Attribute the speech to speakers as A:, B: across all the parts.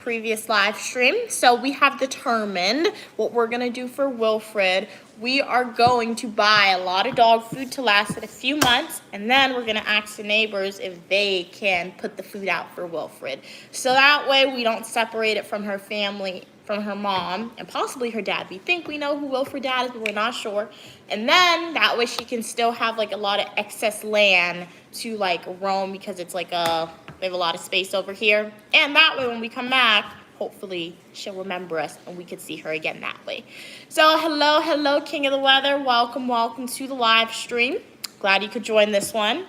A: previous live stream. So we have determined what we're gonna do for Wilfred. We are going to buy a lot of dog food to last it a few months, and then we're gonna ask the neighbors if they can put the food out for Wilfred. So that way we don't separate it from her family, from her mom, and possibly her dad. We think we know who Wilfred's dad is, but we're not sure. And then that way she can still have like a lot of excess land to like roam, because it's like we have a lot of space over here. And that way when we come back, hopefully she'll remember us and we could see her again that way. So hello, King of the Weather. Welcome to the live stream. Glad you could join this one.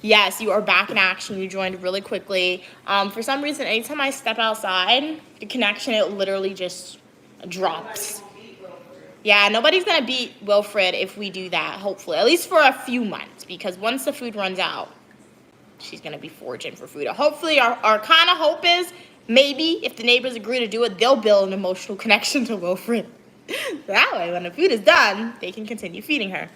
A: Yes, you are back in action. You joined really quickly. For some reason, anytime I step outside, the connection, it literally just drops. Yeah, nobody's gonna beat Wilfred if we do that, hopefully. At least for a few months, because once the food runs out, she's gonna be foraging for food. Hopefully, our kind of hope is, maybe if the neighbors agree to do it, they'll build an emotional connection to Wilfred. That way, when the food is done, they can continue feeding her.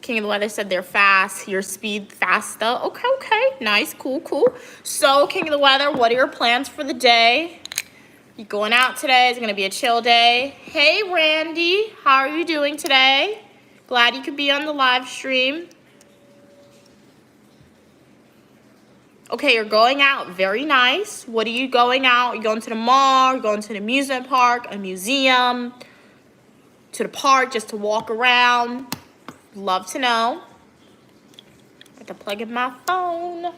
A: King of the Weather said they're fast. Your speed faster. Okay. Nice, cool. So, King of the Weather, what are your plans for the day? You going out today? Is it gonna be a chill day? Hey, Randy, how are you doing today? Glad you could be on the live stream. Okay, you're going out. Very nice. What are you going out? You're going to the mall, you're going to the amusement park, a museum, to the park just to walk around. Love to know. I have to plug in my phone.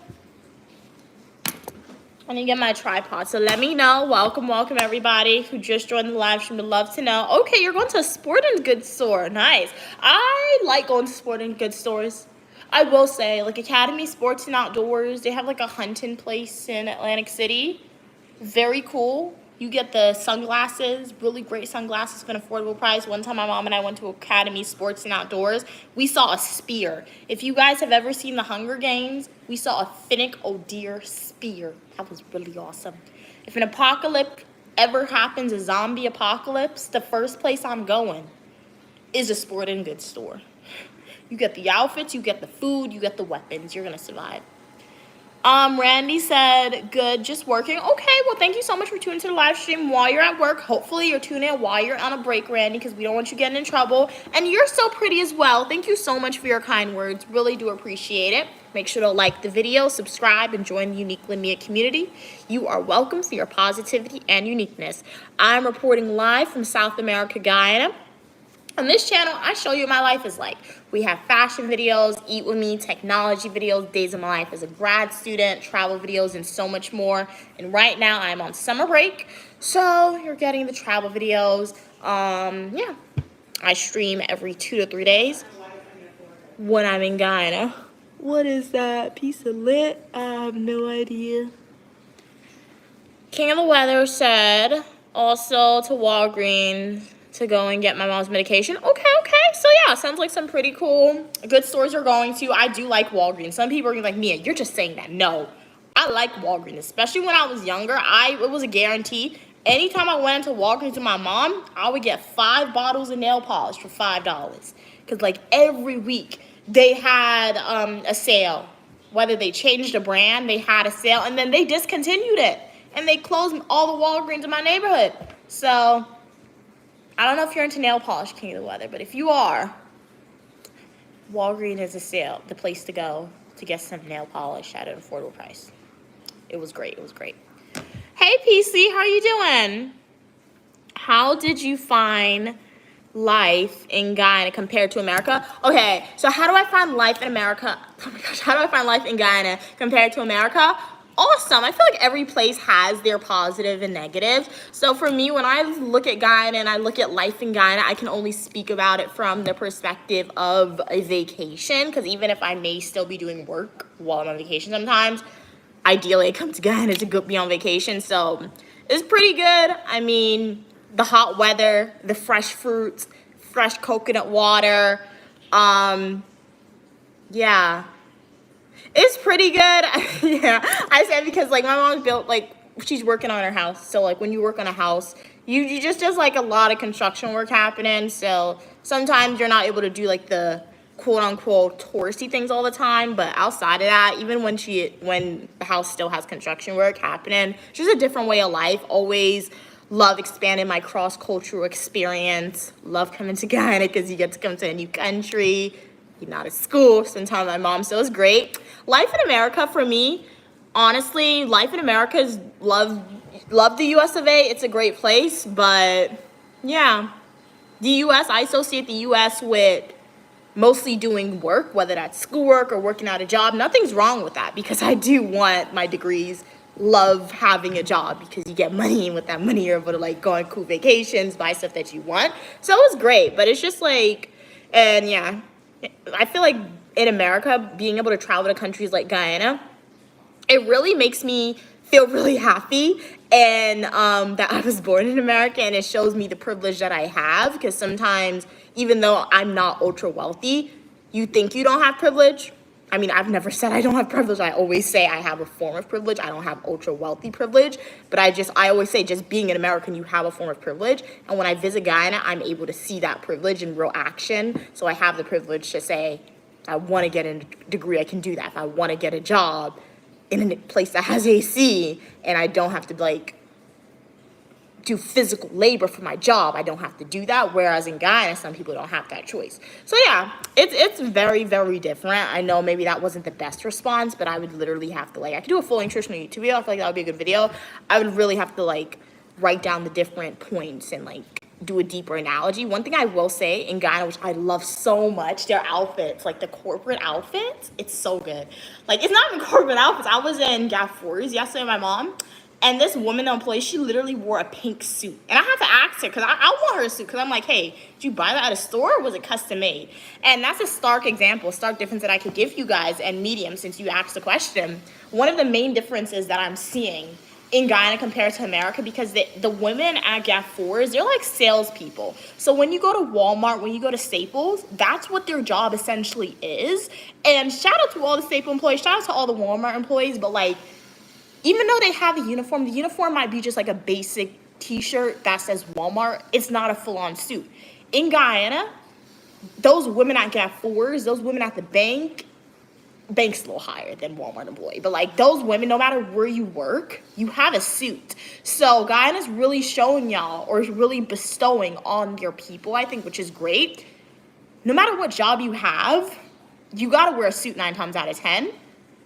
A: I need to get my tripod, so let me know. Welcome everybody who just joined the live stream. Would love to know. Okay, you're going to a sporting goods store. Nice. I like going to sporting goods stores. I will say, like Academy Sports and Outdoors, they have like a hunting place in Atlantic City. Very cool. You get the sunglasses, really great sunglasses for an affordable price. One time my mom and I went to Academy Sports and Outdoors. We saw a spear. If you guys have ever seen the Hunger Games, we saw a Finnick O'Deer spear. That was really awesome. If an apocalypse ever happens, a zombie apocalypse, the first place I'm going is a sporting goods store. You get the outfits, you get the food, you get the weapons. You're gonna survive. Randy said, good, just working. Okay, well, thank you so much for tuning to the live stream while you're at work. Hopefully you're tuning in while you're on a break, Randy, because we don't want you getting in trouble. And you're so pretty as well. Thank you so much for your kind words. Really do appreciate it. Make sure to like the video, subscribe, and join the Unique Limia community. You are welcome for your positivity and uniqueness. I'm reporting live from South America, Guyana. On this channel, I show you what my life is like. We have fashion videos, eat with me, technology videos, days of my life as a grad student, travel videos, and so much more. And right now, I'm on summer break, so you're getting the travel videos. Yeah, I stream every 2 to 3 days when I'm in Guyana. What is that piece of lit? I have no idea. King of the Weather said also to Walgreens to go and get my mom's medication. Okay. So yeah, sounds like some pretty cool, good stores you're going to. I do like Walgreens. Some people are like, Mia, you're just saying that. No, I like Walgreens, especially when I was younger. It was a guarantee. Anytime I went into Walgreens with my mom, I would get 5 bottles of nail polish for $5. Because like every week they had a sale. Whether they changed the brand, they had a sale, and then they discontinued it. And they closed all the Walgreens in my neighborhood. So I don't know if you're into nail polish, King of the Weather, but if you are, Walgreens is a sale, the place to go to get some nail polish at an affordable price. It was great. Hey, PC, how are you doing? How did you find life in Guyana compared to America? Okay, so how do I find life in America? Oh my gosh, how do I find life in Guyana compared to America? Awesome. I feel like every place has their positive and negative. So for me, when I look at Guyana and I look at life in Guyana, I can only speak about it from the perspective of a vacation, because even if I may still be doing work while I'm on vacation sometimes, ideally I come to Guyana to be on vacation. So it's pretty good. I mean, the hot weather, the fresh fruits, fresh coconut water. Yeah. It's pretty good. Yeah, I said because like my mom's built, like she's working on her house. So like when you work on a house, you just, there's like a lot of construction work happening. So sometimes you're not able to do like the quote unquote touristy things all the time, but outside of that, even when the house still has construction work happening, it's just a different way of life. Always love expanding my cross-cultural experience. Love coming to Guyana because you get to come to a new country. You're not at school, spend time with my mom, so it's great. Life in America for me, honestly, life in America is love the US of A. It's a great place, but yeah, the US, I associate the US with mostly doing work, whether that's schoolwork or working at a job. Nothing's wrong with that because I do want my degrees. Love having a job because you get money, and with that money you're able to like go on cool vacations, buy stuff that you want. So it was great, but it's just like, and yeah, I feel like in America, being able to travel to countries like Guyana, it really makes me feel really happy, and that I was born in America, and it shows me the privilege that I have, because sometimes, even though I'm not ultra wealthy, you think you don't have privilege. I mean, I've never said I don't have privilege. I always say I have a form of privilege. I don't have ultra wealthy privilege, but I always say just being an American, you have a form of privilege. And when I visit Guyana, I'm able to see that privilege in real action. So I have the privilege to say, I want to get a degree, I can do that. If I want to get a job in a place that has AC and I don't have to like do physical labor for my job, I don't have to do that. Whereas in Guyana, some people don't have that choice. So yeah, it's very, very different. I know maybe that wasn't the best response, but I would literally have to like, I could do a full nutritional YouTube video. I feel like that would be a good video. I would really have to like write down the different points and like do a deeper analogy. One thing I will say in Guyana, which I love so much, their outfits, like the corporate outfits, it's so good. Like, it's not even corporate outfits. I was in Gap 4s yesterday with my mom, and this woman employee, she literally wore a pink suit. And I had to ask her, because I want her a suit, because I'm like, hey, did you buy that at a store, or was it custom made? And that's a stark example, a stark difference that I could give you guys, and Medium, since you asked the question. One of the main differences that I'm seeing in Guyana compared to America, because the women at Gap 4s, they're like salespeople. So when you go to Walmart, when you go to Staples, that's what their job essentially is. And shout out to all the Staple employees, shout out to all the Walmart employees, but like, even though they have the uniform might be just like a basic t-shirt that says Walmart. It's not a full-on suit. In Guyana, those women at Gap 4s, those women at the bank's a little higher than Walmart employee, but like those women, no matter where you work, you have a suit. So Guyana's really showing y'all, or really bestowing on your people, I think, which is great. No matter what job you have, you gotta wear a suit 9 times out of 10.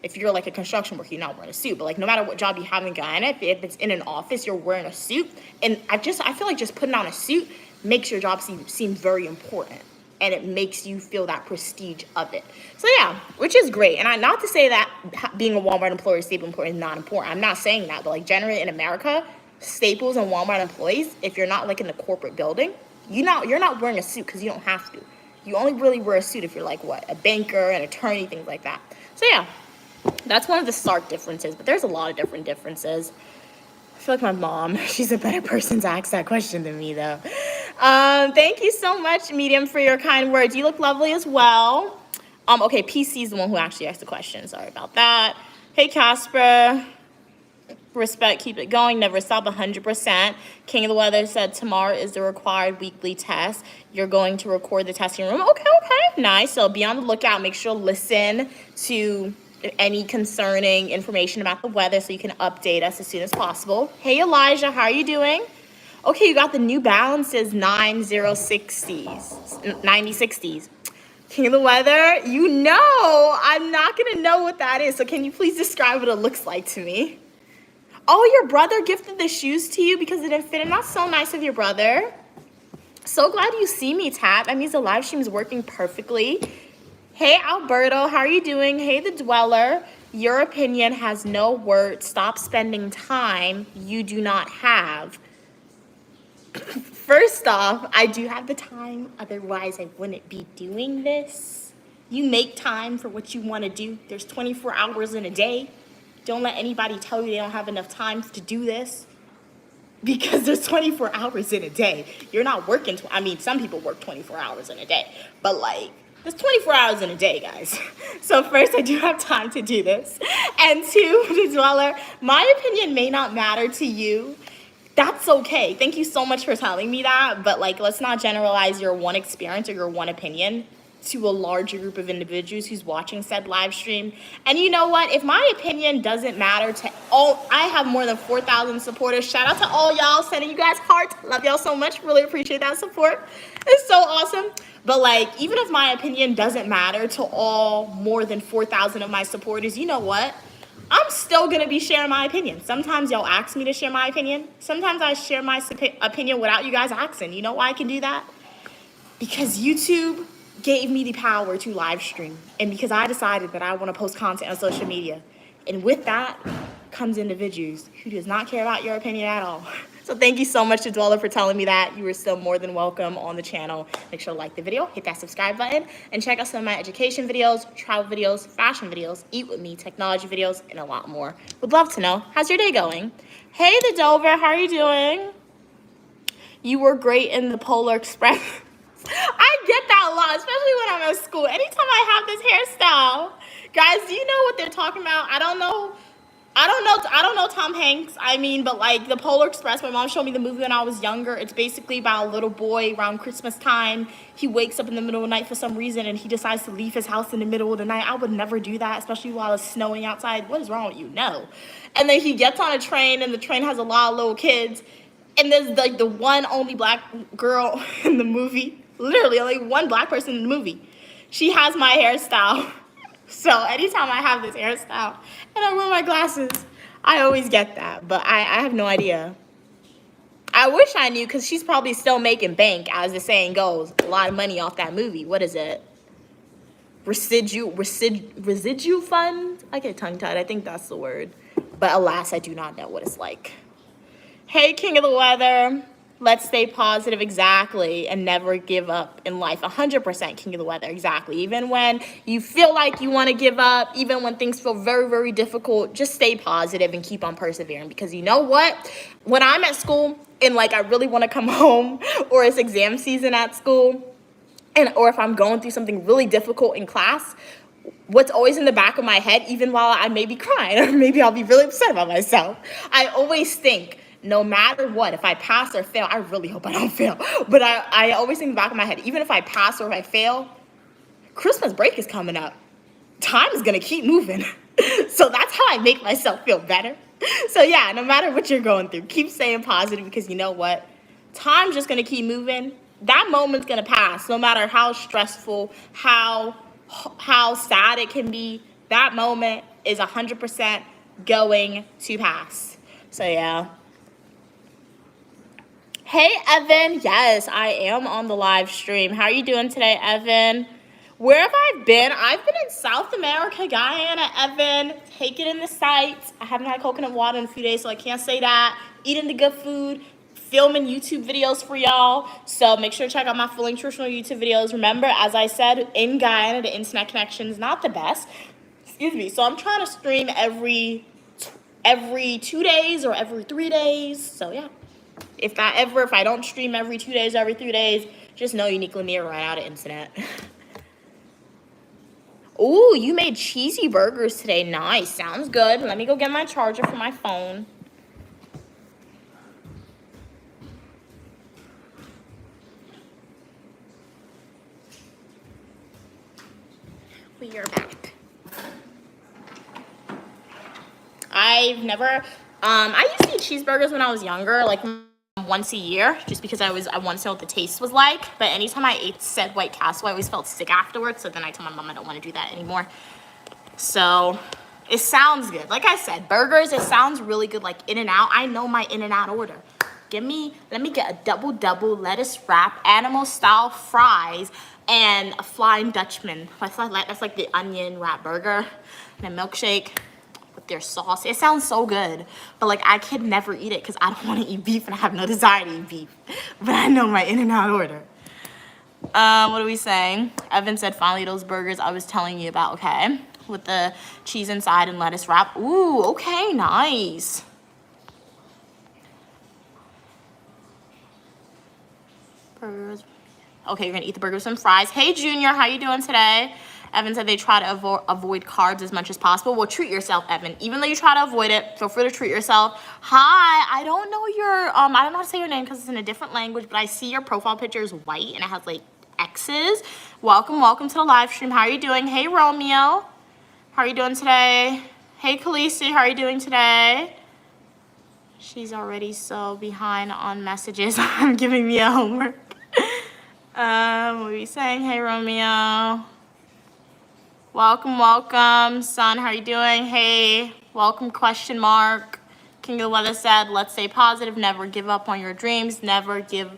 A: If you're like a construction worker, you're not wearing a suit. But like no matter what job you have in Guyana, if it's in an office, you're wearing a suit. And I feel like just putting on a suit makes your job seem very important. And it makes you feel that prestige of it. So yeah, which is great. And not to say that being a Walmart employee or Staples employee is not important. I'm not saying that. But like generally in America, Staples and Walmart employees, if you're not like in the corporate building, you're not wearing a suit because you don't have to. You only really wear a suit if you're like what, a banker, an attorney, things like that. So yeah, that's one of the stark differences. But there's a lot of different differences. I feel like my mom, she's a better person to ask that question than me, though. Thank you so much, Medium, for your kind words. You look lovely as well. Okay, PC is the one who actually asked the question. Sorry about that. Hey, Casper. Respect, keep it going. Never stop, 100%. King of the Weather said tomorrow is the required weekly test. You're going to record the testing room. Okay. Nice. So be on the lookout. Make sure to listen to any concerning information about the weather so you can update us as soon as possible. Hey, Elijah, how are you doing? Okay, you got the New Balances 9060s. King of the Weather, you know, I'm not going to know what that is. So can you please describe what it looks like to me? Oh, your brother gifted the shoes to you because it didn't fit in. That's so nice of your brother. So glad you see me, Tat. That means the live stream is working perfectly. Hey, Alberto, how are you doing? Hey, The Dweller, your opinion has no worth. Stop spending time you do not have. First off, I do have the time. Otherwise, I wouldn't be doing this. You make time for what you want to do. There's 24 hours in a day. Don't let anybody tell you they don't have enough time to do this. Because there's 24 hours in a day. You're not working. I mean, some people work 24 hours in a day. But like, there's 24 hours in a day, guys. So first, I do have time to do this. And two, The Dweller, my opinion may not matter to you. That's okay. Thank you so much for telling me that. But like, let's not generalize your one experience or your one opinion. to a larger group of individuals who's watching said live stream. And you know what? If my opinion doesn't matter to all, I have more than 4,000 supporters. Shout out to all y'all, sending you guys hearts. Love y'all so much. Really appreciate that support. It's so awesome. But like, even if my opinion doesn't matter to all more than 4,000 of my supporters, you know what? I'm still gonna be sharing my opinion. Sometimes y'all ask me to share my opinion. Sometimes I share my opinion without you guys asking. You know why I can do that? Because YouTube gave me the power to live stream, and because I decided that I want to post content on social media. And with that comes individuals who does not care about your opinion at all. So thank you so much to Dweller for telling me that. You are still more than welcome on the channel. Make sure to like the video, hit that subscribe button, and check out some of my education videos, travel videos, fashion videos, eat with me, technology videos, and a lot more. Would love to know. How's your day going? Hey, the Dover, how are you doing? You were great in the Polar Express. I get that a lot, especially when I'm at school. Anytime I have this hairstyle, guys, do you know what they're talking about? I don't know Tom Hanks. I mean, but like the Polar Express, my mom showed me the movie when I was younger. It's basically about a little boy around Christmas time. He wakes up in the middle of the night for some reason and he decides to leave his house in the middle of the night. I would never do that, especially while it's snowing outside. What is wrong with you? No. And then he gets on a train and the train has a lot of little kids. And there's like the one only black girl in the movie. Literally only one black person in the movie. She has my hairstyle. So anytime I have this hairstyle and I wear my glasses, I always get that. But I have no idea. I wish I knew, because she's probably still making bank, as the saying goes. A lot of money off that movie. What is it? Residual fund? I get tongue-tied. I think that's the word. But alas, I do not know what it's like. Hey, King of the Weather. Let's stay positive, exactly, and never give up in life. 100% King of the Weather, exactly. Even when you feel like you want to give up, even when things feel very, very difficult, just stay positive and keep on persevering. Because you know what? When I'm at school and like I really want to come home, or it's exam season at school, or if I'm going through something really difficult in class, what's always in the back of my head, even while I may be crying or maybe I'll be really upset about myself, I always think, no matter what, if I pass or fail, I really hope I don't fail, but I always think in the back of my head, even if I pass or if I fail, Christmas break is coming up. Time is going to keep moving. So that's how I make myself feel better. So yeah, no matter what you're going through, keep staying positive, because you know what? Time's just going to keep moving. That moment's going to pass, no matter how stressful, how sad it can be. That moment is 100% going to pass. So yeah. Hey, Evan. Yes, I am on the live stream. How are you doing today, Evan? Where have I been? I've been in South America, Guyana, Evan. Taking in the sights. I haven't had coconut water in a few days, so I can't say that. Eating the good food. Filming YouTube videos for y'all. So make sure to check out my full nutritional YouTube videos. Remember, as I said, in Guyana, the internet connection is not the best. Excuse me. So I'm trying to stream every 2 days or every 3 days. So yeah. If I don't stream every 2 days, every 3 days, just know uniquely near run out of internet. Ooh, you made cheesy burgers today. Nice. Sounds good. Let me go get my charger for my phone. We are back. I've never, I used to eat cheeseburgers when I was younger, like once a year, just because I wanted to know what the taste was like. But anytime I ate said White Castle, I always felt sick afterwards. So then I told my mom I don't want to do that anymore. So it sounds good. Like I said, burgers, it sounds really good. Like InNOut, I know my InNOut order. Let me get a double lettuce wrap, animal style fries, and a Flying Dutchman. That's like the onion wrap burger and a milkshake with their sauce. It sounds so good, but like I could never eat it because I don't want to eat beef and I have no desire to eat beef. But I know my InNOut order. What are we saying? Evan said finally those burgers I was telling you about. Okay, with the cheese inside and lettuce wrap. Ooh, okay, nice. Burgers. Okay, you're gonna eat the burger with some fries. Hey, Junior, how you doing today? Evan said they try to avoid carbs as much as possible. Well, treat yourself, Evan. Even though you try to avoid it, feel free to treat yourself. Hi, I don't know your, I don't know how to say your name because it's in a different language, but I see your profile picture is white and it has like X's. Welcome to the live stream. How are you doing? Hey, Romeo. How are you doing today? Hey, Khaleesi. How are you doing today? She's already so behind on messages. I'm giving me a homework. What are we saying? Hey, Romeo. Welcome. Son, how are you doing? Hey, welcome, question mark. King of the Weather said, let's stay positive. Never give up on your dreams. Never give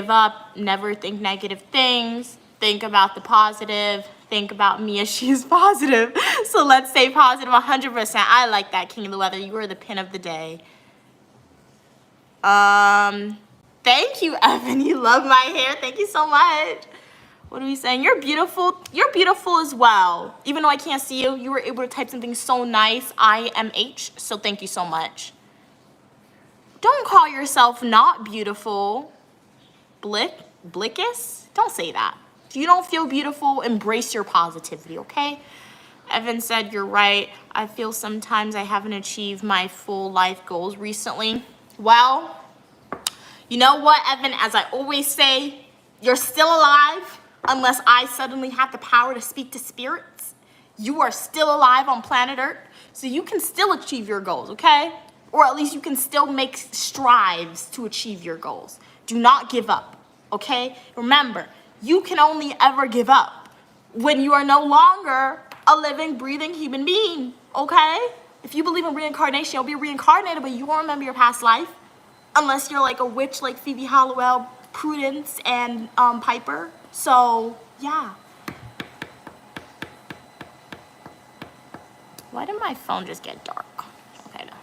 A: up. Never think negative things. Think about the positive. Think about Mia. She's positive. So let's stay positive 100%. I like that, King of the Weather. You were the pin of the day. Thank you, Evan. You love my hair. Thank you so much. What are we saying? You're beautiful. You're beautiful as well. Even though I can't see you, you were able to type something so nice. IMH. So thank you so much. Don't call yourself not beautiful. Blickus? Don't say that. If you don't feel beautiful, embrace your positivity, okay? Evan said, you're right. I feel sometimes I haven't achieved my full life goals recently. Well, you know what, Evan? As I always say, you're still alive unless I suddenly have the power to speak to spirits. You are still alive on planet Earth, so you can still achieve your goals, okay? Or at least you can still make strives to achieve your goals. Do not give up, okay? Remember, you can only ever give up when you are no longer a living, breathing human being, okay? If you believe in reincarnation, you'll be reincarnated, but you won't remember your past life unless you're like a witch like Phoebe Halliwell, Prudence, and Piper. So, yeah. Why did my phone just get dark? Okay, no.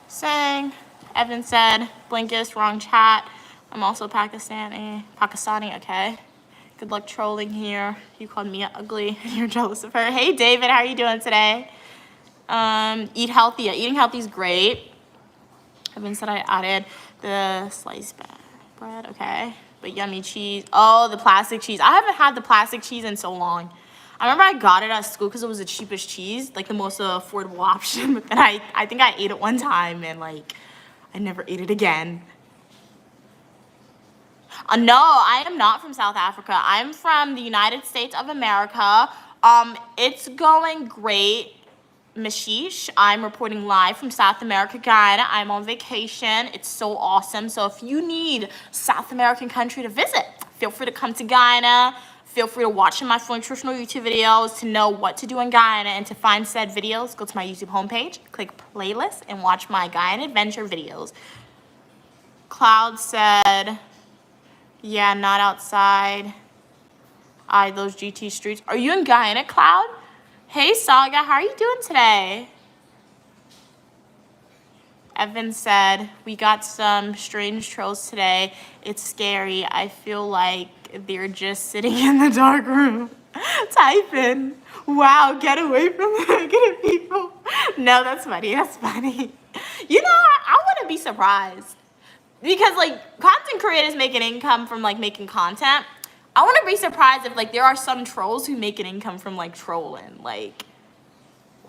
A: Saying, Evan said, Blinkist, wrong chat. I'm also Pakistani, okay. Good luck trolling here. You called Mia ugly and you're jealous of her. Hey, David, how are you doing today? Eat healthy. Yeah, eating healthy is great. Evan said I added the sliced bread, okay. But yummy cheese. Oh, the plastic cheese. I haven't had the plastic cheese in so long. I remember I got it at school because it was the cheapest cheese, like the most affordable option. But then I think I ate it one time and like I never ate it again. No, I am not from South Africa. I'm from the United States of America. It's going great. Mashish, I'm reporting live from South America, Guyana. I'm on vacation. It's so awesome. So if you need South American country to visit, feel free to come to Guyana. Feel free to watch my full nutritional YouTube videos to know what to do in Guyana, and to find said videos, go to my YouTube homepage, click playlist, and watch my Guyana adventure videos. Cloud said, yeah, not outside. Those GT streets. Are you in Guyana, Cloud? Hey, Saga, how are you doing today? Evan said, we got some strange trolls today. It's scary. I feel like they're just sitting in the dark room typing. Wow, get away from the negative people. No, that's funny. That's funny. You know, I wouldn't be surprised. Because, like, content creators make an income from, like, making content. I wouldn't be surprised if, like, there are some trolls who make an income from, like, trolling. Like,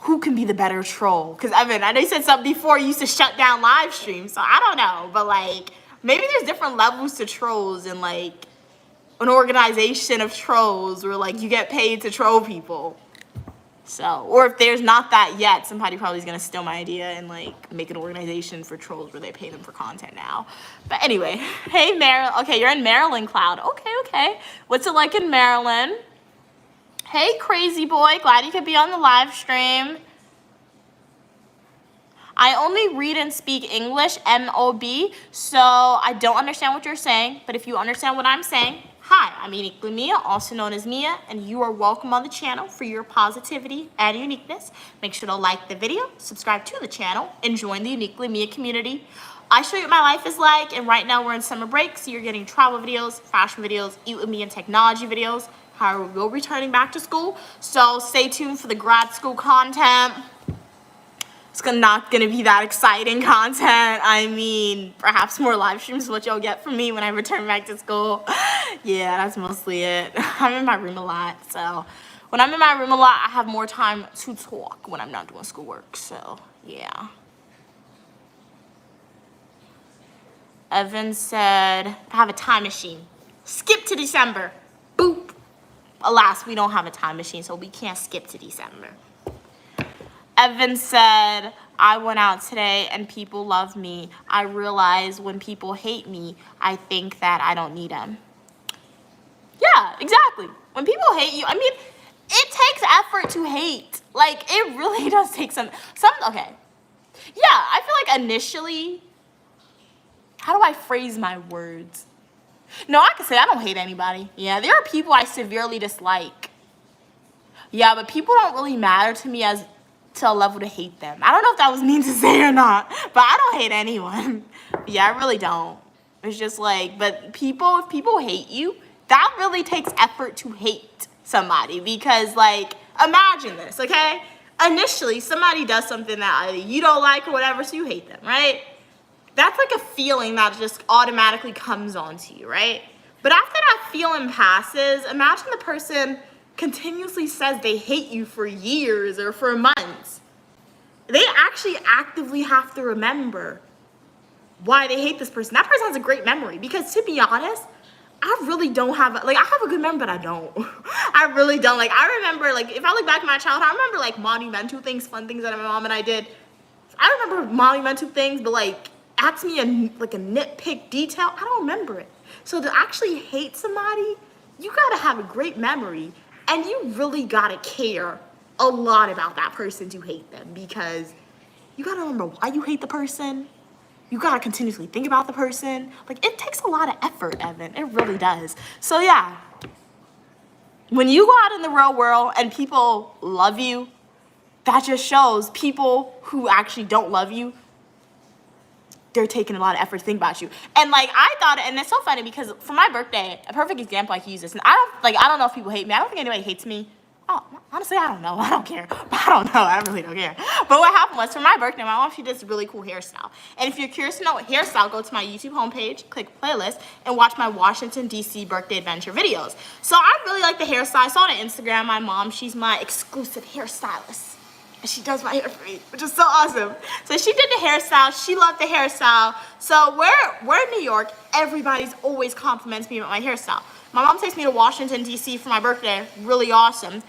A: who can be the better troll? Because, Evan, I know you said something before, you used to shut down live streams, so I don't know. But, like, maybe there's different levels to trolls and, like, an organization of trolls where, like, you get paid to troll people. So, or if there's not that yet, somebody probably is going to steal my idea and, like, make an organization for trolls where they pay them for content now. But anyway, hey, Maryland. Okay, you're in Maryland, Cloud. Okay. What's it like in Maryland? Hey, crazy boy. Glad you could be on the live stream. I only read and speak English, MOB, so I don't understand what you're saying. But if you understand what I'm saying, hi, I'm Uniquely Mia, also known as Mia, and you are welcome on the channel for your positivity and uniqueness. Make sure to like the video, subscribe to the channel, and join the Uniquely Mia community. I show you what my life is like, and right now we're in summer break, so you're getting travel videos, fashion videos, Eat With Me, and technology videos. However, we will be returning back to school, so stay tuned for the grad school content. It's not going to be that exciting content. I mean, perhaps more live streams is what you'll get from me when I return back to school. Yeah, that's mostly it. I'm in my room a lot, so when I'm in my room a lot, I have more time to talk when I'm not doing schoolwork, so yeah. Evan said, I have a time machine. Skip to December. Boop. Alas, we don't have a time machine, so we can't skip to December. Evan said, I went out today and people love me. I realize when people hate me, I think that I don't need them. Yeah, exactly. When people hate you, I mean, it takes effort to hate. Like, it really does take some, okay. Yeah, I feel like initially, how do I phrase my words? No, I can say I don't hate anybody. Yeah, there are people I severely dislike. Yeah, but people don't really matter to me as to a level to hate them. I don't know if that was mean to say or not, but I don't hate anyone. Yeah, I really don't. It's just like, but if people hate you, that really takes effort to hate somebody because, like, imagine this, okay? Initially, somebody does something that you don't like or whatever, so you hate them, right? That's like a feeling that just automatically comes onto you, right? But after that feeling passes, imagine the person continuously says they hate you for years or for months. They actually actively have to remember why they hate this person. That person has a great memory because, to be honest, I really don't have, like, I have a good memory, but I don't. I really don't. Like, I remember, like, if I look back at my childhood, I remember, like, monumental things, fun things that my mom and I did. I remember monumental things, but, like, ask me a nitpick detail, I don't remember it. So to actually hate somebody, you gotta have a great memory, and you really gotta care a lot about that person to hate them, because you gotta remember why you hate the person. You gotta continuously think about the person. Like, it takes a lot of effort, Evan. It really does. So yeah, when you go out in the real world and people love you, that just shows people who actually don't love you, they're taking a lot of effort to think about you. And, like, I thought, and it's so funny because for my birthday, a perfect example I can use this, and I don't know if people hate me. I don't think anybody hates me. Oh, honestly, I don't know. I don't care. I don't know. I really don't care. But what happened was, for my birthday, my mom, she did this really cool hairstyle. And if you're curious to know what hairstyle, go to my YouTube homepage, click playlist, and watch my Washington, D.C. birthday adventure videos. So I really like the hairstyle. I saw it on Instagram. My mom, she's my exclusive hairstylist. And she does my hair for me, which is so awesome. So she did the hairstyle. She loved the hairstyle. So we're in New York. Everybody's always compliments me about my hairstyle. My mom takes me to Washington, D.C. for my birthday. Really awesome.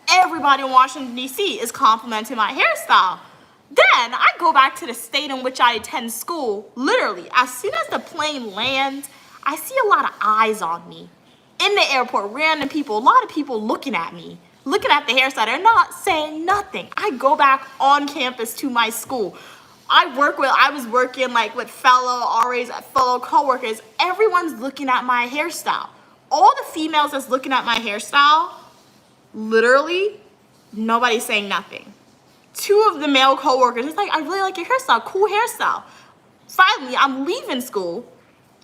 A: Everybody in Washington, D.C. is complimenting my hairstyle. Then I go back to the state in which I attend school. Literally, as soon as the plane lands, I see a lot of eyes on me. In the airport, random people, a lot of people looking at me. Looking at the hairstyle, they're not saying nothing. I go back on campus to my school. I was working like with fellow RAs, fellow coworkers. Everyone's looking at my hairstyle. All the females that's looking at my hairstyle, literally, nobody's saying nothing. Two of the male coworkers, it's like, I really like your hairstyle, cool hairstyle. Finally, I'm leaving school,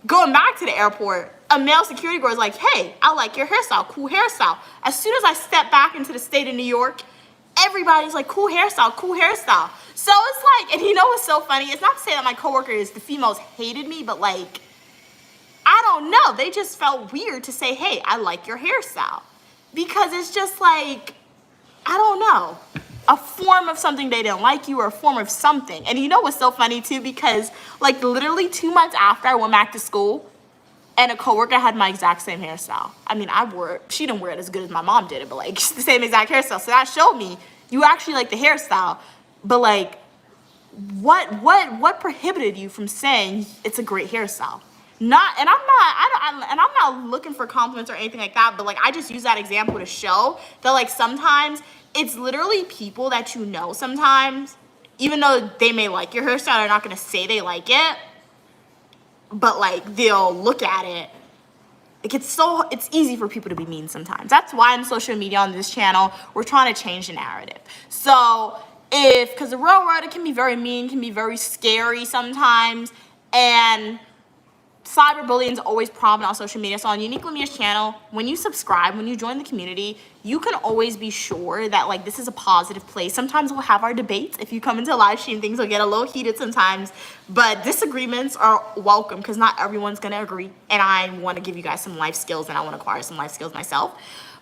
A: going back to the airport. A male security guard is like, hey, I like your hairstyle, cool hairstyle. As soon as I step back into the state of New York, everybody's like, cool hairstyle, cool hairstyle. So it's like, and you know what's so funny? It's not to say that my coworkers, the females, hated me, but, like, I don't know. They just felt weird to say, hey, I like your hairstyle. Because it's just like, I don't know, a form of something they didn't like you, or a form of something. And you know what's so funny too? Because, like, literally 2 months after I went back to school, and a coworker had my exact same hairstyle. I mean, I wore it. She didn't wear it as good as my mom did it, but, like, the same exact hairstyle. So that showed me you actually like the hairstyle. But, like, what prohibited you from saying it's a great hairstyle? I'm not looking for compliments or anything like that. But, like, I just use that example to show that, like, sometimes it's literally people that you know. Sometimes, even though they may like your hairstyle, they're not gonna say they like it. But, like, they'll look at it. Like, it's easy for people to be mean sometimes. That's why on social media, on this channel, we're trying to change the narrative. So because the real world, it can be very mean, can be very scary sometimes, and cyberbullying is always prominent on social media. So on Uniquely Mia's channel, when you subscribe, when you join the community, you can always be sure that, like, this is a positive place. Sometimes we'll have our debates. If you come into a live stream, things will get a little heated sometimes, but disagreements are welcome because not everyone's gonna agree. And I want to give you guys some life skills, and I want to acquire some life skills myself.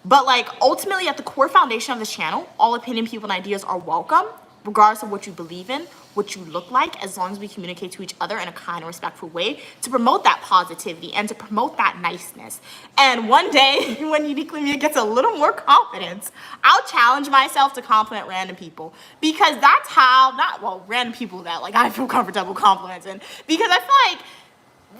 A: But, like, ultimately, at the core foundation of this channel, all opinion, people, and ideas are welcome, regardless of what you believe in, what you look like, as long as we communicate to each other in a kind and respectful way to promote that positivity and to promote that niceness. And one day, when Uniquely Me gets a little more confidence, I'll challenge myself to compliment random people, because that's how, random people that like I feel comfortable complimenting, because I feel like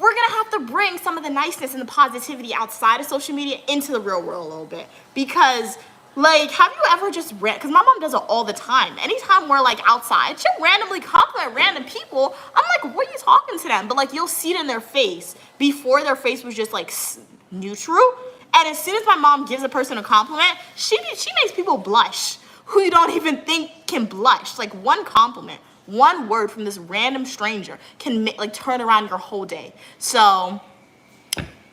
A: we're gonna have to bring some of the niceness and the positivity outside of social media into the real world a little bit. Because like, have you ever just because my mom does it all the time. Anytime we're like outside, she'll randomly compliment random people. I'm like, what are you talking to them? But like, you'll see it in their face. Before, their face was just like neutral. And as soon as my mom gives a person a compliment, she makes people blush who you don't even think can blush. Like, one compliment, one word from this random stranger can like turn around your whole day. So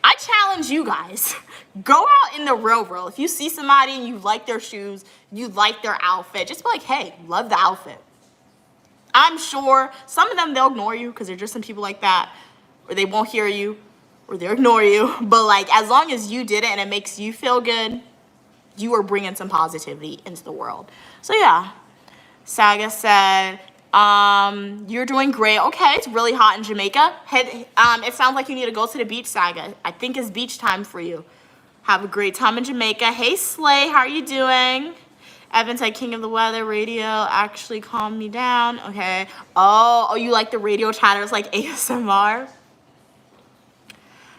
A: I challenge you guys, go out in the real world. If you see somebody and you like their shoes, you like their outfit, just be like, hey, love the outfit. I'm sure some of them, they'll ignore you because they're just some people like that, or they won't hear you, or they'll ignore you. But like, as long as you did it and it makes you feel good, you are bringing some positivity into the world. So yeah, Saga said, you're doing great. Okay, it's really hot in Jamaica. It sounds like you need to go to the beach, Saga. I think it's beach time for you. Have a great time in Jamaica. Hey, Slay, how are you doing? Evan said, King of the Weather radio actually calmed me down. Okay. Oh, you like the radio chatters like ASMR?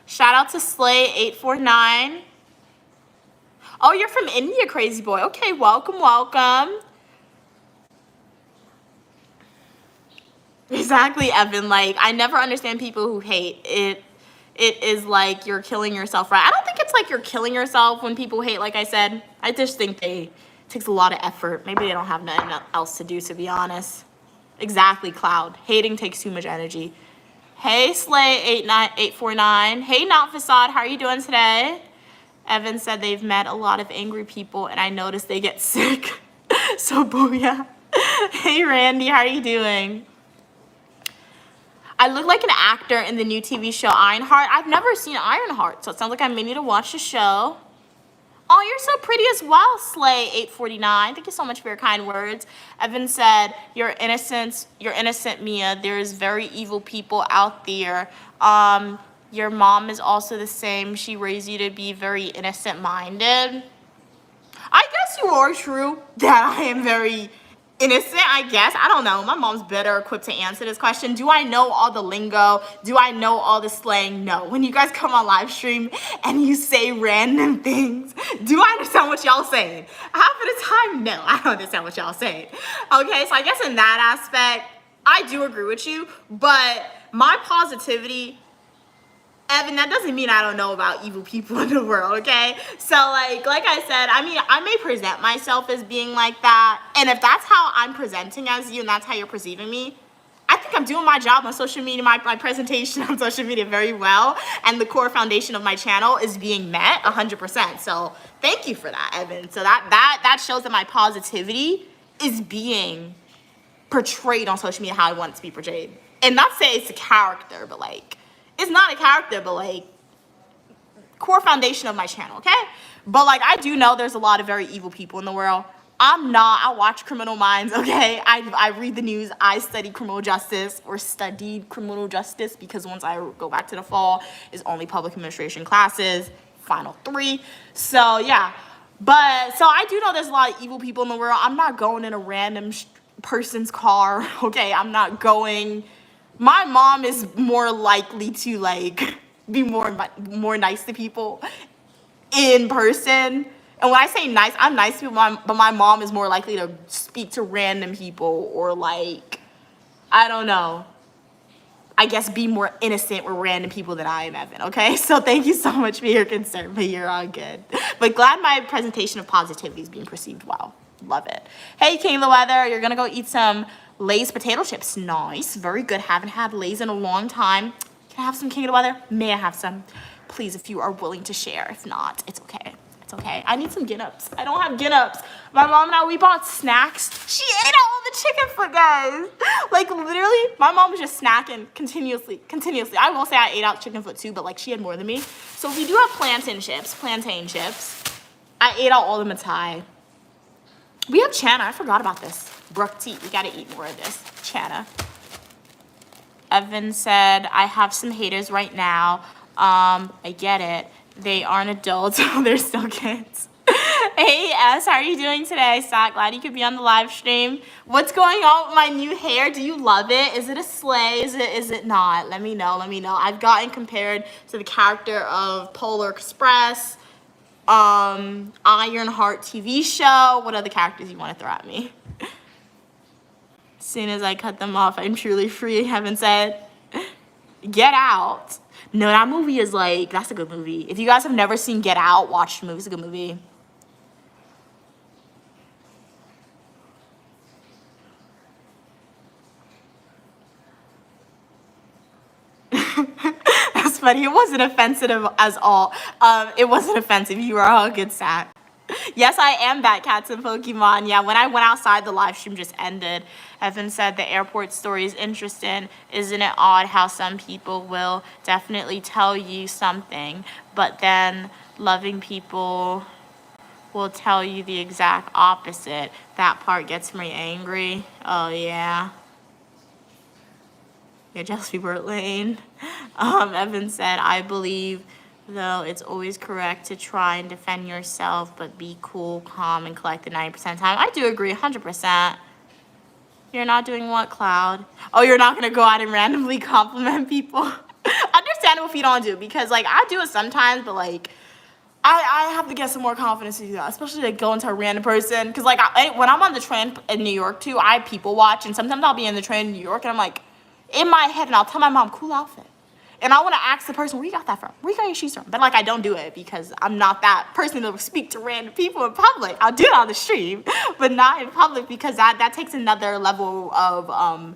A: Shout out to Slay849. Oh, you're from India, crazy boy. Okay, welcome, welcome. Exactly, Evan. Like, I never understand people who hate it. It is like you're killing yourself, right? I don't think it's like you're killing yourself when people hate, like I said. I just think it takes a lot of effort. Maybe they don't have nothing else to do, to be honest. Exactly, Cloud. Hating takes too much energy. Hey, Slay849. Hey, Not Facade. How are you doing today? Evan said they've met a lot of angry people, and I noticed they get sick. So, booyah. Hey, Randy. How are you doing? I look like an actor in the new TV show Ironheart. I've never seen Ironheart, so it sounds like I may need to watch the show. Oh, you're so pretty as well, Slay849. Thank you so much for your kind words. Evan said, you're innocent, Mia. There's very evil people out there. Your mom is also the same. She raised you to be very innocent-minded. I guess you are true that I am very innocent, I guess. I don't know. My mom's better equipped to answer this question. Do I know all the lingo? Do I know all the slang? No. When you guys come on live stream and you say random things, do I understand what y'all saying? Half of the time, no. I don't understand what y'all saying. Okay, so I guess in that aspect, I do agree with you. But my positivity, Evan, that doesn't mean I don't know about evil people in the world, okay? So, like I said, I mean, I may present myself as being like that, and if that's how I'm presenting as you and that's how you're perceiving me, I think I'm doing my job on social media, my presentation on social media very well, and the core foundation of my channel is being met 100%. So, thank you for that, Evan. So that shows that my positivity is being portrayed on social media how I want it to be portrayed. And not say it's a character, but like, it's not a character, but like core foundation of my channel, okay? But like, I do know there's a lot of very evil people in the world. I'm not. I watch Criminal Minds, okay? I read the news. I study criminal justice, or studied criminal justice, because once I go back to the fall, is only public administration classes, final 3. So yeah, but so I do know there's a lot of evil people in the world. I'm not going in a random person's car, okay? I'm not going. My mom is more likely to like be more nice to people in person. And when I say nice, I'm nice to people, but my mom is more likely to speak to random people, or like, I don't know, I guess be more innocent with random people than I am, Evan, okay? So thank you so much for your concern, but you're all good. But glad my presentation of positivity is being perceived well. Love it. Hey, King of the Weather, you're gonna go eat some Lay's potato chips. Nice, very good. Haven't had Lay's in a long time. Can I have some, King of the Weather? May I have some? Please, if you are willing to share. If not, it's okay. It's okay. I need some Gin-Ups. I don't have Gin-Ups. My mom and I, we bought snacks. She ate all the chicken foot, guys. Like, literally, my mom was just snacking continuously. I will say I ate out chicken foot too, but like, she had more than me. So we do have plantain chips. I ate out all the mitai. We have Chana. I forgot about this. Brooke tea. We gotta eat more of this. Chana. Evan said, I have some haters right now. I get it. They aren't adults. They're still kids. Hey, S, how are you doing today? Sat, glad you could be on the live stream. What's going on with my new hair? Do you love it? Is it a slay? Is it not? Let me know. Let me know. I've gotten compared to the character of Polar Express, Ironheart TV show. What other characters you want to throw at me? As soon as I cut them off, I'm truly free, Heaven said. Get Out. No, that movie is like, that's a good movie. If you guys have never seen Get Out, watch the movie. It's a good movie. That's funny. It wasn't offensive as all. It wasn't offensive. You are all good, Sat. Yes, I am Batcats and Pokemon. Yeah, when I went outside, the live stream just ended. Evan said the airport story is interesting. Isn't it odd how some people will definitely tell you something, but then loving people will tell you the exact opposite? That part gets me angry. Oh, yeah. Yeah, Chelsea Burt Lane. Evan said, I believe, though, it's always correct to try and defend yourself, but be cool, calm, and collected 90% of the time. I do agree, 100%. You're not doing what, Cloud? Oh, you're not going to go out and randomly compliment people? Understandable if you don't do it, because, like, I do it sometimes, but, like, I have to get some more confidence to do that, especially, like, go into a random person. Because, like, when I'm on the train in New York, too, I people watch, and sometimes I'll be in the train in New York, and I'm, like, in my head, and I'll tell my mom, cool outfit. And I want to ask the person, where you got that from? Where you got your shoes from? But, like, I don't do it because I'm not that person to speak to random people in public. I'll do it on the stream, but not in public, because that takes another level of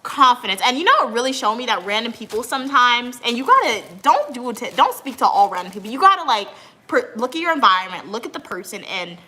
A: confidence. And you know what really showed me that random people sometimes, and you gotta, don't speak to all random people. You gotta, like, look at your environment, look at the person, and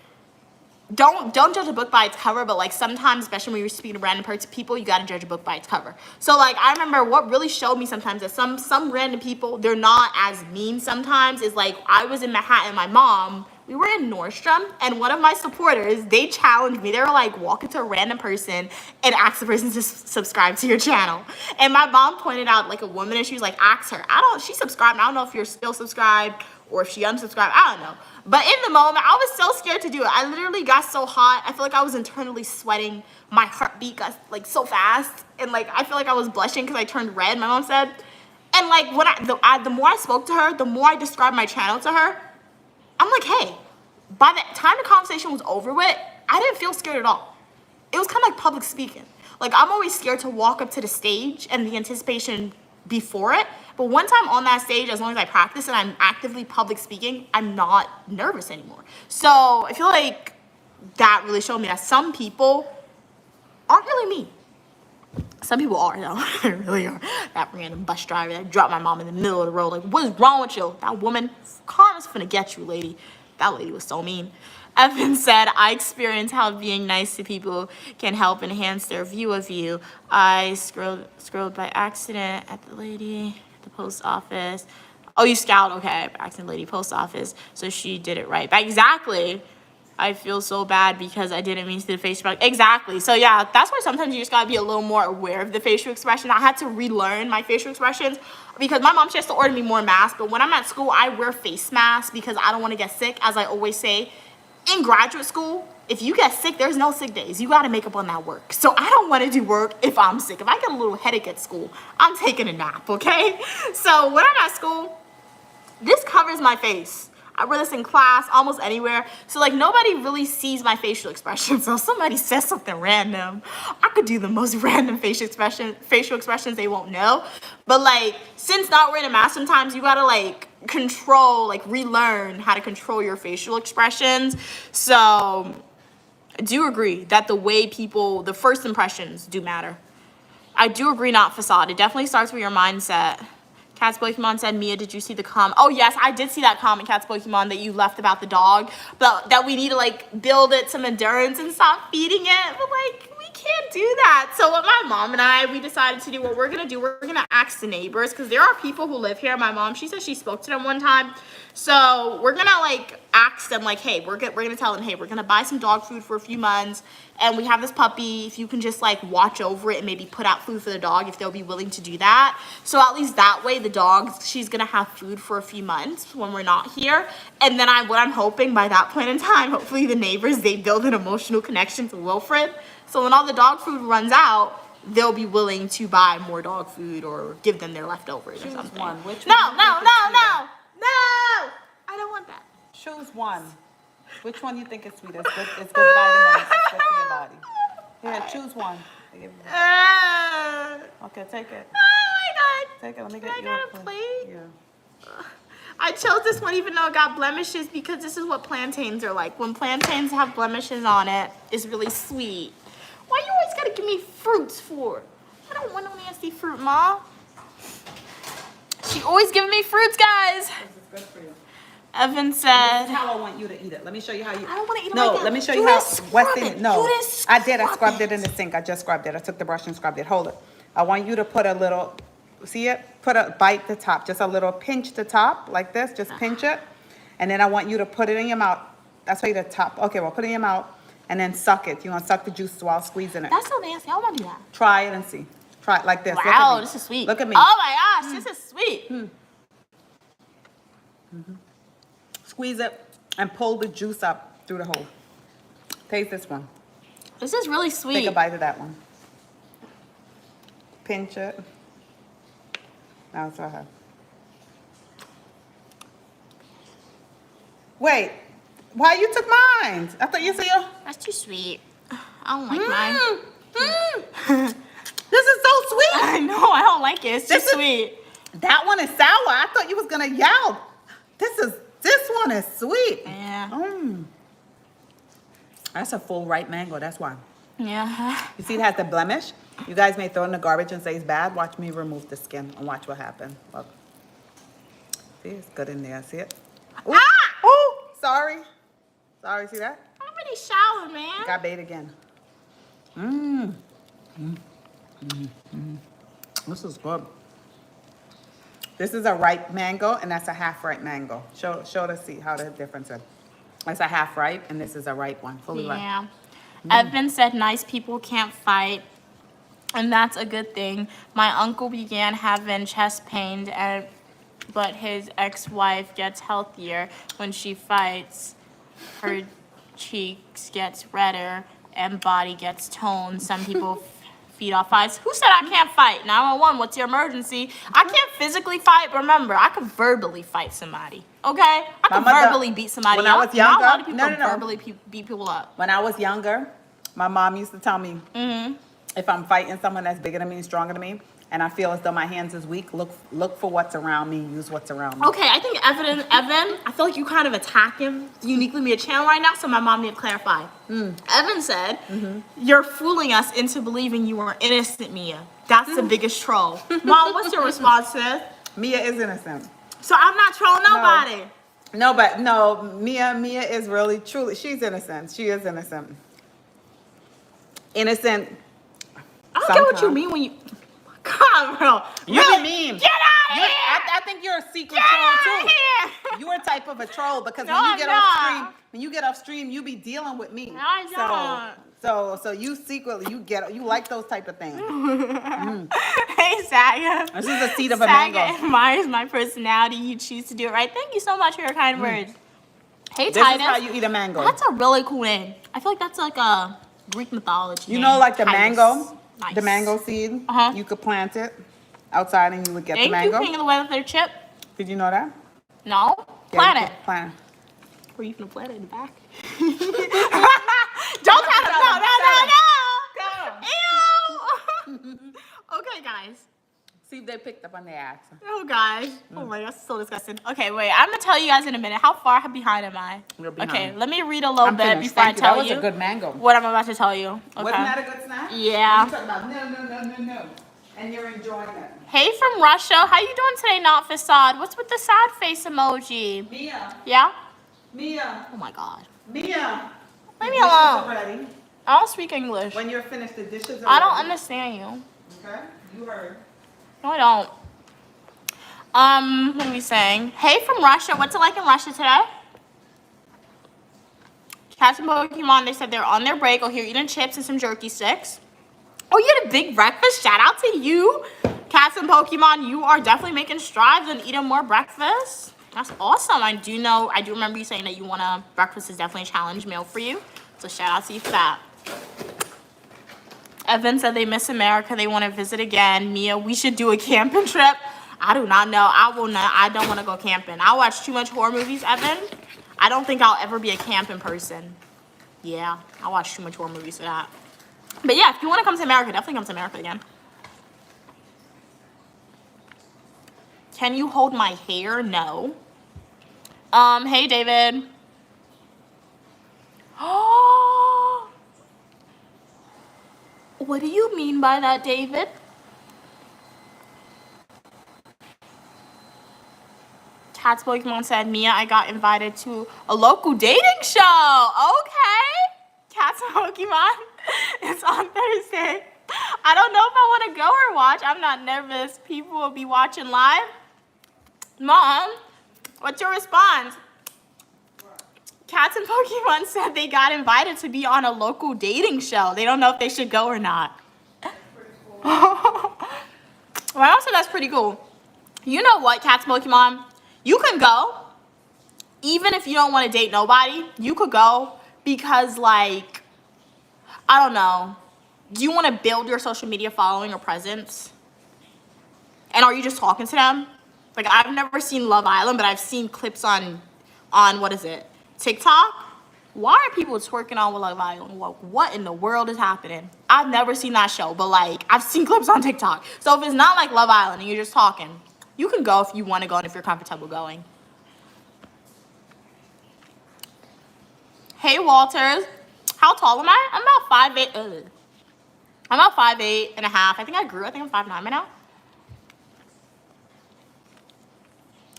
A: don't judge a book by its cover, but, like, sometimes, especially when you're speaking to random people, you gotta judge a book by its cover. So, like, I remember what really showed me sometimes that some random people, they're not as mean sometimes, is, like, I was in Manhattan, my mom, we were in Nordstrom, and one of my supporters, they challenged me. They were like, walk into a random person and ask the person to subscribe to your channel. And my mom pointed out, like, a woman, and she was like, ask her. She subscribed, and I don't know if you're still subscribed or if she unsubscribed, I don't know. But in the moment, I was so scared to do it. I literally got so hot. I feel like I was internally sweating. My heartbeat got, like, so fast. And, like, I feel like I was blushing because I turned red, my mom said. And, like, when the more I spoke to her, the more I described my channel to her, I'm like, hey, by the time the conversation was over with, I didn't feel scared at all. It was kind of like public speaking. Like, I'm always scared to walk up to the stage and the anticipation before it. But once I'm on that stage, as long as I practice and I'm actively public speaking, I'm not nervous anymore. So I feel like that really showed me that some people aren't really me. Some people are, though. They really are. That random bus driver that dropped my mom in the middle of the road. Like, what is wrong with you? That woman, karma's finna get you, lady. That lady was so mean. Evan said, I experienced how being nice to people can help enhance their view of you. I scrolled by accident at the lady at the post office. Oh, you scowled? Okay, accident lady post office. So she did it right. But exactly. I feel so bad because I didn't mean to do the facial expression. Exactly. So yeah, that's why sometimes you just gotta be a little more aware of the facial expression. I had to relearn my facial expressions because my mom, she has to order me more masks. But when I'm at school, I wear face masks because I don't want to get sick. As I always say, in graduate school, if you get sick, there's no sick days. You gotta make up on that work. So I don't want to do work if I'm sick. If I get a little headache at school, I'm taking a nap, okay? So when I'm at school, this covers my face. I wear this in class, almost anywhere. So, like, nobody really sees my facial expression. So if somebody says something random, I could do the most random facial expressions they won't know. But, like, since not wearing a mask sometimes, you gotta, like, relearn how to control your facial expressions. So I do agree that the first impressions do matter. I do agree, not facade. It definitely starts with your mindset. Cat's Pokemon said, Mia, did you see the comment? Oh, yes, I did see that comment, Cat's Pokemon, that you left about the dog. But that we need to, like, build it some endurance and stop feeding it. But, like, we can't do that. So what my mom and I, we decided to do, what we're going to do, we're going to ask the neighbors, because there are people who live here. My mom, she said she spoke to them one time. So we're going to like ask them like, hey, we're going to tell them, hey, we're going to buy some dog food for a few months. And we have this puppy. If you can just like watch over it and maybe put out food for the dog, if they'll be willing to do that. So at least that way the dog, she's going to have food for a few months when we're not here. And then what I'm hoping by that point in time, hopefully the neighbors, they build an emotional connection to Wilfred. So when all the dog food runs out, they'll be willing to buy more dog food or give them their leftovers or something.
B: One. Which
A: no,
B: one
A: no, no, no, no! I don't want that.
B: Choose one. Which one you think is sweet? It's good vitamins. It's good for your body. Here, choose one. Okay, take it.
A: Oh my God.
B: Take it. Let me get
A: I
B: you
A: got a plate?
B: Yeah.
A: I chose this one even though it got blemishes because this is what plantains are like. When plantains have blemishes on it, it's really sweet. Why you always gotta give me fruits for? I don't want no nasty fruit, Ma. She always giving me fruits, guys.
B: This is good for you.
A: Evan said.
B: This is how I want you to eat it. Let me show you how you.
A: I don't want to eat it
B: No,
A: like that.
B: let me show you how Weston. No, I did. I scrubbed
A: it
B: it in the sink. I just scrubbed it. I took the brush and scrubbed it. Hold it. I want you to put a little. See it? Put a bite the top. Just a little pinch the top like this. Just pinch it, and then I want you to put it in your mouth. That's why the top. Okay, well, put it in your mouth, and then suck it. You're gonna suck the juice while squeezing it.
A: That's so nasty. I don't want to do that.
B: Try it and see. Try it like this.
A: Wow, this is sweet.
B: Look at me.
A: Oh my gosh, this is sweet.
B: Squeeze it and pull the juice up through the hole. Taste this one.
A: This is really sweet.
B: Take a bite of that one. Pinch it. Now it's all her. Wait, why you took mine? I thought you said your...
A: That's too sweet. I don't like mine.
B: This is so sweet.
A: I know, I don't like it. It's too sweet.
B: That one is sour. I thought you was gonna yell. This one is sweet.
A: Yeah.
B: That's a full ripe mango. That's why.
A: Yeah.
B: You see, it has the blemish. You guys may throw it in the garbage and say it's bad. Watch me remove the skin and watch what happens. Look. See, it's good in there. See it? Ooh.
A: Ah!
B: Oh, sorry. Sorry, see that?
A: I already showered, man.
B: Got bait again. This is good. This is a ripe mango, and that's a half ripe mango. Show to see how the difference is. That's a half ripe, and this is a ripe one, fully ripe.
A: Yeah. Evan said nice people can't fight, and that's a good thing. My uncle began having chest pain, but his ex-wife gets healthier when she fights. Her cheeks gets redder and body gets toned. Some people feed off fights. Who said I can't fight? 911, what's your emergency? I can't physically fight, but remember, I could verbally fight somebody. Okay? I could verbally beat somebody up.
B: When I was younger,
A: not a lot of people verbally beat people up.
B: When I was younger, my mom used to tell me, if I'm fighting someone that's bigger than me and stronger than me, and I feel as though my hands is weak, look for what's around me, use what's around me.
A: Okay, I think Evan, I feel like you kind of attack him uniquely me a channel right now, so my mom need to clarify. Evan said, you're fooling us into believing you are innocent, Mia. That's the biggest troll. Mom, what's your response to this?
B: Mia is innocent.
A: So I'm not trolling nobody.
B: No, Mia is really, truly, she's innocent. She is innocent. Innocent.
A: I don't get what you mean when you... Come on, bro.
B: You be mean.
A: Get out of here.
B: I think you're a secret troll too.
A: Here.
B: You are a type of a troll because
A: No,
B: when you get off stream, you be dealing with me.
A: No, I don't.
B: So you secretly you like those type of things.
A: Hey, Saga.
B: This is the seed of a mango.
A: Saga admires my personality. You choose to do it right. Thank you so much for your kind words. Hey,
B: This
A: Titus.
B: is how you eat a mango.
A: That's a really cool name. I feel like that's like a Greek mythology.
B: You know, like the
A: Titus.
B: mango,
A: Nice.
B: the mango seed.
A: Uh-huh.
B: You could plant it outside and you would get
A: Thank
B: the mango.
A: you, King of the Weather Chip.
B: Did you know that?
A: No.
B: Yeah,
A: Plant
B: you
A: it.
B: could plant it.
A: Were you gonna plant it in the back? Don't tell him. No. Ew. Okay, guys.
B: See if they picked up on their accent.
A: Oh, gosh. Oh, my gosh, so disgusting. Okay, wait. I'm going to tell you guys in a minute. How far behind am I?
B: You're behind.
A: Okay, let me read a little bit
B: finished.
A: before I
B: Thank you.
A: tell
B: That was
A: you
B: a good mango.
A: what I'm about to tell you. Okay.
B: Wasn't that a good snack?
A: Yeah.
B: You talking about no. And you're enjoying it.
A: Hey from Russia. How you doing today, Not Facade? What's with the sad face emoji?
B: Mia.
A: Yeah?
B: Mia.
A: Oh, my God.
B: Mia.
A: Leave me alone.
B: Ready.
A: I don't speak English.
B: When you're finished, the dishes are
A: I don't
B: ready.
A: understand you.
B: Okay, you heard.
A: No, I don't. What are we saying? Hey from Russia. What's it like in Russia today? Cats and Pokemon, they said they're on their break. Oh, here eating chips and some jerky sticks. Oh, you had a big breakfast? Shout out to you. Cats and Pokemon, you are definitely making strides and eating more breakfast. That's awesome. I do remember you saying that breakfast is definitely a challenge meal for you. So shout out to you for that. Evan said they miss America. They want to visit again. Mia, we should do a camping trip. I do not know. I don't want to go camping. I watch too much horror movies, Evan. I don't think I'll ever be a camping person. Yeah, I watch too much horror movies for that. But yeah, if you want to come to America, definitely come to America again. Can you hold my hair? No. Hey, David. What do you mean by that, David? Cat's Pokemon said, Mia, I got invited to a local dating show. Okay. Cat's Pokemon. It's on Thursday. I don't know if I want to go or watch. I'm not nervous. People will be watching live. Mom, what's your response? Cats and Pokemon said they got invited to be on a local dating show. They don't know if they should go or not. That's pretty cool. Well, I also that's pretty cool. You know what, Cats Pokemon? You can go. Even if you don't want to date nobody, you could go because, like, I don't know. Do you want to build your social media following or presence? And are you just talking to them? Like, I've never seen Love Island, but I've seen clips on what is it? TikTok? Why are people twerking on with Love Island? What in the world is happening? I've never seen that show, but like I've seen clips on TikTok. So if it's not like Love Island and you're just talking, you can go if you want to go and if you're comfortable going. Hey Walters, how tall am I? I'm about 5'8". I'm about 5'8" and a half. I think I grew. I think I'm 5'9" right now.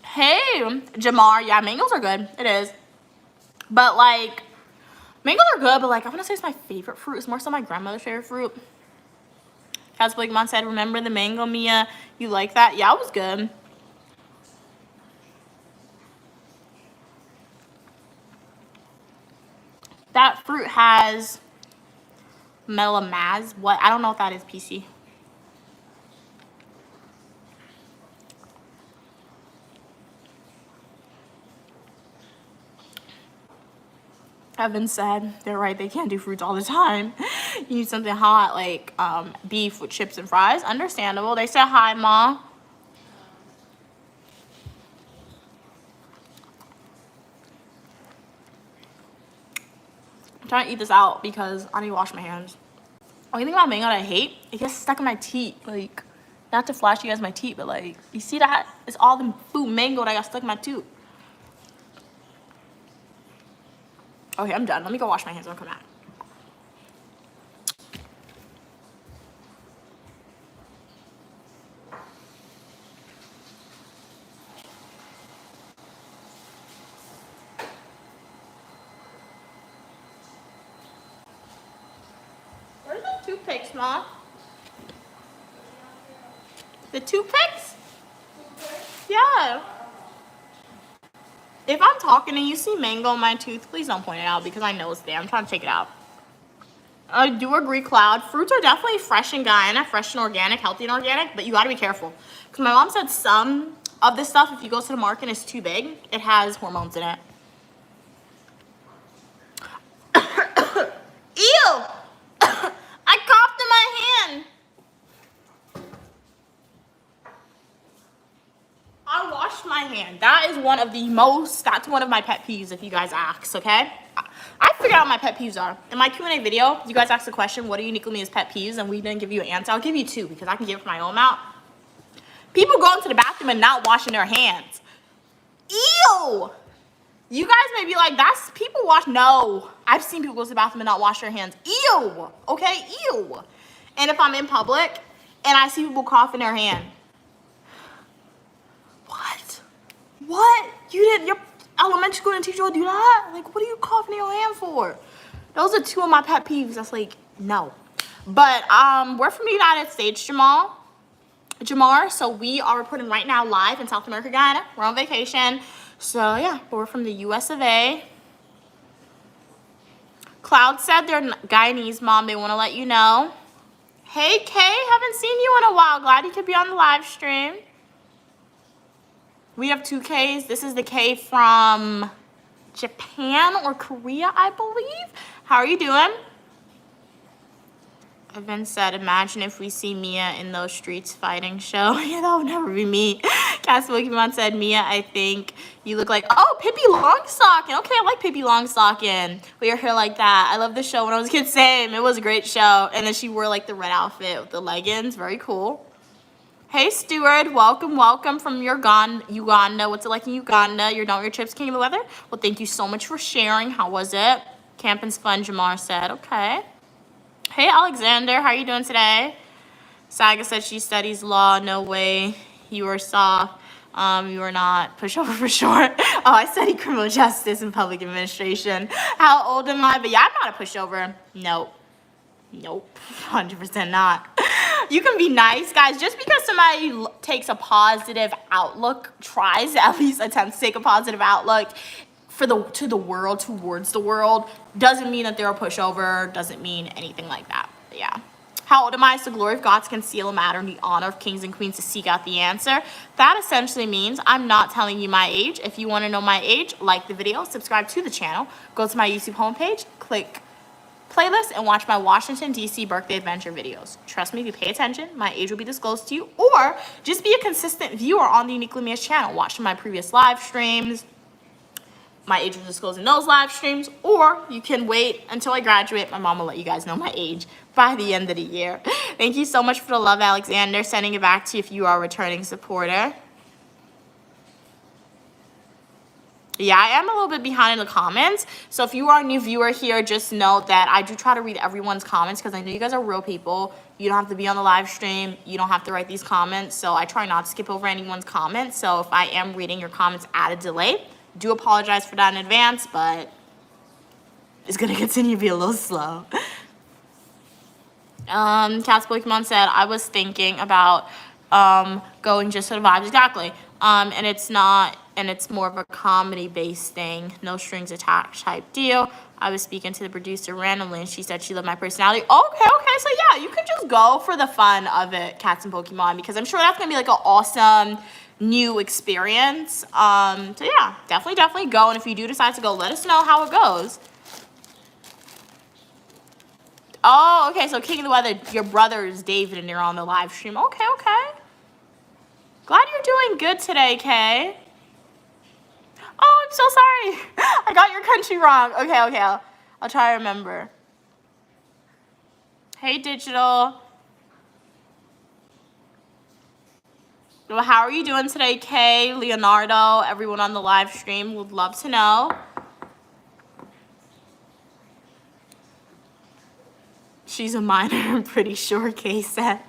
A: Hey Jamar, yeah, mangoes are good. It is. But, like, mangoes are good, but, like, I want to say it's my favorite fruit. It's more so my grandmother's favorite fruit. Cat's Pokemon said, remember the mango, Mia? You like that? Yeah, it was good. That fruit has melamaz. What? I don't know if that is PC. Evan said, they're right, they can't do fruits all the time. You need something hot, like beef with chips and fries. Understandable. They said hi, Ma. I'm trying to eat this out because I need to wash my hands. Only thing about mango that I hate, it gets stuck in my teeth. Like, not to flash you guys my teeth, but like, you see that? It's all the food mango that got stuck in my tooth. Okay, I'm done. Let me go wash my hands and I'll come back. Where's the toothpicks, Mom? The toothpicks? Yeah. If I'm talking and you see mango in my tooth, please don't point it out because I know it's there. I'm trying to take it out. I do agree, Cloud. Fruits are definitely fresh in Guyana, fresh and organic, healthy and organic, but you gotta be careful. Because my mom said some of this stuff, if you go to the market and it's too big, it has hormones in it. Ew! I coughed in my hand. I washed my hand. That's one of my pet peeves if you guys ask, okay? I figured out what my pet peeves are. In my Q&A video, you guys asked the question, what are uniquely Mia's pet peeves? And we didn't give you an answer. I'll give you two because I can give it from my own mouth. People go into the bathroom and not washing their hands. Ew! You guys may be like, that's people wash. No, I've seen people go to the bathroom and not wash their hands. Ew, okay, ew. And if I'm in public and I see people cough in their hand. What? You didn't, your elementary school didn't teach you how to do that? Like, what are you coughing in your hand for? Those are two of my pet peeves. That's like, no. But we're from the United States, Jamar. So we are reporting right now live in South America, Guyana. We're on vacation. So yeah, but we're from the US of A. Cloud said they're Guyanese, Mom. They want to let you know. Hey, Kay, haven't seen you in a while. Glad you could be on the live stream. We have two Ks. This is the K from Japan or Korea, I believe. How are you doing? Evan said, imagine if we see Mia in those streets fighting show. Yeah, that would never be me. Cass Pokemon said, Mia, I think you look like, oh, Pippi Longstocking. Okay, I like Pippi Longstocking. With your hair like that. I love the show when I was a kid. Same. It was a great show. And then she wore like the red outfit with the leggings. Very cool. Hey, Stuart. Welcome from Uganda. What's it like in Uganda? You're done with your trips, King of the Weather? Well, thank you so much for sharing. How was it? Camping's fun, Jamar said. Okay. Hey, Alexander, how are you doing today? Saga said she studies law. No way. You are soft. You are not. Pushover for short. Oh, I study criminal justice and public administration. How old am I? But yeah, I'm not a pushover. Nope. 100% not. You can be nice, guys. Just because somebody takes a positive outlook, tries to at least attempt to take a positive outlook to the world, towards the world, doesn't mean that they're a pushover, doesn't mean anything like that. But yeah. How old am I? It's the glory of God to conceal a matter and the honor of kings and queens to seek out the answer. That essentially means I'm not telling you my age. If you want to know my age, like the video, subscribe to the channel, go to my YouTube homepage, click playlist, and watch my Washington, D.C. birthday adventure videos. Trust me, if you pay attention, my age will be disclosed to you, or just be a consistent viewer on the Uniquely Mia's channel, watching my previous live streams. My age will disclose in those live streams, or you can wait until I graduate. My mom will let you guys know my age by the end of the year. Thank you so much for the love, Alexander. Sending it back to you if you are a returning supporter. Yeah, I am a little bit behind in the comments. So if you are a new viewer here, just note that I do try to read everyone's comments because I know you guys are real people. You don't have to be on the live stream. You don't have to write these comments. So I try not to skip over anyone's comments. So if I am reading your comments at a delay, do apologize for that in advance, but it's going to continue to be a little slow. Cat's Pokemon said, I was thinking about going just for the vibes. Exactly. And it's not, and it's more of a comedy-based thing, no strings attached type deal. I was speaking to the producer randomly, and she said she loved my personality. Okay. So yeah, you can just go for the fun of it, Cats and Pokemon, because I'm sure that's going to be like an awesome new experience. So yeah, definitely go. And if you do decide to go, let us know how it goes. Oh, okay. So King of the Weather, your brother is David, and you're on the live stream. Okay. Glad you're doing good today, Kay. Oh, I'm so sorry. I got your country wrong. Okay. I'll try to remember. Hey, Digital. Well, how are you doing today, Kay, Leonardo, everyone on the live stream? Would love to know. She's a minor, I'm pretty sure, Kay said.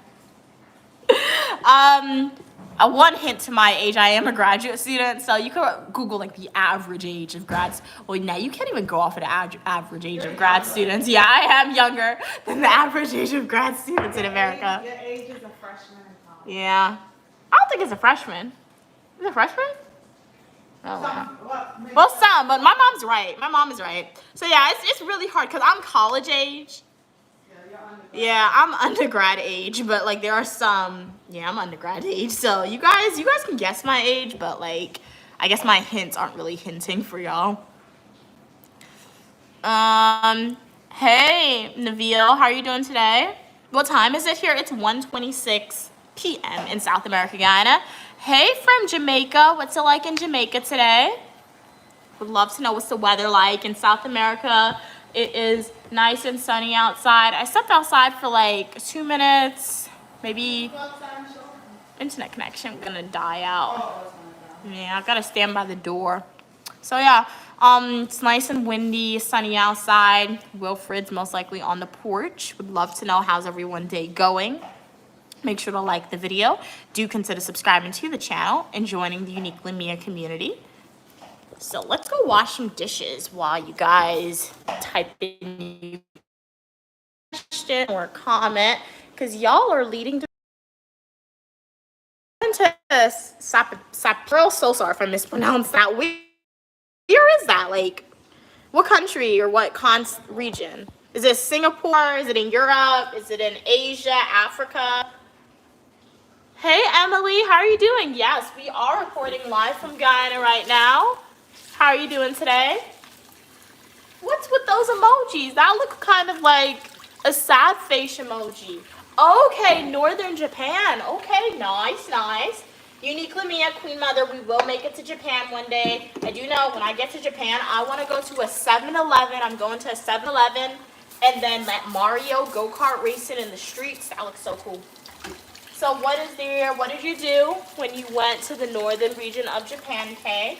A: One hint to my age, I am a graduate student, so you could Google like the average age of grads. Well, now you can't even go off of the average age of grad students. Yeah, I am younger than the average age of grad students in America.
B: Your age is a freshman in college.
A: Yeah. I don't think it's a freshman. Is it a freshman? Oh, wow. Well, some, but my mom's right. My mom is right. So yeah, it's really hard because I'm college age. Yeah, I'm undergrad age, but like there are some, yeah, I'm undergrad age. So you guys can guess my age, but like I guess my hints aren't really hinting for y'all. Hey, Nabil, how are you doing today? What time is it here? It's 1:26 p.m. in South America, Guyana. Hey, from Jamaica. What's it like in Jamaica today? Would love to know what's the weather like in South America. It is nice and sunny outside. I stepped outside for like 2 minutes, maybe. Internet connection gonna die out. Yeah, I've got to stand by the door. So yeah, it's nice and windy, sunny outside. Wilfred's most likely on the porch. Would love to know how's everyone's day going. Make sure to like the video. Do consider subscribing to the channel and joining the Uniquely Mia community. So let's go wash some dishes while you guys type in your question or comment, because y'all are leading to Real so sorry if I mispronounced that. Where is that? Like, what country or what region? Is it Singapore? Is it in Europe? Is it in Asia, Africa? Hey, Emily, how are you doing? Yes, we are recording live from Guyana right now. How are you doing today? What's with those emojis? That look kind of like a sad face emoji. Okay, Northern Japan. Okay, nice, nice. Uniquely Mia, Queen Mother, we will make it to Japan one day. I do know when I get to Japan, I want to go to a 7-Eleven. I'm going to a 7-Eleven and then let Mario go-kart racing in the streets. That looks so cool. So what did you do when you went to the northern region of Japan, Kay?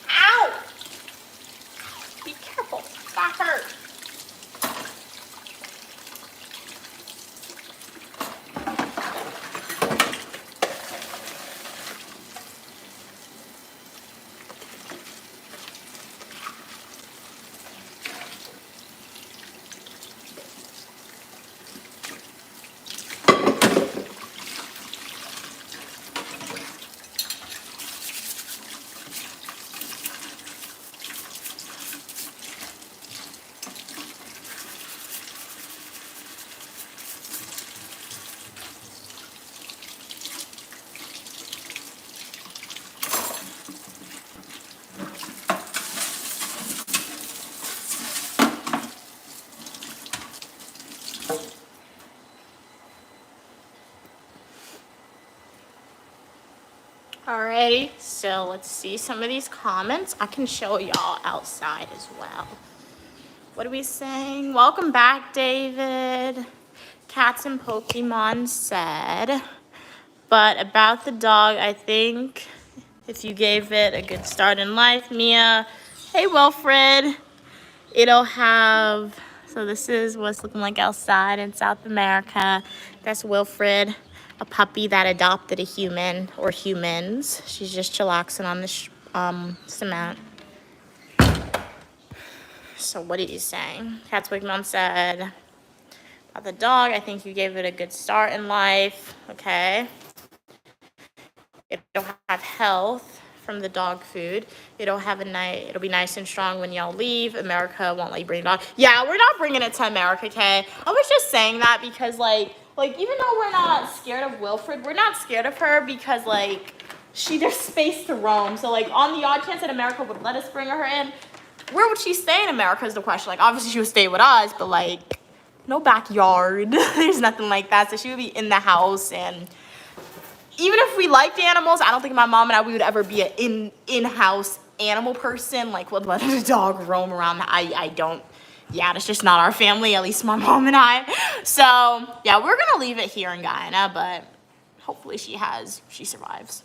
A: Ow! Be careful, that hurt. Alrighty, so let's see some of these comments. I can show y'all outside as well. What are we saying? Welcome back, David. Cats and Pokemon said. But about the dog, I think if you gave it a good start in life, Mia. Hey, Wilfred. It'll have, so this is what's looking like outside in South America. That's Wilfred, a puppy that adopted a human or humans. She's just chillaxing on the cement. So what are you saying? Cat's Wigmon said, about the dog, I think you gave it a good start in life. Okay. It'll have health from the dog food. It'll be nice and strong when y'all leave. America won't let you bring a dog. Yeah, we're not bringing it to America, okay? I was just saying that because like even though we're not scared of Wilfred, we're not scared of her because like there's space to roam. So like on the odd chance that America would let us bring her in, where would she stay in America is the question. Like obviously she would stay with us, but like no backyard. There's nothing like that. So she would be in the house. And even if we liked animals, I don't think my mom and we would ever be an in-house animal person. Like, would let a dog roam around. I don't. Yeah, that's just not our family, at least my mom and I. So, yeah, we're going to leave it here in Guyana, but hopefully she survives.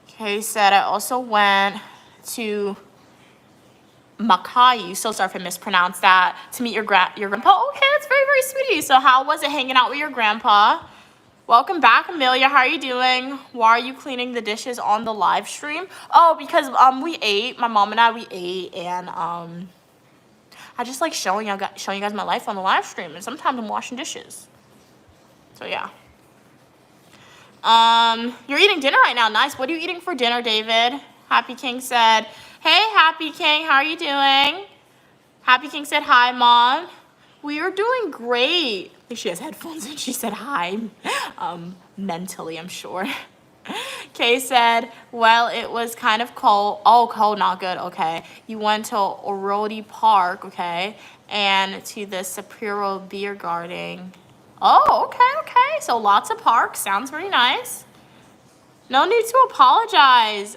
A: Okay, said I also went to Macayu, so sorry if I mispronounced that, to meet your grandpa. Okay, that's very, very sweet of you. So how was it hanging out with your grandpa? Welcome back, Amelia. How are you doing? Why are you cleaning the dishes on the live stream? Oh, because we ate. My mom and we ate, and I just like showing you guys my life on the live stream, and sometimes I'm washing dishes. So yeah. You're eating dinner right now. Nice. What are you eating for dinner, David? Happy King said, "Hey, Happy King. How are you doing?" Happy King said, "Hi, Mom." We are doing great. I think she has headphones and she said hi. Mentally, I'm sure. Kay said, well, it was kind of cold. Oh, cold, not good. Okay. You went to Orodi Park, okay, and to the Sapiro Beer Garden. Oh, okay. So lots of parks. Sounds very nice. No need to apologize.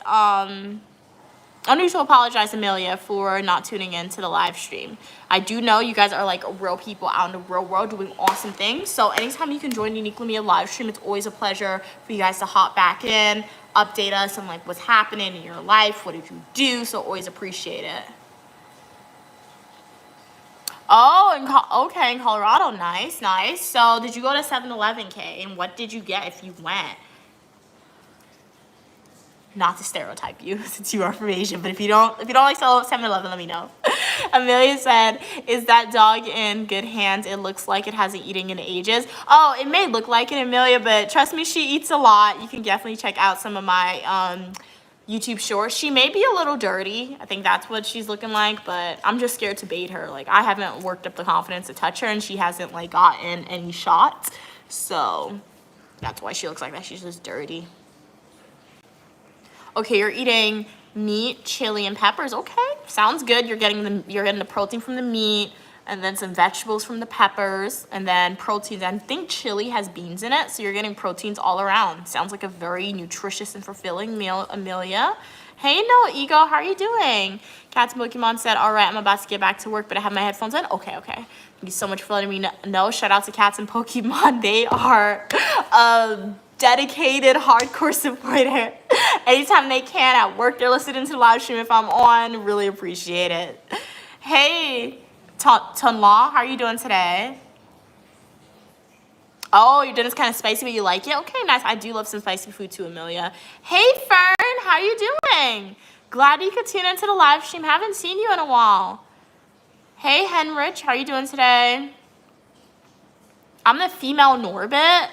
A: No need to apologize, Amelia, for not tuning in to the live stream. I do know you guys are like real people out in the real world doing awesome things. So anytime you can join Uniquely Me live stream, it's always a pleasure for you guys to hop back in, update us on like what's happening in your life. What did you do? So always appreciate it. Oh, okay, in Colorado. Nice. So did you go to 7-Eleven, Kay? And what did you get if you went? Not to stereotype you since you are from Asia, but if you don't like 7-Eleven, let me know. Amelia said, is that dog in good hands? It looks like it hasn't eaten in ages. Oh, it may look like it, Amelia, but trust me, she eats a lot. You can definitely check out some of my YouTube shorts. She may be a little dirty. I think that's what she's looking like, but I'm just scared to bait her. Like, I haven't worked up the confidence to touch her, and she hasn't like gotten any shots. So that's why she looks like that. She's just dirty. Okay, you're eating meat, chili, and peppers. Okay, sounds good. You're getting the protein from the meat, and then some vegetables from the peppers, and then proteins. I think chili has beans in it, so you're getting proteins all around. Sounds like a very nutritious and fulfilling meal, Amelia. Hey, no ego, how are you doing? Cats Pokemon said, all right, I'm about to get back to work, but I have my headphones in. Okay. Thank you so much for letting me know. Shout out to Cats and Pokemon. They are dedicated, hardcore supporter. Anytime they can at work, they're listening to the live stream if I'm on. Really appreciate it. Hey, Tunlaw, how are you doing today? Oh, your dinner's kind of spicy, but you like it? Okay, nice. I do love some spicy food too, Amelia. Hey, Fern, how you doing? Glad you could tune into the live stream. Haven't seen you in a while. Hey, Henrich, how are you doing today? I'm the female Norbit.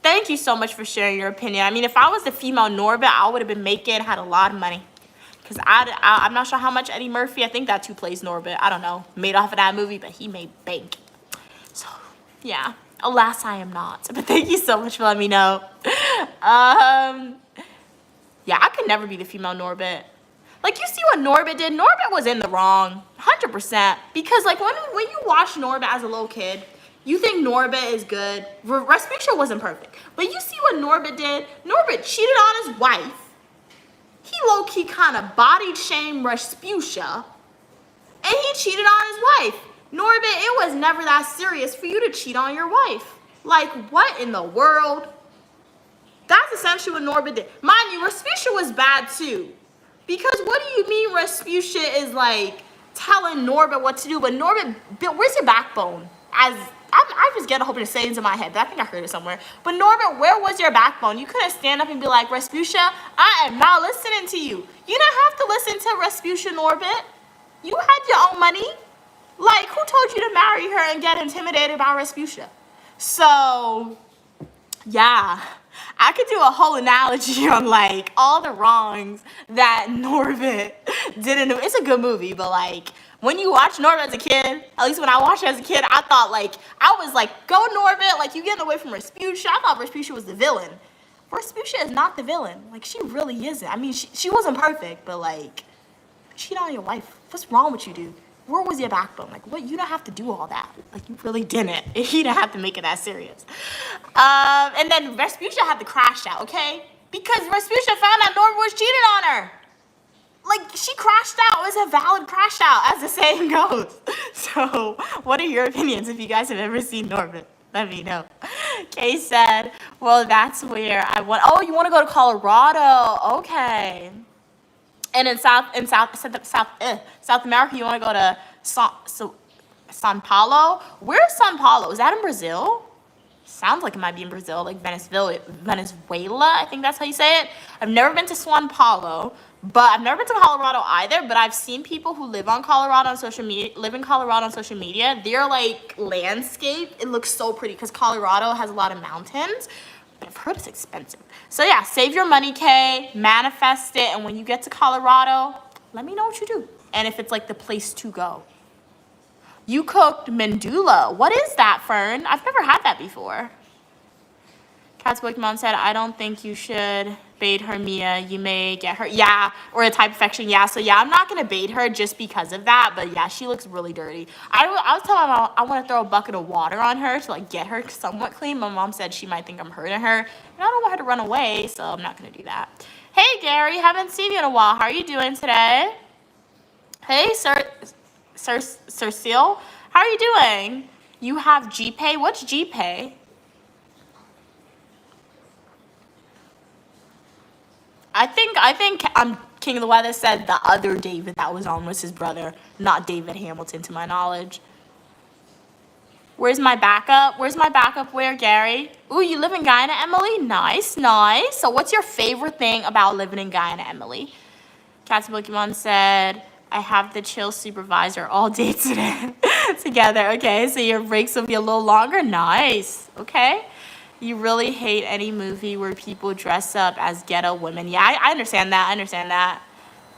A: Thank you so much for sharing your opinion. I mean, if I was the female Norbit, I would have been had a lot of money. Because I'm not sure how much Eddie Murphy, I think that's who plays Norbit. I don't know. Made off of that movie, but he made bank. So, yeah. Alas, I am not. But thank you so much for letting me know. Yeah, I could never be the female Norbit. Like, you see what Norbit did? Norbit was in the wrong. 100%. Because, like, when you watch Norbit as a little kid, you think Norbit is good. Rasputia wasn't perfect. But you see what Norbit did? Norbit cheated on his wife. He low-key kind of bodied shamed Rasputia. And he cheated on his wife. Norbit, it was never that serious for you to cheat on your wife. Like, what in the world? That's essentially what Norbit did. Mind you, Rasputia was bad too. Because what do you mean Rasputia is like telling Norbit what to do? But Norbit, where's your backbone? I just get a whole bunch of sayings in my head, but I think I heard it somewhere. But Norbit, where was your backbone? You couldn't stand up and be like, Rasputia, I am not listening to you. You don't have to listen to Rasputia, Norbit. You had your own money. Like, who told you to marry her and get intimidated by Rasputia? So, yeah. I could do a whole analogy on, like, all the wrongs that Norbit didn't do. It's a good movie, but, like, when you watch Norbit as a kid, at least when I watched it as a kid, I thought, like, I was like, go Norbit, like, you getting away from Rasputia. I thought Rasputia was the villain. Rasputia is not the villain. Like, she really isn't. I mean, she wasn't perfect, but, like, cheat on your wife. What's wrong with you, dude? Where was your backbone? Like, what? You don't have to do all that. Like, you really didn't. You don't have to make it that serious. And then Rasputia had to crash out, okay? Because Rasputia found out Norbit was cheating on her. Like, she crashed out. It was a valid crash out, as the saying goes. So, what are your opinions if you guys have ever seen Norbit? Let me know. Kay said, well, that's where I want. Oh, you want to go to Colorado? Okay. And in South America, you want to go to Sao Paulo? Where's Sao Paulo? Is that in Brazil? Sounds like it might be in Brazil, like Venezuela, I think that's how you say it. I've never been to Sao Paulo, but I've never been to Colorado either, but I've seen people who live in Colorado on social media. Their, like, landscape, it looks so pretty because Colorado has a lot of mountains. But I've heard it's expensive. So yeah, save your money, Kay, manifest it, and when you get to Colorado, let me know what you do. And if it's like the place to go. You cooked mandula. What is that, Fern? I've never had that before. Cat's Pokemon said, I don't think you should bait her, Mia. You may get her. Yeah, or a type infection. Yeah, so yeah, I'm not going to bait her just because of that. But yeah, she looks really dirty. I was telling my mom I want to throw a bucket of water on her to like get her somewhat clean. My mom said she might think I'm hurting her. And I don't want her to run away, so I'm not going to do that. Hey, Gary, haven't seen you in a while. How are you doing today? Hey, Seal, how are you doing? You have GPay? What's GPay? I think King of the Weather said the other David that was on was his brother, not David Hamilton, to my knowledge. Where's my backup? Where's my backup where, Gary? Ooh, you live in Guyana, Emily? Nice, nice. So what's your favorite thing about living in Guyana, Emily? Cats Pokemon said, I have the chill supervisor all day today together. Okay, so your breaks will be a little longer. Nice. Okay. You really hate any movie where people dress up as ghetto women. Yeah, I understand that. I understand that.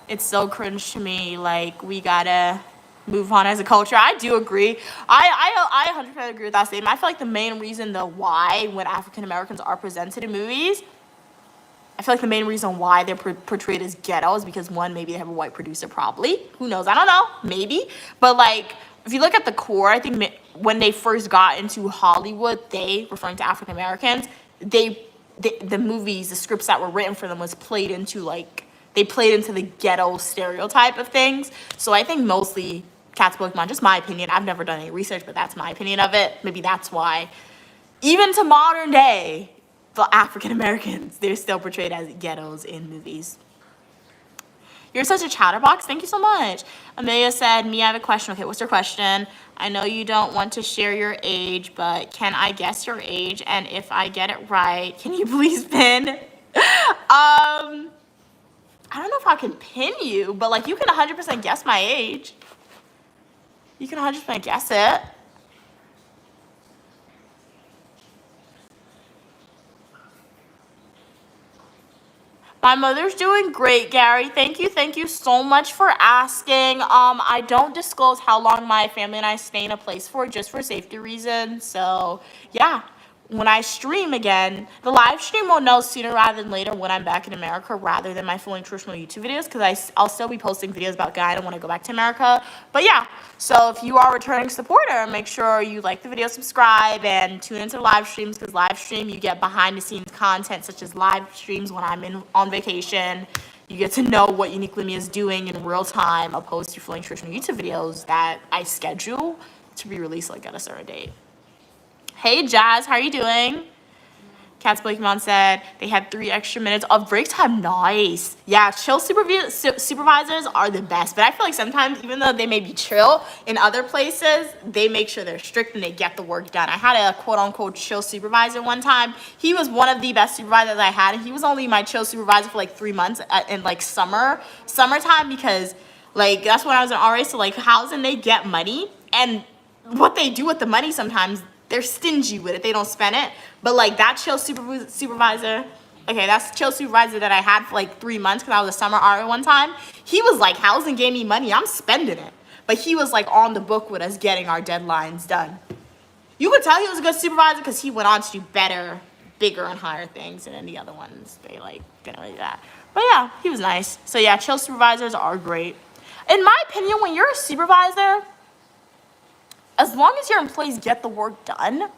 A: It's so cringe to me. Like, we gotta move on as a culture. I do agree. I 100% agree with that statement. I feel like the main reason why when African Americans are presented in movies, I feel like the main reason why they're portrayed as ghetto is because, one, maybe they have a white producer, probably. Who knows? I don't know. Maybe. But, like, if you look at the core, I think when they first got into Hollywood, they, referring to African Americans, the movies, the scripts that were written for them was played into, like, they played into the ghetto stereotype of things. So I think mostly Cats Pokemon, just my opinion. I've never done any research, but that's my opinion of it. Maybe that's why. Even to modern day, the African Americans, they're still portrayed as ghettos in movies. You're such a chatterbox. Thank you so much. Amelia said, me, I have a question. Okay, what's your question? I know you don't want to share your age, but can I guess your age? And if I get it right, can you please pin? I don't know if I can pin you, but like you can 100% guess my age. You can 100% guess it. My mother's doing great, Gary. Thank you so much for asking. I don't disclose how long my family and I stay in a place for, just for safety reasons. So, yeah. When I stream again, the live stream will know sooner rather than later when I'm back in America rather than my full nutritional YouTube videos because I'll still be posting videos about Guyana when I go back to America. But yeah, so if you are a returning supporter, make sure you like the video, subscribe, and tune into the live streams because live stream you get behind the scenes content such as live streams when I'm on vacation. You get to know what Uniquely Me is doing in real time opposed to full nutritional YouTube videos that I schedule to be released like at a certain date. Hey, Jazz, how are you doing? Cats Pokemon said they had 3 extra minutes of break time. Nice. Yeah, chill supervisors are the best. But I feel like sometimes, even though they may be chill in other places, they make sure they're strict and they get the work done. I had a quote-unquote chill supervisor one time. He was one of the best supervisors I had. And he was only my chill supervisor for like 3 months in like summertime because like that's when I was an RA. So like housing, they get money. And what they do with the money sometimes, they're stingy with it. They don't spend it. But like that chill supervisor, okay, that's chill supervisor that I had for like 3 months because I was a summer RA one time. He was like, housing gave me money. I'm spending it. But he was like on the book with us getting our deadlines done. You could tell he was a good supervisor because he went on to do better, bigger, and higher things. And then the other ones, they like didn't really do that. But yeah, he was nice. So yeah, chill supervisors are great. In my opinion, when you're a supervisor, as long as your employees get the work done,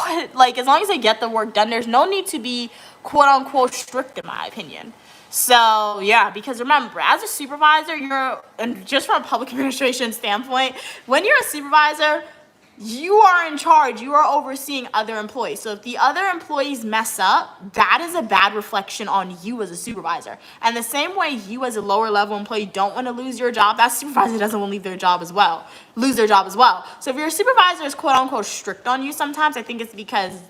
A: as long as they get the work done, there's no need to be quote unquote strict in my opinion. So yeah, because remember, as a supervisor, and just from a public administration standpoint, when you're a supervisor, you are in charge. You are overseeing other employees. So if the other employees mess up, that is a bad reflection on you as a supervisor. And the same way you as a lower level employee don't want to lose your job, that supervisor doesn't want to lose their job as well. So if your supervisor is quote unquote strict on you sometimes, I think it's because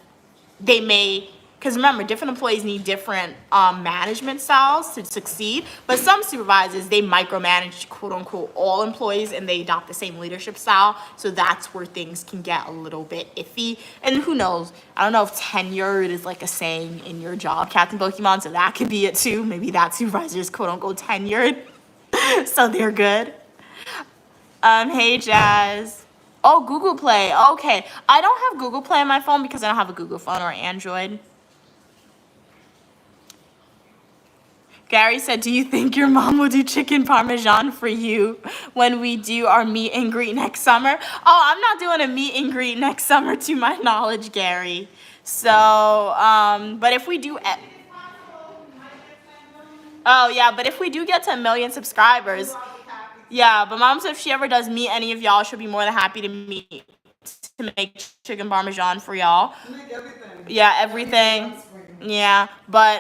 A: because remember, different employees need different management styles to succeed. But some supervisors, they micromanage, quote unquote, all employees and they adopt the same leadership style. So that's where things can get a little bit iffy. And who knows? I don't know if tenured is like a saying in your job, Captain Pokemon. So that could be it too. Maybe that supervisor is quote unquote tenured. So they're good. Hey, Jazz. Oh, Google Play. Okay. I don't have Google Play on my phone because I don't have a Google phone or Android. Gary said, do you think your mom will do chicken parmesan for you when we do our meet and greet next summer? Oh, I'm not doing a meet and greet next summer to my knowledge, Gary. So, but if we do... Oh, yeah, but if we do get to 1 million subscribers... Yeah, but Mom said if she ever does meet any of y'all, she'll be more than happy to meet to make chicken parmesan for y'all. Yeah, everything. Yeah, but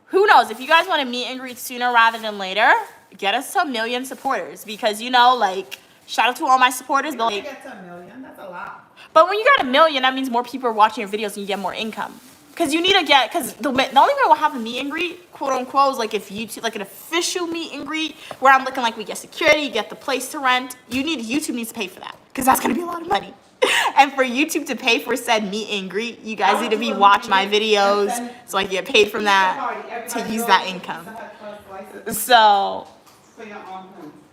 A: who knows? If you guys want to meet and greet sooner rather than later, get us to 1 million supporters because, you know, like, shout out to all my supporters. But like,
B: get to 1 million, that's a lot.
A: But when you got 1 million, that means more people are watching your videos and you get more income. Because you need to get, because the only way we'll have a meet and greet, quote unquote, is like if YouTube, like an official meet and greet, where I'm looking like we get security, you get the place to rent. YouTube needs to pay for that, because that's going to be a lot of money. And for YouTube to pay for said meet and greet, you guys need to be watching my videos so I can get paid from that to use that income. So,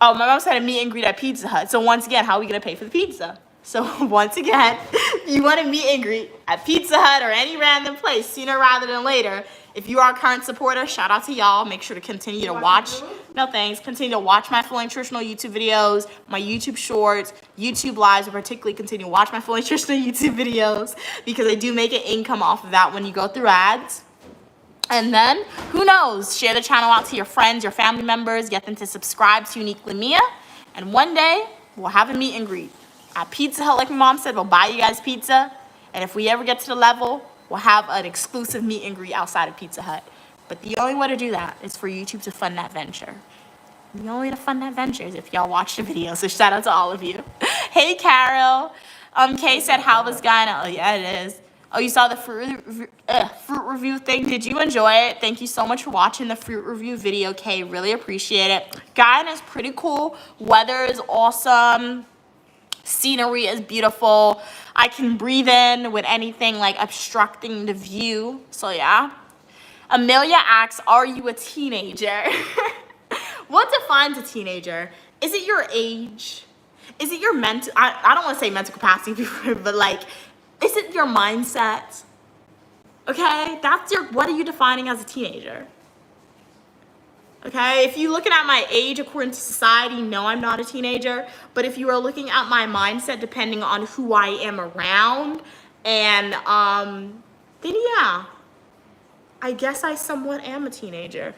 A: oh, my mom said a meet and greet at Pizza Hut. So once again, how are we going to pay for the pizza? So once again, you want to meet and greet at Pizza Hut or any random place sooner rather than later. If you are a current supporter, shout out to y'all. Make sure to continue to watch. No thanks. Continue to watch my full nutritional YouTube videos, my YouTube shorts, YouTube lives, and particularly continue to watch my full nutritional YouTube videos because I do make an income off of that when you go through ads. And then, who knows? Share the channel out to your friends, your family members, get them to subscribe to Uniquely Mia. And one day, we'll have a meet and greet. At Pizza Hut, like my mom said, we'll buy you guys pizza. And if we ever get to the level, we'll have an exclusive meet and greet outside of Pizza Hut. But the only way to do that is for YouTube to fund that venture. The only way to fund that venture is if y'all watch the video. So shout out to all of you. Hey, Carol. Kay said, how was Guyana? Oh, yeah, it is. Oh, you saw the fruit review thing. Did you enjoy it? Thank you so much for watching the fruit review video, Kay. Really appreciate it. Guyana is pretty cool. Weather is awesome. Scenery is beautiful. I can breathe in with anything like obstructing the view. So yeah. Amelia asks, are you a teenager? What defines a teenager? Is it your age? Is it your mental, I don't want to say mental capacity, but like, is it your mindset? Okay, what are you defining as a teenager? Okay, if you're looking at my age according to society, no, I'm not a teenager. But if you are looking at my mindset depending on who I am around, and then yeah, I guess I somewhat am a teenager.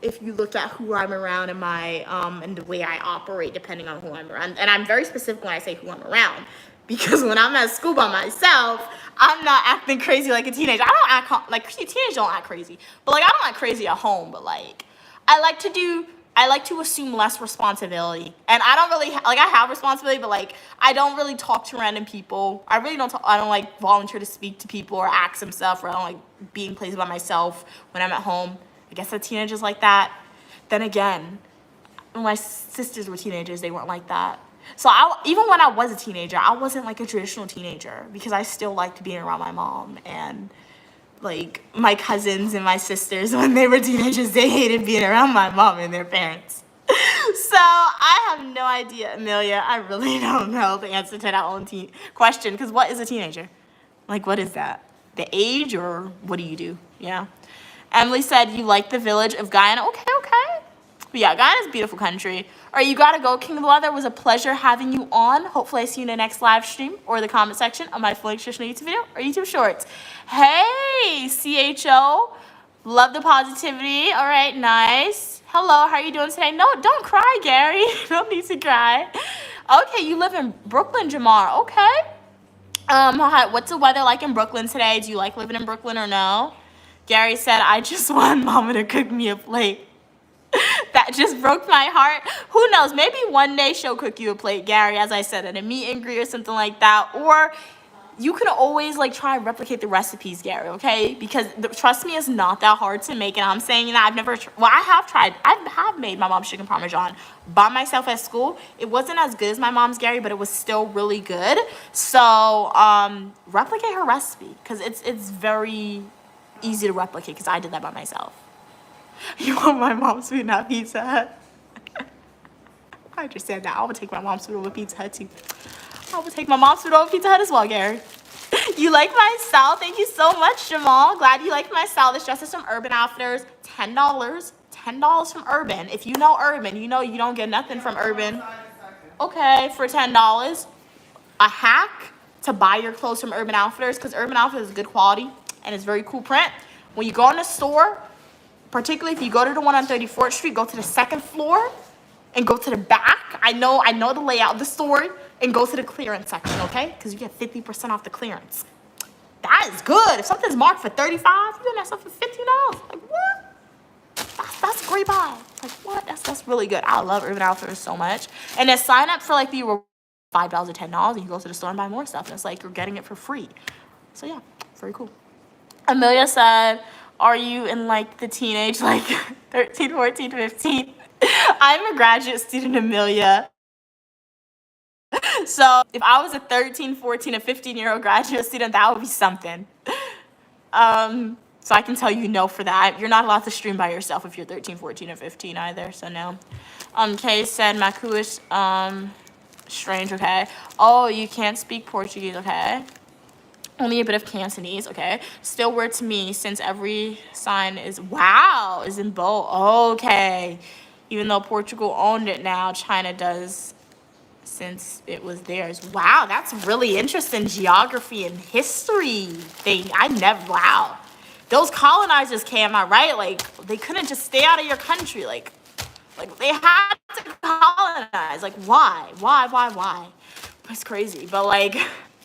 A: If you look at who I'm around and my and the way I operate depending on who I'm around. And I'm very specific when I say who I'm around. Because when I'm at school by myself, I'm not acting crazy like a teenager. I don't act like teenagers don't act crazy. But like I don't act crazy at home, but like I like to assume less responsibility. And I don't really, I have responsibility, but like, I don't really talk to random people. I don't like volunteer to speak to people or ask them stuff, or I don't like being places by myself when I'm at home. I guess the teenagers like that. Then again, when my sisters were teenagers, they weren't like that. So even when I was a teenager, I wasn't like a traditional teenager because I still liked being around my mom and like my cousins and my sisters. When they were teenagers, they hated being around my mom and their parents. So I have no idea, Amelia. I really don't know the answer to that own question, because what is a teenager? Like, what is that? The age, or what do you do? Yeah. Emily said you like the village of Guyana. Okay. But yeah, Guyana's a beautiful country. All right, you gotta go, King of the Weather. It was a pleasure having you on. Hopefully I see you in the next live stream or the comment section of my full nutritional YouTube video or YouTube shorts. Hey, CHO. Love the positivity. All right, nice. Hello, how are you doing today? No, don't cry, Gary. Don't need to cry. Okay, you live in Brooklyn, Jamar. Okay. What's the weather like in Brooklyn today? Do you like living in Brooklyn or no? Gary said, I just want Mama to cook me a plate. That just broke my heart. Who knows? Maybe one day she'll cook you a plate, Gary, as I said, at a meet and greet or something like that. Or you can always like try and replicate the recipes, Gary, okay? Because trust me, it's not that hard to make. And I'm saying that I've never, I have tried. I have made my mom's chicken parmesan by myself at school. It wasn't as good as my mom's, Gary, but it was still really good. So replicate her recipe, because it's very easy to replicate, because I did that by myself. You want my mom's food, not Pizza Hut? I understand that. I would take my mom's food over Pizza Hut too. I will take my mom's food over Pizza Hut as well, Gary. You like my style? Thank you so much, Jamal. Glad you like my style. This dress is from Urban Outfitters. $10. $10 from Urban. If you know Urban, you know you don't get nothing from Urban. Okay, for $10. A hack to buy your clothes from Urban Outfitters, because Urban Outfitters is good quality and it's very cool print. When you go in the store, particularly if you go to the one on 34th Street, go to the second floor and go to the back. I know the layout of the store, and go to the clearance section, okay? Because you get 50% off the clearance. That is good. If something's marked for $35, you get that stuff for $15. Like, what? That's a great buy. Like, what? That's really good. I love Urban Outfitters so much. And then sign up for like the $5 or $10, and you go to the store and buy more stuff. And it's like you're getting it for free. So yeah, very cool. Amelia said, are you in like the teenage, like 13, 14, 15? I'm a graduate student, Amelia. So if I was a 13, 14, or 15-year-old graduate student, that would be something. So I can tell you no for that. You're not allowed to stream by yourself if you're 13, 14, or 15 either, so no. Kay said, Maku is strange, okay. Oh, you can't speak Portuguese, okay. Only a bit of Cantonese, okay. Still weird to me since every sign is, wow, is in bold. Okay. Even though Portugal owned it now, China does since it was theirs. Wow, that's really interesting geography and history thing. Wow. Those colonizers came out, right? Like, they couldn't just stay out of your country. Like they had to colonize. Like, why? It's crazy. But like,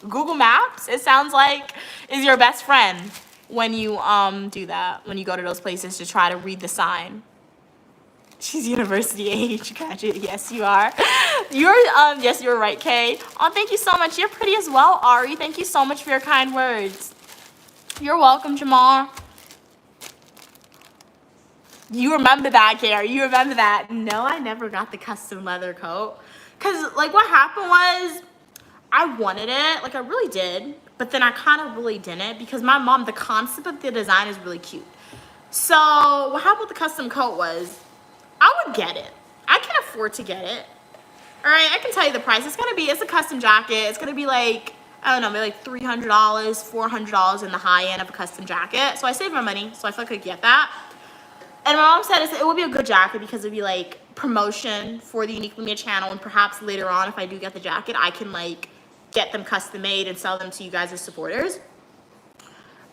A: Google Maps, it sounds like, is your best friend when you do that, when you go to those places to try to read the sign. She's university age graduate. Yes, you are. Yes, you're right, Kay. Oh, thank you so much. You're pretty as well, Ari. Thank you so much for your kind words. You're welcome, Jamal. You remember that, Gary. You remember that. No, I never got the custom leather coat. Because, like, what happened was I wanted it. Like, I really did. But then I kind of really didn't, because my mom, the concept of the design is really cute. So what happened with the custom coat was, I would get it. I can afford to get it. All right, I can tell you the price. It's a custom jacket. It's gonna be like, I don't know, maybe like $300, $400 in the high end of a custom jacket. So I saved my money, so I feel like I could get that. And my mom said it would be a good jacket because it'd be like promotion for the Uniquely Mia channel, and perhaps later on, if I do get the jacket, I can like get them custom made and sell them to you guys as supporters.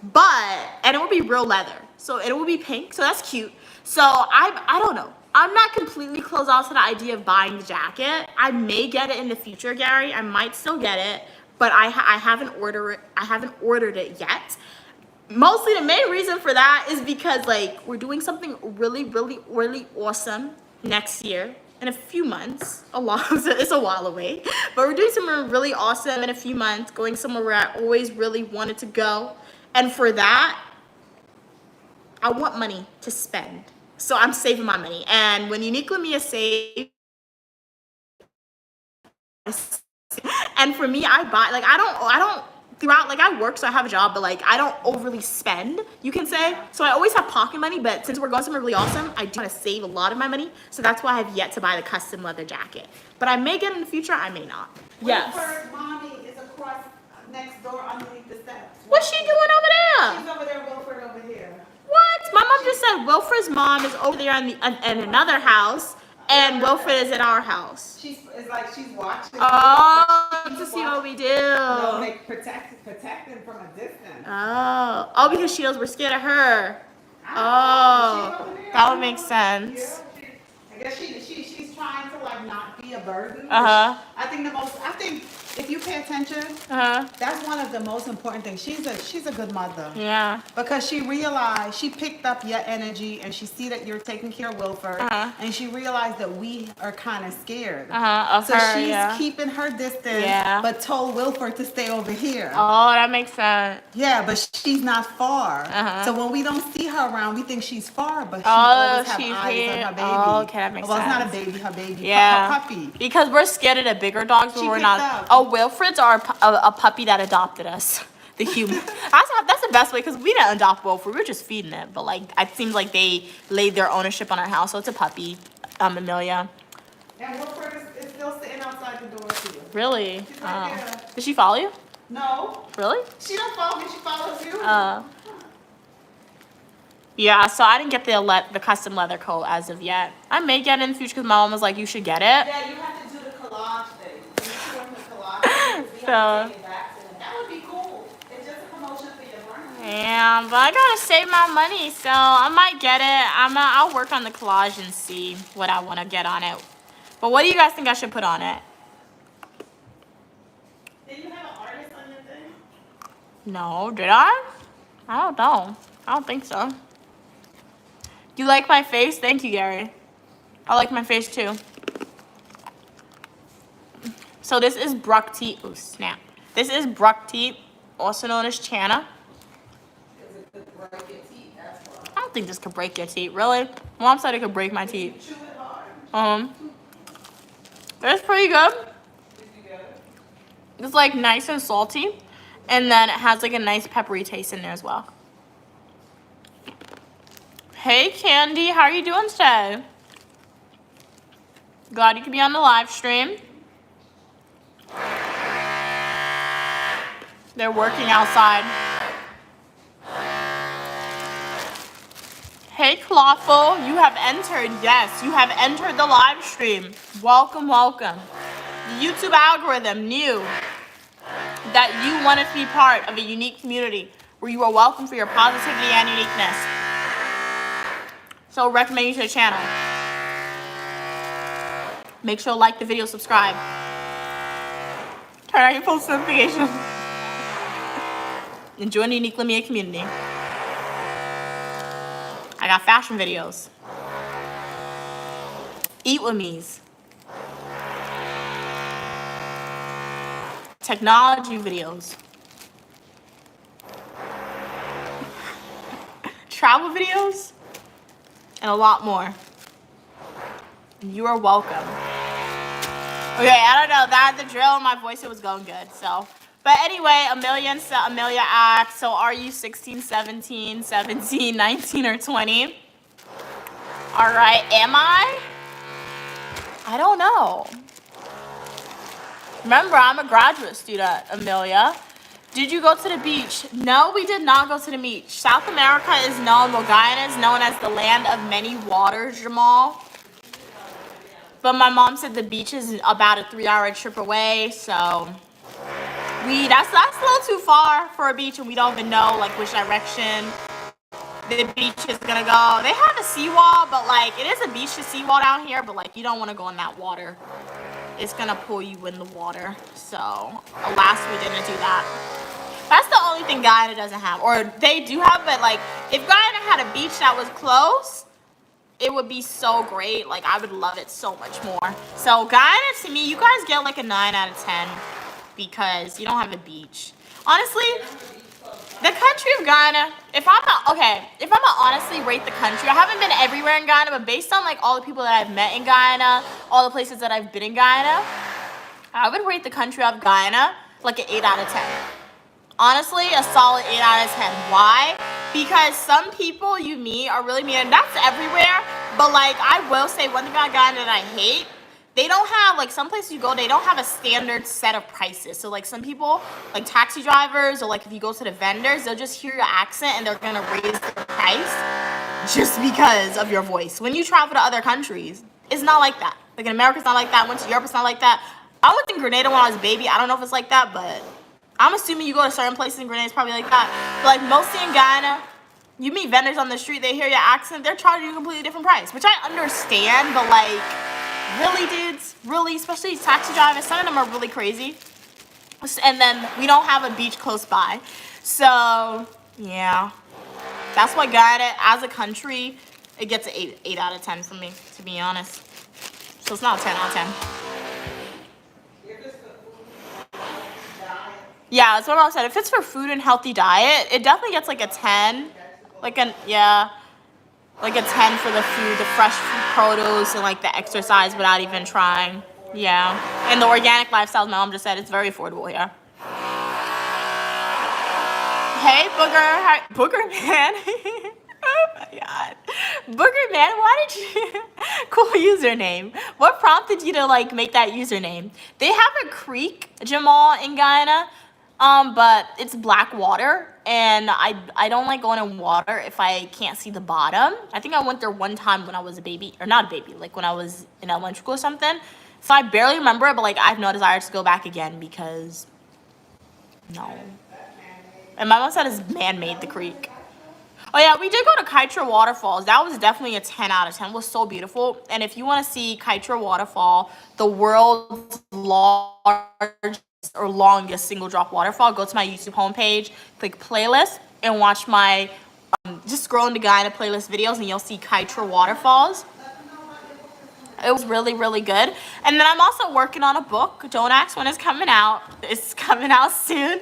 A: And it would be real leather. So it would be pink, so that's cute. So I don't know. I'm not completely closed off to the idea of buying the jacket. I may get it in the future, Gary. I might still get it, but I haven't ordered it yet. Mostly the main reason for that is because like we're doing something really, really, really awesome next year in a few months. It's a while away, but we're doing something really awesome in a few months, going somewhere where I always really wanted to go. And for that, I want money to spend. So I'm saving my money. And when Uniquely Mia save, and for me, I buy, like, I don't, throughout, like, I work, so I have a job, but, like, I don't overly spend, you can say. So I always have pocket money, but since we're going somewhere really awesome, I do want to save a lot of my money. So that's why I have yet to buy the custom leather jacket. But I may get it in the future, I may not. Yes.
B: Wilford's mommy is across next door underneath the steps.
A: What's she doing over there?
B: She's over there, Wilford over here.
A: What? My mom just said Wilfred's mom is over there in another house, and Wilfred is in our house.
B: It's like she's watching.
A: Oh, to see what we do.
B: No, like protect them from a distance.
A: Oh, because she knows we're scared of her. Oh, that would make sense.
B: Yeah, I guess she's trying to like not be a burden.
A: Uh-huh.
B: I think if you pay attention, that's one of the most important things. She's a good mother.
A: Yeah.
B: Because she realized, she picked up your energy and she see that you're taking care of Wilford, and she realized that we are kind of scared.
A: Of
B: so
A: her,
B: she's keeping her distance, but told Wilford to stay over here.
A: Oh, that makes sense.
B: Yeah, but she's not far. So when we don't see her around, we think she's far, but she always have eyes
A: here.
B: on her baby.
A: Oh, okay, that makes
B: sense.
A: sense.
B: It's not a baby, her baby.
A: Yeah.
B: Her puppy.
A: Because we're scared of the bigger dogs, but we're not.
B: Up.
A: Oh, Wilfred's are a puppy that adopted us. The human. That's the best way, because we didn't adopt Wilfred. We were just feeding it. But like, it seems like they laid their ownership on our house, so it's a puppy. Amelia.
B: And Wilfred is still sitting outside the door too.
A: Really?
B: She's right there.
A: Did she follow you?
B: No,
A: Really?
B: she don't follow me. She follows you.
A: Yeah, so I didn't get the custom leather coat as of yet. I may get it in the future because my mom was like, you should get it.
B: Yeah, you have to do the collage thing. You should work the collage thing, 'cause we have to take it back to them. That would be cool. It's just a promotion for your brand.
A: Yeah, but I gotta save my money, so I might get it. I'll work on the collage and see what I want to get on it. But what do you guys think I should put on it?
B: Did you have an artist on your thing?
A: No, did I? I don't know. I don't think so. You like my face? Thank you, Gary. I like my face too. So this is Bruck tea. Oh, snap. This is Bruck tea, also known as Chana. I don't think this could break your teeth, really. Mom said it could break my teeth. It's pretty good. It's like nice and salty, and then it has like a nice peppery taste in there as well. Hey Candy, how are you doing today? Glad you could be on the live stream. They're working outside. Hey Clawful, you have entered. Yes, you have entered the live stream. Welcome, welcome. The YouTube algorithm knew that you wanted to be part of a unique community where you are welcome for your positivity and uniqueness. So recommend you to the channel. Make sure to like the video, subscribe. Turn on your post notifications. And join the Unique Limited community. I got fashion videos. Eat with me's. Technology videos. Travel videos. And a lot more. You are welcome. Okay, I don't know. That the drill in my voice, it was going good. So, but anyway, Amelia asks, so are you 16, 17, 17, 19, or 20? All right, am I? I don't know. Remember, I'm a graduate student, Amelia. Did you go to the beach? No, we did not go to the beach. South America is known, well, Guyana is known as the land of many waters, Jamal. But my mom said the beach is about a 3-hour trip away, so that's a little too far for a beach, and we don't even know like which direction the beach is gonna go. They have a seawall, but like it is a beach to seawall down here, but like you don't want to go in that water. It's gonna pull you in the water. So alas, we didn't do that. That's the only thing Guyana doesn't have, or they do have, but like if Guyana had a beach that was close, it would be so great. Like I would love it so much more. So Guyana, to me, you guys get like a 9 out of 10 because you don't have a beach. Honestly, the country of Guyana, if I'm gonna honestly rate the country, I haven't been everywhere in Guyana, but based on like all the people that I've met in Guyana, all the places that I've been in Guyana, I would rate the country of Guyana like an 8 out of 10. Honestly, a solid 8 out of 10. Why? Because some people you meet are really mean, and that's everywhere. But like, I will say one thing about Guyana that I hate, they don't have, like some places you go, they don't have a standard set of prices. So like some people, like taxi drivers, or like if you go to the vendors, they'll just hear your accent and they're gonna raise the price just because of your voice. When you travel to other countries, it's not like that. Like in America, it's not like that. Went to Europe, it's not like that. I went to Grenada when I was a baby. I don't know if it's like that, but I'm assuming you go to certain places in Grenada, it's probably like that. But like mostly in Guyana, you meet vendors on the street, they hear your accent, they're charging you a completely different price, which I understand, but like, really, dudes? Really? Especially these taxi drivers, some of them are really crazy. And then we don't have a beach close by. So, yeah. That's why Guyana, as a country, it gets an 8 out of 10 for me, to be honest. So it's not a 10 out of 10. Yeah, that's what I said. If it's for food and healthy diet, it definitely gets like a 10. Like a 10 for the food, the fresh produce, and like the exercise without even trying. Yeah. And the organic lifestyle, my mom just said, it's very affordable here. Hey, Booger. Hi, Booger, man. my god. Booger Man, why did you cool username? What prompted you to like make that username? They have a creek, Jamal, in Guyana. But it's black water and I don't like going in water if I can't see the bottom. I think I went there one time when I was a baby, or not a baby, like when I was in elementary school or something. So I barely remember it, but like I have no desire to go back again because no. And my mom said it's man-made, the creek. Oh yeah, we did go to Kaitra Waterfalls. That was definitely a 10 out of 10. It was so beautiful. And if you want to see Kaitra Waterfall, the world's largest or longest single drop waterfall, go to my YouTube homepage, click playlist, and watch my just scroll into Guyana playlist videos, and you'll see Kaitra Waterfalls. It was really, really good. And then I'm also working on a book. Don't ask when it's coming out. It's coming out soon.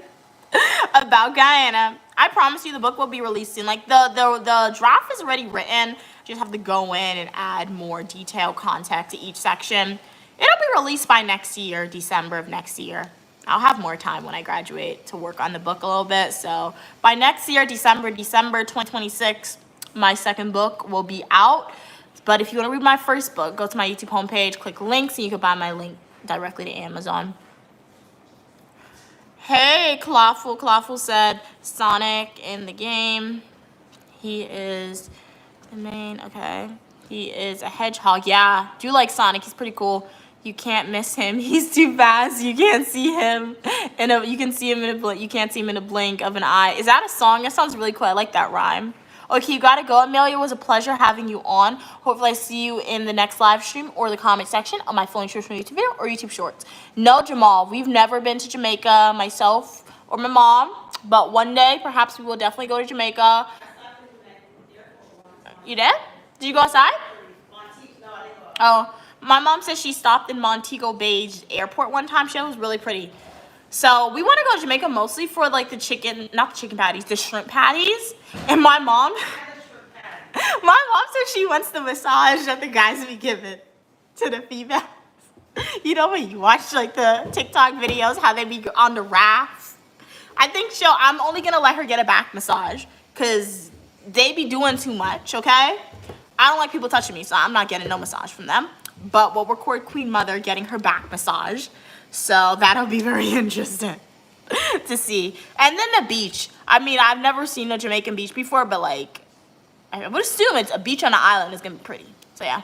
A: About Guyana. I promise you the book will be released soon. Like the draft is already written. You just have to go in and add more detailed context to each section. It'll be released by next year, December of next year. I'll have more time when I graduate to work on the book a little bit. So by next year, December 2026, my second book will be out. But if you want to read my first book, go to my YouTube homepage, click links, and you can buy my link directly to Amazon. Hey, Clawful. Clawful said Sonic in the game. He is the main. Okay. He is a hedgehog. Yeah, do like Sonic. He's pretty cool. You can't miss him. He's too fast. You can't see him. And you can see him in a blink. You can't see him in a blink of an eye. Is that a song? That sounds really cool. I like that rhyme. Okay, you gotta go. Amelia, it was a pleasure having you on. Hopefully I see you in the next live stream or the comment section on my Flowing Traditional YouTube video or YouTube Shorts. No, Jamal, we've never been to Jamaica, myself or my mom, but one day perhaps we will definitely go to Jamaica. You did? Did you go outside? Oh, my mom said she stopped in Montego Bay Airport one time. She was really pretty. So we want to go to Jamaica mostly for like the chicken, not the chicken patties, the shrimp patties. And my mom said she wants the massage that the guys be giving to the females. You know when you watch like the TikTok videos, how they be on the raft? I think I'm only going to let her get a back massage because they be doing too much, okay? I don't like people touching me, so I'm not getting no massage from them. But we'll record Queen Mother getting her back massage. So that'll be very interesting to see. And then the beach. I mean, I've never seen a Jamaican beach before, but like, I would assume it's a beach on an island is gonna be pretty. So yeah.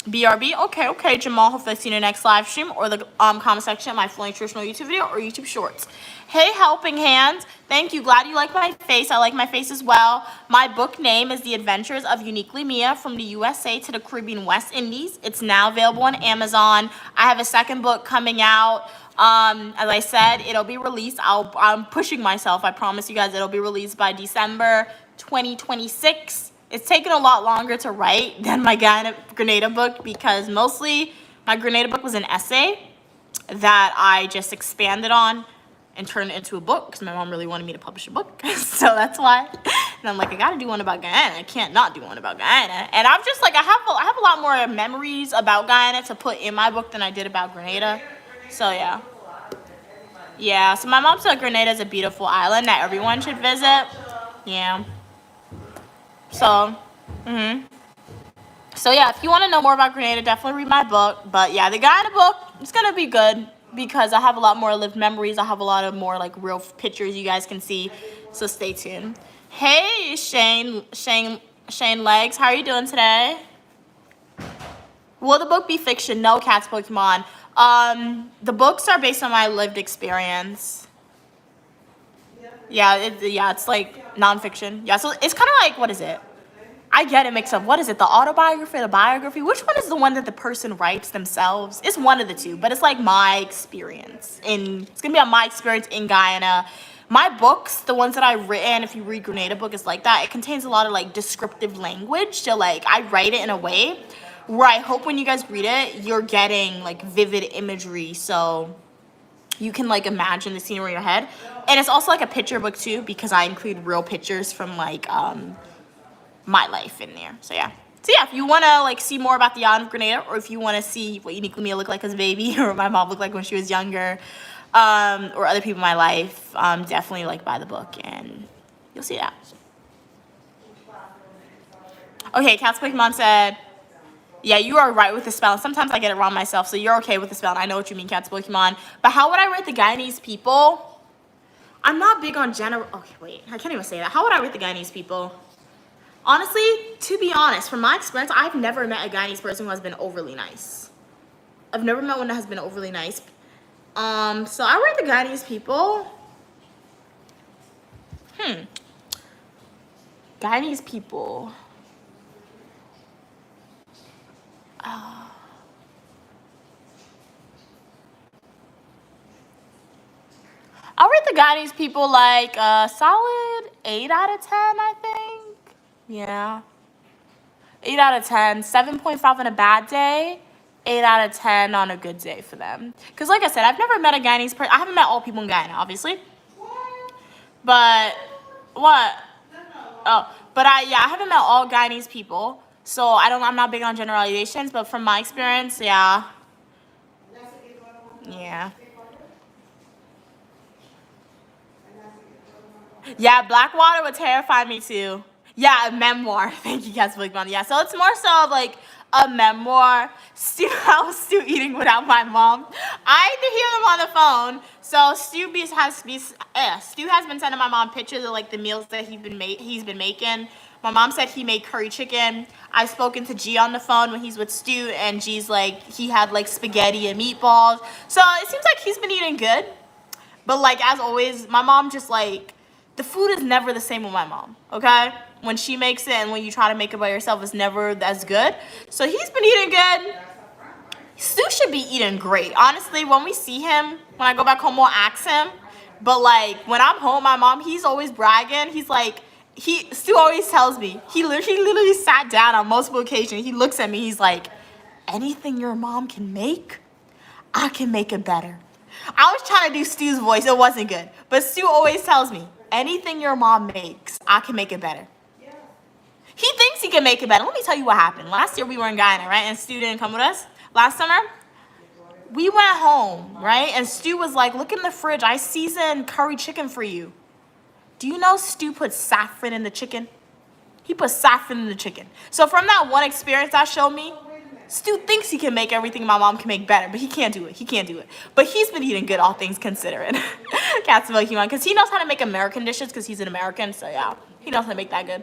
A: BRB, okay, Jamal, hopefully I see you in the next live stream or the comment section of my Flowing Traditional YouTube video or YouTube Shorts. Hey, Helping Hands, thank you. Glad you like my face. I like my face as well. My book name is The Adventures of Uniquely Mia from the USA to the Caribbean West Indies. It's now available on Amazon. I have a second book coming out. As I said, it'll be released. I'm pushing myself. I promise you guys it'll be released by December 2026. It's taken a lot longer to write than my Grenada book because mostly my Grenada book was an essay that I just expanded on and turned it into a book because my mom really wanted me to publish a book. So that's why. And I'm like, I gotta do one about Guyana. I can't not do one about Guyana. And I'm just like, I have a lot more memories about Guyana to put in my book than I did about Grenada. So yeah. Yeah, so my mom said Grenada is a beautiful island that everyone should visit. Yeah. So, So yeah, if you want to know more about Grenada, definitely read my book. But yeah, the Guyana book, it's going to be good because I have a lot more lived memories. I have a lot of more like real pictures you guys can see. So stay tuned. Hey, Shane Legs, how are you doing today? Will the book be fiction? No, Cats Pokemon. The books are based on my lived experience. Yeah, it's like nonfiction. Yeah, so it's kind of like, what is it? I get it mixed up. What is it? The autobiography, the biography? Which one is the one that the person writes themselves? It's one of the two, but it's like my experience. It's gonna be on my experience in Guyana. My books, the ones that I've written, if you read Grenada book, is like that. It contains a lot of like descriptive language. So like I write it in a way where I hope when you guys read it, you're getting like vivid imagery. So you can like imagine the scenery in your head. And it's also like a picture book too, because I include real pictures from like my life in there. So yeah, if you want to like see more about the island of Grenada, or if you want to see what Uniquely Mia looked like as a baby, or what my mom looked like when she was younger, or other people in my life, definitely like buy the book and You'll see that. Okay, Cat's Pokemon said, yeah, you are right with the spelling. Sometimes I get it wrong myself, so you're okay with the spelling. I know what you mean, Cat's Pokemon. But how would I rate the Guyanese people? I'm not big on general. Okay, wait. I can't even say that. How would I rate the Guyanese people? Honestly, to be honest, from my experience, I've never met a Guyanese person who has been overly nice. I've never met one that has been overly nice. So I rate the Guyanese people. Guyanese people. I'll rate the Guyanese people like a solid 8 out of 10, I think. Yeah. 8 out of 10. 7.5 on a bad day. 8 out of 10 on a good day for them. Because like I said, I've never met a Guyanese person. I haven't met all people in Guyana, obviously. But, what? Oh, but I haven't met all Guyanese people. So I'm not big on generalizations, but from my experience, yeah. Yeah. Yeah, Blackwater would terrify me too. Yeah, a memoir. Thank you, Cat's Pokemon. Yeah, so it's more so of like a memoir. I was still eating without my mom. I could hear them on the phone. So Stu has been sending my mom pictures of like the meals that he's been making. My mom said he made curry chicken. I've spoken to G on the phone when he's with Stu, and G's like he had like spaghetti and meatballs. So it seems like he's been eating good. But like as always, my mom just like, the food is never the same with my mom, okay? When she makes it and when you try to make it by yourself, it's never as good. So he's been eating good. Stu should be eating great. Honestly, when we see him, when I go back home, we'll ask him. But like when I'm home, my mom, he's always bragging. He's like, Stu always tells me, he literally sat down on multiple occasions. He looks at me, he's like, anything your mom can make, I can make it better. I was trying to do Stu's voice. It wasn't good. But Stu always tells me, anything your mom makes, I can make it better. He thinks he can make it better. Let me tell you what happened. Last year we were in Guyana, right? And Stu didn't come with us. Last summer, we went home, right? And Stu was like, look in the fridge. I seasoned curry chicken for you. Do you know Stu put saffron in the chicken? He put saffron in the chicken. So from that one experience that showed me, Stu thinks he can make everything my mom can make better, but he can't do it. He can't do it. But he's been eating good, all things considered. Cat's Pokemon, because he knows how to make American dishes, because he's an American. So yeah, he knows how to make that good.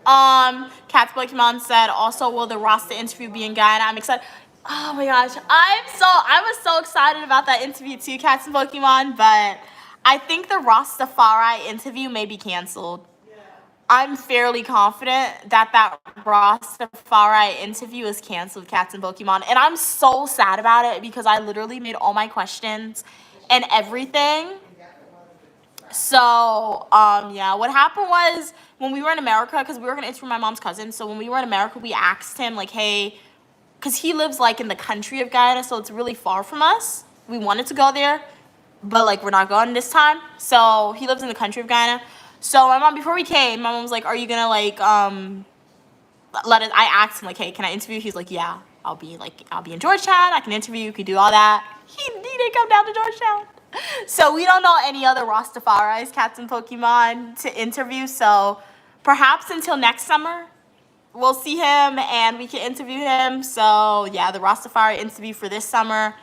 A: Cat's Pokemon said, also, will the Rasta interview be in Guyana? I'm excited. Oh my gosh, I was so excited about that interview too, Cats and Pokemon, but I think the Rastafari interview may be canceled. I'm fairly confident that Rastafari interview is canceled, Cats and Pokemon, and I'm so sad about it because I literally made all my questions and everything. So, yeah, what happened was when we were in America, because we were going to interview my mom's cousin, so when we were in America, we asked him, like, hey, because he lives, like, in the country of Guyana, so it's really far from us. We wanted to go there, but, like, we're not going this time. So he lives in the country of Guyana. So my mom, before we came, my mom was like, are you going to, like, let it, I asked him, like, hey, can I interview? He's like, yeah, I'll be in Georgetown. I can interview. You can do all that. He didn't come down to Georgetown. So we don't know any other Rastafaris, Cats and Pokemon to interview. So perhaps until next summer, we'll see him and we can interview him. So yeah, the Rastafari interview for this summer,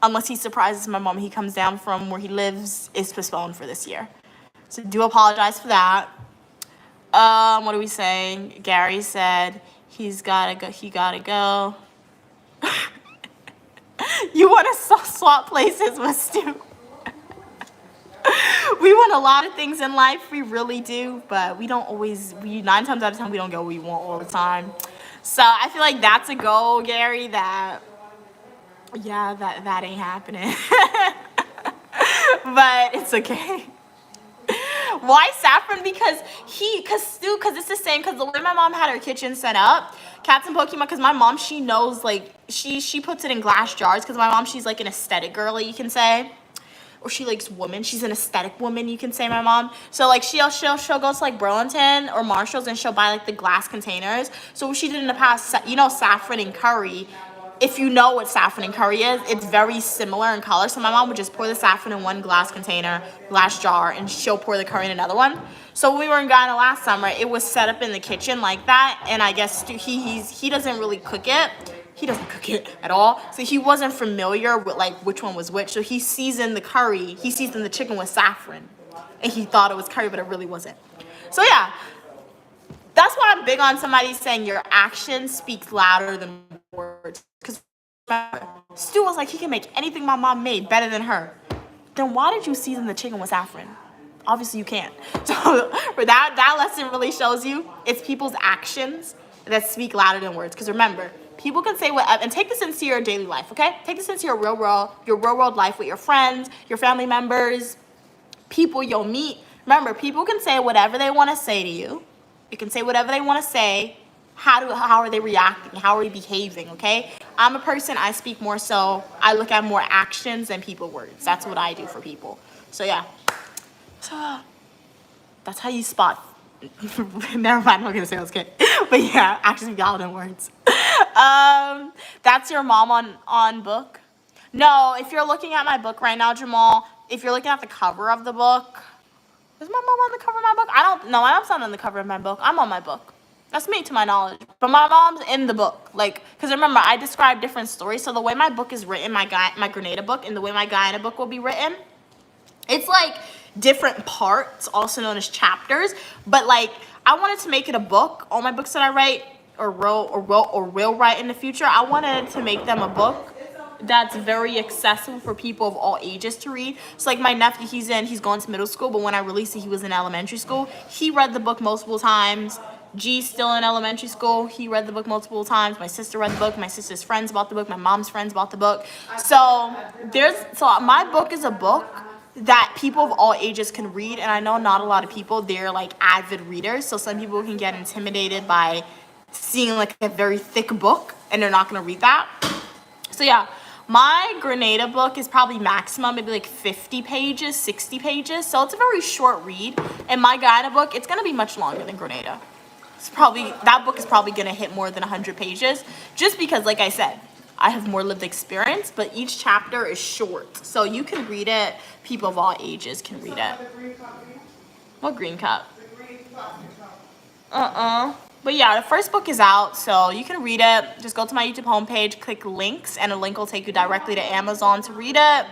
A: unless he surprises my mom, he comes down from where he lives, is postponed for this year. So do apologize for that. What are we saying? Gary said he's gotta go. He gotta go. You want to swap places with Stu? We want a lot of things in life, we really do, but we don't always. 9 times out of 10, we don't get what we want all the time. So I feel like that's a goal, Gary. That ain't happening. But it's okay. Why saffron? Because it's the same, because the way my mom had her kitchen set up, Cats and Pokemon, because my mom, she knows, like, she puts it in glass jars, because my mom, she's like an aesthetic girly, you can say. Or she likes women. She's an aesthetic woman, you can say, my mom. So, like, she'll go to, like, Burlington or Marshall's, and she'll buy, like, the glass containers. So what she did in the past, you know, saffron and curry, if you know what saffron and curry is, it's very similar in color. So my mom would just pour the saffron in one glass container, glass jar, and she'll pour the curry in another one. So when we were in Guyana last summer, it was set up in the kitchen like that. And I guess he doesn't really cook it. He doesn't cook it at all. So he wasn't familiar with like which one was which. So he seasoned the chicken with saffron. And he thought it was curry, but it really wasn't. So yeah, that's why I'm big on somebody saying your actions speak louder than words. Because Stu was like, he can make anything my mom made better than her. Then why did you season the chicken with saffron? Obviously you can't. So for that lesson really shows you it's people's actions that speak louder than words. Because remember, people can say whatever, and take this into your daily life, okay? Take this into your real world life with your friends, your family members, people you'll meet. Remember, people can say whatever they want to say to you. You can say whatever they want to say. How are they reacting? How are they behaving, okay? I'm a person, I speak more so, I look at more actions than people words. That's what I do for people. So yeah. So that's how you spot. Never mind, I'm not gonna say those kids. But yeah, actions speak louder than words. That's your mom on book. No, if you're looking at my book right now, Jamal, if you're looking at the cover of the book, is my mom on the cover of my book? I don't know. My mom's not on the cover of my book. I'm on my book. That's me, to my knowledge. But my mom's in the book. Like, because remember, I describe different stories. So the way my book is written, my Grenada book, and the way my Guyana book will be written, it's like different parts, also known as chapters. But like, I wanted to make it a book. All my books that I write or will write in the future, I wanted to make them a book that's very accessible for people of all ages to read. So like my nephew, he's going to middle school, but when I released it, he was in elementary school. He read the book multiple times. G's still in elementary school. He read the book multiple times. My sister read the book. My sister's friends bought the book. My mom's friends bought the book. So my book is a book that people of all ages can read. And I know not a lot of people, they're like avid readers. So some people can get intimidated by seeing like a very thick book and they're not going to read that. So yeah. My Grenada book is probably maximum, maybe like 50 pages, 60 pages. So it's a very short read. And my Guyana book, it's going to be much longer than Grenada. That book is probably going to hit more than 100 pages. Just because, like I said, I have more lived experience. But each chapter is short. So you can read it. People of all ages can read it. What green cup? But yeah, the first book is out, so you can read it. Just go to my YouTube homepage, click links, and a link will take you directly to Amazon to read it.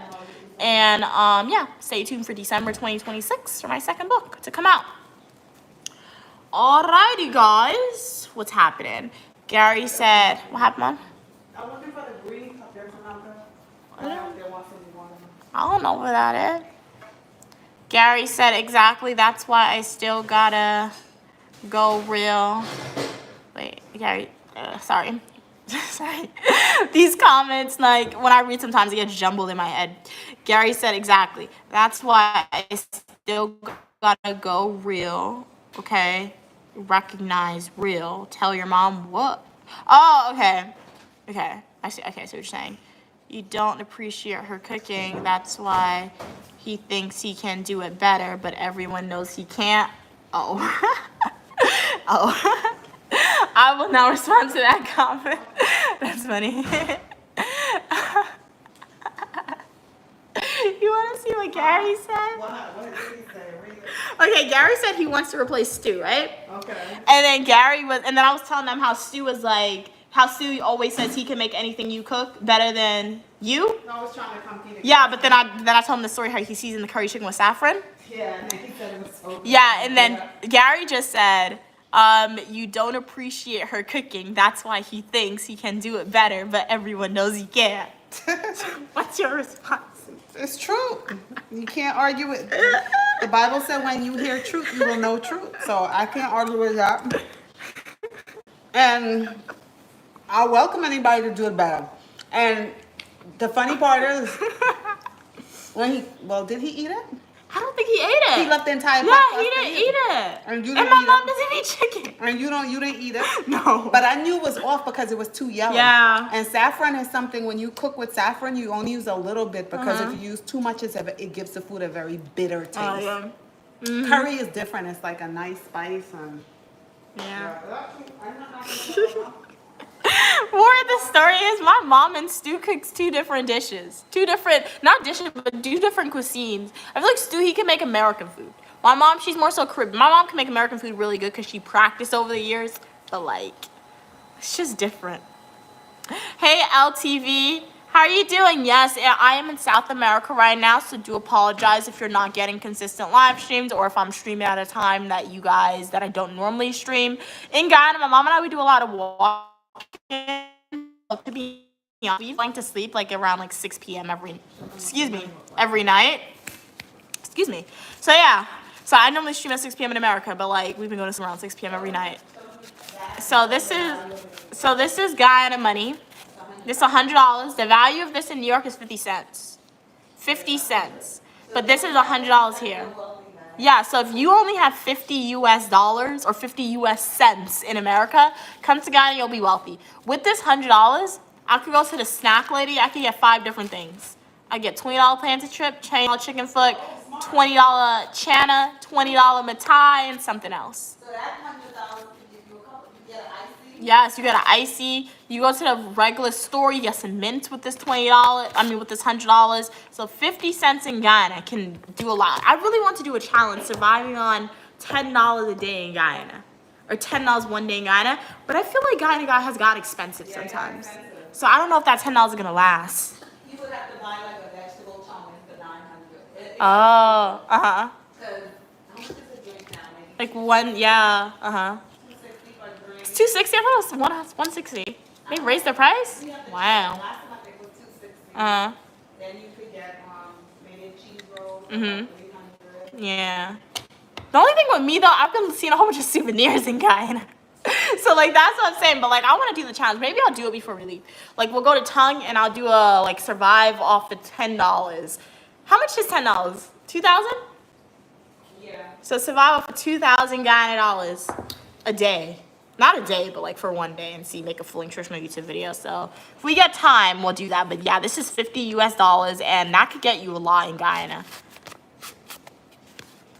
A: And yeah, stay tuned for December 2026 for my second book to come out. Alrighty, guys. What's happening? Gary said, what happened, Mom?
B: I'm looking for the green cup. There's another.
A: I don't know where that is. Gary said, exactly, that's why I still gotta go real. Wait, Gary, sorry. Sorry. These comments, like, when I read sometimes it gets jumbled in my head. Gary said, exactly, that's why I still gotta go real, okay? Recognize real. Tell your mom what? Oh, okay. Okay, I see what you're saying. You don't appreciate her cooking, that's why he thinks he can do it better, but everyone knows he can't. Oh. Oh. I will not respond to that comment. That's funny. You want to see what Gary said?
B: What did he say?
A: Okay, Gary said he wants to replace Stu, right?
B: Okay.
A: And then I was telling them how Stu was like, how Stu always says he can make anything you cook better than you.
B: No, I was trying to compete.
A: Yeah, but then I told him the story how he seasoned the curry chicken with saffron.
B: Yeah, and then he said it was so good.
A: Yeah, and then Gary just said, you don't appreciate her cooking. That's why he thinks he can do it better, but everyone knows he can't. What's your response?
B: It's true. You can't argue with. The Bible said when you hear truth, you will know truth. So I can't argue with that. And I welcome anybody to do it better. And the funny part is, did he eat it?
A: I don't think he ate it.
B: He left the entire pot.
A: Yeah, he didn't eat it.
B: And
A: my mom doesn't eat chicken.
B: And you didn't eat it?
A: No.
B: But I knew it was off because it was too yellow.
A: Yeah.
B: And saffron is something, when you cook with saffron, you only use a little bit because if you use too much, it gives the food a very bitter taste.
A: Oh, yeah. Mm-hmm.
B: Curry is different. It's like a nice spice. And
A: yeah. More of the story is my mom and Stu cooks two different dishes. Two different, not dishes, but two different cuisines. I feel like Stu, he can make American food. My mom, she's more so Caribbean. My mom can make American food really good because she practiced over the years. But like, it's just different. Hey, LTV. How are you doing? Yes, I am in South America right now, so do apologize if you're not getting consistent live streams or if I'm streaming at a time that I don't normally stream. In Guyana, my mom and I, we do a lot of walking. To be honest, we like to sleep like around like 6 p.m. every night. Excuse me. So yeah, so I normally stream at 6 p.m. in America, but like we've been going to sleep around 6 p.m. every night. So this is Guyana money. This is $100. The value of this in New York is 50 cents. 50 cents. But this is $100 here. Yeah, so if you only have 50 US dollars or 50 US cents in America, come to Guyana, you'll be wealthy. With this $100, I could go to the snack lady. I could get 5 different things. I get $20 plantain chip, $20 chicken foot, $20 chana, $20 mitai, and something else. So that $100 can give you a couple. You get an icy? Yes, you get an icy. You go to the regular store, you get some mint with this with this $100. So 50 cents in Guyana can do a lot. I really want to do a challenge surviving on $10 a day in Guyana. Or $10 one day in Guyana. But I feel like Guyana has got expensive sometimes. So I don't know if that $10 is going to last. You would have to buy like a vegetable chow for $900. Oh, uh-huh. How much is a drink now? Like one, yeah, uh-huh. It's $260. I thought it was $160. They raised the price? Wow. Last time I think it was $260. Uh-huh. Then you could get maybe a cheese roll for $300. Yeah. The only thing with me though, I've been seeing a whole bunch of souvenirs in Guyana. So like that's what I'm saying. But like I want to do the challenge. Maybe I'll do it before we leave. Like we'll go to Tongue and I'll do a like survive off the $10. How much is $10? 2,000? Yeah. So survive off of 2,000 Guyana dollars a day. Not a day, but like for one day and see, make a full nutritional YouTube video. So if we get time, we'll do that. But yeah, this is 50 US dollars and that could get you a lot in Guyana.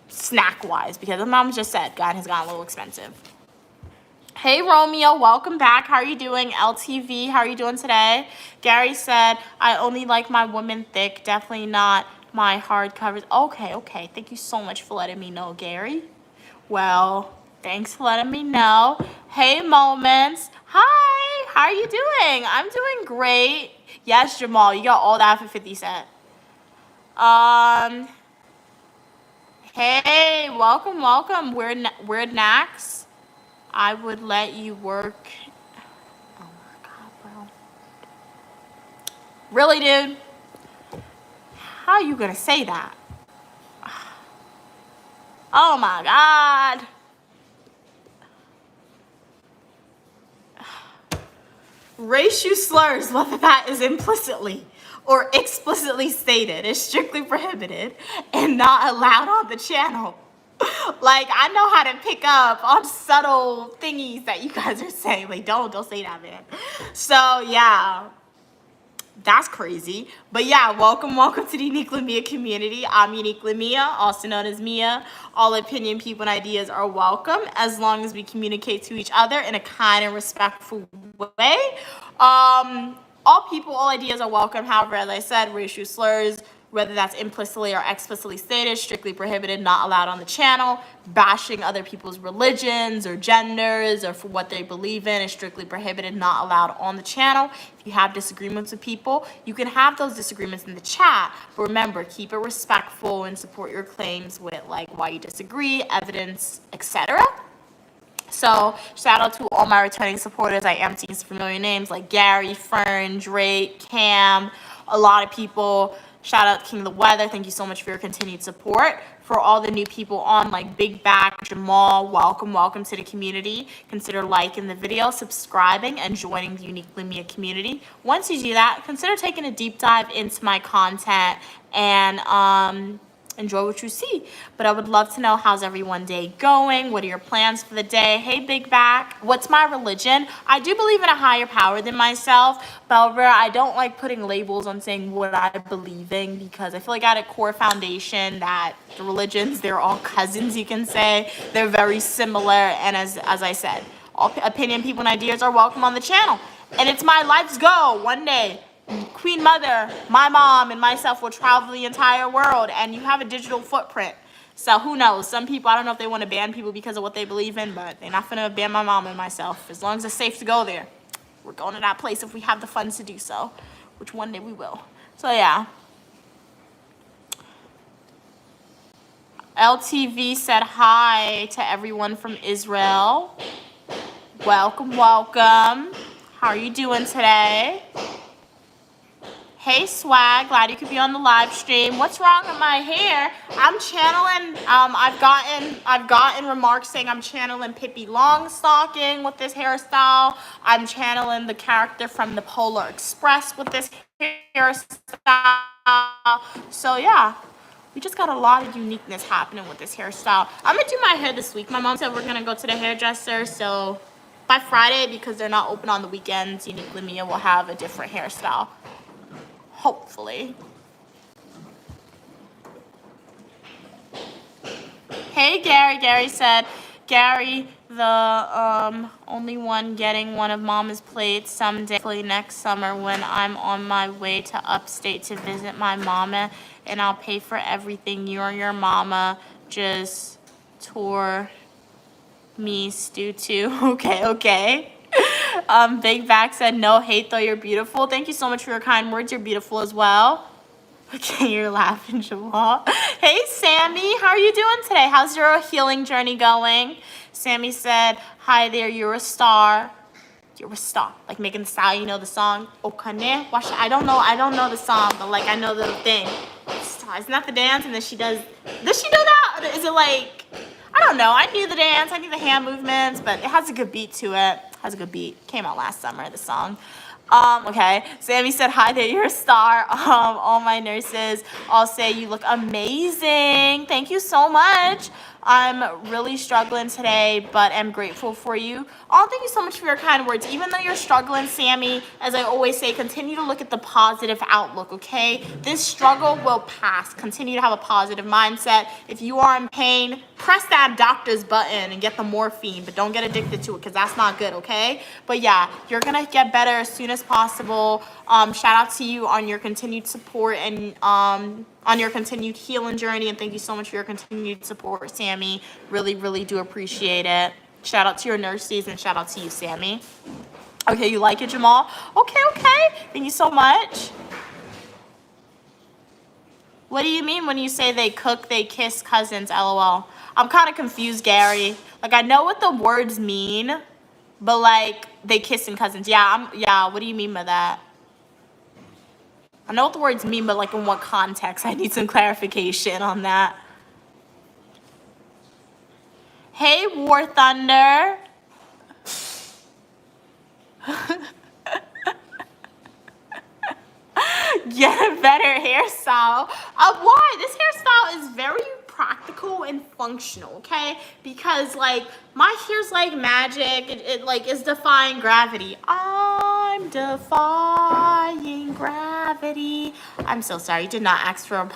A: Snack wise, because the mom just said Guyana has gotten a little expensive. Hey Romeo, welcome back. How are you doing? LTV, how are you doing today? Gary said, I only like my women thick, definitely not my hard covers. Okay. Thank you so much for letting me know, Gary. Well, thanks for letting me know. Hey, Moments. Hi, how are you doing? I'm doing great. Yes, Jamal, you got all that for 50 cents. Hey, welcome. Weird Nax. I would let you work. Oh my God, bro. Really, dude? How are you gonna say that? Oh my God. Racial slurs, whether that is implicitly or explicitly stated, is strictly prohibited and not allowed on the channel. Like, I know how to pick up on subtle thingies that you guys are saying. Like, don't say that, man. So, yeah. That's crazy. But yeah, welcome to the Uniquely Mia community. I'm Uniquely Mia, also known as Mia. All opinion, people, and ideas are welcome as long as we communicate to each other in a kind and respectful way. All people, all ideas are welcome. However, as I said, racial slurs, whether that's implicitly or explicitly stated, strictly prohibited, not allowed on the channel. Bashing other people's religions or genders or for what they believe in is strictly prohibited, not allowed on the channel. If you have disagreements with people, you can have those disagreements in the chat. But remember, keep it respectful and support your claims with like why you disagree, evidence, etc. So shout out to all my returning supporters. I am seeing some familiar names like Gary, Fern, Drake, Cam, a lot of people. Shout out to King of the Weather. Thank you so much for your continued support. For all the new people on like Big Back, Jamal, welcome to the community. Consider liking the video, subscribing, and joining the Uniquely Mia community. Once you do that, consider taking a deep dive into my content and enjoy what you see. But I would love to know, how's everyone day going? What are your plans for the day? Hey, Big Back, what's my religion? I do believe in a higher power than myself. However, I don't like putting labels on saying what I believe in because I feel like at a core foundation that the religions, they're all cousins, you can say. They're very similar. And as I said, all opinion, people, and ideas are welcome on the channel. And it's my life's goal. One day, Queen Mother, my mom, and myself will travel the entire world, and you have a digital footprint. So who knows? Some people, I don't know if they want to ban people because of what they believe in, but they're not going to ban my mom and myself. As long as it's safe to go there, we're going to that place if we have the funds to do so, which one day we will. So yeah. LTV said hi to everyone from Israel. Welcome, welcome. How are you doing today? Hey Swag, glad you could be on the live stream. What's wrong with my hair? I'm channeling, I've gotten remarks saying I'm channeling Pippi Longstocking with this hairstyle. I'm channeling the character from the Polar Express with this hairstyle. So yeah, we just got a lot of uniqueness happening with this hairstyle. I'm gonna do my hair this week. My mom said we're gonna go to the hairdresser, so by Friday, because they're not open on the weekends, Uniquely Mia will have a different hairstyle. Hopefully. Hey Gary. Gary said, Gary, the only one getting one of Mama's plates someday, hopefully next summer when I'm on my way to upstate to visit my mama, and I'll pay for everything. You or your mama just tour me, stew too. Okay. Big Back said, no hate though, you're beautiful. Thank you so much for your kind words. You're beautiful as well. Okay, you're laughing, Jamal. Hey, Sammy, how are you doing today? How's your healing journey going? Sammy said, hi there, you're a star. You're a star. Like making the style, you know the song? Okane? I don't know the song, but like I know the thing. Isn't that the dance? And then does she do that? Or is it like, I don't know. I knew the dance, I knew the hand movements, but it has a good beat to it. Has a good beat. Came out last summer, the song. Okay. Sammy said, hi there, you're a star. All my nurses all say you look amazing. Thank you so much. I'm really struggling today, but I'm grateful for you. Oh, thank you so much for your kind words. Even though you're struggling, Sammy, as I always say, continue to look at the positive outlook, okay? This struggle will pass. Continue to have a positive mindset. If you are in pain, press that doctor's button and get the morphine, but don't get addicted to it because that's not good, okay? But yeah, you're going to get better as soon as possible. Shout out to you on your continued support and on your continued healing journey, and thank you so much for your continued support, Sammy. Really, really do appreciate it. Shout out to your nurses and shout out to you, Sammy. Okay, you like it, Jamal? Okay. Thank you so much. What do you mean when you say they cook, they kiss cousins, LOL? I'm kind of confused, Gary. Like, I know what the words mean, but like, they kissing cousins. Yeah, what do you mean by that? I know what the words mean, but like in what context? I need some clarification on that. Hey, War Thunder. Get a better hairstyle. Why? This hairstyle is very practical and functional, okay? Because like my hair's like magic. It like is defying gravity. I'm defying gravity. I'm so sorry. You did not ask for a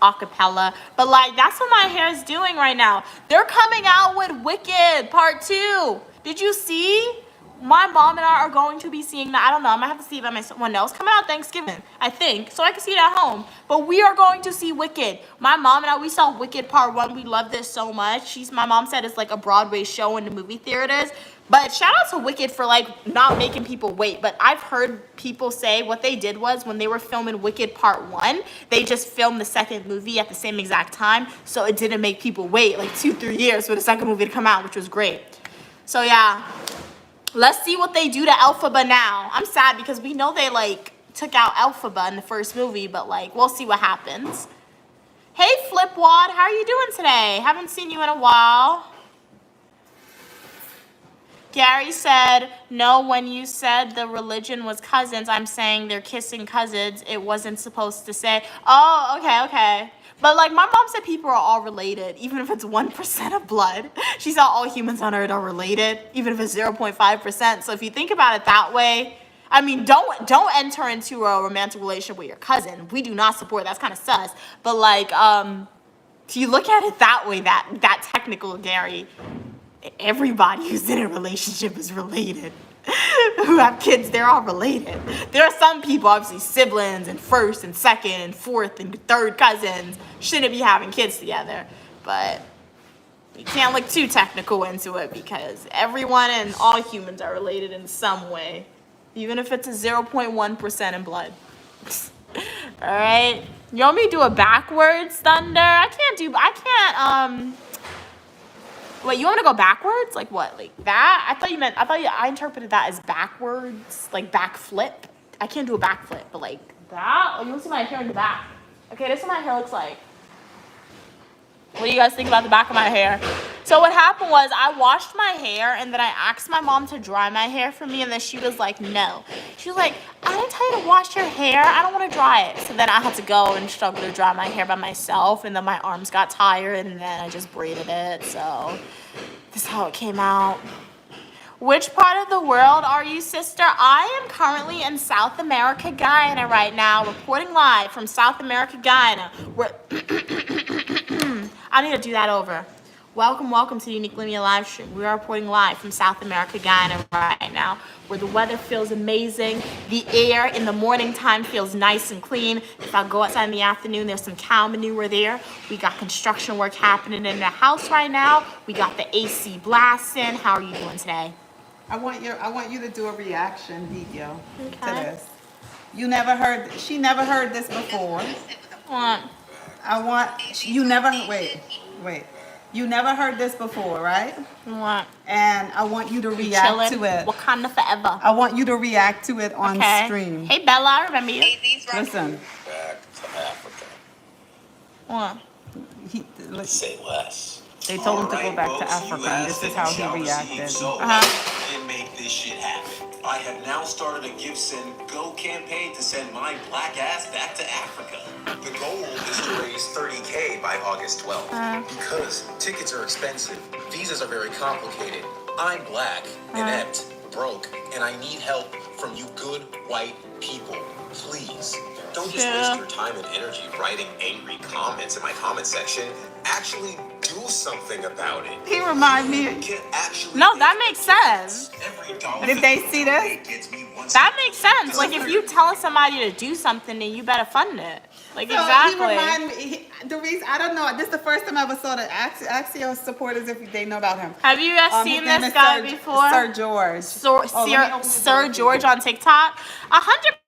A: acapella, but like that's what my hair is doing right now. They're coming out with Wicked Part 2. Did you see? My mom and I are going to be seeing that. I don't know. I'm going to have to see it by myself. Well, no, it's coming out Thanksgiving, I think. So I can see it at home. But we are going to see Wicked. My mom and I, we saw Wicked Part 1. We love this so much. My mom said it's like a Broadway show in the movie theaters. But shout out to Wicked for like not making people wait. But I've heard people say what they did was when they were filming Wicked Part 1, they just filmed the second movie at the same exact time. So it didn't make people wait like 2-3 years for the second movie to come out, which was great. So yeah. Let's see what they do to Elphaba now. I'm sad because we know they like took out Elphaba in the first movie, but like we'll see what happens. Hey Flipwad, how are you doing today? Haven't seen you in a while. Gary said, no, when you said the religion was cousins, I'm saying they're kissing cousins. It wasn't supposed to say. Oh, okay. But like my mom said people are all related, even if it's 1% of blood. She said all humans on earth are related, even if it's 0.5%. So if you think about it that way, I mean, don't enter into a romantic relationship with your cousin. We do not support, that's kind of sus. But like, if you look at it that way, that technical, Gary, everybody who's in a relationship is related. who have kids, they're all related. There are some people, obviously siblings and first and second and fourth and third cousins shouldn't be having kids together, but you can't look too technical into it because everyone and all humans are related in some way, even if it's a 0.1% in blood. All right, you want me to do a backwards thunder? I can't. Wait, you want me to go backwards? Like what? Like that? I interpreted that as backwards, like backflip. I can't do a backflip, but like that? Oh, you want to see my hair in the back? Okay, this is what my hair looks like. What do you guys think about the back of my hair? So what happened was I washed my hair and then I asked my mom to dry my hair for me and then she was like, no. She was like, I didn't tell you to wash your hair. I don't want to dry it. So then I had to go and struggle to dry my hair by myself and then my arms got tired and then I just braided it. So this is how it came out. Which part of the world are you, sister? I am currently in South America, Guyana right now, reporting live from South America, Guyana. I need to do that over. Welcome to the Unique Linear live stream. We are reporting live from South America, Guyana right now, where the weather feels amazing. The air in the morning time feels nice and clean. If I go outside in the afternoon, there's some cow manure there. We got construction work happening in the house right now. We got the AC blasting. How are you doing today?
B: I want you to do a reaction video to
A: Okay.
B: this. She never heard this before.
A: What?
B: Wait. You never heard this before, right?
A: What?
B: And I want you to react to it.
A: Wakanda forever.
B: I want you to react to it on
A: Okay.
B: stream.
A: Hey Bella, I remember you.
B: Listen.
C: Back to Africa.
A: What?
C: Say less.
B: They told him to go back to Africa, and this is how he reacted.
C: And make this shit happen. I have now started a Give Send Go campaign to send my black ass back to Africa. The goal is to raise $30K by August 12th. Because tickets are expensive, visas are very complicated. I'm black, inept, broke, and I need help from you good white people. Please, don't just waste your time and energy writing angry comments in my comment section. Actually do something about it.
B: He remind me.
A: No, that makes sense.
B: Did they see this?
A: That makes sense. Like if you tell somebody to do something, then you better fund it. Like
B: So
A: exactly.
B: He remind me. The reason I don't know. This is the first time I ever saw the Axios supporters. If they know about him.
A: Have you guys seen
B: His name
A: this
B: is
A: guy before?
B: Sir George.
A: Sir George on TikTok. 100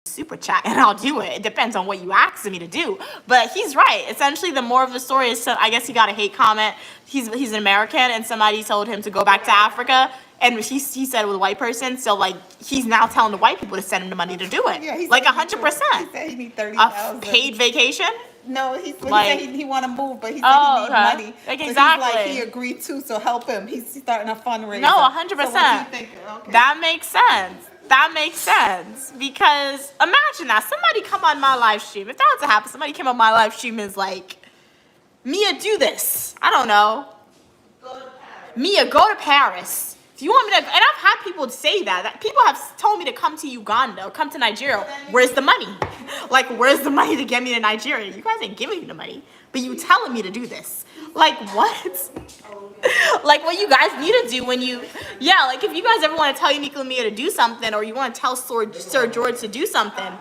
A: super chat and I'll do it. It depends on what you ask me to do. But he's right. Essentially, the more of the story is, so I guess he got a hate comment. He's an American and somebody told him to go back to Africa. And he said it was a white person. So like he's now telling the white people to send him the money to do it.
B: Yeah,
A: like 100%.
B: He said he need
A: A
B: 30,000.
A: paid vacation.
B: No, he said he want to move, but he said he need money.
A: Like
B: So
A: exactly.
B: he's like he agreed to, so help him. He's starting a fundraiser.
A: No, 100%.
B: So what do you think? Okay.
A: That makes sense. That makes sense because imagine that somebody come on my live stream. If that was to happen, somebody came on my live stream and is like, Mia, do this. I don't know. Mia, go to Paris. If you want me to, and I've had people say that people have told me to come to Uganda or come to Nigeria. Where's the money? Like, where's the money to get me to Nigeria? You guys ain't giving me the money, but you telling me to do this. Like, what? Like, what you guys need to do when you, like, if you guys ever want to tell Unique Lamia to do something or you want to tell Sir George to do something,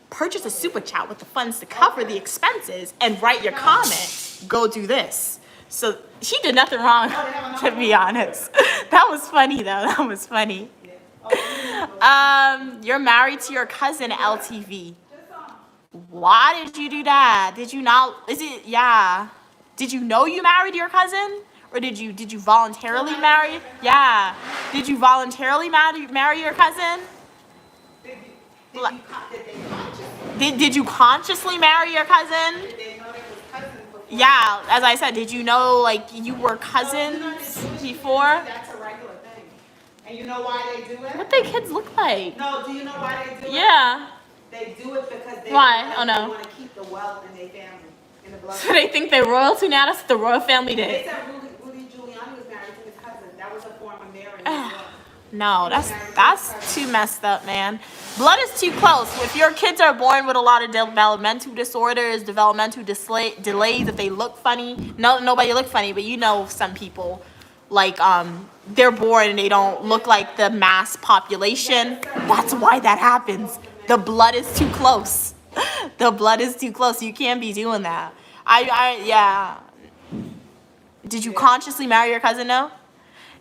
A: purchase a super chat with the funds to cover the expenses and write your comment, go do this. So she did nothing wrong, to be honest. That was funny, though. That was funny. You're married to your cousin, LTV. Why did you do that? Did you not, Did you know you married your cousin? Or did you voluntarily marry? Yeah. Did you voluntarily marry your cousin? Did you consciously marry your cousin? Yeah, as I said, did you know like you were cousins before?
B: That's a regular thing. And you know why they do it?
A: What do kids look like?
B: No, do you know why they do it?
A: Yeah.
B: They do it because they
A: Why? Oh, no.
B: want to keep the wealth in their family, in the blood.
A: So they think they're royalty now? That's what the royal family
B: They
A: did.
B: said Rudy Giuliani was married to his cousin. That was a form of marriage as well.
A: No, that's too messed up, man. Blood is too close. If your kids are born with a lot of developmental disorders, developmental delays, if they look funny, nobody look funny, but you know some people like they're born and they don't look like the mass population. That's why that happens. The blood is too close. The blood is too close. You can't be doing that. Yeah. Did you consciously marry your cousin? No.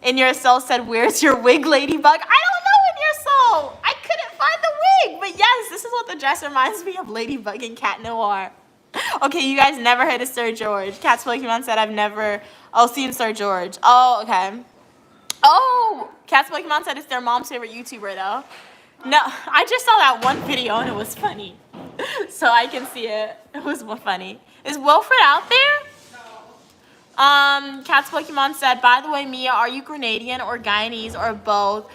A: In Your Soul said, "Where's your wig, Ladybug?" I don't know, In Your Soul. I couldn't find the wig, but yes, this is what the dress reminds me of, Ladybug and Cat Noir. Okay, you guys never heard of Sir George. Cat's Pokemon said, "I've never." Oh, seen Sir George. Oh, okay. Oh, Cat's Pokemon said it's their mom's favorite YouTuber though. No, I just saw that one video and it was funny, so I can see it. It was funny. Is Wilfred out there? Cat's Pokemon said, "By the way, Mia, are you Grenadian or Guyanese or both?"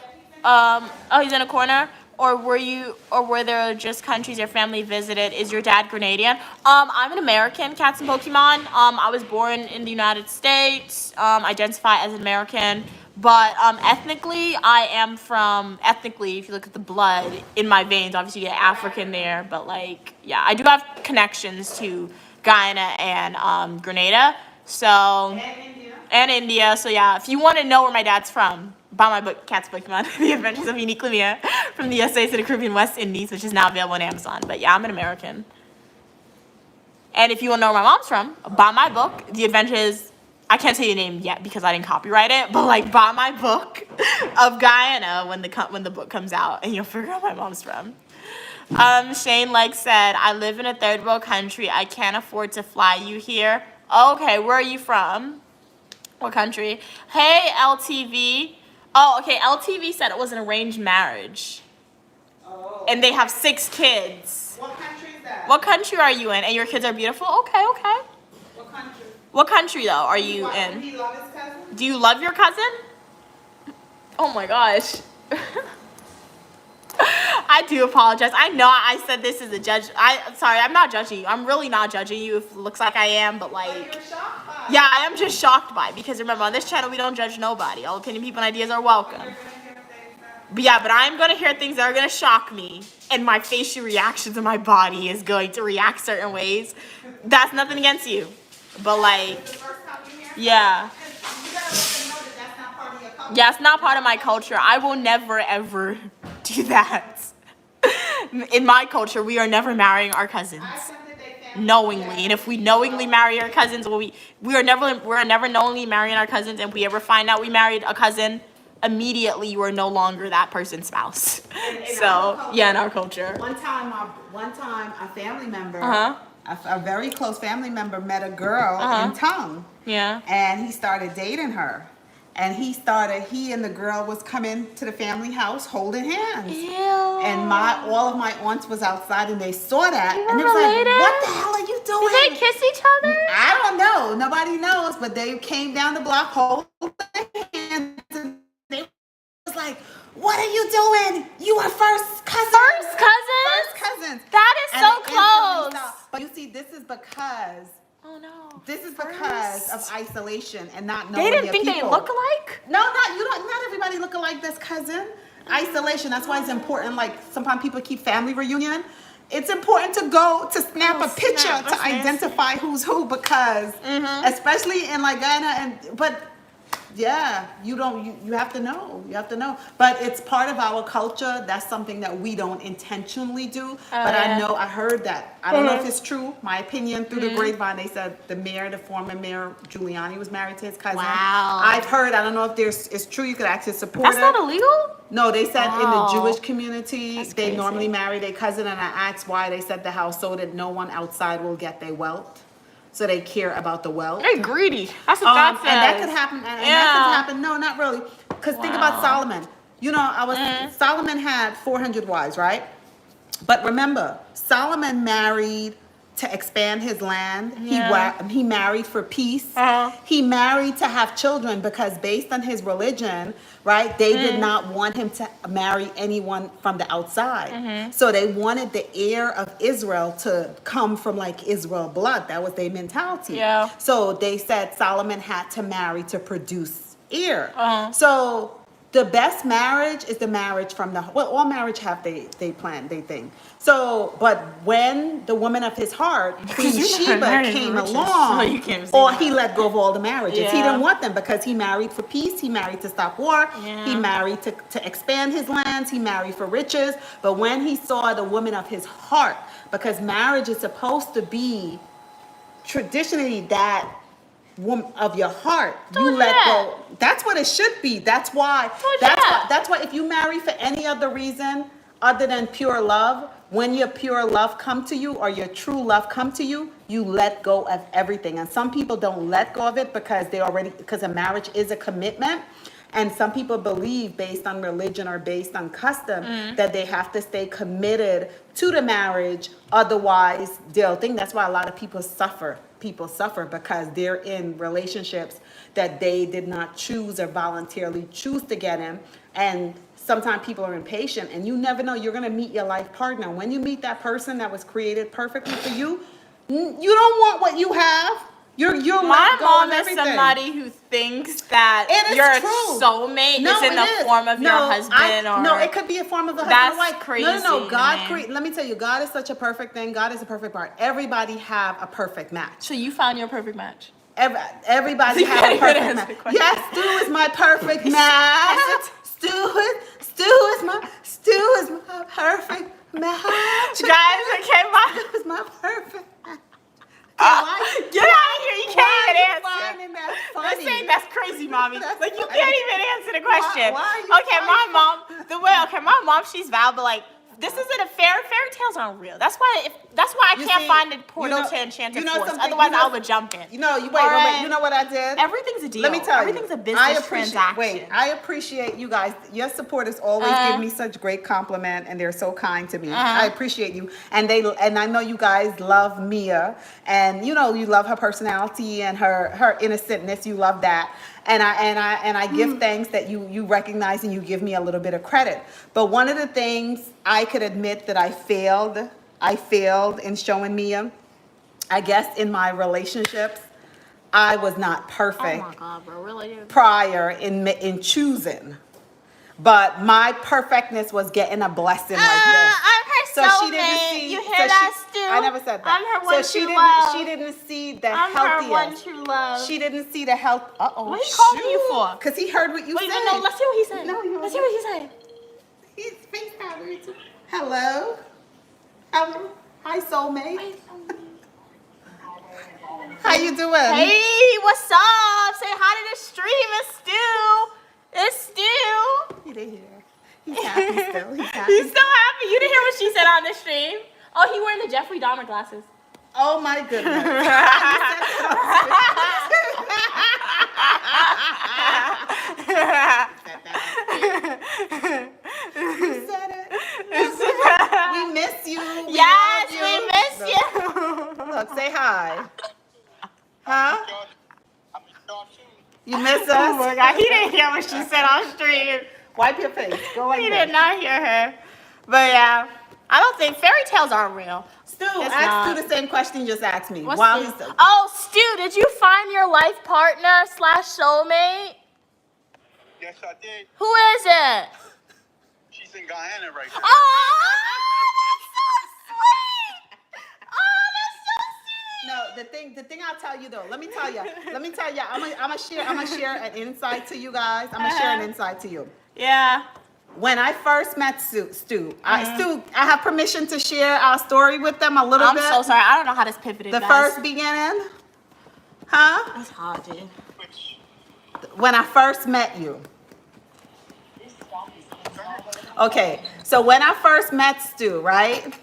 A: Oh, he's in a corner. Or were there just countries your family visited? Is your dad Grenadian? I'm an American, Cats and Pokemon. I was born in the United States, identify as an American, but ethnically, I am from, ethnically, if you look at the blood in my veins, obviously you get African there, but like, yeah, I do have connections to Guyana and Grenada, so, and India, so yeah, if you want to know where my dad's from, buy my book, Cat's Pokemon, The Adventures of Unique Mia, from the essays to the Caribbean West Indies, which is now available on Amazon. But yeah, I'm an American. And if you want to know where my mom's from, buy my book, The Adventures, I can't say the name yet because I didn't copyright it, but like buy my book of Guyana when the book comes out, and you'll figure out where my mom's from. Shane like said, "I live in a third world country. I can't afford to fly you here." Okay, where are you from? What country? Hey, LTV. Oh, okay, LTV said it was an arranged marriage. Oh. And they have 6 kids.
B: What country is that?
A: What country are you in? And your kids are beautiful? Okay, okay.
B: What country?
A: What country, though, are you in?
B: Do you love his cousin?
A: Do you love your cousin? Oh, my gosh. I do apologize. I know I said this as a judge. Sorry, I'm not judging you. I'm really not judging you if it looks like I am, but like...
B: You're shocked by it.
A: Yeah, I am just shocked by it because remember, on this channel, we don't judge nobody. All opinion, people, and ideas are welcome. But yeah, but I'm going to hear things that are going to shock me, and my facial reactions in my body is going to react certain ways. That's nothing against you. But like, yeah. Yeah, it's not part of my culture. I will never, ever do that. In my culture, we are never marrying our cousins knowingly. And if we knowingly marry our cousins, we're never knowingly marrying our cousins. And if we ever find out we married a cousin, immediately you are no longer that person's spouse. So yeah, in our culture.
B: One time a family member, a very close family member, met a girl in Tongue.
A: Yeah.
B: And he started dating her. And he and the girl was coming to the family house holding hands.
A: Ew.
B: And all of my aunts was outside and they saw that. And they was like, "What the hell are you doing?"
A: Did they kiss each other?
B: I don't know. Nobody knows. But they came down the block holding hands. And they was like, "What are you doing? You are first cousins."
A: First cousins?
B: First cousins.
A: That is so close.
B: But you see, this is because...
A: Oh no.
B: This is because of isolation and not knowing
A: They didn't
B: their
A: think
B: people.
A: they look alike?
B: No, not everybody look alike this cousin. Isolation, that's why it's important. Like sometimes people keep family reunion. It's important to go to snap a picture to identify who's who because especially in like Guyana but yeah, you have to know. You have to know. But it's part of our culture. That's something that we don't intentionally do. But yeah. I heard that. I don't know if it's true. My opinion through the grapevine, they said the former mayor, Giuliani, was married to his cousin.
A: Wow.
B: I've heard. I don't know if it's true. You could actually support it.
A: That's not illegal?
B: No, they said in the Jewish community, they normally marry their cousin. And I asked why. They said the house so that no one outside will get their wealth. So they care about the wealth.
A: They're greedy. That's what that says.
B: And that could happen. And that could happen. No, not really. Because think about Solomon. You know, Solomon had 400 wives, right? But remember, Solomon married to expand his land. Yeah. He married for peace. He married to have children because based on his religion, right, they did not want him to marry anyone from the outside. So they wanted the heir of Israel to come from like Israel blood. That was their mentality.
A: Yeah.
B: So they said Solomon had to marry to produce heir. So the best marriage is the marriage from the, well, all marriage have they plan, they think. So, but when the woman of his heart, Queen Sheba, came along, or he let go of all the marriages. He didn't want them because he married for peace, he married to stop war, he married to expand his lands, he married for riches. But when he saw the woman of his heart, because marriage is supposed to be traditionally that woman of your heart, you let go. That's what it should be. That's why if you marry for any other reason other than pure love, when your pure love come to you or your true love come to you, you let go of everything. And some people don't let go of it because because a marriage is a commitment. And some people believe, based on religion or based on custom, that they have to stay committed to the marriage. Otherwise, they'll think. That's why a lot of people suffer. People suffer because they're in relationships that they did not choose or voluntarily choose to get in. And sometimes people are impatient, and you never know. You're going to meet your life partner. When you meet that person that was created perfectly for you, you don't want what you have.
A: My mom is somebody who thinks that your soulmate is in the form of your husband.
B: No, it could be a form of a husband. That's crazy. No. God created. Let me tell you, God is such a perfect thing. God is a perfect part. Everybody have a perfect match.
A: So you found your perfect match.
B: Everybody have a perfect match. Yes, Stu is my perfect match. Stu is my perfect match.
A: Guys, okay,
B: Stu is my perfect match.
A: Get out of here! You can't even answer.
B: That funny?
A: Saying that's crazy, mommy. Like you can't even answer the question.
B: Why are you
A: Okay, my mom, she's vowed, but like this isn't a fairy tales aren't real. That's why I can't find a portal to Enchanted Forest. Otherwise, I would jump in.
B: Wait. You know what I did?
A: Everything's a deal.
B: Let me tell you.
A: Everything's a business transaction.
B: I appreciate you guys. Your supporters always give me such great compliment, and they're so kind to me. I appreciate you, and I know you guys love Mia, and you love her personality and her innocentness. You love that. And I give thanks that you recognize and you give me a little bit of credit. But one of the things I could admit that I failed in showing Mia, I guess in my relationships, I was not perfect.
A: Oh my God, bro, really?
B: Prior in choosing. But my perfectness was getting a blessing like this.
A: I'm her soulmate. She didn't see. You hear that, Stu?
B: I never said that.
A: I'm her one true love.
B: She didn't see the healthiest.
A: I'm her one true love.
B: She didn't see the health. Uh-oh.
A: What are you calling you for?
B: Because he heard what you said.
A: No, let's see what he said. Let's see what he said.
B: He's FaceTiming. Hello. Hello. Hi, soulmate. How you doing?
A: Hey, what's up? Say hi to the stream. It's Stu. It's Stu.
B: He didn't hear. He's happy still. He's happy.
A: He's still happy. You didn't hear what she said on the stream? Oh, he wearing the Jeffrey Dahmer glasses.
B: Oh my goodness. You said it. We miss you.
A: We miss you.
B: Look, say hi. Huh? You miss us?
A: Oh my God, he didn't hear what she said on stream.
B: Wipe your face. Go like
A: He
B: that.
A: did not hear her. But yeah, I don't think fairy tales aren't real.
B: Stu, ask Stu the same question you just asked me.
A: Stu, did you find your life partner / soulmate?
D: Yes, I did.
A: Who is it?
D: She's in Guyana right now.
A: Oh, that's so sweet. Oh, that's so sweet.
B: No, the thing I'll tell you though, let me tell you, I'm gonna share an insight to you guys. I'm gonna share an insight to you.
A: Yeah.
B: When I first met Stu, I have permission to share our story with them a little bit.
A: I'm so sorry. I don't know how this pivoted,
B: The
A: guys.
B: first beginning? Huh?
A: That's hard, dude.
B: When I first met you. Okay, so when I first met Stu, right?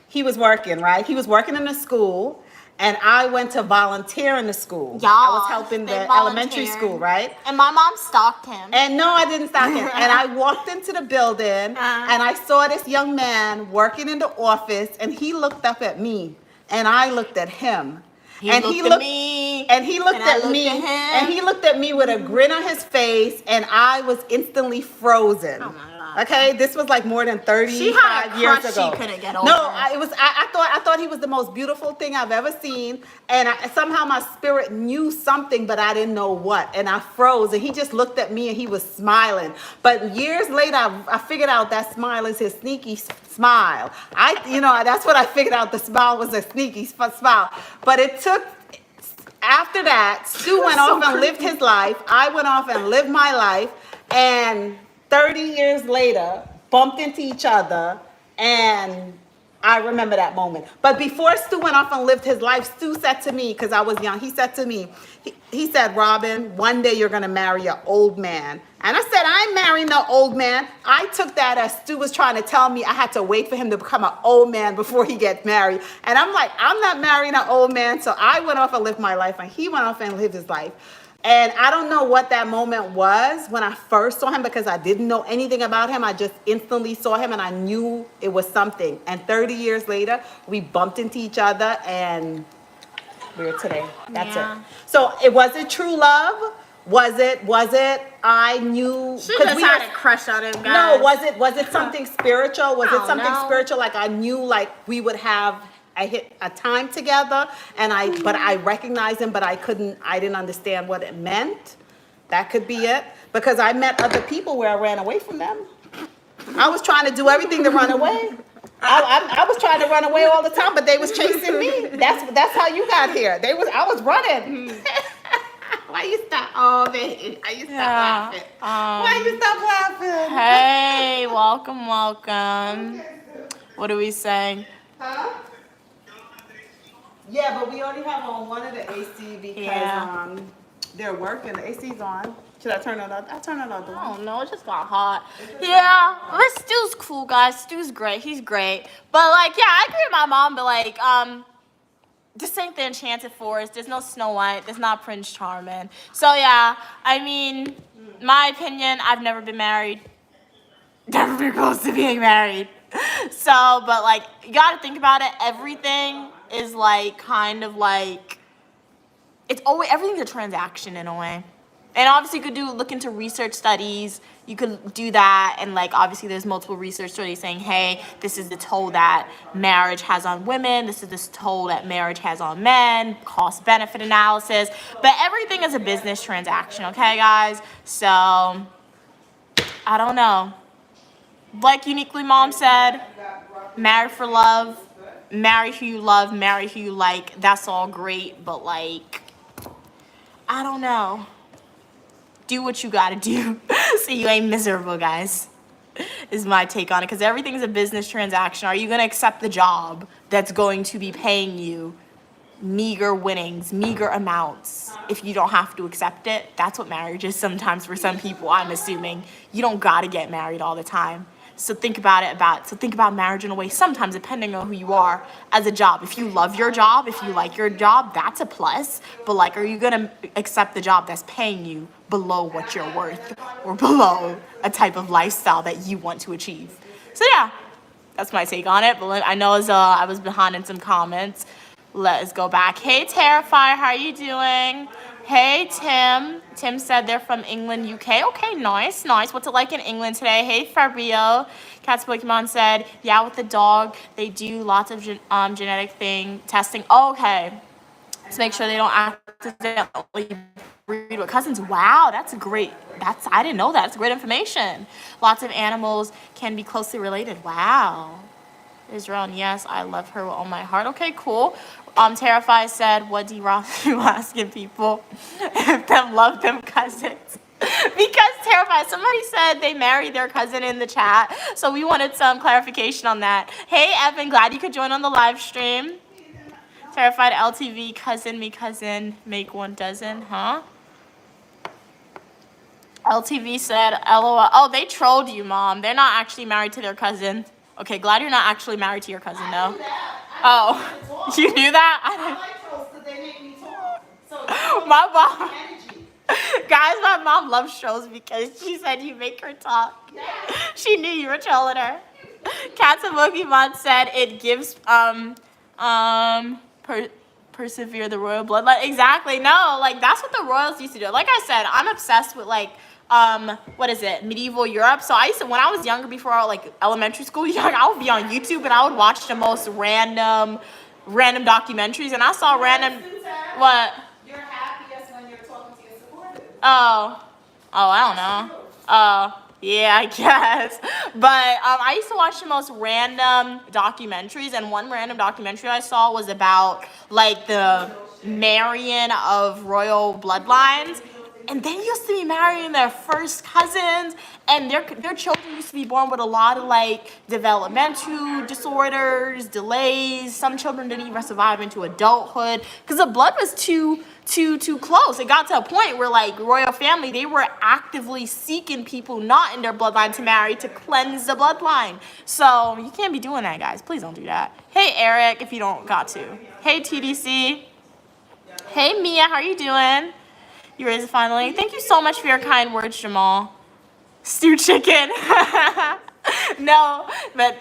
B: He was working, right? He was working in a school, and I went to volunteer in the school. I was helping the elementary school, right?
A: And my mom stalked him.
B: And no, I didn't stalk him. And I walked into the building, and I saw this young man working in the office, and he looked up at me, and I looked at him.
A: He looked at me.
B: and he looked
A: And I
B: at
A: looked
B: me,
A: at him.
B: and he looked at me with a grin on his face, and I was instantly frozen.
A: Oh my God.
B: Okay, this was like more than 35 years
A: crush
B: ago.
A: she couldn't get
B: No,
A: over.
B: I thought he was the most beautiful thing I've ever seen, and somehow my spirit knew something, but I didn't know what, and I froze. And he just looked at me, and he was smiling. But years later, I figured out that smile is his sneaky smile. That's what I figured out. The smile was a sneaky smile. But it took. After that, Stu went off and lived his life. I went off and lived my life, and 30 years later, bumped into each other, and I remember that moment. But before Stu went off and lived his life, Stu said to me, because I was young, he said to me, he said, Robin, one day you're going to marry an old man. And I said, I ain't marrying no old man. I took that as Stu was trying to tell me I had to wait for him to become an old man before he gets married. And I'm like, I'm not marrying an old man. So I went off and lived my life, and he went off and lived his life. And I don't know what that moment was when I first saw him, because I didn't know anything about him. I just instantly saw him, and I knew it was something. And 30 years later, we bumped into each other, and we're today. That's
A: Yeah.
B: it. So it was it true love? Was it? I knew.
A: She just had a crush on him, guys.
B: No, was it something spiritual? Was
A: I
B: it
A: don't
B: something
A: know.
B: spiritual? Like I knew, like we would have a time together, but I recognized him, but I didn't understand what it meant. That could be it, because I met other people where I ran away from them. I was trying to do everything to run away. I was trying to run away all the time, but they was chasing me. That's how you got here. I was running. Why you stop? Oh, baby. Why you stop laughing? Why you stop laughing?
A: Hey, welcome. What are we saying?
B: Huh? Yeah, but we only have on one of the AC because they're working. The AC's on. Should I turn it on? I'll turn it on.
A: I don't know, it just got hot. Yeah, but Stu's cool, guys. Stu's great. He's great. But like, yeah, I agree with my mom, but like, this ain't the Enchanted Forest. There's no Snow White. There's not Prince Charming. So yeah, I mean, my opinion, I've never been married. Never been close to being married. So, but like, you gotta think about it. Everything is like, kind of like, everything's a transaction in a way. And obviously you could look into research studies. You could do that, and like obviously there's multiple research studies saying, hey, this is the toll that marriage has on women, this is the toll that marriage has on men, cost benefit analysis. But everything is a business transaction, okay guys? So I don't know. Like Uniquely Mom said, marry for love, marry who you love, marry who you like. That's all great, but like, I don't know. Do what you gotta do so you ain't miserable, guys, is my take on it. Because everything's a business transaction. Are you gonna accept the job that's going to be paying you meager winnings, meager amounts, if you don't have to accept it? That's what marriage is sometimes for some people, I'm assuming. You don't gotta get married all the time. So think about marriage in a way, sometimes depending on who you are, as a job. If you love your job, if you like your job, that's a plus. But like, are you gonna accept the job that's paying you below what you're worth, or below a type of lifestyle that you want to achieve? So yeah, that's my take on it. But I know I was behind in some comments. Let's go back. Hey Terrifier, how are you doing? Hey Tim. Tim said they're from England, UK. Okay, nice. What's it like in England today? Hey Fabio. Cat's Pokemon said, yeah, with the dog, they do lots of genetic testing. Okay. To make sure they don't accidentally breed with cousins. Wow, that's great. I didn't know that. That's great information. Lots of animals can be closely related. Wow. Israel, and yes, I love her with all my heart. Okay, cool. Terrified said, what do you asking people if them love them cousins? Because Terrified, somebody said they married their cousin in the chat, so we wanted some clarification on that. Hey Evan, glad you could join on the live stream. Terrified LTV, cousin, me cousin, make 1 dozen, huh? LTV said, LOL. Oh, they trolled you, Mom. They're not actually married to their cousin. Okay, glad you're not actually married to your cousin, though. Oh, you knew that? My mom. Guys, my mom loves trolls because she said you make her talk. She knew you were trolling her. Cats and Pokemon said it gives persevere the royal bloodline. Exactly. No, like that's what the royals used to do. Like I said, I'm obsessed with like what is it, medieval Europe. So I used to, when I was younger, before like elementary school young, I would be on YouTube and I would watch the most random documentaries, and I saw random what.
B: You're happiest when you're talking to your supporters.
A: I don't know. Yeah, I guess. But I used to watch the most random documentaries, and one random documentary I saw was about like the marrying of royal bloodlines. And they used to be marrying their first cousins, and their children used to be born with a lot of like developmental disorders, delays. Some children didn't even survive into adulthood because the blood was too close. It got to a point where like royal family, they were actively seeking people not in their bloodline to marry to cleanse the bloodline. So you can't be doing that, guys. Please don't do that. Hey Eric, if you don't got to. Hey TDC. Hey Mia, how are you doing? You raised it finally. Thank you so much for your kind words, Jamal. Stew chicken. No, but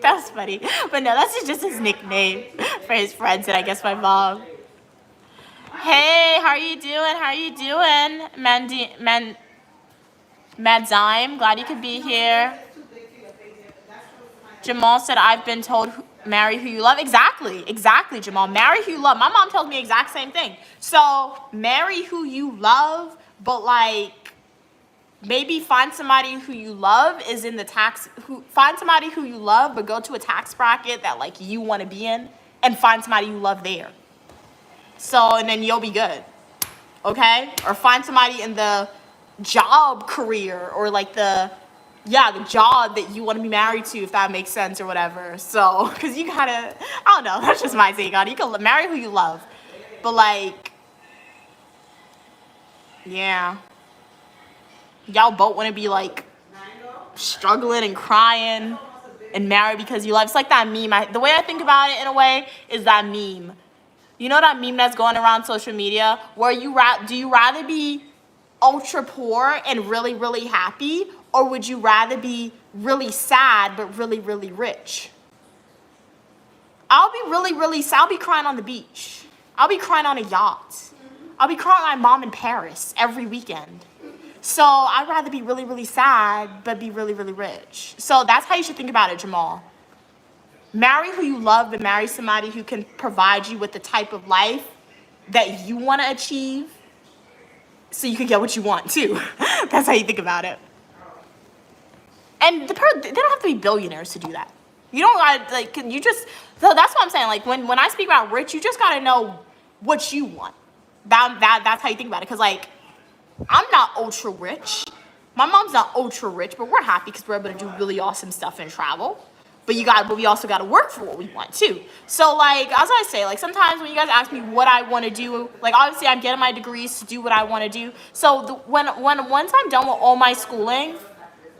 A: that's funny. But no, that's just his nickname for his friends and I guess my mom. Hey, how are you doing? How are you doing? Madzime, glad you could be here. Jamal said, I've been told marry who you love. Exactly, Jamal. Marry who you love. My mom tells me the exact same thing. So marry who you love, but like maybe find somebody who you love is in the find somebody who you love, but go to a tax bracket that like you want to be in, and find somebody you love there. So, and then you'll be good. Okay? Or find somebody in the job career or like the job that you want to be married to, if that makes sense or whatever. So, because you gotta, I don't know, that's just my take on it. You can marry who you love. But like, yeah. Y'all both want to be like struggling and crying and married because you love. It's like that meme. The way I think about it in a way is that meme. You know that meme that's going around social media where do you rather be ultra poor and really, really happy, or would you rather be really sad but really, really rich? I'll be really, really sad. I'll be crying on the beach. I'll be crying on a yacht. I'll be crying with my mom in Paris every weekend. So I'd rather be really, really sad but be really, really rich. So that's how you should think about it, Jamal. Marry who you love, but marry somebody who can provide you with the type of life that you want to achieve so you can get what you want too. That's how you think about it. And they don't have to be billionaires to do that. You don't gotta, like, so that's what I'm saying. Like, when I speak about rich, you just gotta know what you want. That's how you think about it. Because, like, I'm not ultra rich. My mom's not ultra rich, but we're happy because we're able to do really awesome stuff and travel. But we also got to work for what we want too. So like, as I say, like sometimes when you guys ask me what I want to do, like obviously I'm getting my degrees to do what I want to do. So once I'm done with all my schooling,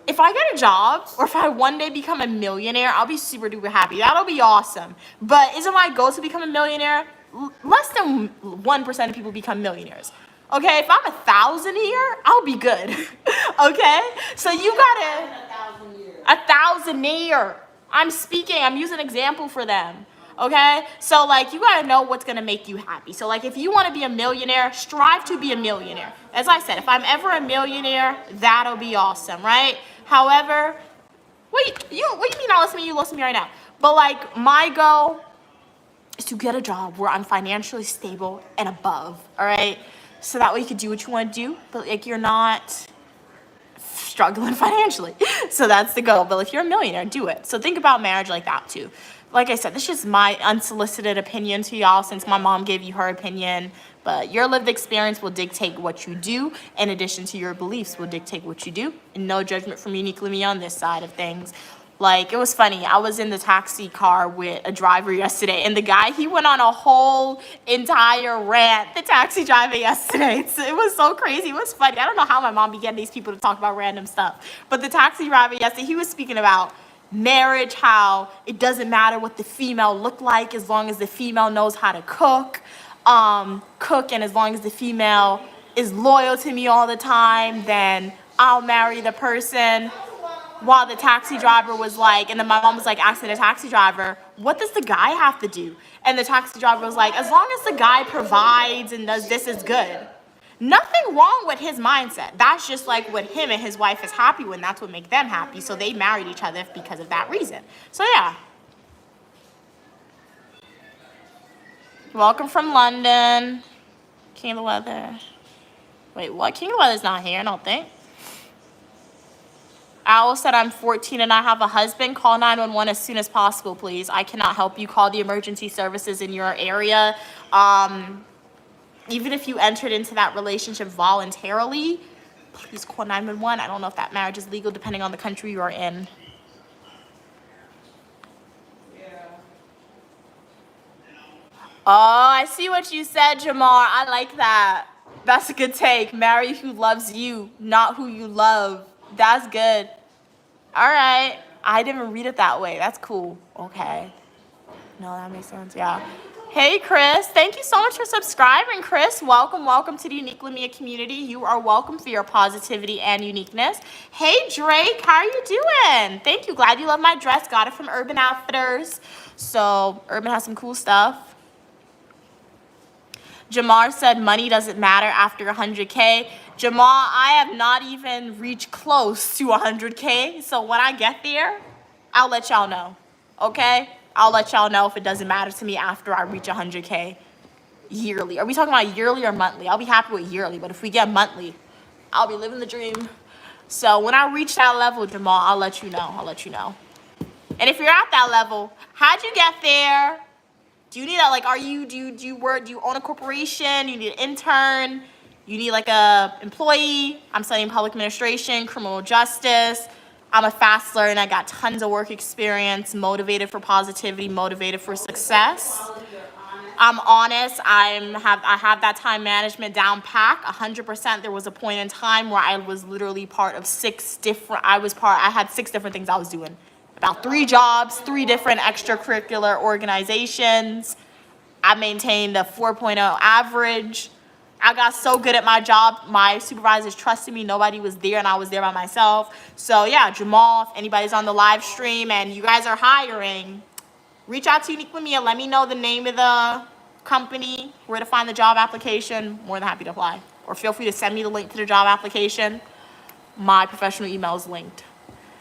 A: if I get a job or if I one day become a millionaire, I'll be super duper happy. That'll be awesome. But isn't my goal to become a millionaire? Less than 1% of people become millionaires. Okay, if I'm 1,000 a year, I'll be good. Okay, so you gotta 1,000 a year. I'm using an example for them, okay? So, like, you gotta know what's gonna make you happy. So, like, if you wanna be a millionaire, strive to be a millionaire. As I said, if I'm ever a millionaire, that'll be awesome, right? However, what do you mean not listen to me? You listen to me right now. But, like, my goal is to get a job where I'm financially stable and above, all right? So that way you can do what you wanna do, but, like, you're not struggling financially. So that's the goal. But if you're a millionaire, do it. So think about marriage like that too. Like I said, this is just my unsolicited opinion to y'all since my mom gave you her opinion. But your lived experience will dictate what you do, in addition to your beliefs will dictate what you do. And no judgment from Uniquely Me on this side of things. Like, it was funny. I was in the taxi car with a driver yesterday, and the guy, he went on a whole entire rant, the taxi driver yesterday. It was so crazy. It was funny. I don't know how my mom be getting these people to talk about random stuff. But the taxi driver yesterday, he was speaking about marriage, how it doesn't matter what the female look like as long as the female knows how to cook, and as long as the female is loyal to me all the time, then I'll marry the person. While the taxi driver was like, and then my mom was like asking the taxi driver, What does the guy have to do? And the taxi driver was like, as long as the guy provides and does this is good. Nothing wrong with his mindset. That's just like what him and his wife is happy with. And that's what makes them happy. So they married each other because of that reason. So yeah. Welcome from London. King of the Weather. Wait, what? King of the Weather's not here, I don't think. Owl said, I'm 14 and I have a husband. Call 911 as soon as possible, please. I cannot help you. Call the emergency services in your area. Even if you entered into that relationship voluntarily, please call 911. I don't know if that marriage is legal depending on the country you are in. Oh, I see what you said, Jamar. I like that. That's a good take. Marry who loves you, not who you love. That's good. All right. I didn't read it that way. That's cool. Okay. No, that makes sense. Yeah. Hey, Chris. Thank you so much for subscribing, Chris. Welcome to the Unique Lamia community. You are welcome for your positivity and uniqueness. Hey, Drake. How are you doing? Thank you. Glad you love my dress. Got it from Urban Outfitters. So Urban has some cool stuff. Jamar said money doesn't matter after 100K. Jamar, I have not even reached close to 100K. So when I get there, I'll let y'all know. Okay? I'll let y'all know if it doesn't matter to me after I reach 100K yearly. Are we talking about yearly or monthly? I'll be happy with yearly, but if we get monthly, I'll be living the dream. So when I reach that level, Jamal, I'll let you know. And if you're at that level, how'd you get there? Do you need that? Like, do you own a corporation? You need an intern? You need like a employee? I'm studying public administration, criminal justice. I'm a fast learner. I got tons of work experience, motivated for positivity, motivated for success. I'm honest. I have that time management down pat 100%. There was a point in time where I was literally part of I had 6 different things I was doing. About 3 jobs, 3 different extracurricular organizations. I maintained a 4.0 average. I got so good at my job, my supervisors trusted me. Nobody was there, and I was there by myself. So yeah, Jamal, if anybody's on the live stream and you guys are hiring, reach out to Unique Lamia. Let me know the name of the company, where to find the job application. More than happy to apply. Or feel free to send me the link to the job application. My professional email is linked.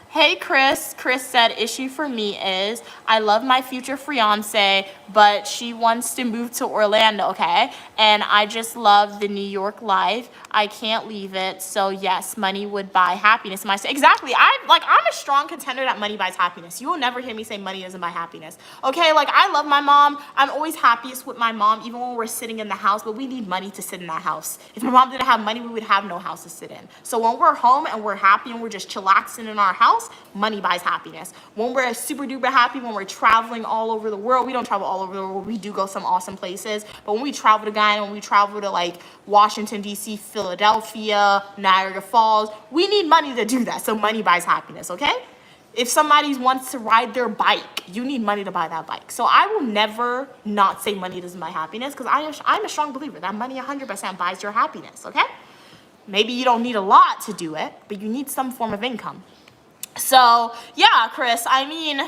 A: Hey, Chris. Chris said, issue for me is I love my future fiance, but she wants to move to Orlando, okay? And I just love the New York life. I can't leave it. So yes, money would buy happiness. Exactly. I'm a strong contender that money buys happiness. You will never hear me say money doesn't buy happiness. Okay, like I love my mom. I'm always happiest with my mom, even when we're sitting in the house, but we need money to sit in that house. If my mom didn't have money, we would have no house to sit in. So when we're home and we're happy and we're just chillaxing in our house, money buys happiness. When we're super duper happy, when we're traveling all over the world, we don't travel all over the world, we do go some awesome places, but when we travel to Guyana, when we travel to like Washington, D.C., Philadelphia, Niagara Falls, we need money to do that, so money buys happiness, okay? If somebody wants to ride their bike, you need money to buy that bike. So I will never not say money doesn't buy happiness, because I'm a strong believer that money 100% buys your happiness, okay? Maybe you don't need a lot to do it, but you need some form of income. So, yeah, Chris, I mean,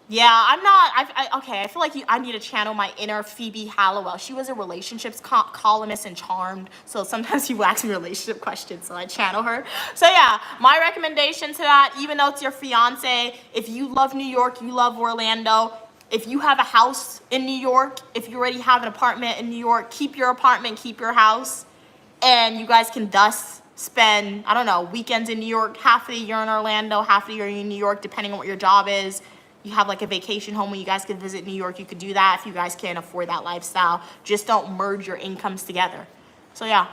A: yeah, I feel like I need to channel my inner Phoebe Hallowell. She was a relationships columnist in Charmed, so sometimes people ask me relationship questions, so I channel her. So, yeah, my recommendation to that, even though it's your fiance, if you love New York, you love Orlando, if you have a house in New York, if you already have an apartment in New York, keep your apartment, keep your house, and you guys can thus spend, I don't know, weekends in New York, half of the year in Orlando, half of the year in New York, depending on what your job is. You have like a vacation home where you guys could visit New York, you could do that if you guys can't afford that lifestyle. Just don't merge your incomes together. So yeah,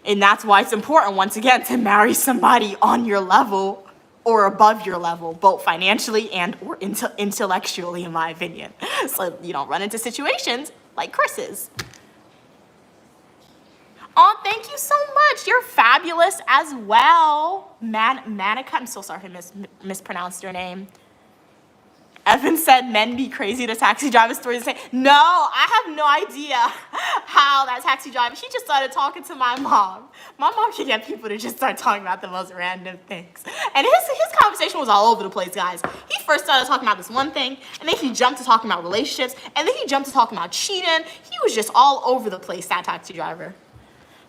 A: and that's why it's important, once again, to marry somebody on your level or above your level, both financially and or intellectually, in my opinion. So you don't run into situations like Chris's. Oh, thank you so much. You're fabulous as well. Manica, I'm so sorry if I mispronounced your name. Evan said men be crazy to taxi driver stories. No, I have no idea how that taxi driver, he just started talking to my mom. My mom can get people to just start talking about the most random things. And his conversation was all over the place, guys. He first started talking about this one thing, and then he jumped to talking about relationships, and then he jumped to talking about cheating. He was just all over the place, that taxi driver.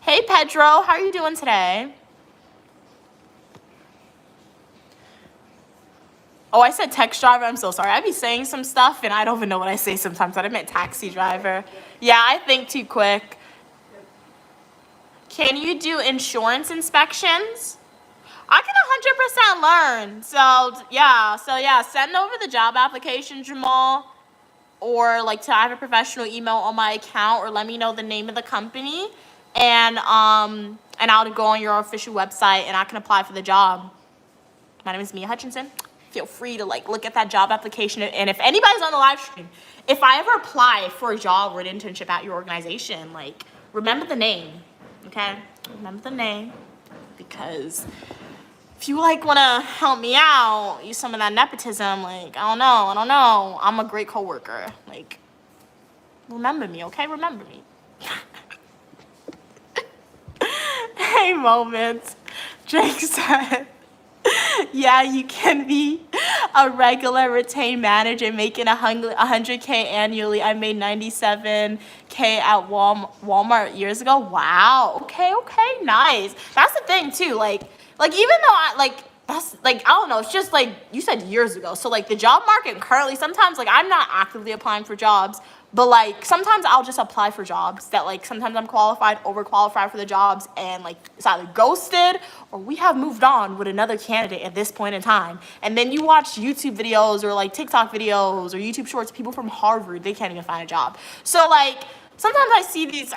A: Hey, Pedro, how are you doing today? Oh, I said text driver. I'm so sorry. I be saying some stuff, and I don't even know what I say sometimes. But I meant taxi driver. Yeah, I think too quick. Can you do insurance inspections? I can 100% learn. So yeah, send over the job application, Jamal, or like to I have a professional email on my account, or let me know the name of the company, and I'll go on your official website and I can apply for the job. My name is Mia Hutchinson. Feel free to like look at that job application, and if anybody's on the live stream, if I ever apply for a job or an internship at your organization, like remember the name, okay? Remember the name, because if you like want to help me out, use some of that nepotism, like I don't know, I'm a great coworker, like remember me, okay? Remember me. Hey, Moments. Drake said, yeah, you can be a regular retained manager making 100K annually. I made 97K at Walmart years ago. Wow. Okay, nice. That's the thing too. Like even though that's like, I don't know, it's just like you said years ago. So like the job market currently, sometimes like I'm not actively applying for jobs, but like sometimes I'll just apply for jobs that like sometimes I'm overqualified for the jobs, and like it's either ghosted or we have moved on with another candidate at this point in time. And then you watch YouTube videos or like TikTok videos or YouTube shorts, people from Harvard, they can't even find a job. So like sometimes I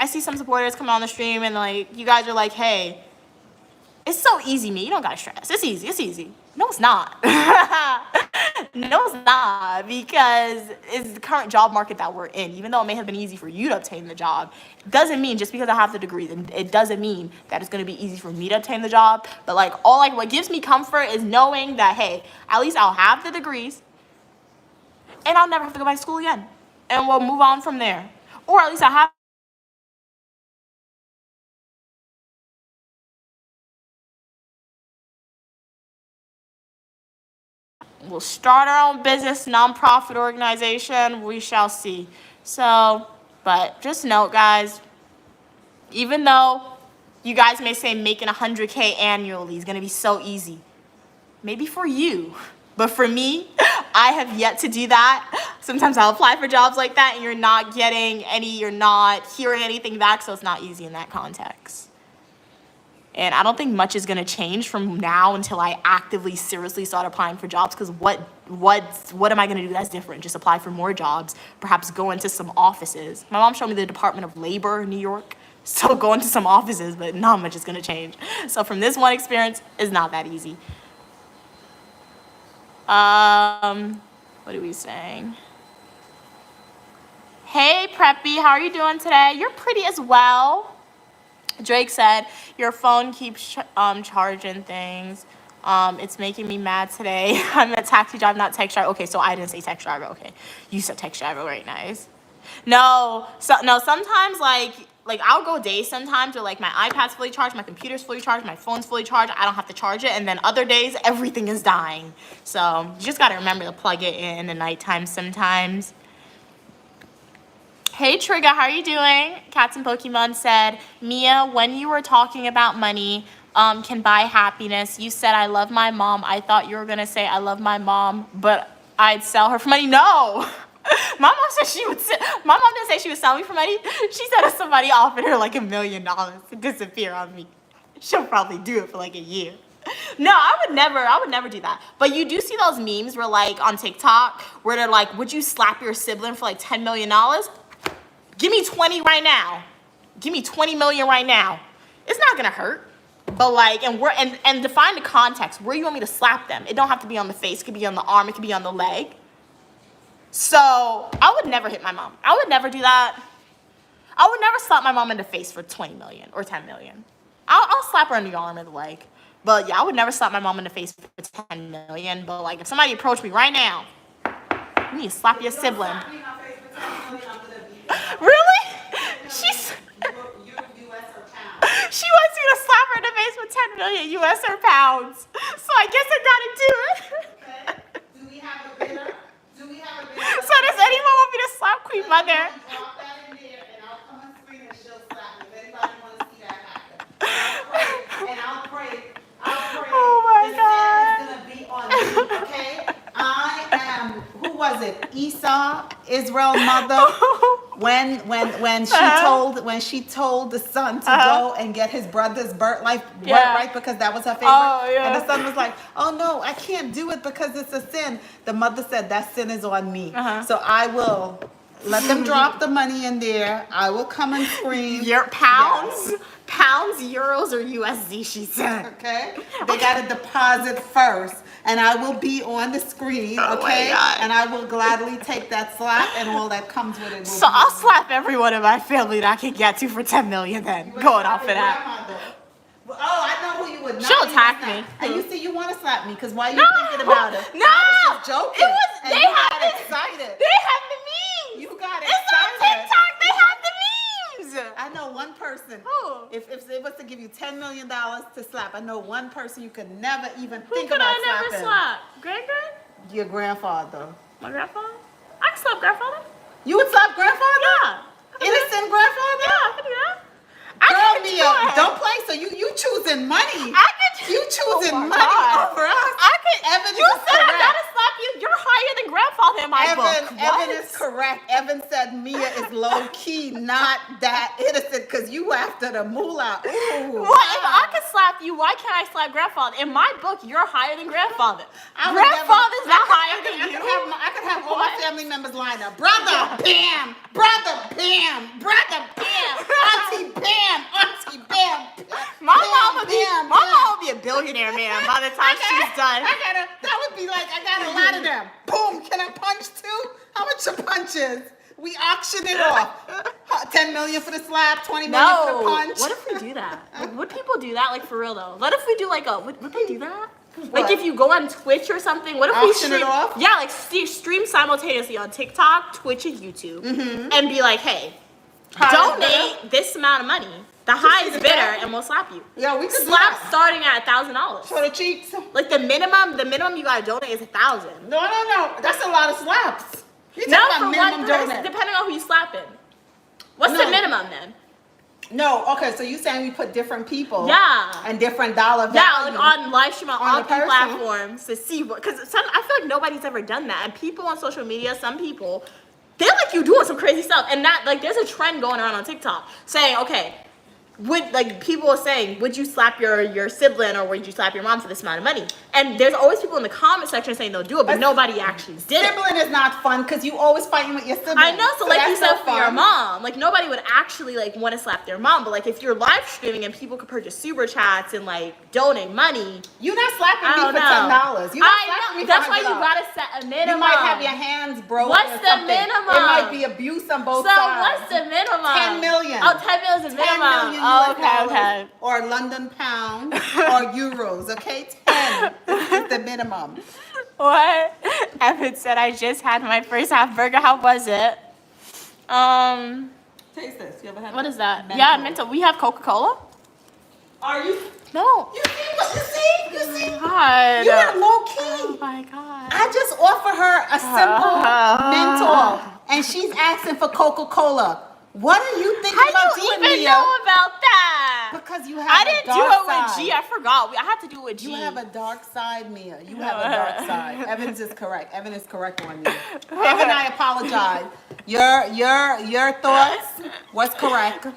A: see some supporters come on the stream and like you guys are like, hey, it's so easy, me. You don't gotta stress. It's easy. No, it's not. No, it's not, because it's the current job market that we're in. Even though it may have been easy for you to obtain the job, it doesn't mean just because I have the degree, it doesn't mean that it's gonna be easy for me to obtain the job. But like what gives me comfort is knowing that, hey, at least I'll have the degrees and I'll never have to go back to school again. And we'll move on from there. Or at least I have we'll start our own business, nonprofit organization. We shall see. So, but just note, guys, even though you guys may say making 100K annually is going to be so easy, maybe for you, but for me, I have yet to do that. Sometimes I'll apply for jobs like that and you're not hearing anything back, so it's not easy in that context. And I don't think much is going to change from now until I actively, seriously start applying for jobs, because what am I going to do that's different? Just apply for more jobs, perhaps go into some offices. My mom showed me the Department of Labor in New York, so go into some offices, but not much is going to change. So from this one experience, it's not that easy. What are we saying? Hey, Preppy, how are you doing today? You're pretty as well. Drake said, your phone keeps charging things. It's making me mad today. I'm a taxi driver, not text driver. Okay, so I didn't say text driver. Okay, you said text driver, right? Nice. No, sometimes like I'll go days sometimes where like my iPad's fully charged, my computer's fully charged, my phone's fully charged. I don't have to charge it. And then other days, everything is dying. So you just got to remember to plug it in the nighttime sometimes. Hey Trigger, how are you doing? Cats and Pokemon said, Mia, when you were talking about money can buy happiness, you said, I love my mom. I thought you were going to say, I love my mom, but I'd sell her for money. No. My mom didn't say she would sell me for money. She said if somebody offered her like $1 million to disappear on me, she'll probably do it for like a year. No, I would never do that. But you do see those memes where like on TikTok where they're like, would you slap your sibling for like $10 million? Give me 20 right now. Give me 20 million right now. It's not gonna hurt. But like, and define the context. Where you want me to slap them? It don't have to be on the face. It could be on the arm. It could be on the leg. So I would never hit my mom. I would never do that. I would never slap my mom in the face for 20 million or 10 million. I'll slap her on the arm or the leg. But yeah, I would never slap my mom in the face for 10 million. But like, if somebody approached me right now, You need to slap your sibling.
B: Slap me in my face for 10 million, I'm gonna beat you.
A: Really? She's.
B: You US or pounds.
A: She wants you to slap her in the face with 10 million US or pounds. So I guess I gotta do it.
B: Okay? Do we have a bidder? Do we have a bidder?
A: So does anyone want me to slap Queen Mother?
B: Drop that in there and I'll come on screen and she'll slap me. If anybody wants to see that happen. I'll pray.
A: Oh my God.
B: The sin is gonna be on me, okay? I am, who was it? Esau, Israel's mother. When she told the son to go and get his brother's birthright because that was her favorite.
A: Oh, yeah.
B: And the son was like, "Oh no, I can't do it because it's a sin." The mother said, "That sin is on me." So I will let them drop the money in there. I will come and scream.
A: Your pounds,
B: Yes.
A: pounds, euros, or USD? She said.
B: Okay, they got to deposit first, and I will be on the screen.
A: Oh my
B: Okay,
A: God.
B: and I will gladly take that slap and all that comes with it. will
A: So
B: be
A: I'll
B: on me.
A: slap everyone in my family that I can get to for 10 million then. Going off of that.
B: Grandmother. Oh, I know who you would.
A: She'll attack me.
B: And you see, you want to slap me because why you
A: No,
B: thinking about it?
A: no.
B: I was just joking.
A: It was.
B: And
A: They
B: you
A: have
B: got
A: the-
B: excited.
A: They have the memes.
B: You got
A: It's on
B: excited.
A: TikTok. They have the memes.
B: I know one person.
A: Who?
B: If it was to give you $10 million to slap, I know one person you could never even
A: Who
B: think
A: could
B: about
A: I never
B: slapping.
A: slap? Grand?
B: Your grandfather.
A: My grandfather? I can slap grandfather.
B: You would slap grandfather?
A: Yeah.
B: Innocent grandfather?
A: Yeah, I can do that.
B: Girl,
A: can do
B: Mia,
A: it.
B: don't play. So you choosing money.
A: I could.
B: You choosing
A: Oh my
B: money
A: God.
B: over us.
A: I could.
B: Evan
A: You
B: is
A: said I
B: correct.
A: gotta slap you. You're higher than grandfather in my book.
B: Evan is correct. Evan said Mia is low key, not that innocent, because you after the moolah. Ooh,
A: What if I could slap you? Why can't I slap grandfather? In my book, you're higher than grandfather.
B: I would
A: Grandfather's
B: never-
A: not higher than
B: I
A: you.
B: could have all my
A: What?
B: family members line up. Brother Bam, brother Bam, brother Bam, Auntie Bam, Auntie Bam.
A: My
B: Bam,
A: mom would be.
B: Bam,
A: My
B: Bam.
A: mom would be a billionaire man by the time she's done.
B: That would be like, I got a lot of them. Boom, can I punch too? How much are punches? We auction it off. 10 million for the slap, 20 million for the
A: No.
B: punch.
A: What if we do that? Like, would people do that? Like for real though. What if we do like a? Would they do that?
B: What?
A: Like if you go on Twitch or something, what if we
B: Auction it
A: stream?
B: off?
A: Yeah, like stream simultaneously on TikTok, Twitch, and YouTube, and be like, hey,
B: Highest
A: donate this amount of money, the highest
B: the
A: bidder,
B: best.
A: and we'll slap you.
B: Yeah, we could do
A: Slap
B: that.
A: starting at $1,000.
B: For the cheeks.
A: Like the minimum you gotta donate is 1,000.
B: No. That's a lot of slaps. You
A: No,
B: talking
A: for
B: about
A: one
B: minimum
A: person,
B: donate.
A: depending on who you slapping. What's
B: No.
A: the minimum then?
B: No, okay, so you saying we put different people.
A: Yeah.
B: And different dollar value.
A: Yeah, like on live stream on all
B: the
A: three
B: person.
A: platforms to see what, because I feel like nobody's ever done that. And people on social media, some people, they're like you doing some crazy stuff. And that, like, there's a trend going around on TikTok saying, okay, people are saying, would you slap your sibling or would you slap your mom for this amount of money? And there's always people in the comment section saying they'll do it, but nobody actually did it.
B: Sibling is not fun because you always fighting with your sibling.
A: I know, so like you
B: that's
A: said
B: no
A: for your
B: fun.
A: mom, like nobody would actually like want to slap their mom, but like if you're live streaming and people could purchase super chats and like donate money,
B: You're not slapping
A: I
B: me
A: don't
B: for
A: know.
B: $10. You're not
A: I
B: slapping
A: know.
B: me for
A: That's why you
B: $100.
A: gotta set a minimum.
B: You might have your hands broken.
A: What's
B: or
A: the
B: something.
A: minimum?
B: It might be abuse on both
A: So
B: sides.
A: what's the minimum?
B: 10 million.
A: Oh, 10 million is the
B: 10
A: minimum.
B: million
A: Oh,
B: US
A: okay,
B: dollars
A: okay.
B: or London pounds or euros, okay? 10 is the minimum.
A: What? Evan said I just had my first hamburger. How was it?
B: Taste this. You ever had
A: What is that?
B: Mentos.
A: Yeah, mental. We have Coca-Cola?
B: Are you?
A: No.
B: You see what you see? You see?
A: God.
B: You're low key.
A: Oh my God.
B: I just offer her a simple mentor, and she's asking for Coca-Cola. What are you thinking
A: How
B: about
A: do you
B: doing,
A: even
B: Mia?
A: know about that?
B: Because you have
A: I
B: a
A: didn't do
B: dark
A: it with
B: side.
A: G. I forgot. I had to do it with G.
B: You have a dark side, Mia. You have a dark side. Evans is correct. Evan is correct on you. Evan, I apologize. Your thoughts was correct.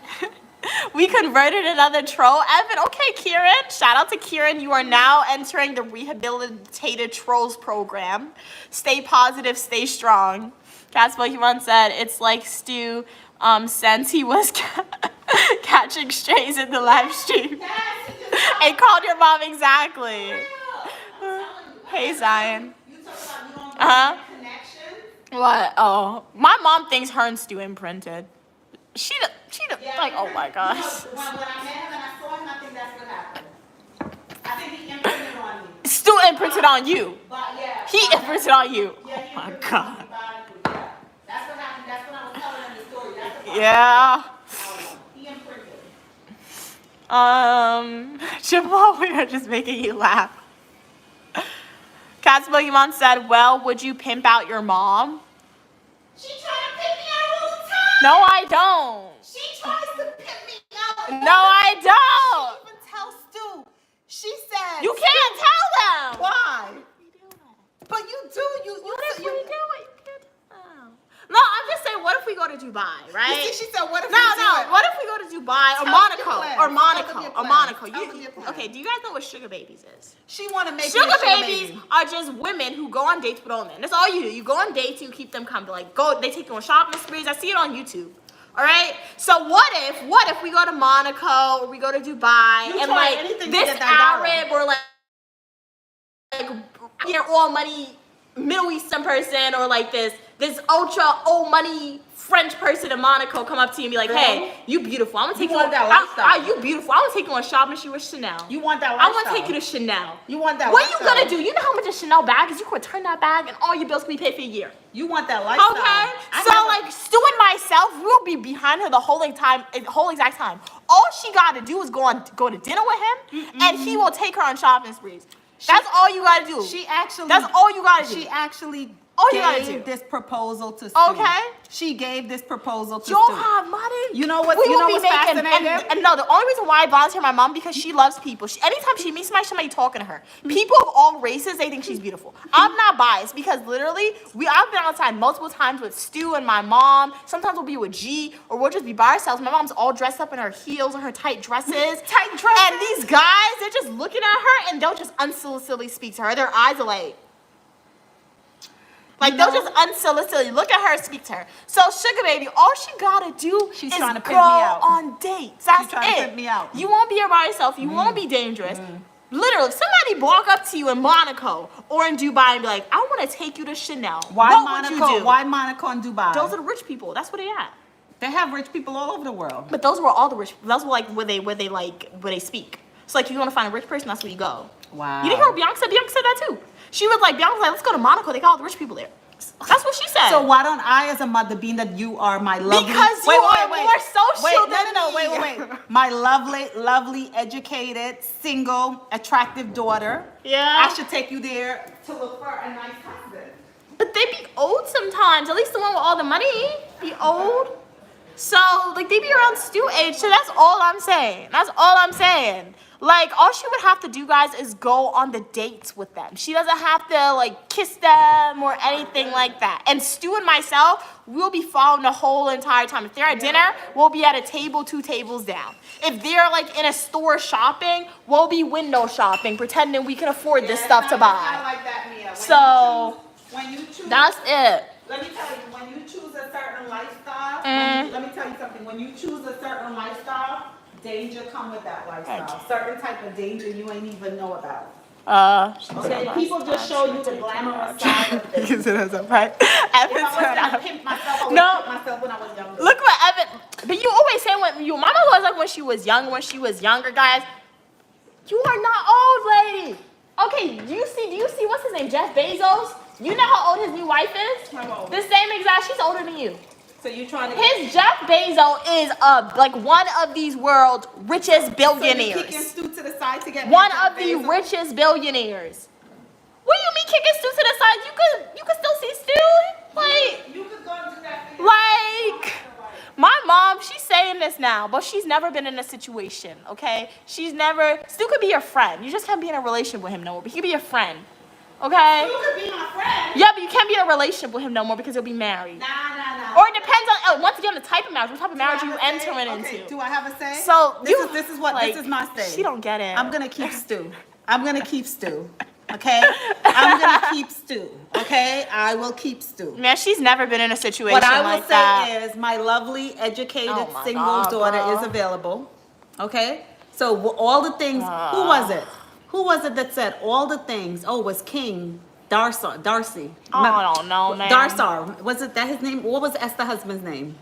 A: We converted another troll. Evan, okay, Kieran. Shout out to Kieran. You are now entering the Rehabilitated Trolls program. Stay positive, stay strong. Casper, he once said, it's like Stu, since he was catching strays in the live stream. And called your mom exactly. Hey, Zion. Uh-huh. What? Oh, my mom thinks her and Stu imprinted. She like, oh my gosh.
B: When I met him and I saw him, I think that's what happened. I think he imprinted on me.
A: Stu imprinted on you.
B: But yeah.
A: He imprinted on you.
B: Yeah,
A: Oh my
B: imprinted
A: God.
B: on me, but
A: Yeah. Jamal, we are just making you laugh. Cat's Boogeyman said, well, would you pimp out your mom?
B: She trying to pimp me out all the time.
A: No, I don't.
B: She tries to pimp me out.
A: No, I don't.
B: She even tells Stu. She said.
A: You can't tell them.
B: Why? But you do.
A: What if we do it? You can't tell. No, I'm just saying, what if we go to Dubai, right?
B: You see, she said, what if
A: No,
B: we do it?
A: what if we go to Dubai or
B: Tell
A: Monaco
B: them your plans.
A: or
B: Tell
A: Monaco
B: them your
A: or
B: plans.
A: Monaco?
B: Tell them your plans.
A: Okay, do you guys know what sugar babies is?
B: She want to make
A: Sugar
B: me a
A: babies are just women who go on dates with all men. That's all you do. You go on dates and you keep them coming. Like they take you on shopping sprees. I see it on YouTube. All right. So what if we go to Monaco or we go to Dubai
B: You
A: and
B: try
A: like
B: anything to
A: this
B: get that dollar.
A: Arab or like your all money Middle Eastern person or like this ultra old money French person in Monaco come up to you and be like, hey, you beautiful. I'm gonna take you
B: want
A: on
B: that lifestyle.
A: you beautiful. I'm gonna take you on shopping spree with Chanel.
B: You want that
A: I
B: lifestyle.
A: want to take you to Chanel.
B: You want that
A: What you
B: lifestyle.
A: gonna do? You know how much a Chanel bag is? You can return that bag and all your bills can be paid for a year.
B: You want that lifestyle.
A: Okay? So like Stu and myself, we'll be behind her the whole exact time. All she gotta do is go to dinner with him and he will take her on shopping sprees. That's all you gotta do. That's all you gotta do.
B: She actually
A: All you gotta
B: gave
A: do.
B: this proposal to Stu.
A: Okay.
B: She gave this proposal to
A: You'll
B: Stu.
A: have money.
B: You know what?
A: We
B: You
A: will
B: know
A: be
B: what's
A: making,
B: fascinating?
A: and no, the only reason why I volunteer my mom because she loves people. Anytime she meets somebody talking to her. People of all races, they think she's beautiful. I'm not biased because literally, I've been outside multiple times with Stu and my mom. Sometimes we'll be with G or we'll just be by ourselves. My mom's all dressed up in her heels and her tight dresses. And these guys, they're just looking at her and they'll just unsolicitedly speak to her. Their eyes are like they'll just unsolicitedly look at her and speak to her. So sugar baby, all she gotta do
B: She's
A: is
B: trying to
A: go
B: pimp me out.
A: on dates. That's
B: trying to
A: it.
B: pimp me out.
A: You won't be here by yourself. You won't be dangerous. Literally, if somebody walk up to you in Monaco or in Dubai and be like, I want to take you to Chanel.
B: Why
A: what
B: Monaco?
A: would you do?
B: Why Monaco and Dubai?
A: Those are the rich people. That's where they at.
B: They have rich people all over the world.
A: But those were all the rich. Those were like where they speak. So like, you want to find a rich person, that's where you go.
B: Wow.
A: You didn't hear what Bianca said? Bianca said that too. She was like, Bianca was like, let's go to Monaco. They got all the rich people there. That's what she said.
B: So why don't I, as a mother, being that you are my lovely...
A: Because you are more social than me.
B: Wait. My lovely, educated, single, attractive daughter.
A: Yeah.
B: I should take you there to look for a nice husband.
A: But they be old sometimes. At least the one with all the money be old. So, like, they be around Stu age. So that's all I'm saying. That's all I'm saying. Like, all she would have to do, guys, is go on the dates with them. She doesn't have to, like, kiss them or anything like that. And Stu and myself, we'll be following the whole entire time. If they're at dinner, we'll be at a table 2 tables down. If they're, like, in a store shopping, we'll be window shopping, pretending we can afford this stuff to
B: It's not
A: buy.
B: like that, Mia.
A: So,
B: when you choose,
A: that's it.
B: let me tell you, when you choose a certain lifestyle, let me tell you something. When you choose a certain lifestyle, danger come with that lifestyle. Certain type of danger you ain't even know about. Okay, people just show you the glamorous side of things.
A: Use it as a pet.
B: If I was gonna pimp myself, I would
A: No.
B: pimp myself when I was younger.
A: Look what Evan. But you always say when your mama was like when she was younger, guys. You are not old, lady. Okay, do you see what's his name? Jeff Bezos? You know how old his new wife is?
B: How old?
A: The same exact, she's older than you.
B: So you trying to
A: His Jeff Bezos is like one of these world's richest
B: So you
A: billionaires.
B: kicking Stu to the side to get
A: One
B: Jeff
A: of the
B: Bezos?
A: richest billionaires. What do you mean kicking Stu to the side? You could still see Stu. Like,
B: You could go and do that for
A: like, my mom, she's saying this now, but she's never been in a situation, okay? Stu could be your friend. You just can't be in a relationship with him no more, but he could be your friend, okay?
B: You could be my friend.
A: Yeah, but you can't be in a relationship with him no more because you'll be married.
B: Nah.
A: Or it depends on, once again, the type of marriage. What type of marriage are you
B: Do I have a say?
A: entering
B: Okay,
A: into?
B: do I have a say?
A: So,
B: this is my say.
A: She don't get it.
B: I'm gonna keep Stu. Okay? I'm gonna keep Stu. Okay? I will keep Stu.
A: Man, she's never been in a situation
B: What I will
A: like
B: say
A: that.
B: is my lovely, educated,
A: Oh my
B: single
A: God,
B: daughter
A: bro.
B: is available. Okay? So all the things, who was it? Who was it that said all the things? Oh, it was King Darcy.
A: Oh, I don't know, man.
B: Darsar. Was it that his name? What was Esther's husband's name?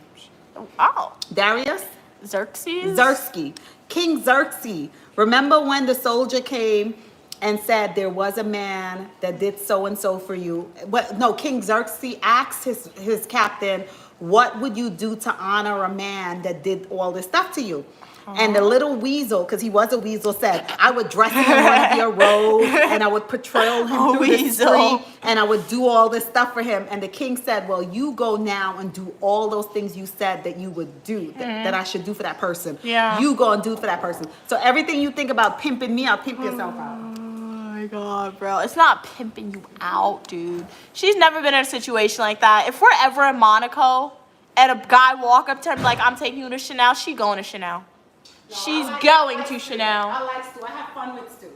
A: Oh,
B: Darius?
A: Xerxes?
B: Xerxes. King Xerxes. Remember when the soldier came and said there was a man that did so and so for you? No, King Xerxes asked his captain, what would you do to honor a man that did all this stuff to you? And the little weasel, because he was a weasel, said, I would dress him in one of your robes, and I would patrol him through the street, and I would do all this stuff for him. And the king said, well, you go now and do all those things you said that you would do, that I should do for that person.
A: Yeah.
B: You go and do it for that person. So everything you think about pimping me out, pimp yourself out.
A: Oh my God, bro. It's not pimping you out, dude. She's never been in a situation like that. If we're ever in Monaco and a guy walk up to her and be like, I'm taking you to Chanel, she going to Chanel. She's going to Chanel.
B: I like Stu. I have fun with Stu.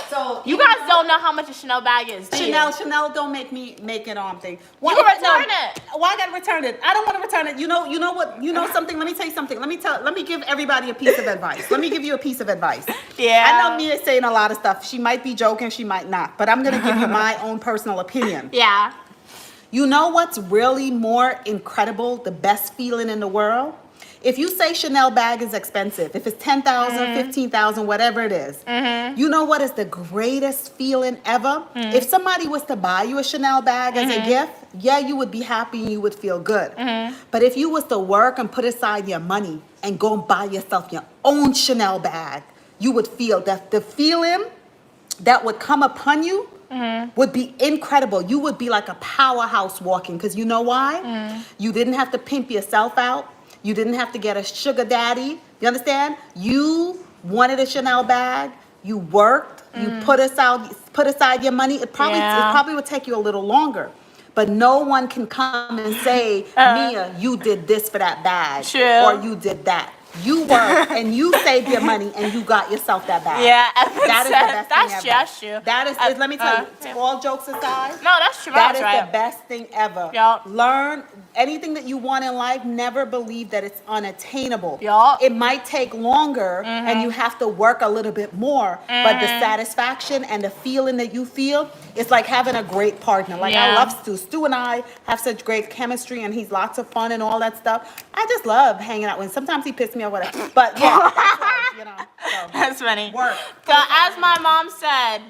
B: So
A: You guys don't know how much a Chanel bag is, do you?
B: Chanel don't make it on thing.
A: You can return it.
B: Why I gotta return it? I don't want to return it. You know what? You know something? Let me tell you something. Let me give everybody a piece of advice. Let me give you a piece of advice.
A: Yeah.
B: I know Mia's saying a lot of stuff. She might be joking, she might not. But I'm gonna give you my own personal opinion.
A: Yeah.
B: You know what's really more incredible, the best feeling in the world? If you say Chanel bag is expensive, if it's 10,000, 15,000, whatever it is, you know what is the greatest feeling ever? If somebody was to buy you a Chanel bag as a gift, yeah, you would be happy and you would feel good. But if you was to work and put aside your money and go and buy yourself your own Chanel bag, you would feel that the feeling that would come upon you would be incredible. You would be like a powerhouse walking, because you know why? You didn't have to pimp yourself out. You didn't have to get a sugar daddy. You understand? You wanted a Chanel bag. You worked. You put aside your money. It probably would take you a little longer. But no one can come and say, Mia, you did this for that bag.
A: True.
B: Or you did that. You worked and you saved your money and you got yourself that bag.
A: Yeah,
B: that is the best thing ever.
A: That's true.
B: That is, let me tell you, all jokes aside.
A: No, that's true.
B: That is
A: right.
B: the best thing ever.
A: Yup.
B: Learn anything that you want in life, never believe that it's unattainable.
A: Yup.
B: It might take longer and you have to work a little bit more, but the satisfaction and the feeling that you feel, it's like having a great partner. Like I love Stu. Stu and I have such great chemistry and he's lots of fun and all that stuff. I just love hanging out with him. Sometimes he pisses me off, whatever. But yeah, that's right, you know. So.
A: That's funny.
B: Work.
A: So as my mom said,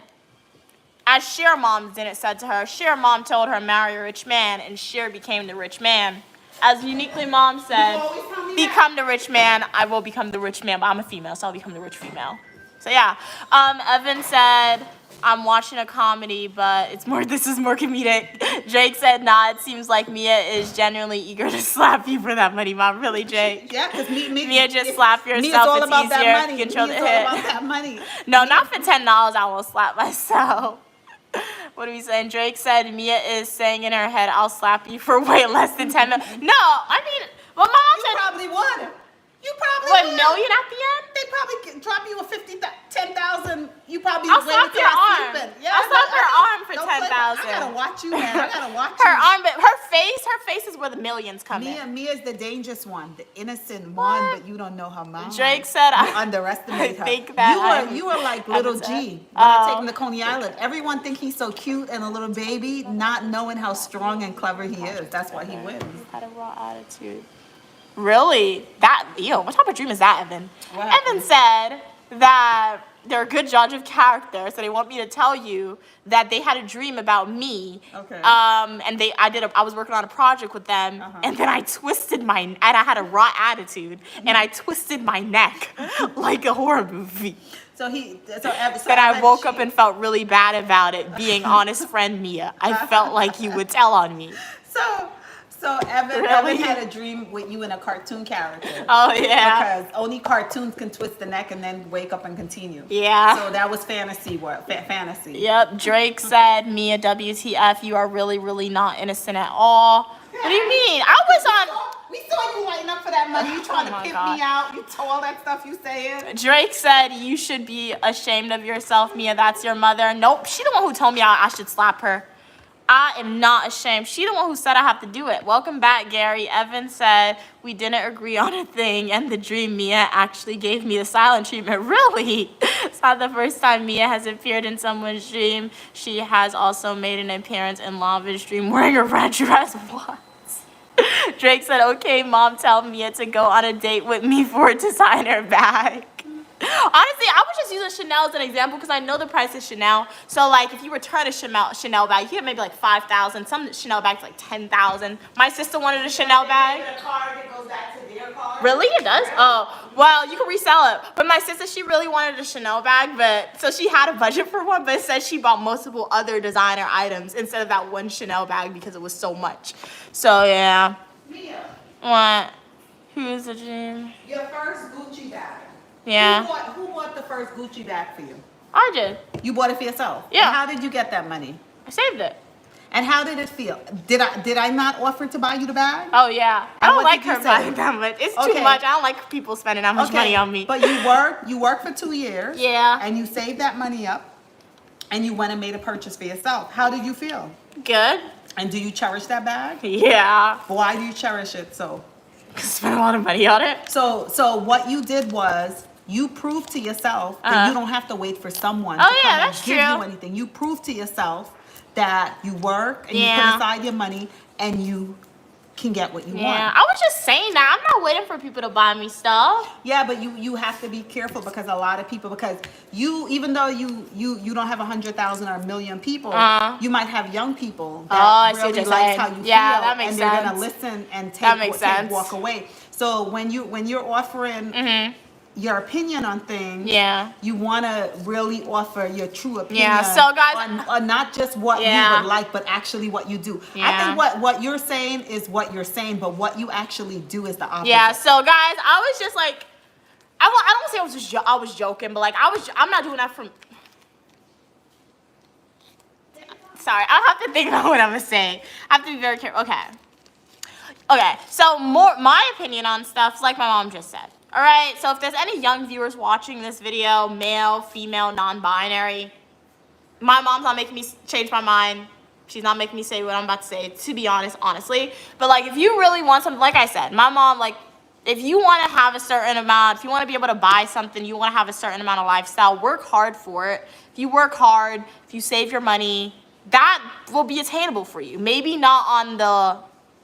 A: as Cher mom didn't said to her, Cher mom told her marry a rich man, and Cher became the rich man. As Uniquely mom said, become the rich man. I will become the rich man, but I'm a female, so I'll become the rich female. So yeah. Evan said, I'm watching a comedy, but this is more comedic. Drake said, nah, it seems like Mia is genuinely eager to slap you for that money, Mom. Really, Drake?
B: Yeah, because
A: Mia just slap yourself.
B: Mia's all
A: it's
B: about
A: easier.
B: that money.
A: Control
B: Mia's
A: the
B: all
A: hit.
B: about that money.
A: No, not for $10. I won't slap myself. What are we saying? Drake said Mia is saying in her head, I'll slap you for way less than 10 million. No, I mean, well, Mom
B: You
A: said,
B: probably would. You probably
A: what,
B: would.
A: million at the end?
B: They probably drop you a 10,000. You probably
A: I'll
B: wait
A: slap
B: until
A: your
B: I
A: arm.
B: sleep in. Yeah,
A: I'll slap your arm for
B: don't play-
A: 10,000.
B: I gotta watch you, man. I gotta watch
A: Her
B: you.
A: arm, but her face is where the millions come in.
B: Mia's the dangerous one, the innocent one, but you don't know her mom.
A: Drake said,
B: You underestimate her.
A: I think that
B: you were like little
A: said-
B: G when I take him to Coney Island. Everyone think he's so cute and a little baby, not knowing how strong and clever he is. That's why he wins.
A: Had a raw attitude. Really? What type of dream is that, Evan?
B: What happened?
A: Evan said that they're a good judge of character, so they want me to tell you that they had a dream about me.
B: Okay.
A: And I was working on a project with them, and then I had a raw attitude, and I twisted my neck like a horror movie. Then I woke up and felt really bad about it, being honest friend Mia. I felt like you would tell on me.
B: So Evan had a dream with you in a cartoon character.
A: Oh, yeah.
B: Because only cartoons can twist the neck and then wake up and continue.
A: Yeah.
B: So that was fantasy world, fantasy.
A: Yep. Drake said, Mia, WTF, you are really, really not innocent at all. What do you mean?
B: We saw you lighting up for that money. You trying to
A: my
B: pimp
A: God.
B: me out. You told all that stuff you saying.
A: Drake said, you should be ashamed of yourself, Mia. That's your mother. Nope. She the one who told me I should slap her. I am not ashamed. She the one who said I have to do it. Welcome back, Gary. Evan said we didn't agree on a thing, and the dream Mia actually gave me the silent treatment. Really? It's not the first time Mia has appeared in someone's dream. She has also made an appearance in Lava's dream wearing a red dress. What? Drake said, okay, Mom, tell Mia to go on a date with me for a designer bag. Honestly, I would just use a Chanel as an example because I know the price of Chanel. So like, if you return a Chanel bag, you get maybe like 5,000. Some Chanel bags like 10,000. My sister wanted a Chanel bag.
B: A card that goes back to their card.
A: Really, it does? Oh, well, you can resell it. But my sister, she really wanted a Chanel bag, but so she had a budget for one, but it said she bought multiple other designer items instead of that one Chanel bag because it was so much. So yeah.
B: Mia,
A: What? Who's the dream?
B: your first Gucci bag.
A: Yeah.
B: Who bought the first Gucci bag for you?
A: I did.
B: You bought it for yourself?
A: Yeah.
B: And how did you get that money?
A: I saved it.
B: And how did it feel? Did I not offer to buy you the bag?
A: Oh yeah. I
B: And
A: don't
B: what
A: like
B: did you
A: her
B: say?
A: buying that much. It's too
B: Okay.
A: much. I don't like people spending that much money on me.
B: But you worked for 2 years.
A: Yeah.
B: And you saved that money up and you went and made a purchase for yourself. How did you feel?
A: Good.
B: And do you cherish that bag?
A: Yeah.
B: Why do you cherish it so?
A: Spent a lot of money on it.
B: So what you did was you proved to yourself that you don't have to wait for someone
A: Oh,
B: to
A: yeah,
B: come and
A: that's
B: give
A: true.
B: you anything. You proved to yourself that you work and you
A: Yeah.
B: put aside your money and you can get what you
A: Yeah.
B: want.
A: I was just saying that. I'm not waiting for people to buy me stuff.
B: Yeah, but you have to be careful because a lot of people, because you, even though you don't have 100,000 or a million people, you might have young people that
A: I see what
B: really
A: you're
B: like
A: saying.
B: how you
A: Yeah,
B: feel,
A: that makes
B: and they're
A: sense.
B: gonna listen and
A: That makes sense.
B: walk away. So when you're offering your opinion on things,
A: Yeah.
B: you want to really offer your true opinion.
A: Yeah, so guys-
B: on not just what
A: Yeah.
B: you would like, but actually what you do. I
A: Yeah.
B: think what you're saying is what you're saying, but what you actually do is the opposite.
A: Yeah. So guys, I was just like, I don't say I was just I was joking, but like I'm not doing that from. Sorry, I have to think about what I'm gonna say. I have to be very careful. Okay. Okay. So my opinion on stuff, like my mom just said. All right. So if there's any young viewers watching this video, male, female, non-binary, my mom's not making me change my mind. She's not making me say what I'm about to say, to be honest, honestly. But like, if you really want something, like I said, my mom, like, if you want to have a certain amount, if you want to be able to buy something, you want to have a certain amount of lifestyle, work hard for it. If you work hard, if you save your money, that will be attainable for you. Maybe not on the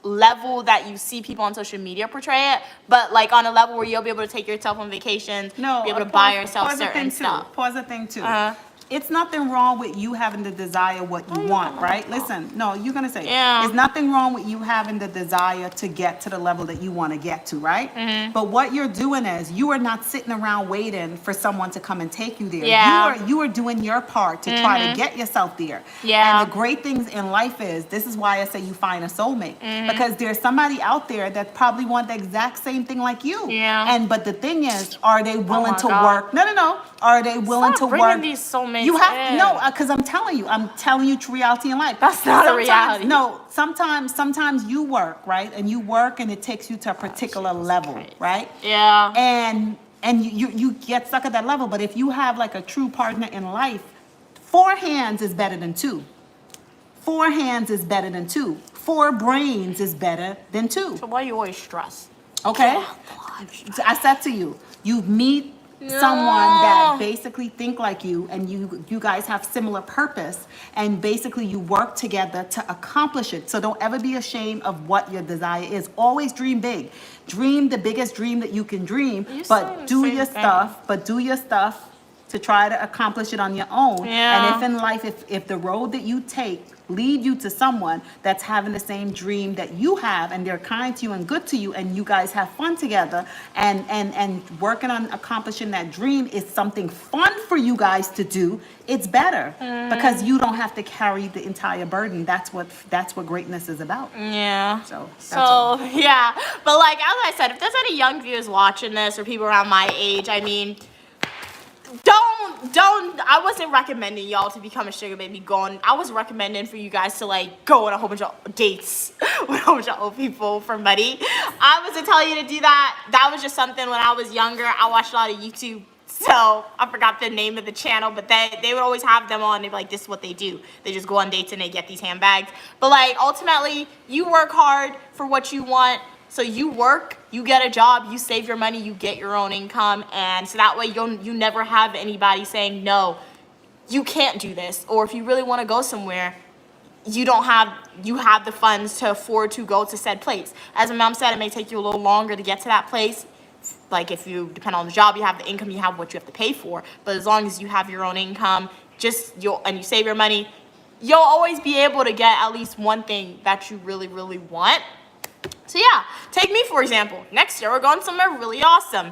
A: level that you see people on social media portray it, but like on a level where you'll be able to take yourself on vacations, be able to buy yourself certain stuff.
B: Pause the thing too.
A: Uh-huh.
B: It's nothing wrong with you having to desire what you want, right? Listen, no, you're gonna say,
A: Yeah.
B: there's nothing wrong with you having the desire to get to the level that you want to get to, right?
A: Mm-hmm.
B: But what you're doing is you are not sitting around waiting for someone to come and take you there.
A: Yeah.
B: You are doing your part to try to get yourself there.
A: Yeah.
B: And the great things in life is, this is why I say you find a soulmate,
A: Mm-hmm.
B: because there's somebody out there that probably want the exact same thing like you.
A: Yeah.
B: But the thing is, are they willing
A: my
B: to
A: God.
B: work? No. Are they willing
A: Stop
B: to
A: bringing
B: work?
A: these soulmates
B: You have
A: in.
B: no, because I'm telling you true reality in life.
A: That's not a
B: Sometimes-
A: reality.
B: No, sometimes you work, right? And you work and it takes you to a particular level,
A: Christ.
B: right?
A: Yeah.
B: And you get stuck at that level. But if you have like a true partner in life, 4 hands is better than 2. 4 hands is better than 2. 4 brains is better than 2.
A: So why do you always stress?
B: Okay? I said to you, you meet someone that basically think like you, and you guys have similar purpose, and basically you work together to accomplish it. So don't ever be ashamed of what your desire is. Always dream big. Dream the biggest dream that you can dream,
A: You're saying
B: but
A: the
B: do
A: same
B: your
A: thing.
B: stuff to try to accomplish it on your own.
A: Yeah.
B: And if in life, if the road that you take lead you to someone that's having the same dream that you have, and they're kind to you and good to you, and you guys have fun together, and working on accomplishing that dream is something fun for you guys to do, it's better because you don't have to carry the entire burden. That's what greatness is about.
A: Yeah.
B: So that's all.
A: So yeah, but like as I said, if there's any young viewers watching this or people around my age, I mean, don't. I wasn't recommending y'all to become a sugar baby. I was recommending for you guys to like go on a whole bunch of dates with a whole bunch of old people for money. I wasn't telling you to do that. That was just something when I was younger. I watched a lot of YouTube. So I forgot the name of the channel, but they would always have them on. They'd be like, this is what they do. They just go on dates and they get these handbags. But like ultimately, you work hard for what you want. So you work, you get a job, you save your money, you get your own income, and so that way you never have anybody saying, no, you can't do this. Or if you really want to go somewhere, you have the funds to afford to go to said place. As my mom said, it may take you a little longer to get to that place like if you depend on the job, you have the income, you have what you have to pay for. But as long as you have your own income, and you save your money, you'll always be able to get at least one thing that you really, really want. So yeah, take me for example. Next year we're going somewhere really awesome.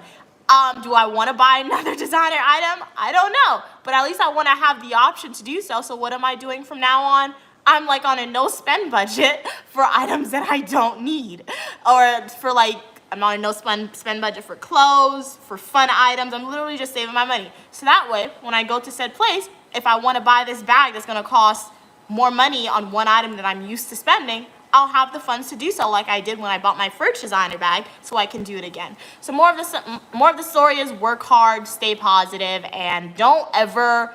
A: Do I want to buy another designer item? I don't know, but at least I want to have the option to do so. So what am I doing from now on? I'm like on a no spend budget for items that I don't need, or for like, I'm on a no spend budget for clothes, for fun items. I'm literally just saving my money. So that way, when I go to said place, if I want to buy this bag that's going to cost more money on one item that I'm used to spending, I'll have the funds to do so, like I did when I bought my first designer bag, so I can do it again. So more of the story is work hard, stay positive, and don't ever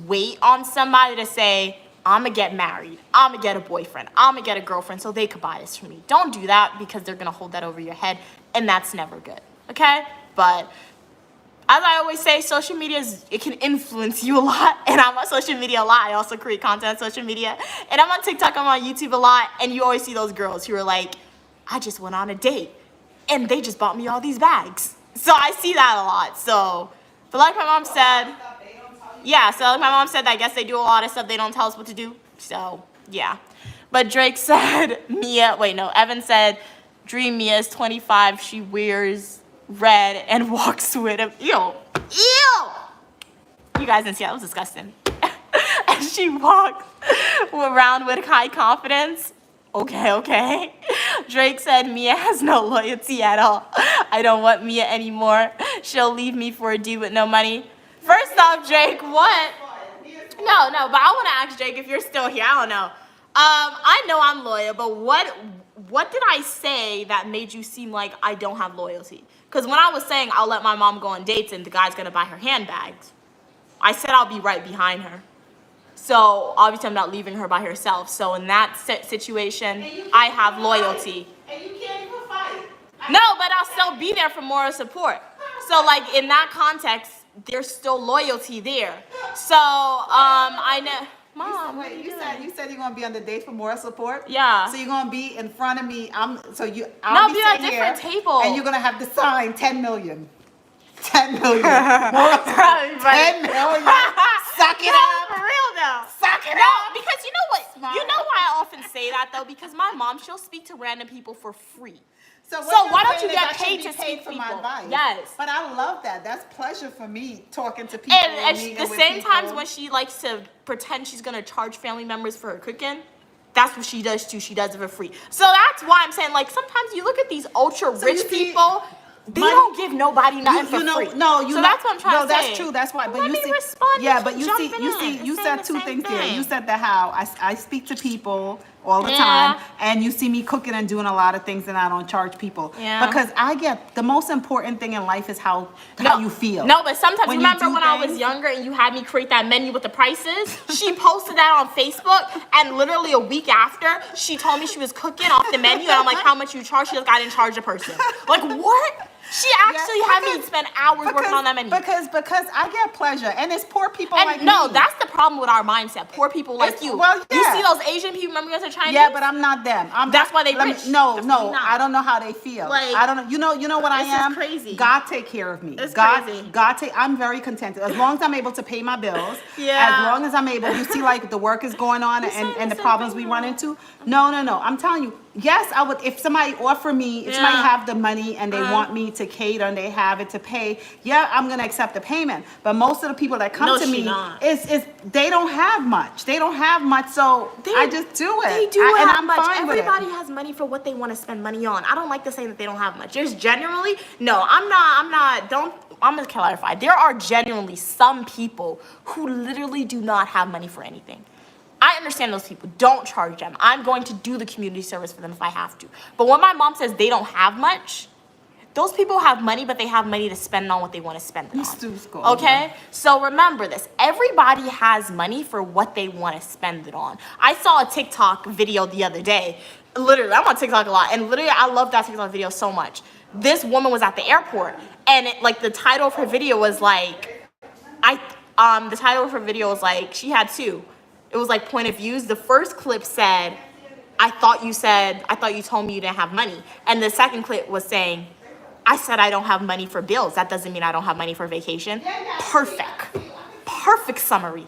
A: wait on somebody to say, I'm gonna get married, I'm gonna get a boyfriend, I'm gonna get a girlfriend so they could buy this for me. Don't do that, because they're gonna hold that over your head, and that's never good, okay? But as I always say, social media, it can influence you a lot, and I'm on social media a lot. I also create content on social media, and I'm on TikTok, I'm on YouTube a lot, and you always see those girls who are like, I just went on a date, and they just bought me all these bags. So I see that a lot. So, but like my mom said, yeah, so like my mom said, I guess they do a lot of stuff they don't tell us what to do. So, yeah. But Drake said, Evan said, Dream Mia is 25, she wears red and walks with him. Ew. You guys didn't see that. It was disgusting. And she walks around with high confidence. Okay. Drake said Mia has no loyalty at all. I don't want Mia anymore. She'll leave me for a dude with no money. First off, Drake, what? No, but I want to ask Drake if you're still here. I don't know. I know I'm loyal, but what did I say that made you seem like I don't have loyalty? Because when I was saying I'll let my mom go on dates and the guy's going to buy her handbags, I said I'll be right behind her. So obviously I'm not leaving her by herself. So in that situation, I have loyalty.
B: And you can't even fight.
A: No, but I'll still be there for moral support. So like in that context, there's still loyalty there. So I know. Mom,
B: Wait, you said you're gonna be on the date for moral support?
A: Yeah.
B: So you're gonna be in front of me. I'll
A: No,
B: be
A: be at a
B: sitting
A: different
B: here,
A: table.
B: and you're gonna have to sign 10 million. 10 million. Moral support. 10 million. Suck it up.
A: For real though.
B: Suck it
A: No,
B: up.
A: because you know what?
B: Smart.
A: You know why I often say that though? Because my mom, she'll speak to random people for free.
B: So
A: why don't you
B: saying is
A: get
B: I should
A: paid
B: be
A: to speak
B: for
A: people?
B: my advice?
A: Yes.
B: But I love that. That's pleasure for me talking to people.
A: And
B: meeting
A: the
B: with
A: same
B: people.
A: times when she likes to pretend she's gonna charge family members for her cooking, that's what she does too. She does it for free. So that's why I'm saying, like, sometimes you look at these ultra rich
B: you see,
A: people, they don't give nobody nothing for free.
B: So
A: that's what I'm trying to say.
B: No, that's true. That's why. But
A: Let
B: you
A: me
B: see,
A: respond.
B: yeah,
A: You
B: but
A: keep
B: you see,
A: jumping
B: you
A: in.
B: said
A: The
B: two
A: same
B: things there.
A: thing.
B: You said the how. I speak to people all the
A: Yeah.
B: time, and you see me cooking and doing a lot of things, and I don't charge people.
A: Yeah.
B: Because I get the most important thing in life is how you feel.
A: No, but sometimes
B: When you
A: remember
B: do
A: when I was
B: things-
A: younger and you had me create that menu with the prices? She posted that on Facebook, and literally a week after, she told me she was cooking off the menu, and I'm like, how much you charge? She's like, I didn't charge the person. Like, what? She actually had me spend hours working on that menu.
B: Because I get pleasure, and it's poor people
A: And
B: like
A: no,
B: me.
A: that's the problem with our mindset. Poor people like
B: It's-
A: you.
B: well,
A: You
B: yeah.
A: see those Asian people, remember you guys are Chinese?
B: Yeah, but I'm not them.
A: That's why they
B: let me-
A: rich.
B: No,
A: That's
B: no,
A: me not.
B: I don't know how they feel.
A: Like,
B: I don't know. You know what I
A: this is
B: am?
A: crazy.
B: God take care of me.
A: It's
B: God,
A: crazy.
B: I'm very contented as long as I'm able to pay my bills.
A: Yeah.
B: As long as I'm able. You see, like the work is going on and the problems we run into. No. I'm telling you. Yes, I would. If somebody offer me, if somebody have the money and they want me to cater and they have it to pay, yeah, I'm gonna accept the payment. But most of the people that come to me is they don't have much. They don't have much, so I just do it.
A: They do
B: and
A: have
B: I'm
A: much.
B: fine with it.
A: Everybody has money for what they want to spend money on. I don't like to say that they don't have much. There's generally, no, I'm not, I'm gonna clarify. There are genuinely some people who literally do not have money for anything. I understand those people. Don't charge them. I'm going to do the community service for them if I have to. But when my mom says they don't have much, those people have money, but they have money to spend on what they want to spend it on. Okay? So remember this. Everybody has money for what they want to spend it on. I saw a TikTok video the other day. Literally, I'm on TikTok a lot. And literally, I love that TikTok video so much. This woman was at the airport. And the title of her video was like, the title of her video was like, she had two. It was like point of views. The first clip said, I thought you told me you didn't have money. And the second clip was saying, I said I don't have money for bills. That doesn't mean I don't have money for vacation. Perfect. Perfect summary.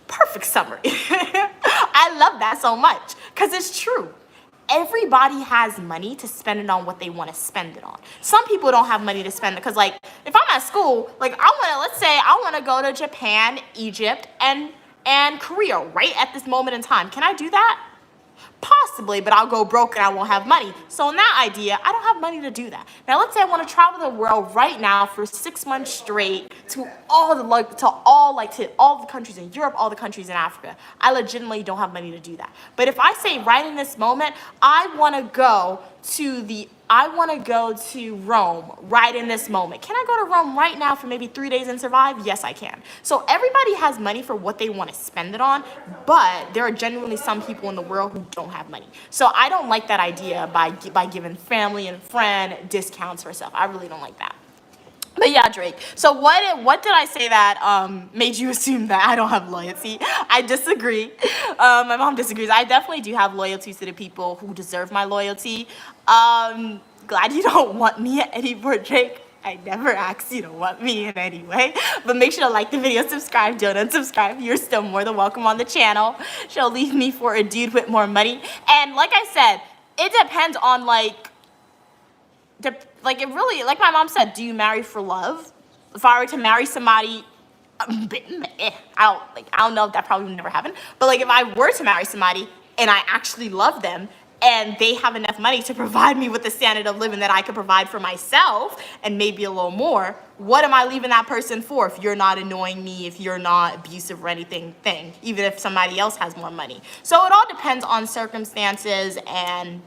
A: Perfect summary. I love that so much because it's true. Everybody has money to spend it on what they want to spend it on. Some people don't have money to spend it because, like, if I'm at school, like, let's say I want to go to Japan, Egypt, and Korea right at this moment in time. Can I do that? Possibly, but I'll go broke and I won't have money. So in that idea, I don't have money to do that. Now let's say I want to travel the world right now for 6 months straight to all the countries in Europe, all the countries in Africa. I legitimately don't have money to do that. But if I say right in this moment, I want to go to Rome right in this moment. Can I go to Rome right now for maybe 3 days and survive? Yes, I can. So everybody has money for what they want to spend it on, but there are genuinely some people in the world who don't have money. So I don't like that idea by giving family and friend discounts for stuff. I really don't like that. But yeah, Drake. So what did I say that made you assume that I don't have loyalty? I disagree. My mom disagrees. I definitely do have loyalty to the people who deserve my loyalty. Glad you don't want me anymore, Drake. I never asked you to want me in any way. But make sure to like the video, subscribe, don't unsubscribe. You're still more than welcome on the channel. She'll leave me for a dude with more money. And like I said, it depends on it really, like my mom said, do you marry for love? If I were to marry somebody, I don't know if that probably would never happen. But like if I were to marry somebody and I actually love them and they have enough money to provide me with the standard of living that I could provide for myself and maybe a little more, what am I leaving that person for if you're not annoying me, if you're not abusive or anything, even if somebody else has more money? So it all depends on circumstances and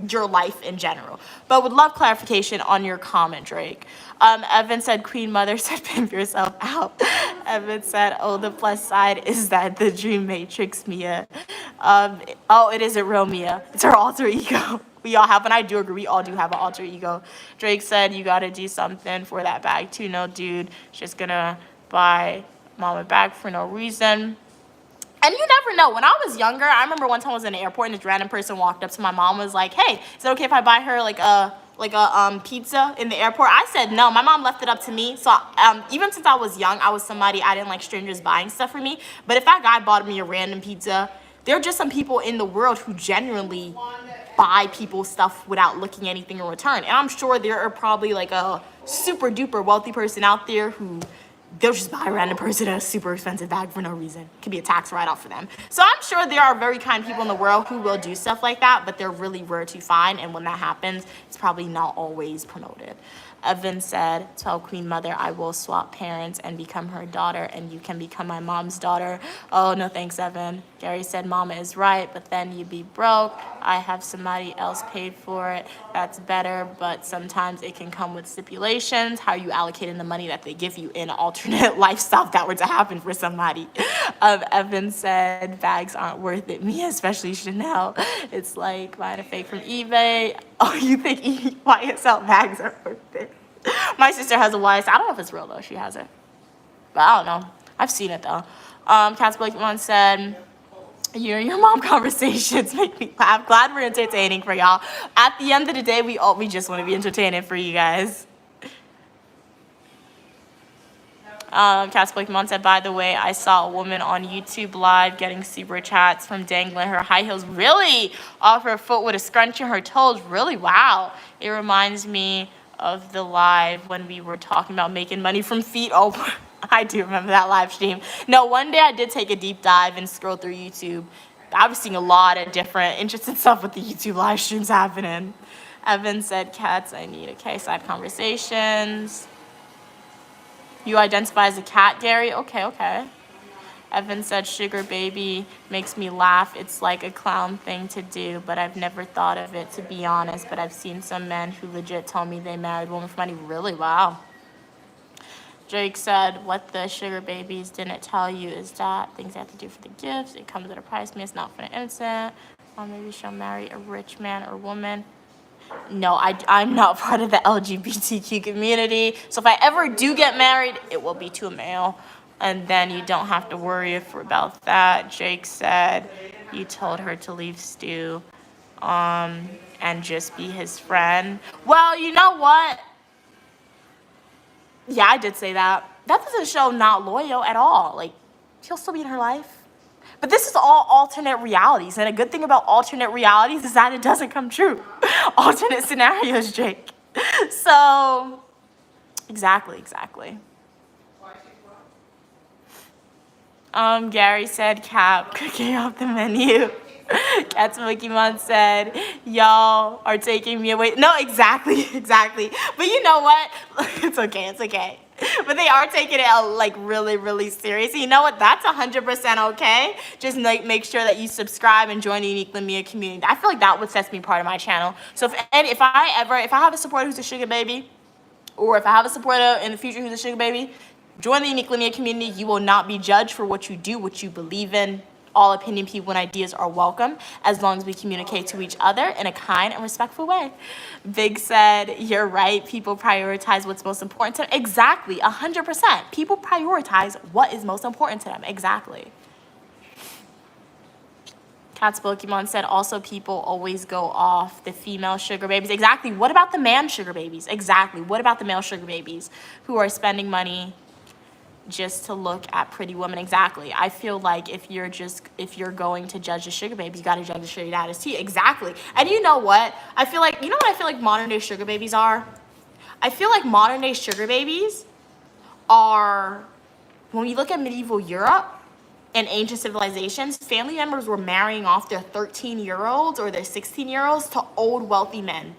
A: your life in general. But would love clarification on your comment, Drake. Evan said, Queen Mother said, pimp yourself out. Evan said, oh, the plus side is that the dream matrix Mia. It isn't real Mia. It's her alter ego. We all have, and I do agree, we all do have an alter ego. Drake said, you gotta do something for that bag too. No, dude, just gonna buy mom a bag for no reason. And you never know. When I was younger, I remember one time I was in the airport and this random person walked up to my mom and was like, hey, is it okay if I buy her like a pizza in the airport? I said no. My mom left it up to me. So even since I was young, I was somebody, I didn't like strangers buying stuff for me. But if that guy bought me a random pizza, there are just some people in the world who genuinely buy people stuff without looking anything in return. And I'm sure there are probably like a super duper wealthy person out there who they'll just buy a random person a super expensive bag for no reason. It could be a tax write-off for them. So I'm sure there are very kind people in the world who will do stuff like that, but they're really rare to find, and when that happens, it's probably not always promoted. Evan said, tell Queen Mother I will swap parents and become her daughter, and you can become my mom's daughter. Oh, no thanks, Evan. Gary said, Mama is right, but then you'd be broke. I have somebody else paid for it. That's better, but sometimes it can come with stipulations. How are you allocating the money that they give you in an alternate lifestyle if that were to happen for somebody? Evan said, bags aren't worth it. Me, especially Chanel. It's like buying a fake from eBay. Oh, you think YSL bags are worth it? My sister has a YSL. I don't know if it's real, though. She has it. But I don't know. I've seen it, though. Cats Blake one said, you and your mom conversations make me laugh. Glad we're entertaining for y'all. At the end of the day, we just want to be entertaining for you guys. Cats Blake Mon said, by the way, I saw a woman on YouTube live getting super chats from dangling her high heels really off her foot with a scrunch on her toes. Really? Wow. It reminds me of the live when we were talking about making money from feet. Oh, I do remember that live stream. No, one day I did take a deep dive and scroll through YouTube. I was seeing a lot of different interesting stuff with the YouTube live streams happening. Evan said, cats, I need a side conversations. You identify as a cat, Gary? Okay. Evan said, sugar baby makes me laugh. It's like a clown thing to do, but I've never thought of it, to be honest. But I've seen some men who legit told me they married women for money. Really? Wow. Drake said, what the sugar babies didn't tell you is that things they have to do for the gifts. It comes at a price. Me, it's not for the innocent. Or maybe she'll marry a rich man or woman. No, I'm not part of the LGBTQ community. So if I ever do get married, it will be to a male. And then you don't have to worry about that. Jake said you told her to leave Stu and just be his friend. Well, you know what? Yeah, I did say that. That doesn't show not loyal at all. Like, he'll still be in her life. But this is all alternate realities. And a good thing about alternate realities is that it doesn't come true. Alternate scenarios, Jake. So, exactly. Gary said, Cap, cooking off the menu. Cat Pokemon said, y'all are taking me away. No, exactly. But you know what? It's okay. But they are taking it like really serious. You know what? That's 100% okay. Just like make sure that you subscribe and join the Unique Lamia community. I feel like that would set me apart of my channel. So if I have a supporter who's a sugar baby, or if I have a supporter in the future who's a sugar baby, join the Unique Lamia community. You will not be judged for what you do, what you believe in. All opinion, people, and ideas are welcome as long as we communicate to each other in a kind and respectful way. Big said, you're right. People prioritize what's most important to them. Exactly, 100%. People prioritize what is most important to them. Exactly. Cat's Pokemon said, also people always go off the female sugar babies. Exactly. What about the man sugar babies? Exactly. What about the male sugar babies who are spending money just to look at pretty women? Exactly. I feel like if you're going to judge the sugar babies, you got to judge the sugar daddies too. Exactly. And you know what? I feel like modern day sugar babies are? I feel like modern day sugar babies are, when you look at medieval Europe and ancient civilizations, family members were marrying off their 13-year-olds or their 16-year-olds to old wealthy men.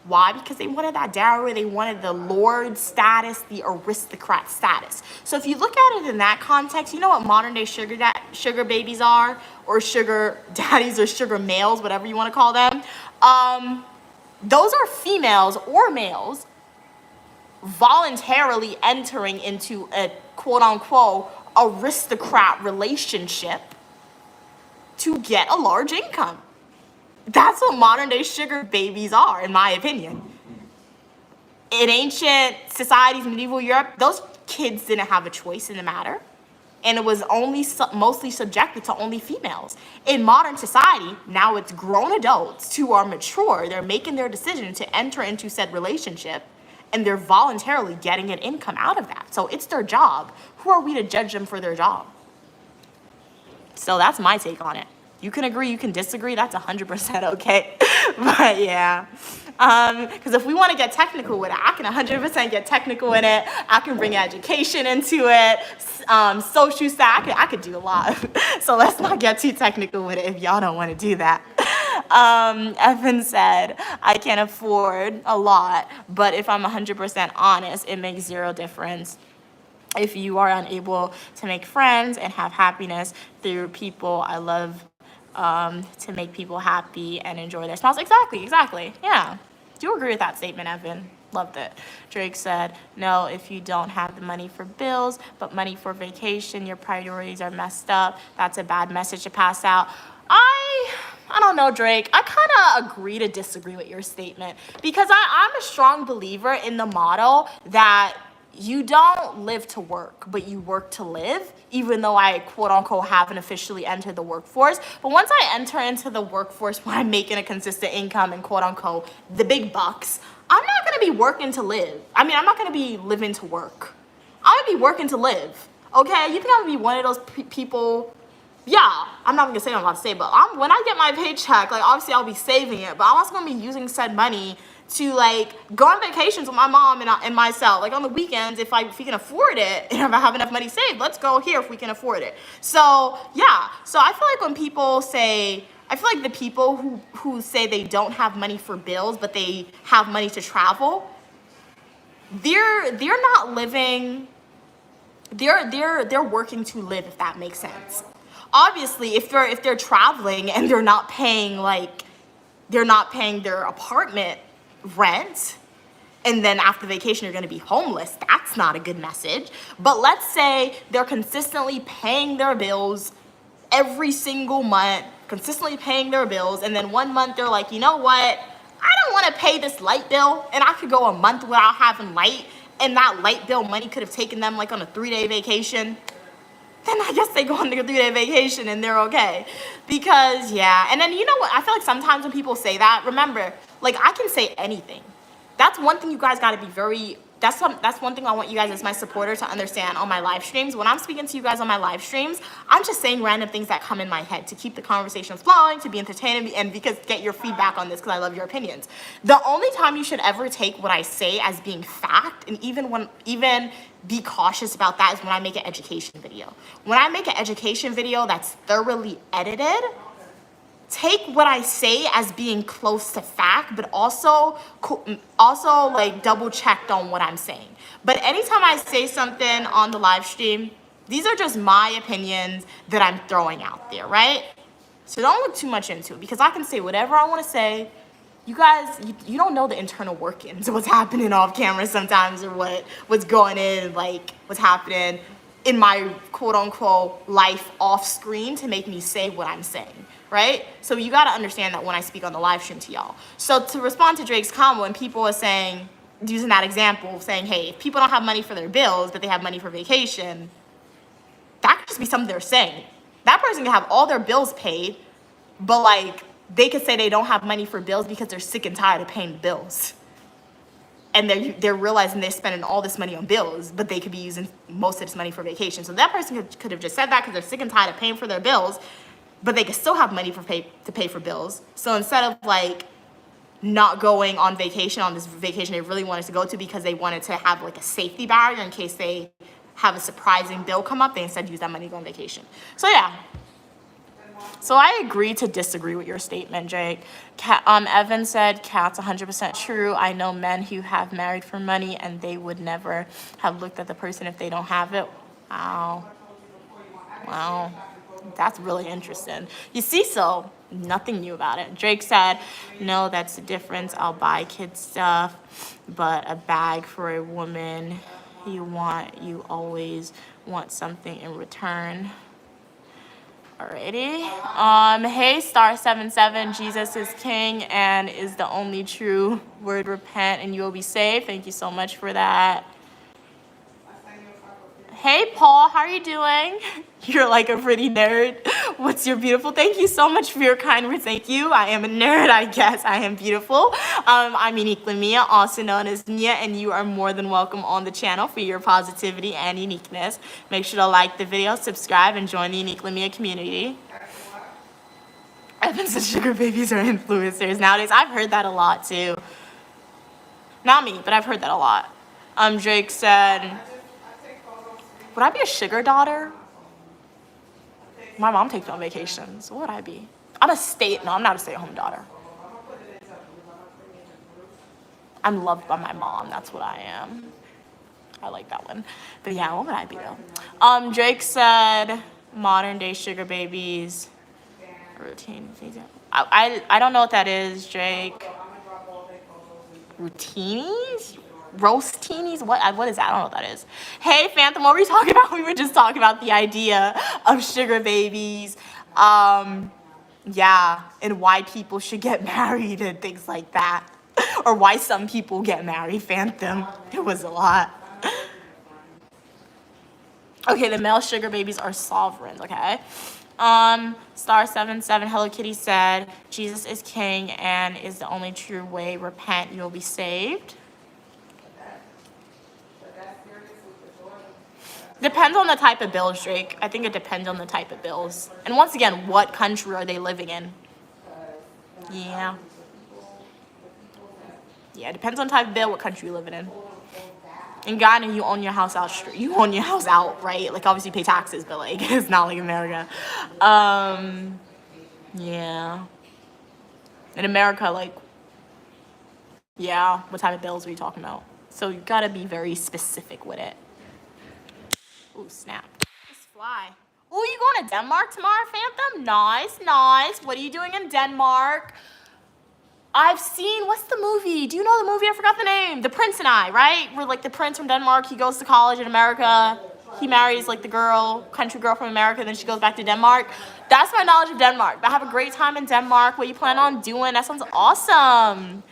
A: Why? Because they wanted that dowry, they wanted the lord status, the aristocrat status. So if you look at it in that context, you know what modern day sugar babies are, or sugar daddies, or sugar males, whatever you want to call them. Those are females or males voluntarily entering into a quote unquote aristocrat relationship to get a large income. That's what modern day sugar babies are, in my opinion. In ancient societies, medieval Europe, those kids didn't have a choice in the matter. And it was only mostly subjected to only females. In modern society, now it's grown adults who are mature. They're making their decision to enter into said relationship, and they're voluntarily getting an income out of that. So it's their job. Who are we to judge them for their job? So that's my take on it. You can agree, you can disagree, that's 100% okay. But yeah, because if we want to get technical with it, I can 100% get technical in it. I can bring education into it, social stuff, I could do a lot. So let's not get too technical with it if y'all don't want to do that. Evan said, I can afford a lot, but if I'm 100% honest, it makes zero difference. If you are unable to make friends and have happiness through people, I love to make people happy and enjoy their smiles. Exactly. Yeah. Do agree with that statement, Evan. Loved it. Drake said, no, if you don't have the money for bills, but money for vacation, your priorities are messed up. That's a bad message to pass out. I don't know, Drake. I kind of agree to disagree with your statement, because I'm a strong believer in the model that you don't live to work, but you work to live, even though I quote unquote haven't officially entered the workforce. But once I enter into the workforce where I'm making a consistent income and quote unquote the big bucks, I'm not going to be working to live. I mean, I'm not going to be living to work. I'm going to be working to live. Okay? You think I'm going to be one of those people? Yeah, I'm not going to say what I'm about to say, but when I get my paycheck, like obviously I'll be saving it, but I'm also going to be using said money to like go on vacations with my mom and myself, like on the weekends, if we can afford it, and if I have enough money saved, let's go here if we can afford it. So yeah, so I feel like when people say, I feel like the people who say they don't have money for bills, but they have money to travel, they're not living, they're working to live, if that makes sense. Obviously, if they're traveling and they're not paying their apartment rent, and then after vacation you're going to be homeless, that's not a good message. But let's say they're consistently paying their bills every single month, consistently paying their bills, and then one month they're like, you know what, I don't want to pay this light bill, and I could go a month without having light, and that light bill money could have taken them like on a 3-day vacation. Then I guess they go on their 3-day vacation and they're okay. Because, yeah. And then, you know what? I feel like sometimes when people say that, remember, like, I can say anything. That's one thing you guys got to be very That's one thing I want you guys as my supporter to understand on my live streams. When I'm speaking to you guys on my live streams, I'm just saying random things that come in my head to keep the conversation flowing, to be entertaining, and because get your feedback on this because I love your opinions. The only time you should ever take what I say as being fact, and even be cautious about that, is when I make an education video. When I make an education video that's thoroughly edited, take what I say as being close to fact, but also like double checked on what I'm saying. But anytime I say something on the live stream, these are just my opinions that I'm throwing out there, right? So don't look too much into it, because I can say whatever I want to say. You guys, you don't know the internal workings of what's happening off camera sometimes, or what's going in, like what's happening in my quote unquote life off screen to make me say what I'm saying, right? So you got to understand that when I speak on the live stream to y'all. So to respond to Drake's comment, when people are saying, using that example, saying, hey, if people don't have money for their bills, but they have money for vacation, that could just be something they're saying. That person can have all their bills paid, but like they could say they don't have money for bills because they're sick and tired of paying bills. And they're realizing they're spending all this money on bills, but they could be using most of this money for vacation. So that person could have just said that because they're sick and tired of paying for their bills, but they could still have money to pay for bills. So instead of like not going on vacation, on this vacation they really wanted to go to because they wanted to have like a safety barrier in case they have a surprising bill come up, they instead use that money to go on vacation. So yeah. So I agree to disagree with your statement, Jake. Evan said, Kat's 100% true. I know men who have married for money and they would never have looked at the person if they don't have it. Wow. Wow. That's really interesting. You see, so nothing new about it. Drake said, no, that's the difference. I'll buy kids stuff, but a bag for a woman you always want something in return. Alrighty. Hey, Star77, Jesus is King and is the only true word. Repent and you will be saved. Thank you so much for that. Hey, Paul, how are you doing? You're like a pretty nerd. What's your beautiful? Thank you so much for your kind words. Thank you. I am a nerd, I guess. I am beautiful. I'm Uniquely Mia, also known as Mia, and you are more than welcome on the channel for your positivity and uniqueness. Make sure to like the video, subscribe, and join the Uniquely Mia community. Evan says sugar babies are influencers nowadays. I've heard that a lot too. Not me, but I've heard that a lot. Drake said, would I be a sugar daughter? My mom takes me on vacations. What would I be? I'm not a stay-at-home daughter. I'm loved by my mom. That's what I am. I like that one. But yeah, what would I be though? Drake said, modern day sugar babies. Routine. I don't know what that is, Drake. Routinis? Roastinis? What is that? I don't know what that is. Hey, Phantom, what were we talking about? We were just talking about the idea of sugar babies. Yeah, and why people should get married and things like that. Or why some people get married, Phantom. It was a lot. Okay, the male sugar babies are sovereigns, okay? Star77, Hello Kitty said, Jesus is king and is the only true way. Repent, you'll be saved. Depends on the type of bills, Drake. I think it depends on the type of bills. And once again, what country are they living in? Yeah. Yeah, it depends on the type of bill, what country you're living in. In Guyana, you own your house out. You own your house outright. Like, obviously, you pay taxes, but like, it's not like America. Yeah. In America, like, yeah, what type of bills are you talking about? So you gotta be very specific with it. Ooh, snap. Let's fly. Ooh, you going to Denmark tomorrow, Phantom? Nice, nice. What are you doing in Denmark? I've seen, what's the movie? Do you know the movie? I forgot the name. The Prince and I, right? Where like the prince from Denmark, he goes to college in America. He marries like the girl, country girl from America, and then she goes back to Denmark. That's my knowledge of Denmark. I have a great time in Denmark. What you plan on doing? That sounds awesome.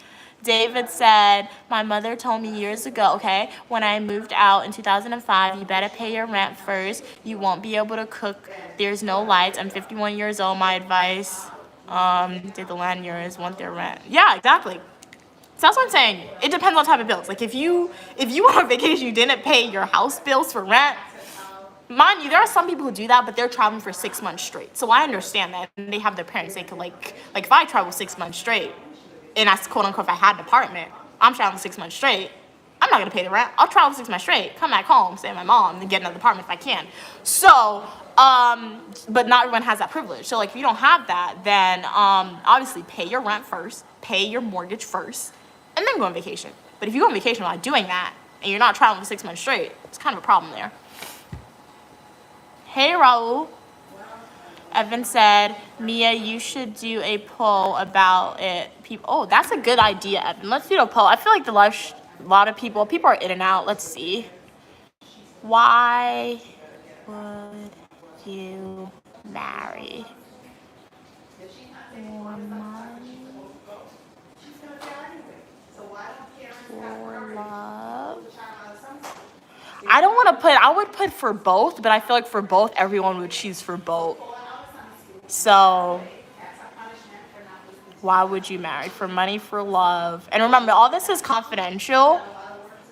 A: David said, my mother told me years ago, okay, when I moved out in 2005, you better pay your rent first. You won't be able to cook. There's no lights. I'm 51 years old. My advice, did the landlords want their rent? Yeah, exactly. So that's what I'm saying. It depends on type of bills. Like if you went on vacation, you didn't pay your house bills for rent. Mind you, there are some people who do that, but they're traveling for 6 months straight. So I understand that, and they have their parents. They could like if I travel 6 months straight, and that's quote unquote if I had an apartment, I'm traveling 6 months straight. I'm not gonna pay the rent. I'll travel 6 months straight, come back home, stay with my mom, and get another apartment if I can. So, but not everyone has that privilege. So like if you don't have that, then obviously pay your rent first, pay your mortgage first, and then go on vacation. But if you go on vacation while doing that, and you're not traveling for 6 months straight, it's kind of a problem there. Hey, Raul. Evan said, Mia, you should do a poll about it. People, oh, that's a good idea, Evan. Let's do a poll. I feel like the live, a lot of people are in and out. Let's see. Why would you marry for money, for love? I would put for both, but I feel like for both, everyone would choose for both. So, why would you marry? For money, for love? And remember, all this is confidential.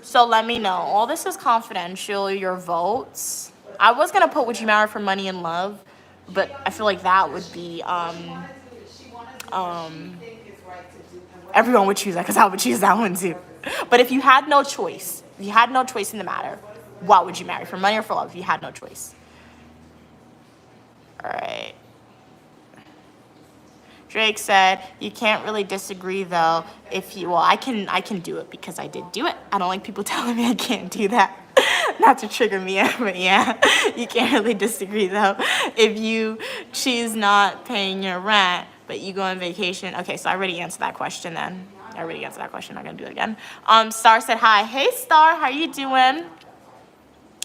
A: So let me know. All this is confidential, your votes. I was going to put would you marry for money and love, but I feel like that would be, everyone would choose that because I would choose that one too. But if you had no choice, in the matter, what would you marry? For money or for love if you had no choice? All right. Drake said, you can't really disagree though I can do it because I did do it. I don't like people telling me I can't do that. Not to trigger me, but yeah, you can't really disagree though. If you choose not paying your rent, but you go on vacation. Okay, so I already answered that question then. I'm not gonna do it again. Star said hi. Hey Star, how you doing?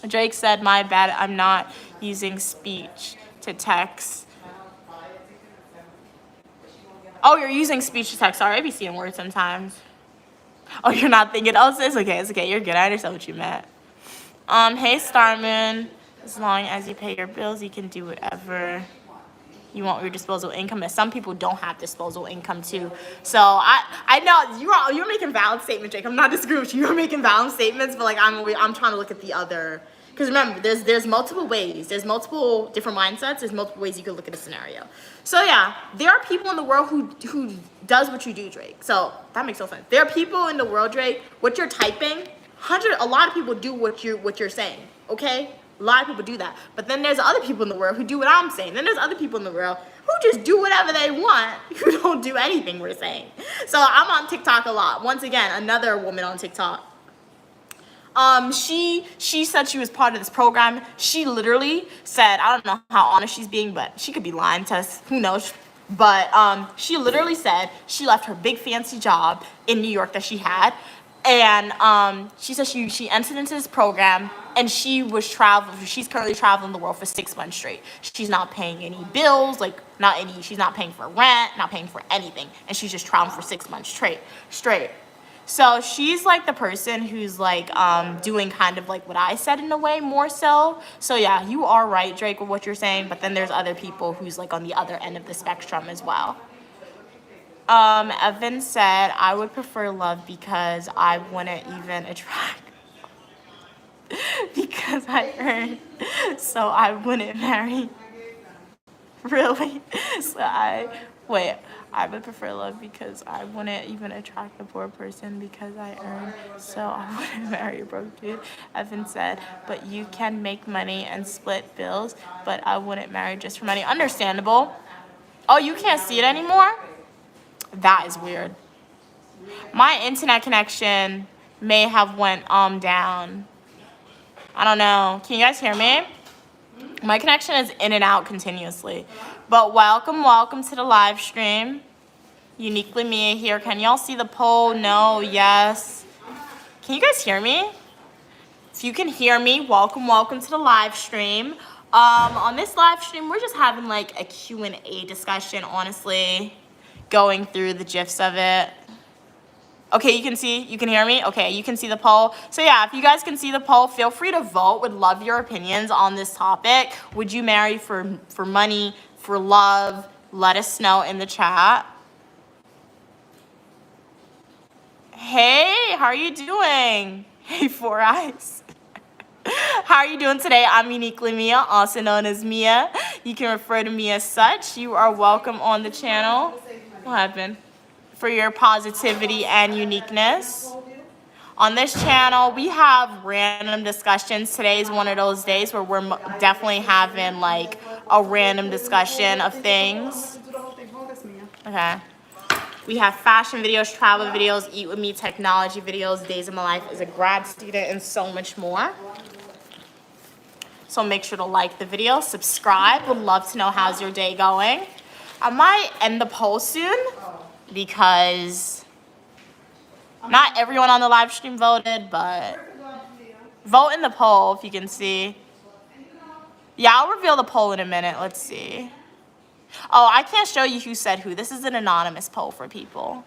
A: Drake said, my bad, I'm not using speech to text. Oh, you're using speech to text. Sorry, I be seeing words sometimes. Oh, you're not thinking, oh, it's okay, you're good. I understand what you meant. Hey, Starman. As long as you pay your bills, you can do whatever you want with your disposable income. And some people don't have disposable income too. So I know you're making valid statements, Jake. I'm not disagreeing with you. You're making valid statements, but like I'm trying to look at the other. Because remember, there's multiple ways. There's multiple different mindsets. There's multiple ways you could look at a scenario. So yeah, there are people in the world who does what you do, Drake. So that makes no sense. There are people in the world, Drake. What you're typing, a lot of people do what you're saying. Okay, a lot of people do that. But then there's other people in the world who do what I'm saying. Then there's other people in the world who just do whatever they want, who don't do anything we're saying. So I'm on TikTok a lot. Once again, another woman on TikTok. She said she was part of this program. She literally said, I don't know how honest she's being, but she could be lying to us. Who knows? But she literally said she left her big fancy job in New York that she had, and she said she entered into this program, and she's currently traveling the world for 6 months straight. She's not paying any bills, she's not paying for rent, not paying for anything, and she's just traveling for 6 months straight. So she's like the person who's like doing kind of like what I said in a way more so. So yeah, you are right, Drake, with what you're saying, but then there's other people who's like on the other end of the spectrum as well. Evan said, I would prefer love because I wouldn't even attract because I earn, so I wouldn't marry. Really? I would prefer love because I wouldn't even attract a poor person because I earn, so I wouldn't marry a broke dude. Evan said, but you can make money and split bills, but I wouldn't marry just for money. Understandable. Oh, you can't see it anymore? That is weird. My internet connection may have went down. I don't know. Can you guys hear me? My connection is in and out continuously. But welcome to the live stream. Uniquely Mia here. Can y'all see the poll? No, yes. Can you guys hear me? If you can hear me, welcome to the live stream. On this live stream, we're just having like a Q&A discussion, honestly. Going through the gifs of it. Okay, you can hear me? Okay, you can see the poll. So yeah, if you guys can see the poll, feel free to vote. Would love your opinions on this topic. Would you marry for money, for love? Let us know in the chat. Hey, how are you doing? Hey, Four Eyes. How are you doing today? I'm Uniquely Mia, also known as Mia. You can refer to me as such. You are welcome on the channel. What happened? For your positivity and uniqueness. On this channel, we have random discussions. Today is one of those days where we're definitely having like a random discussion of things. Okay. We have fashion videos, travel videos, eat with me, technology videos, days of my life as a grad student, and so much more. So make sure to like the video, subscribe. Would love to know how's your day going. I might end the poll soon because not everyone on the live stream voted, but vote in the poll if you can see. Yeah, I'll reveal the poll in a minute. Let's see. Oh, I can't show you who said who. This is an anonymous poll for people.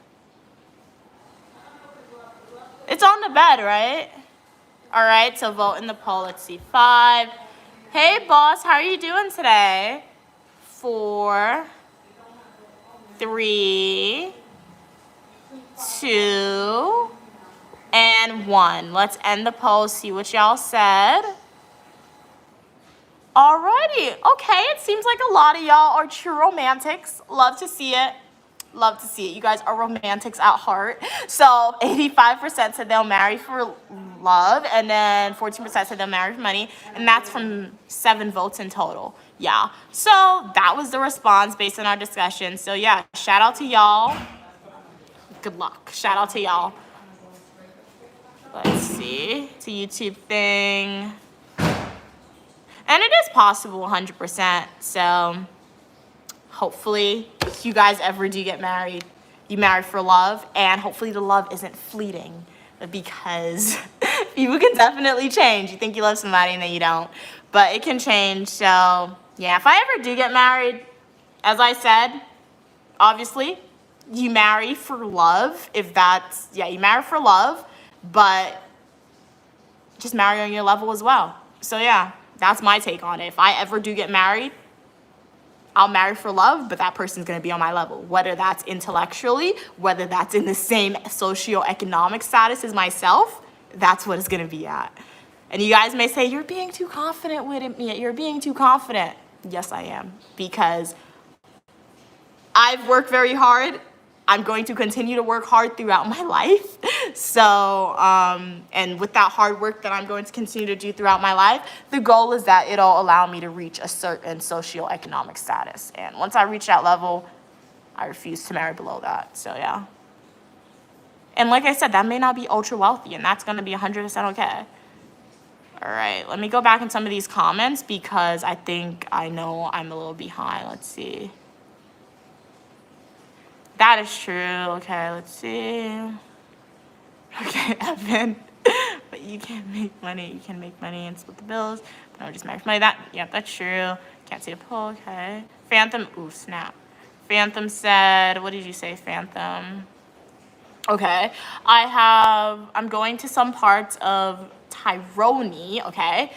A: It's on the bed, right? All right, so vote in the poll. Let's see. 5. Hey, boss, how are you doing today? 4, 3, 2, and 1. Let's end the poll, see what y'all said. Alrighty, okay, it seems like a lot of y'all are true romantics. Love to see it. Love to see it. You guys are romantics at heart. So 85% said they'll marry for love, and then 14% said they'll marry for money, and that's from 7 votes in total. Yeah, so that was the response based on our discussion. So yeah, shout out to y'all. Good luck. Shout out to y'all. Let's see. It's a YouTube thing. And it is possible 100%. So hopefully if you guys ever do get married, you marry for love, and hopefully the love isn't fleeting, because people can definitely change. You think you love somebody and then you don't, but it can change. So yeah, if I ever do get married, as I said, obviously you marry for love. If that's, yeah, you marry for love, but just marry on your level as well. So yeah, that's my take on it. If I ever do get married, I'll marry for love, but that person's gonna be on my level. Whether that's intellectually, whether that's in the same socioeconomic status as myself, that's what it's gonna be at. And you guys may say, you're being too confident with it, Mia. You're being too confident. Yes, I am, because I've worked very hard. I'm going to continue to work hard throughout my life. So, and with that hard work that I'm going to continue to do throughout my life, the goal is that it'll allow me to reach a certain socioeconomic status. And once I reach that level, I refuse to marry below that. So yeah. And like I said, that may not be ultra wealthy, and that's gonna be 100% okay. All right, let me go back in some of these comments because I think I know I'm a little behind. Let's see. That is true. Okay, let's see. Okay, Evan. But you can't make money. You can make money and split the bills. But no, just marry for money. That, yeah, that's true. Can't see a poll. Okay. Phantom. Ooh, snap. Phantom said, what did you say, Phantom? Okay. I'm going to some parts of Tyrone. Okay.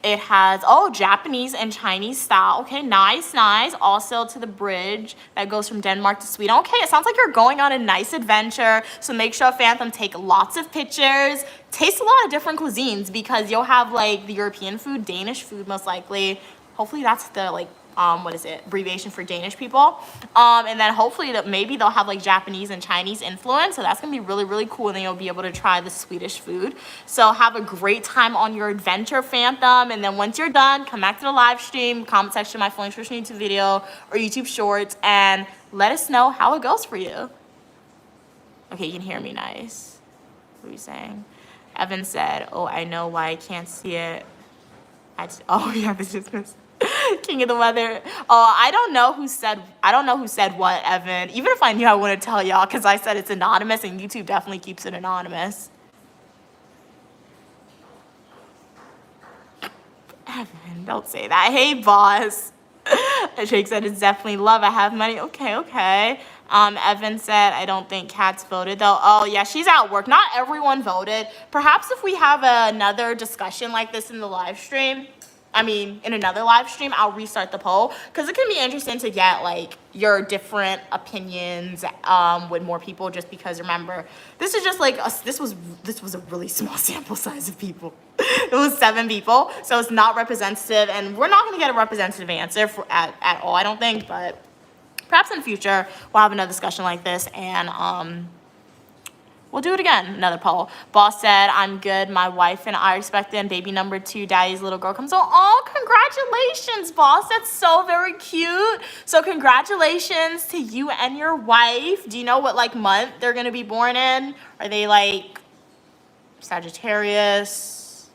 A: It has, oh, Japanese and Chinese style. Okay, nice, nice. Also to the bridge that goes from Denmark to Sweden. Okay, it sounds like you're going on a nice adventure. So make sure, Phantom, take lots of pictures. Taste a lot of different cuisines, because you'll have like the European food, Danish food most likely. Hopefully that's the like, what is it, abbreviation for Danish people. And then hopefully that maybe they'll have like Japanese and Chinese influence. So that's gonna be really, really cool. And then you'll be able to try the Swedish food. So have a great time on your adventure, Phantom. And then once you're done, come back to the live stream, comment section, my full instruction YouTube video or YouTube shorts, and let us know how it goes for you. Okay, you can hear me nice. What are you saying? Evan said, oh, I know why I can't see it. Oh yeah, this is this. King of the weather. Oh, I don't know who said what, Evan. Even if I knew, I wouldn't tell y'all, because I said it's anonymous, and YouTube definitely keeps it anonymous. Evan, don't say that. Hey, boss. Jake said it's definitely love. I have money. Okay, okay. Evan said, I don't think Kat's voted though. Oh yeah, she's at work. Not everyone voted. Perhaps if we have another discussion like this in the live stream, in another live stream, I'll restart the poll because it can be interesting to get like your different opinions with more people. Just because remember, this is just like this was a really small sample size of people. It was 7 people, so it's not representative, and we're not going to get a representative answer at all, I don't think. But perhaps in the future we'll have another discussion like this, and we'll do it again, another poll. Boss said, I'm good. My wife and I are expecting baby number 2. Daddy's little girl comes. Oh, congratulations, boss. That's so very cute. So congratulations to you and your wife. Do you know what like month they're going to be born in? Are they like Sagittarius,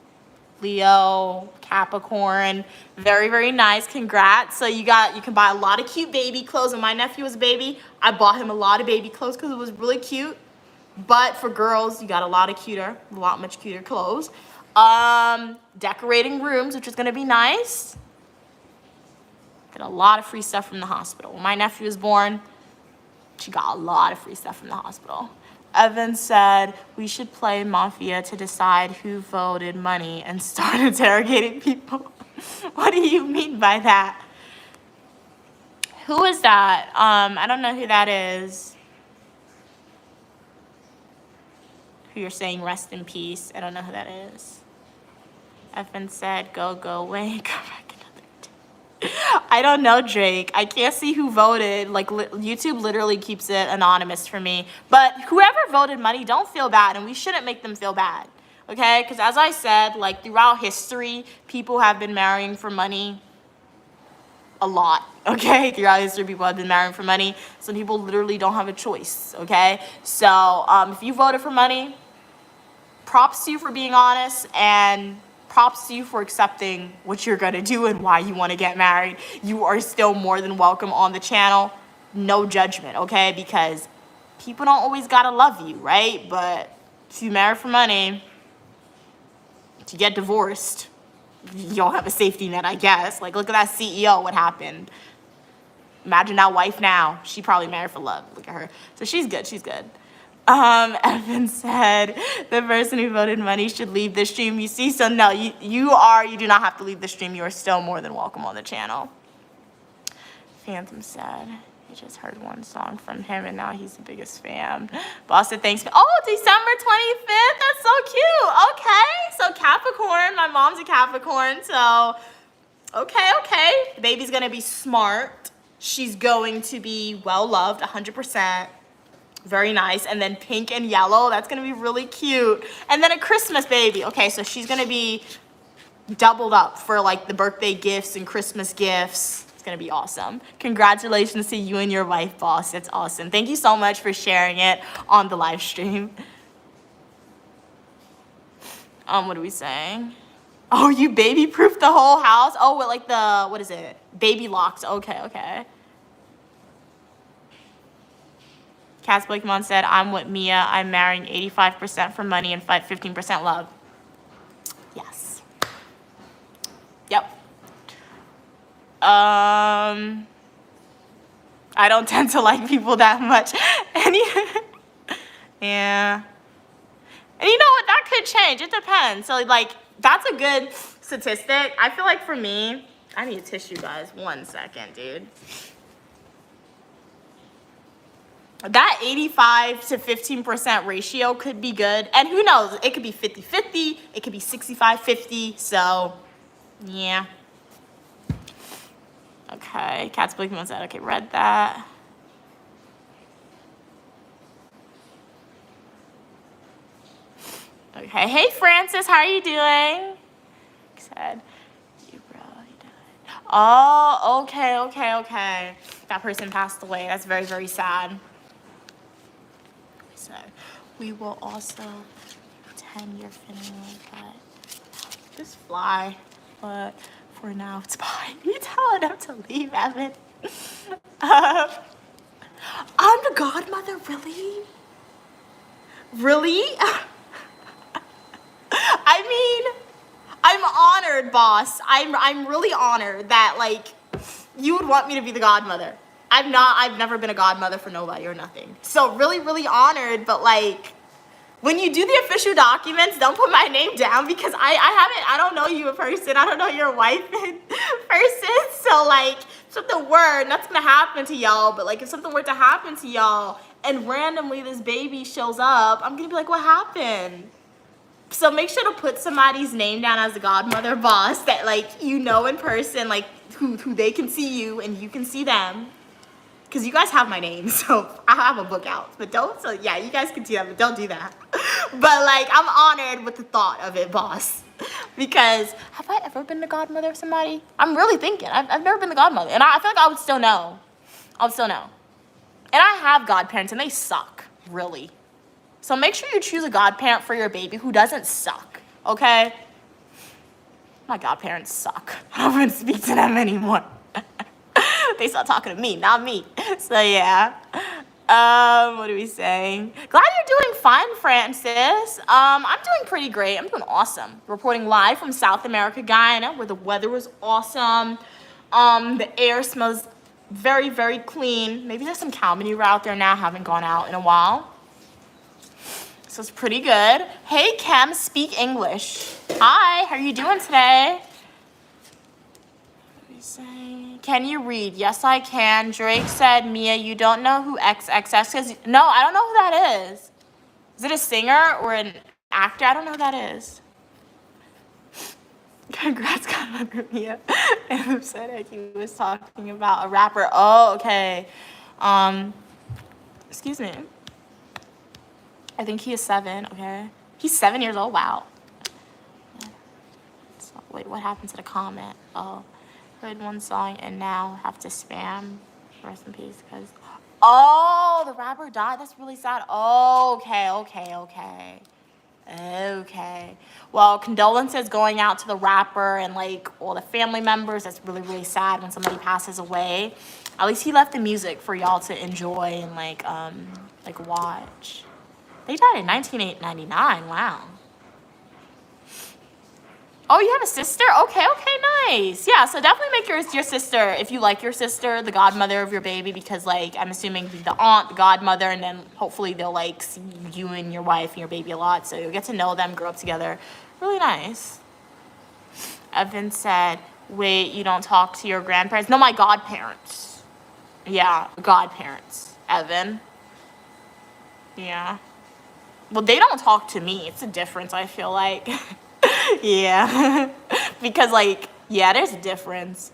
A: Leo, Capricorn? Very, very nice. Congrats. So you can buy a lot of cute baby clothes. When my nephew was a baby, I bought him a lot of baby clothes because it was really cute. But for girls, you got a lot much cuter clothes. Decorating rooms, which is gonna be nice. Get a lot of free stuff from the hospital. When my nephew was born, she got a lot of free stuff from the hospital. Evan said, we should play Mafia to decide who voted money and start interrogating people. What do you mean by that? Who is that? I don't know who that is. Who you're saying rest in peace. I don't know who that is. Evan said, go away. Come back another day. I don't know, Drake. I can't see who voted. Like, YouTube literally keeps it anonymous for me. But whoever voted money, don't feel bad. And we shouldn't make them feel bad. Okay? Because as I said, like, throughout history, people have been marrying for money a lot. Okay? Throughout history, people have been marrying for money. Some people literally don't have a choice. Okay? So, if you voted for money, props to you for being honest, and props to you for accepting what you're gonna do and why you want to get married. You are still more than welcome on the channel. No judgment, okay? Because people don't always gotta love you, right? But if you marry for money, to get divorced, you don't have a safety net, I guess. Like, look at that CEO, what happened? Imagine that wife now. She probably married for love. Look at her. So she's good, she's good. Evan said the person who voted money should leave the stream. You see, so no, you do not have to leave the stream. You are still more than welcome on the channel. Phantom said he just heard one song from him and now he's the biggest fan. Boss said thanks. Oh, December 25th. That's so cute. Okay, so Capricorn. My mom's a Capricorn, so okay. The baby's gonna be smart. She's going to be well loved, 100%. Very nice. And then pink and yellow, that's gonna be really cute. And then a Christmas baby. Okay, so she's gonna be doubled up for like the birthday gifts and Christmas gifts. It's gonna be awesome. Congratulations to you and your wife, boss. That's awesome. Thank you so much for sharing it on the live stream. What are we saying? Oh, you baby-proofed the whole house? Oh, with like the, what is it? Baby locks. Okay. Cass Blakemon said, I'm with Mia. I'm marrying 85% for money and 15% love. Yes. Yep. I don't tend to like people that much. Yeah. And you know what? That could change. It depends. So, like, that's a good statistic. I feel like for me, I need a tissue, guys. 1 second, dude. That 85 to 15% ratio could be good. And who knows? It could be 50-50. It could be 65-50. So, yeah. Okay. Cat's blinking on that. Okay, read that. Okay. Hey, Francis. How are you doing? Said, you bro, he died. Oh, okay. That person passed away. That's very, very sad. So we will also attend your funeral, but just fly. But for now, it's fine. You telling them to leave, Evan? I'm the godmother, really? Really? I mean, I'm honored, boss. I'm really honored that, like, you would want me to be the godmother. I've never been a godmother for nobody or nothing. So really, really honored, but like, when you do the official documents, don't put my name down because I don't know you in person. I don't know your wife in person. So like, if something were, nothing's gonna happen to y'all, but like if something were to happen to y'all and randomly this baby shows up, I'm gonna be like, what happened? So make sure to put somebody's name down as the godmother boss that like you know in person, like who they can see you and you can see them. Because you guys have my name, so I have a book out. But don't, so yeah, you guys can do that, but don't do that. But like, I'm honored with the thought of it, boss. Because have I ever been the godmother of somebody? I'm really thinking. I've never been the godmother. And I feel like I would still know. I would still know. And I have godparents, and they suck, really. So make sure you choose a godparent for your baby who doesn't suck, okay? My godparents suck. I don't want to speak to them anymore. They start talking to me, not me. So yeah. What are we saying? Glad you're doing fine, Francis. I'm doing pretty great. I'm doing awesome. Reporting live from South America, Guyana, where the weather was awesome. The air smells very, very clean. Maybe there's some cow manure out there now. I haven't gone out in a while. So it's pretty good. Hey, Cam, speak English. Hi, how are you doing today? Can you read? Yes, I can. Drake said, Mia, you don't know who XXX is? No, I don't know who that is. Is it a singer or an actor? I don't know who that is. Congrats, Godmother Mia. And said he was talking about a rapper. Oh, okay. Excuse me. I think he is 7, okay? He's 7 years old, wow. So, wait, what happened to the comment? Oh. Heard one song and now have to spam. Rest in peace, because oh, the rapper died. That's really sad. Oh, okay. Well, condolences going out to the rapper and like all the family members. That's really, really sad when somebody passes away. At least he left the music for y'all to enjoy and like watch. They died in 1999. Wow. Oh, you have a sister? Okay, nice. Yeah, so definitely make your sister, if you like your sister, the godmother of your baby, because like I'm assuming the aunt, the godmother, and then hopefully they'll like see you and your wife and your baby a lot, so you'll get to know them, grow up together. Really nice. Evan said, wait, you don't talk to your grandparents? No, my godparents. Yeah, godparents. Evan. Yeah. Well, they don't talk to me. It's a difference, I feel like. Yeah. Because, like, yeah, there's a difference.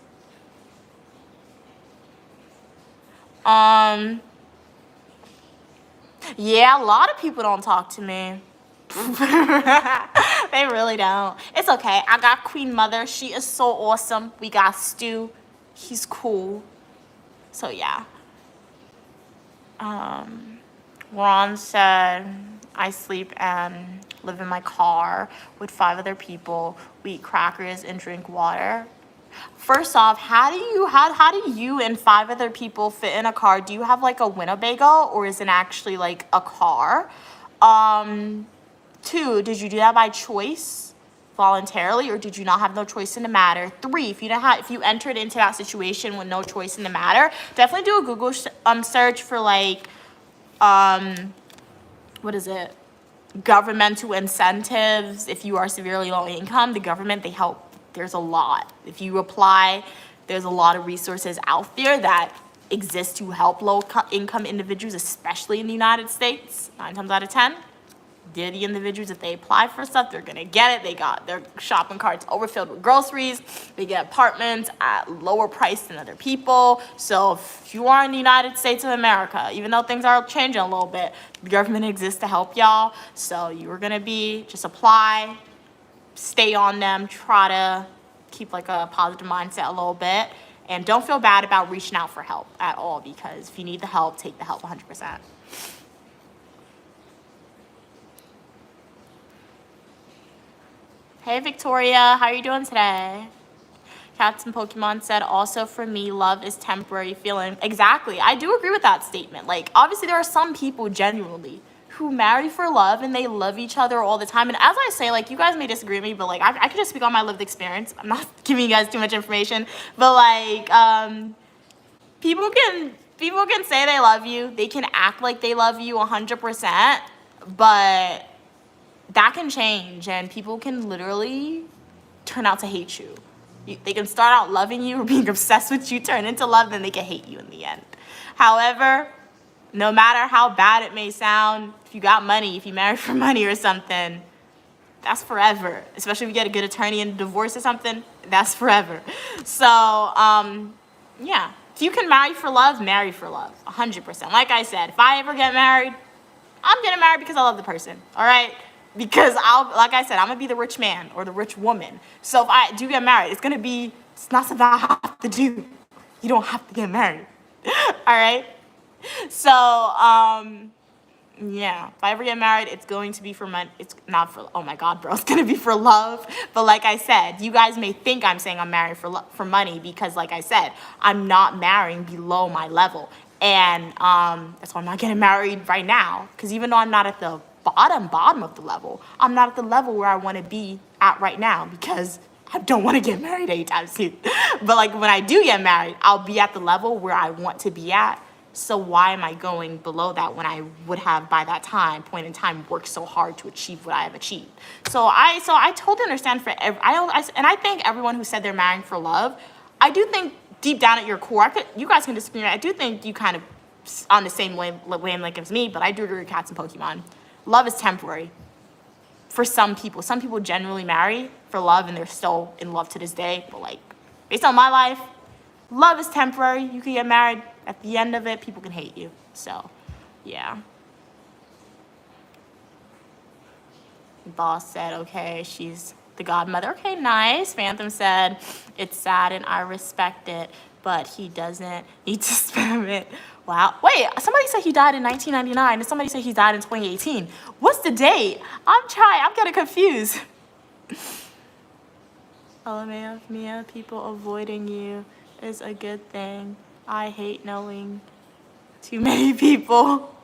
A: Yeah, a lot of people don't talk to me. They really don't. It's okay. I got Queen Mother. She is so awesome. We got Stu. He's cool. So, yeah. Ron said, I sleep and live in my car with 5 other people. We eat crackers and drink water. First off, how do you and 5 other people fit in a car? Do you have like a Winnebago or is it actually like a car? 2, did you do that by choice, voluntarily, or did you not have no choice in the matter? 3, if you entered into that situation with no choice in the matter, definitely do a Google search for like what is it? Governmental incentives. If you are severely low income, the government, they help. There's a lot. If you apply, there's a lot of resources out there that exist to help low income individuals, especially in the United States. 9 times out of 10, they're the individuals, if they apply for stuff, they're gonna get it. They got their shopping carts overfilled with groceries. They get apartments at lower price than other people. So if you are in the United States of America, even though things are changing a little bit, the government exists to help y'all. So you're gonna just apply, stay on them, try to keep like a positive mindset a little bit. And don't feel bad about reaching out for help at all, because if you need the help, take the help 100%. Hey, Victoria, how are you doing today? Captain Pokemon said, also for me, love is temporary feeling. Exactly. I do agree with that statement. Like, obviously, there are some people genuinely who marry for love and they love each other all the time. And as I say, like, you guys may disagree with me, but, like, I could just speak on my lived experience. I'm not giving you guys too much information. But, like, people can say they love you. They can act like they love you 100%. But that can change, and people can literally turn out to hate you. They can start out loving you or being obsessed with you, turn into love, then they can hate you in the end. However, no matter how bad it may sound, if you got money, if you married for money or something, that's forever. Especially if you get a good attorney and divorce or something, that's forever. So, yeah. If you can marry for love, marry for love, 100%. Like I said, if I ever get married, I'm getting married because I love the person, all right? Because like I said, I'm gonna be the rich man or the rich woman. So if I do get married, it's not something I have to do. You don't have to get married, all right? So, yeah, if I ever get married, it's going to be for money. It's not for, oh my God, bro, it's gonna be for love. But like I said, you guys may think I'm saying I'm married for money because, like I said, I'm not marrying below my level. And that's why I'm not getting married right now. Because even though I'm not at the bottom of the level, I'm not at the level where I want to be at right now because I don't want to get married anytime soon. But like when I do get married, I'll be at the level where I want to be at. So why am I going below that when I would have by that point in time worked so hard to achieve what I have achieved? So I totally understand and I think everyone who said they're marrying for love, I do think deep down at your core, you guys can disagree. I do think you kind of on the same wavelength as me, but I do agree with cats and Pokemon. Love is temporary. For some people genuinely marry for love and they're still in love to this day. But like, based on my life, love is temporary. You can get married. At the end of it, people can hate you. So, yeah. Boss said, okay, she's the godmother. Okay, nice. Phantom said, it's sad and I respect it, but he doesn't need to spam it. Wow. Wait, somebody said he died in 1999 and somebody said he died in 2018. What's the date? I'm getting confused. Oh, Mia, people avoiding you is a good thing. I hate knowing too many people.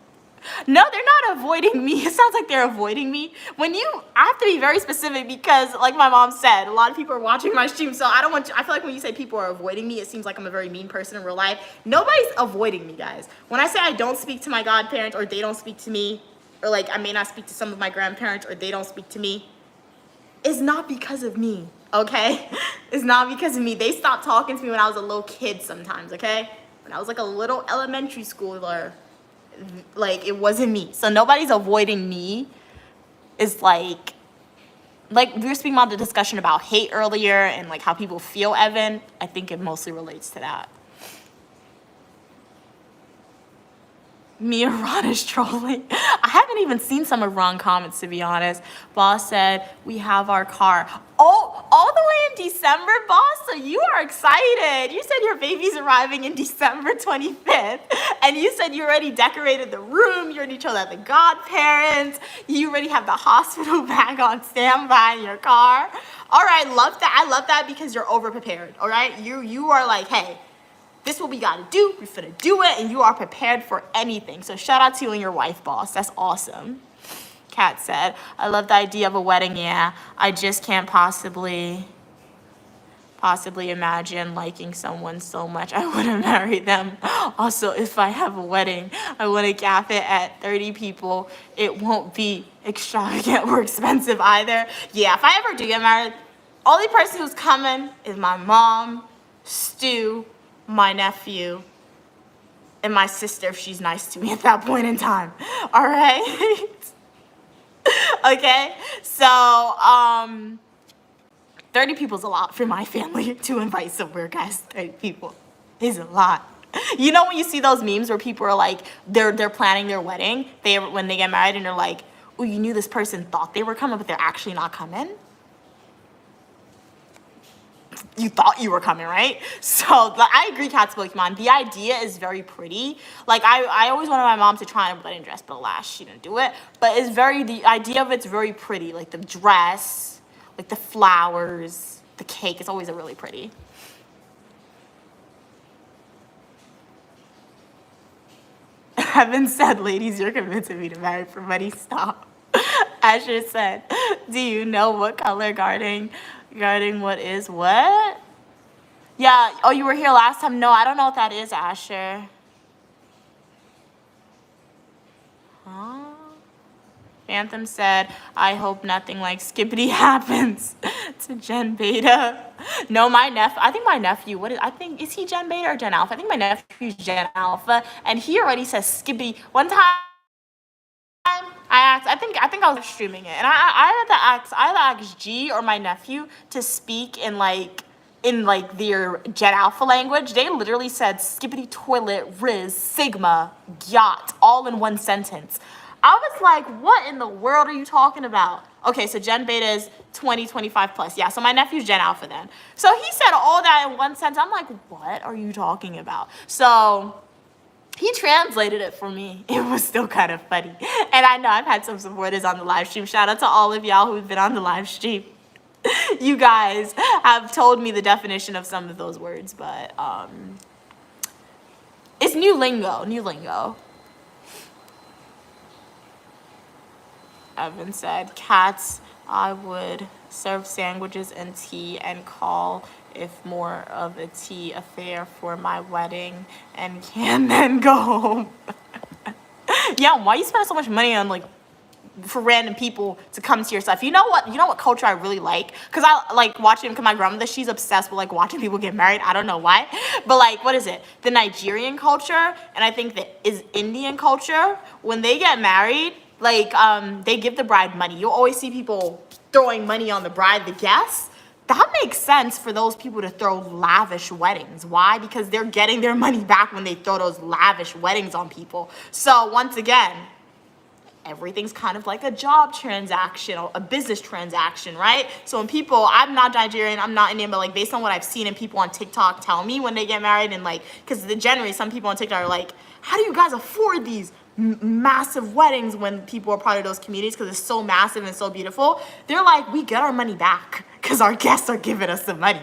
A: No, they're not avoiding me. It sounds like they're avoiding me. I have to be very specific because, like my mom said, a lot of people are watching my stream, so I feel like when you say people are avoiding me, it seems like I'm a very mean person in real life. Nobody's avoiding me, guys. When I say I don't speak to my godparents or they don't speak to me, or like I may not speak to some of my grandparents or they don't speak to me, it's not because of me, okay? It's not because of me. They stopped talking to me when I was a little kid sometimes, okay? When I was like a little elementary schooler, like it wasn't me. So nobody's avoiding me. It's like we were speaking about the discussion about hate earlier and like how people feel, Evan. I think it mostly relates to that. Me and Ron is trolling. I haven't even seen some of Ron's comments, to be honest. Boss said, we have our car. Oh, all the way in December, boss? So you are excited. You said your baby's arriving in December 25th. And you said you already decorated the room. You already told out the godparents. You already have the hospital bag on standby in your car. All right, love that. I love that because you're over-prepared, all right? You are like, hey, this is what we gotta do. We're finna do it, and you are prepared for anything. So shout out to you and your wife, boss. That's awesome. Kat said, I love the idea of a wedding, yeah. I just can't possibly imagine liking someone so much I wouldn't marry them. Also, if I have a wedding, I want to cap it at 30 people. It won't be extravagant or expensive either. Yeah, if I ever do get married, only person who's coming is my mom, Stu, my nephew, and my sister if she's nice to me at that point in time. All right? Okay? So, 30 people's a lot for my family to invite somewhere, guys. 30 people is a lot. You know when you see those memes where people are like, they're planning their wedding, when they get married and they're like, oh, you knew this person thought they were coming, but they're actually not coming? You thought you were coming, right? So I agree, Cat's Pokemon. The idea is very pretty. Like I always wanted my mom to try on a wedding dress, but alas, she didn't do it. But the idea of it's very pretty. Like the dress, like the flowers, the cake. It's always really pretty. Evan said, ladies, you're convincing me to marry for money. Stop. Asher said, do you know what color guarding what is what? Yeah, oh, you were here last time? No, I don't know what that is, Asher. Huh? Phantom said, I hope nothing like Skippity happens to Gen Beta. No, I think my nephew, is he Gen Beta or Gen Alpha? I think my nephew's Gen Alpha, and he already says Skippity. One time I think I was streaming it, and I had to ask G or my nephew to speak in their Gen Alpha language. They literally said skippity toilet, Riz, Sigma, yacht, all in one sentence. I was like, what in the world are you talking about? Okay, so Gen Beta is 25 plus. Yeah, so my nephew's Gen Alpha then. So he said all that in one sentence. I'm like, what are you talking about? So he translated it for me. It was still kind of funny. And I know I've had some supporters on the live stream. Shout out to all of y'all who've been on the live stream. You guys have told me the definition of some of those words, but it's new lingo. Evan said, cats, I would serve sandwiches and tea and call if more of a tea affair for my wedding and can then go home. Yeah, why you spend so much money on for random people to come to your stuff? You know what culture I really like? Because I like watching, because my grandmother, she's obsessed with watching people get married. I don't know why, but what is it? The Nigerian culture, and I think that is Indian culture. When they get married, they give the bride money. You'll always see people throwing money on the bride, the guests. That makes sense for those people to throw lavish weddings. Why? Because they're getting their money back when they throw those lavish weddings on people. So once again, everything's kind of like a job transaction or a business transaction, right? So when people, I'm not Nigerian, I'm not Indian, but based on what I've seen and people on TikTok tell me when they get married, and because generally some people on TikTok are like, how do you guys afford these massive weddings when people are part of those communities, because it's so massive and so beautiful? They're like, we get our money back because our guests are giving us the money.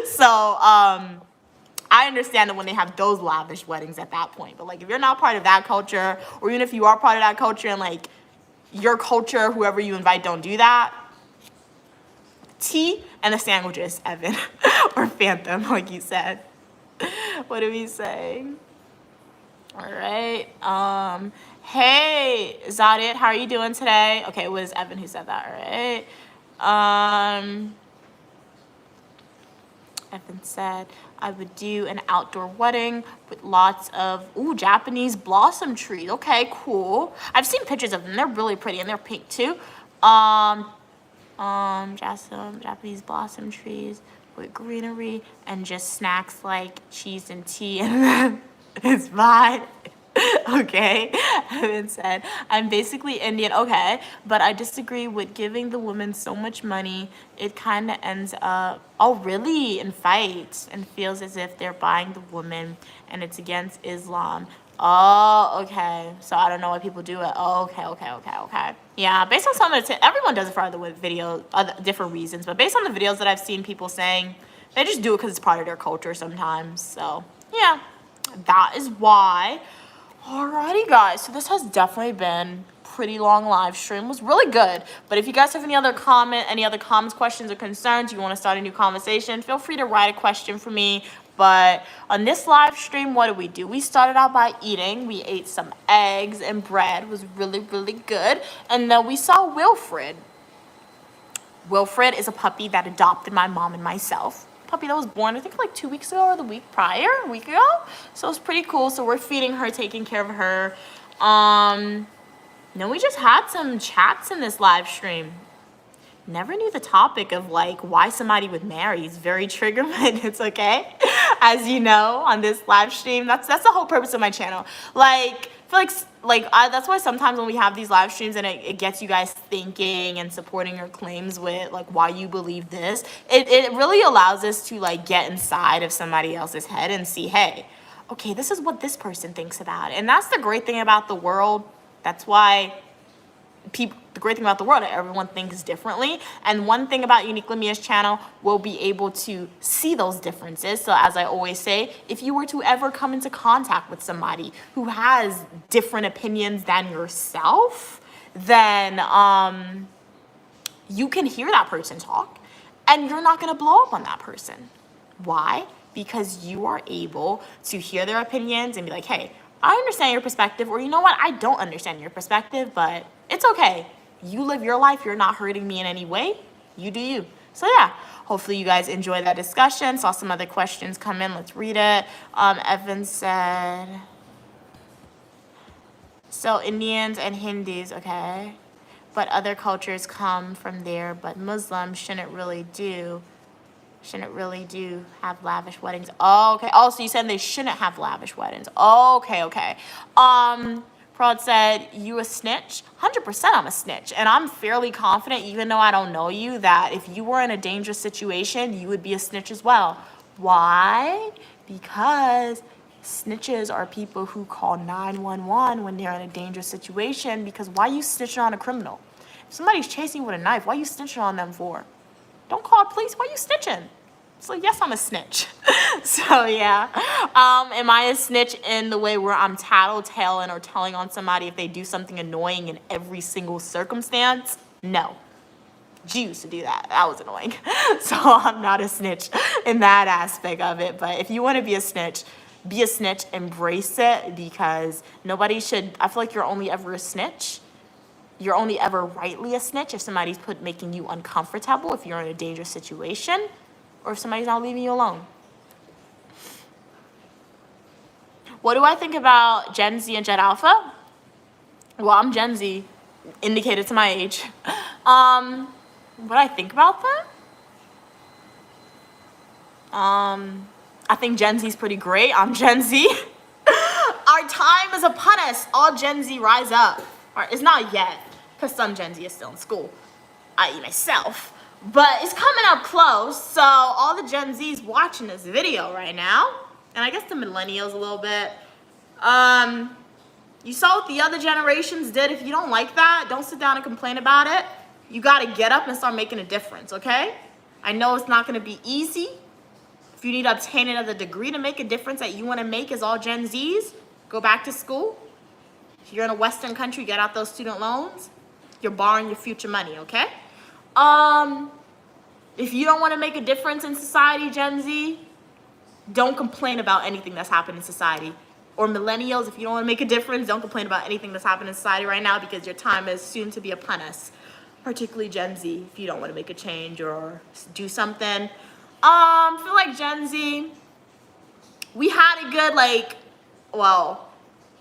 A: So I understand that when they have those lavish weddings at that point, but if you're not part of that culture, or even if you are part of that culture and your culture, whoever you invite, don't do that, tea and the sandwiches, Evan, or Phantom, like you said. What are we saying? All right. Hey, Zadit, how are you doing today? Okay, it was Evan who said that, all right? Evan said, I would do an outdoor wedding with lots of, Japanese blossom trees. Okay, cool. I've seen pictures of them. They're really pretty, and they're pink too. Japanese blossom trees with greenery and just snacks like cheese and tea, and then it's fine. Okay, Evan said, I'm basically Indian. Okay, but I disagree with giving the women so much money. It kind of ends up, in fights, and feels as if they're buying the woman and it's against Islam. Oh, okay. So I don't know why people do it. Oh, okay. Yeah, based on some of the, everyone does it for other different reasons, but based on the videos that I've seen people saying, they just do it because it's part of their culture sometimes. So yeah, that is why. Alrighty, guys, so this has definitely been pretty long live stream. It was really good, but if you guys have any other comments, questions, or concerns, you want to start a new conversation, feel free to write a question for me. But on this live stream, what did? We started out by eating. We ate some eggs and bread. It was really, really good. And then we saw Wilfred. Wilfred is a puppy that adopted my mom and myself. Puppy that was born, I think 2 weeks ago or the week prior, a week ago. So it's pretty cool. So we're feeding her, taking care of her. Then we just had some chats in this live stream. Never knew the topic of why somebody would marry. It's very triggerment. It's okay. As you know, on this live stream, that's the whole purpose of my channel. I feel that's why sometimes when we have these live streams and it gets you guys thinking and supporting your claims with why you believe this, it really allows us to get inside of somebody else's head and see, hey, okay, this is what this person thinks about it. And that's the great thing about the world. That's why the great thing about the world, everyone thinks differently. And one thing about Uniquely Mia's channel, we'll be able to see those differences. So as I always say, if you were to ever come into contact with somebody who has different opinions than yourself, then you can hear that person talk and you're not going to blow up on that person. Why? Because you are able to hear their opinions and be like, hey, I understand your perspective, or you know what, I don't understand your perspective, but it's okay. You live your life. You're not hurting me in any way. You do you. So yeah, hopefully you guys enjoy that discussion. Saw some other questions come in. Let's read it. Evan said, so Indians and Hindus, okay, but other cultures come from there, but Muslims shouldn't really do have lavish weddings. Oh, okay. Oh, so you said they shouldn't have lavish weddings. Oh, okay. Prod said, you a snitch? 100% I'm a snitch. And I'm fairly confident, even though I don't know you, that if you were in a dangerous situation, you would be a snitch as well. Why? Because snitches are people who call 911 when they're in a dangerous situation, because why are you snitching on a criminal? If somebody's chasing you with a knife, what are you snitching on them for? Don't call police. Why are you snitching? So yes, I'm a snitch. So yeah. Am I a snitch in the way where I'm tattletaling or telling on somebody if they do something annoying in every single circumstance? No. G used to do that. That was annoying. So I'm not a snitch in that aspect of it. But if you want to be a snitch, embrace it, because nobody should, I feel like you're only ever a snitch. You're only ever rightly a snitch if somebody's making you uncomfortable, if you're in a dangerous situation, or if somebody's not leaving you alone. What do I think about Gen Z and Gen Alpha? Well, I'm Gen Z, indicated to my age. What I think about them? I think Gen Z is pretty great. I'm Gen Z. Our time is upon us. All Gen Z rise up. Or it's not yet, because some Gen Z is still in school, i.e. myself. But it's coming up close, so all the Gen Z's watching this video right now, and I guess the millennials a little bit, you saw what the other generations did. If you don't like that, don't sit down and complain about it. You gotta get up and start making a difference, okay? I know it's not gonna be easy. If you need to obtain another degree to make a difference that you wanna make as all Gen Z's, go back to school. If you're in a Western country, get out those student loans. You're borrowing your future money, okay? If you don't want to make a difference in society, Gen Z, don't complain about anything that's happened in society. Or millennials, if you don't want to make a difference, don't complain about anything that's happened in society right now, because your time is soon to be upon us. Particularly Gen Z, if you don't want to make a change or do something. I feel like Gen Z, we had a good,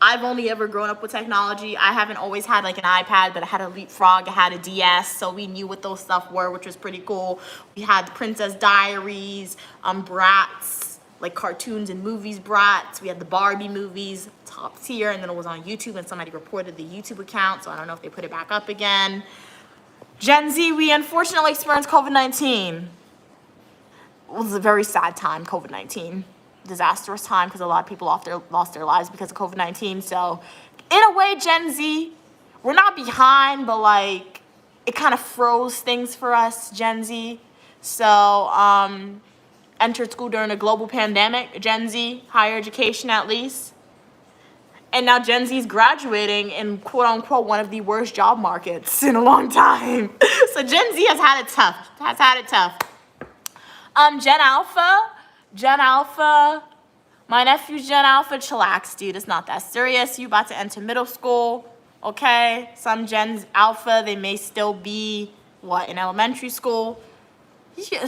A: I've only ever grown up with technology. I haven't always had like an iPad, but I had a Leapfrog, I had a DS, so we knew what those stuff were, which was pretty cool. We had the Princess Diaries, Bratz, like cartoons and movies, Bratz. We had the Barbie movies, top tier, and then it was on YouTube, and somebody reported the YouTube account, so I don't know if they put it back up again. Gen Z, we unfortunately experienced COVID-19. It was a very sad time, COVID-19. Disastrous time, because a lot of people lost their lives because of COVID-19. So in a way, Gen Z, we're not behind, but like it kind of froze things for us, Gen Z. So entered school during a global pandemic, Gen Z, higher education at least. And now Gen Z is graduating in quote unquote one of the worst job markets in a long time. So Gen Z has had it tough. Gen Alpha, my nephew's Gen Alpha, chillax, dude. It's not that serious. You about to enter middle school, okay? Some Gen Alpha, they may still be, in elementary school.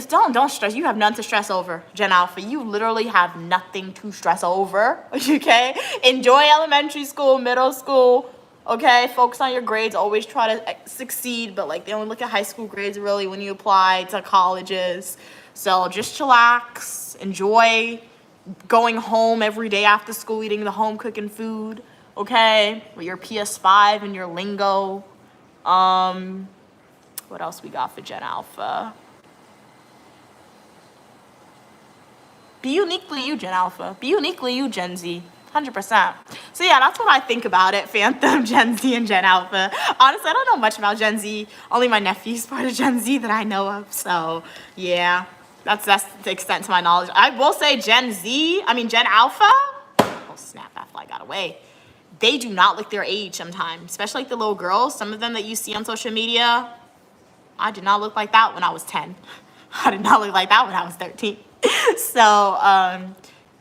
A: Don't stress. You have nothing to stress over, Gen Alpha. You literally have nothing to stress over, okay? Enjoy elementary school, middle school, okay? Focus on your grades. Always try to succeed, but like they only look at high school grades really when you apply to colleges. So just chillax, enjoy going home every day after school, eating the home cooking food, okay? With your PS5 and your lingo. What else we got for Gen Alpha? Be uniquely you, Gen Alpha. Be uniquely you, Gen Z. 100%. So yeah, that's what I think about it, Phantom, Gen Z, and Gen Alpha. Honestly, I don't know much about Gen Z. Only my nephew's part of Gen Z that I know of. So yeah. That's the extent to my knowledge. I will say Gen Alpha, oh snap, that fly got away. They do not look their age sometimes, especially like the little girls. Some of them that you see on social media, I did not look like that when I was 10. I did not look like that when I was 13. So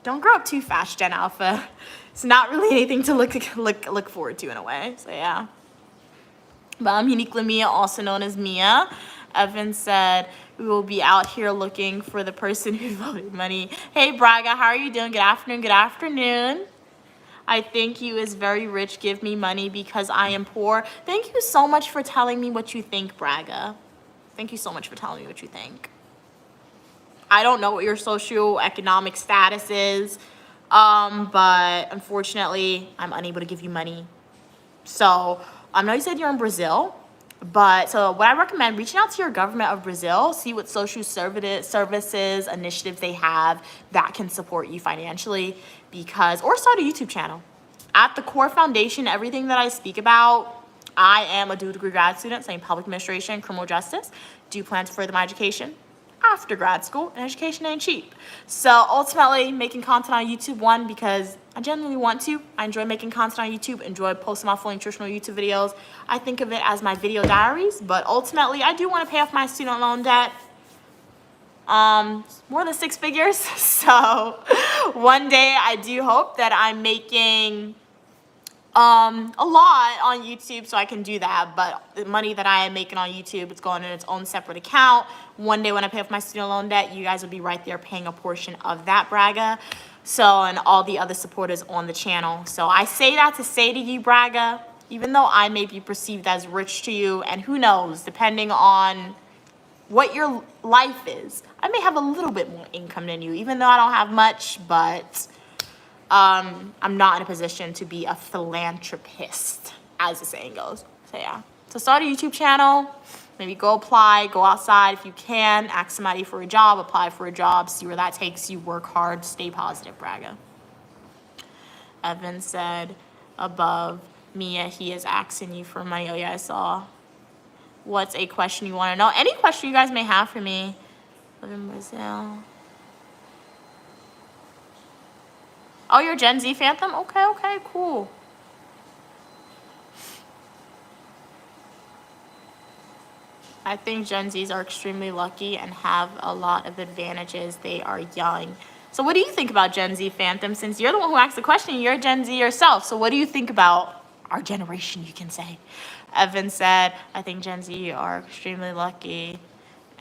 A: don't grow up too fast, Gen Alpha. It's not really anything to look forward to in a way, so yeah. But I'm Uniquely Mia, also known as Mia. Evan said, we will be out here looking for the person who voted money. Hey, Braga, how are you doing? Good afternoon, good afternoon. I think you is very rich. Give me money because I am poor. Thank you so much for telling me what you think, Braga. Thank you so much for telling me what you think. I don't know what your socioeconomic status is, but unfortunately, I'm unable to give you money. So I know you said you're in Brazil, but so what I recommend, reaching out to your government of Brazil, see what social services initiatives they have that can support you financially, because, or start a YouTube channel. At the core foundation, everything that I speak about, I am a dual degree grad student studying public administration, criminal justice. Do plan to further my education after grad school, and education ain't cheap. So ultimately, making content on YouTube, one, because I genuinely want to. I enjoy making content on YouTube, enjoy posting my fully nutritional YouTube videos. I think of it as my video diaries, but ultimately, I do want to pay off my student loan debt. More than 6 figures. So one day I do hope that I'm making a lot on YouTube, so I can do that. But the money that I am making on YouTube, it's going in its own separate account. One day when I pay off my student loan debt, you guys will be right there paying a portion of that, Braga. So, and all the other supporters on the channel. So I say that to say to you, Braga, even though I may be perceived as rich to you, and who knows, depending on what your life is, I may have a little bit more income than you, even though I don't have much, but I'm not in a position to be a philanthropist, as the saying goes. So yeah. So start a YouTube channel. Maybe go apply, go outside if you can, ask somebody for a job, apply for a job, see where that takes you, work hard, stay positive, Braga. Evan said above, Mia, he is asking you for money. Oh yeah, I saw. What's a question you want to know? Any question you guys may have for me. Live in Brazil. Oh, you're Gen Z Phantom? Okay, cool. I think Gen Zs are extremely lucky and have a lot of advantages. They are young. So what do you think about Gen Z Phantom? Since you're the one who asked the question, you're a Gen Z yourself. So what do you think about our generation, you can say? Evan said, I think Gen Z are extremely lucky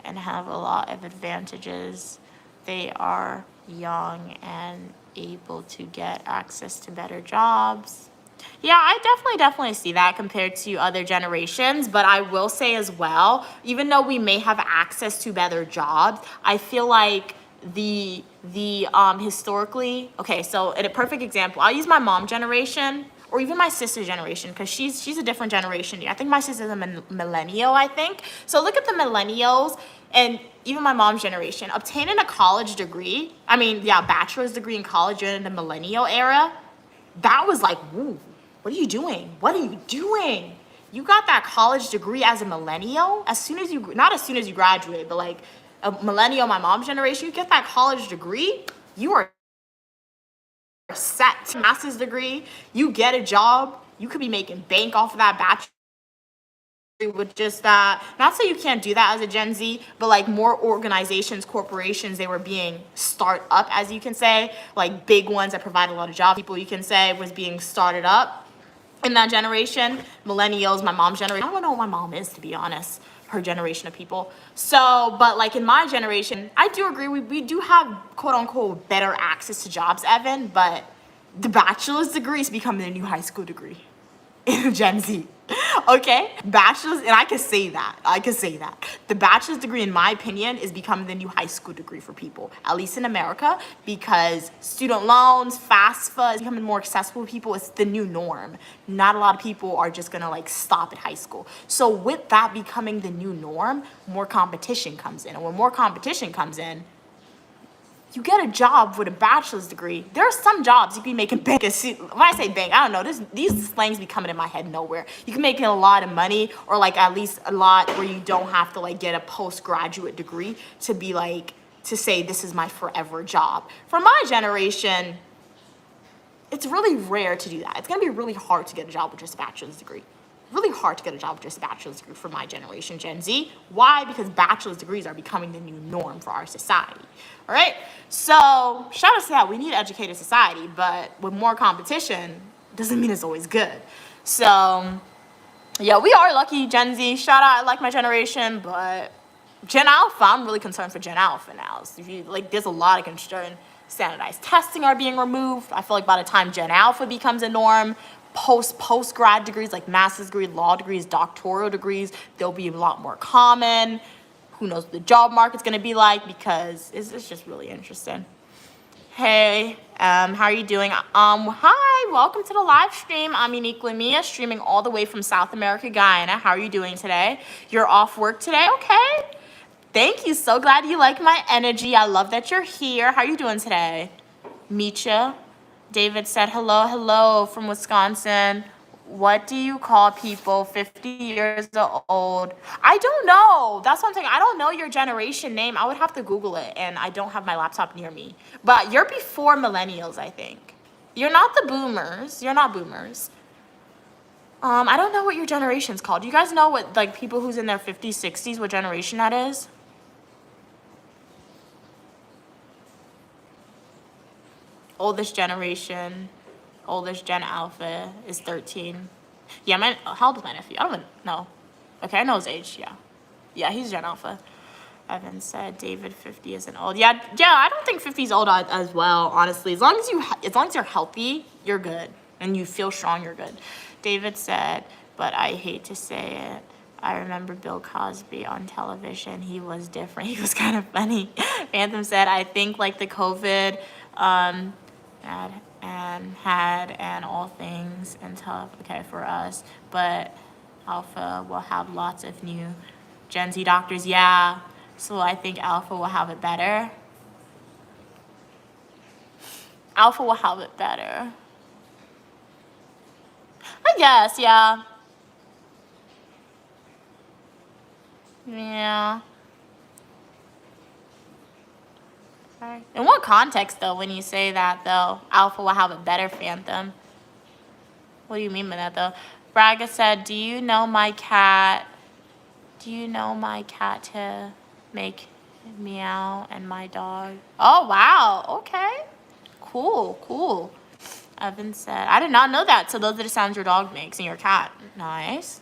A: and have a lot of advantages. They are young and able to get access to better jobs. Yeah, I definitely see that compared to other generations, but I will say as well, even though we may have access to better jobs, I feel like the historically, okay, so in a perfect example, I'll use my mom generation or even my sister's generation, because she's a different generation. I think my sister's a millennial, I think. So look at the millennials and even my mom's generation. Obtaining a college degree, bachelor's degree in college during the millennial era, that was like, woo, what are you doing? What are you doing? You got that college degree as a millennial? Not as soon as you graduate, but like a millennial, my mom's generation, you get that college degree, you are set. Master's degree, you get a job, you could be making bank off of that bachelor with just that. Not so you can't do that as a Gen Z, but like more organizations, corporations, they were being start up, as you can say, like big ones that provide a lot of jobs, people you can say was being started up in that generation. Millennials, my mom's generation, I don't know what my mom is, to be honest, her generation of people. So, but like in my generation, I do agree, we do have quote unquote better access to jobs, Evan, but the bachelor's degree is becoming a new high school degree in Gen Z. Okay, bachelor's, and I can say that the bachelor's degree, in my opinion, is becoming the new high school degree for people, at least in America, because student loans, FAFSA is becoming more accessible to people. It's the new norm. Not a lot of people are just gonna like stop at high school. So with that becoming the new norm, more competition comes in, and when more competition comes in, you get a job with a bachelor's degree. There are some jobs you can be making bank. When I say bank, I don't know. These slangs be coming in my head nowhere. You can make a lot of money, or like at least a lot where you don't have to like get a postgraduate degree to be like, to say this is my forever job. For my generation, it's really rare to do that. It's gonna be really hard to get a job with just a bachelor's degree. Really hard to get a job with just a bachelor's degree for my generation, Gen Z. Why? Because bachelor's degrees are becoming the new norm for our society. All right? So shout out to that. We need an educated society, but with more competition, doesn't mean it's always good. So Yeah, we are lucky, Gen Z. Shout out, I like my generation, but Gen Alpha, I'm really concerned for Gen Alpha now. So if you, like, there's a lot of concern. Standardized testing are being removed. I feel like by the time Gen Alpha becomes a norm, post-grad degrees, like master's degree, law degrees, doctoral degrees, they'll be a lot more common. Who knows what the job market's gonna be like, because it's just really interesting. Hey, how are you doing? Hi, welcome to the live stream. I'm Uniquely Mia, streaming all the way from South America, Guyana. How are you doing today? You're off work today? Okay. Thank you. So glad you like my energy. I love that you're here. How are you doing today? Micha. David said, hello from Wisconsin. What do you call people 50 years old? I don't know. That's what I'm saying. I don't know your generation name. I would have to Google it, and I don't have my laptop near me. But you're before millennials, I think. You're not the boomers. You're not boomers. I don't know what your generation's called. Do you guys know what, like, people who's in their 50s, 60s, what generation that is? Oldest generation, oldest Gen Alpha is 13. Yeah, how old is my nephew? I don't even know. Okay, I know his age, yeah. Yeah, he's Gen Alpha. Evan said David 50 isn't old. Yeah, I don't think 50 is old as well, honestly. As long as you're healthy, you're good. And you feel strong, you're good. David said, but I hate to say it, I remember Bill Cosby on television. He was different. He was kind of funny. Phantom said, I think like the COVID, and all things and tough, okay, for us, but Alpha will have lots of new Gen Z doctors, yeah, so I think Alpha will have it better. Alpha will have it better. I guess, yeah. Yeah. In what context, though, when you say that, though? Alpha will have it better, Phantom. What do you mean by that, though? Braga said, do you know my cat to make meow and my dog? Oh, wow. Okay. Cool. Evan said, I did not know that. So those are the sounds your dog makes and your cat. Nice.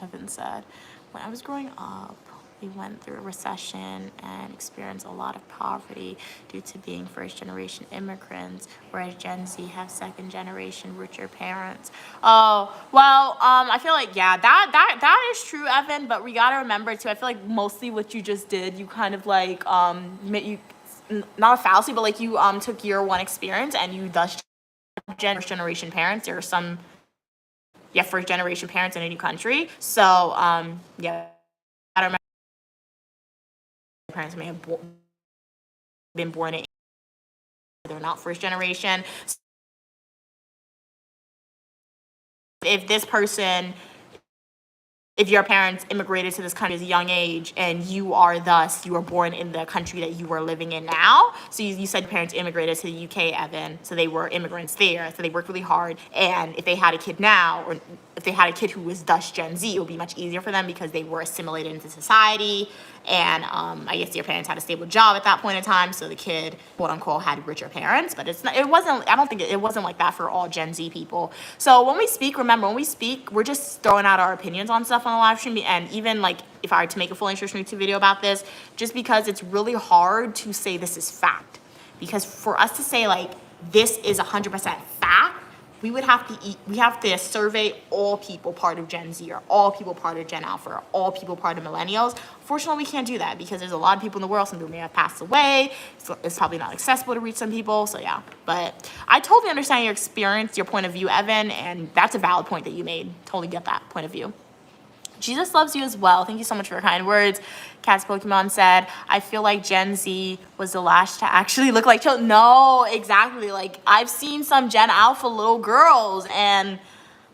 A: Evan said, when I was growing up, we went through a recession and experienced a lot of poverty due to being first-generation immigrants, whereas Gen Z have second-generation richer parents. Oh, well, I feel like, yeah, that is true, Evan, but we gotta remember, too, I feel like mostly what you just did, you kind of like, not a fallacy, but like you took year one experience and you thus first-generation parents. There are some, first-generation parents in a new country. So, yeah, I don't remember. Parents may have been born in, they're not first generation. If your parents immigrated to this country at a young age and you were born in the country that you are living in now, so you said your parents immigrated to the UK, Evan, so they were immigrants there, so they worked really hard, and if they had a kid now, or if they had a kid who was Dutch Gen Z, it would be much easier for them because they were assimilated into society, and I guess your parents had a stable job at that point in time, so the kid, quote unquote, had richer parents, but it wasn't like that for all Gen Z people. So when we speak, we're just throwing out our opinions on stuff on the live stream, and even like if I were to make a full introduction video about this, just because it's really hard to say this is fact, because for us to say like this is 100% fact, we have to survey all people part of Gen Z, or all people part of Gen Alpha, or all people part of millennials. Fortunately, we can't do that because there's a lot of people in the world. Some people may have passed away, so it's probably not accessible to reach some people. So yeah, but I totally understand your experience, your point of view, Evan, and that's a valid point that you made. Totally get that point of view. Jesus loves you as well. Thank you so much for your kind words. Cat's Pokemon said, I feel like Gen Z was the last to actually look like children. No, exactly. Like, I've seen some Gen Alpha little girls, and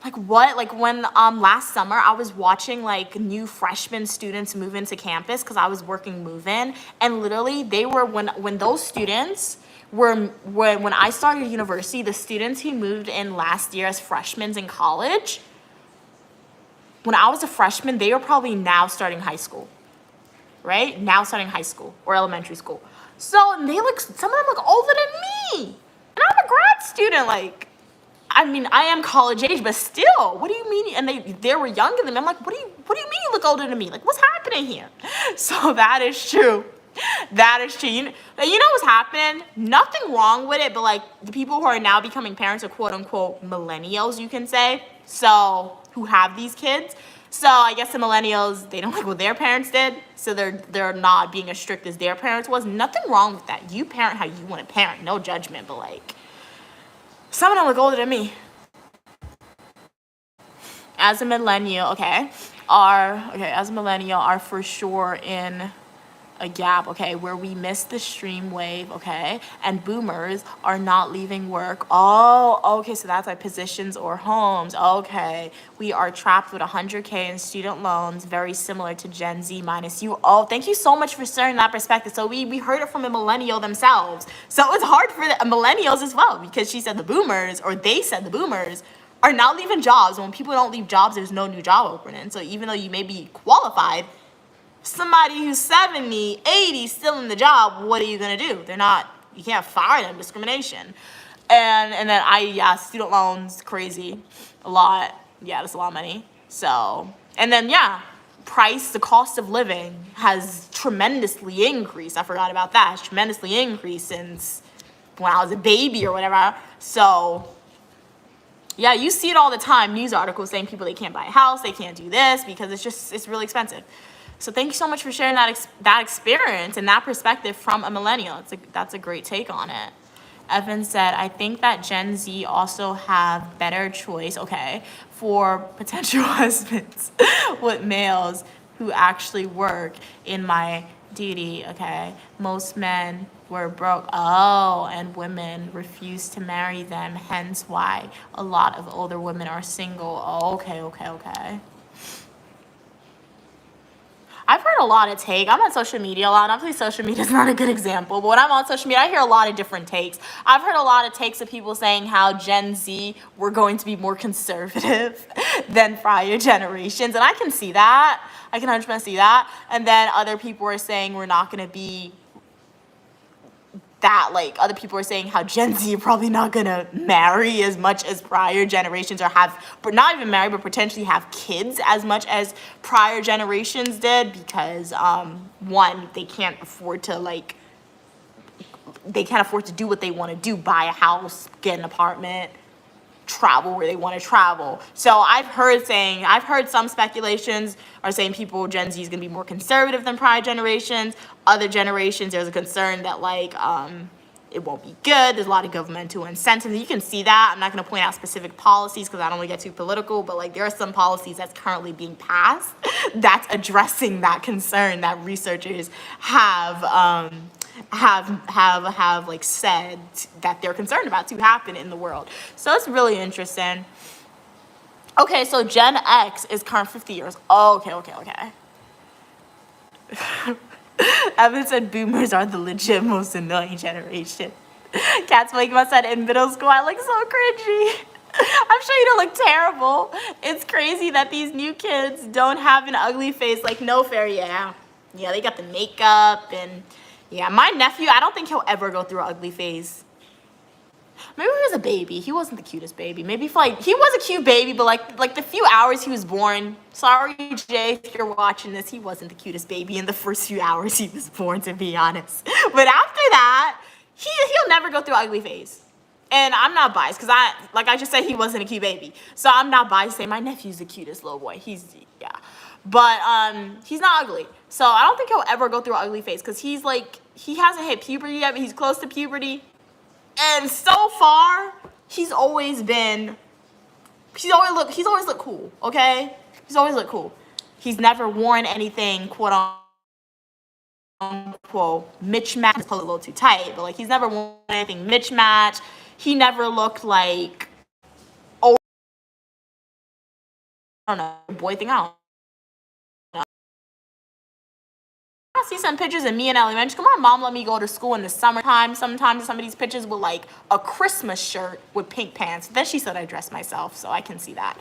A: like what? Like when last summer I was watching like new freshman students move into campus because I was working move-in, and literally they were when those students were when I started university, the students who moved in last year as freshmen in college, when I was a freshman, they were probably now starting high school, right? Now starting high school or elementary school. So some of them look older than me. And I'm a grad student. Like, I mean, I am college age, but still, what do you mean? And they were younger than me. I'm like, what do you mean you look older than me? Like, what's happening here? So that is true. That is true. You know what's happening? Nothing wrong with it, but like the people who are now becoming parents are quote unquote millennials, you can say. So who have these kids. So I guess the millennials, they don't like what their parents did, so they're not being as strict as their parents was. Nothing wrong with that. You parent how you want to parent, no judgment, but like some of them look older than me. As a millennial, as a millennial are for sure in a gap, okay, where we missed the stream wave, okay, and boomers are not leaving work. Oh, okay, so that's like positions or homes. Okay, we are trapped with 100K in student loans, very similar to Gen Z minus you. Oh, thank you so much for sharing that perspective. So we heard it from a millennial themselves. So it's hard for the millennials as well, because she said the boomers, or they said the boomers, are not leaving jobs. When people don't leave jobs, there's no new job opening. So even though you may be qualified, somebody who's 70, 80 still in the job, what are you gonna do? You can't fire them, discrimination. And then student loans, crazy, a lot. Yeah, that's a lot of money. So, and then the cost of living has tremendously increased. I forgot about that. It's tremendously increased since when I was a baby or whatever. So, yeah, you see it all the time, news articles saying people, they can't buy a house, they can't do this because it's really expensive. So thank you so much for sharing that experience and that perspective from a millennial. That's a great take on it. Evan said, I think that Gen Z also have better choice, okay, for potential husbands with males who actually work in my duty, okay. Most men were broke, and women refuse to marry them, hence why a lot of older women are single. Oh, okay. I've heard a lot of takes. I'm on social media a lot. Obviously, social media is not a good example, but when I'm on social media, I hear a lot of different takes. I've heard a lot of takes of people saying how Gen Z were going to be more conservative than prior generations, and I can see that. I can 100% see that. And then other people are saying we're not going to be that, like other people are saying how Gen Z are probably not gonna marry as much as prior generations, or but not even marry, but potentially have kids as much as prior generations did, because one, they can't afford to do what they want to do, buy a house, get an apartment, travel where they want to travel. So I've heard some speculations are saying Gen Z is going to be more conservative than prior generations. Other generations, there's a concern that it won't be good. There's a lot of governmental incentives. You can see that. I'm not going to point out specific policies because I don't want to get too political, but there are some policies that's currently being passed that's addressing that concern that researchers have said that they're concerned about to happen in the world. So it's really interesting. Okay, so Gen X is current 50 years. Oh, okay. Evan said boomers are the legit most annoying generation. Cat's Mike said in middle school I look so cringy. I'm sure you don't look terrible. It's crazy that these new kids don't have an ugly face. No fair, yeah, they got the makeup and my nephew, I don't think he'll ever go through an ugly phase. Maybe he was a baby. He wasn't the cutest baby. Maybe he was a cute baby, but the few hours he was born, sorry Jay if you're watching this, he wasn't the cutest baby in the first few hours he was born, to be honest. But after that, he'll never go through an ugly phase. And I'm not biased because I just said, he wasn't a cute baby. So I'm not biased saying my nephew's the cutest little boy. But he's not ugly. So I don't think he'll ever go through an ugly phase because he hasn't hit puberty yet, but he's close to puberty. And so far, he's always looked cool, okay? He's always looked cool. He's never worn anything, quote unquote, mismatched. His clothes a little too tight, but he's never worn anything mismatched. He never looked like, I don't know, boy thing out. I see some pictures of me in elementary. Come on, mom let me go to school in the summertime. Sometimes some of these pictures with a Christmas shirt with pink pants. Then she said I dress myself, so I can see that.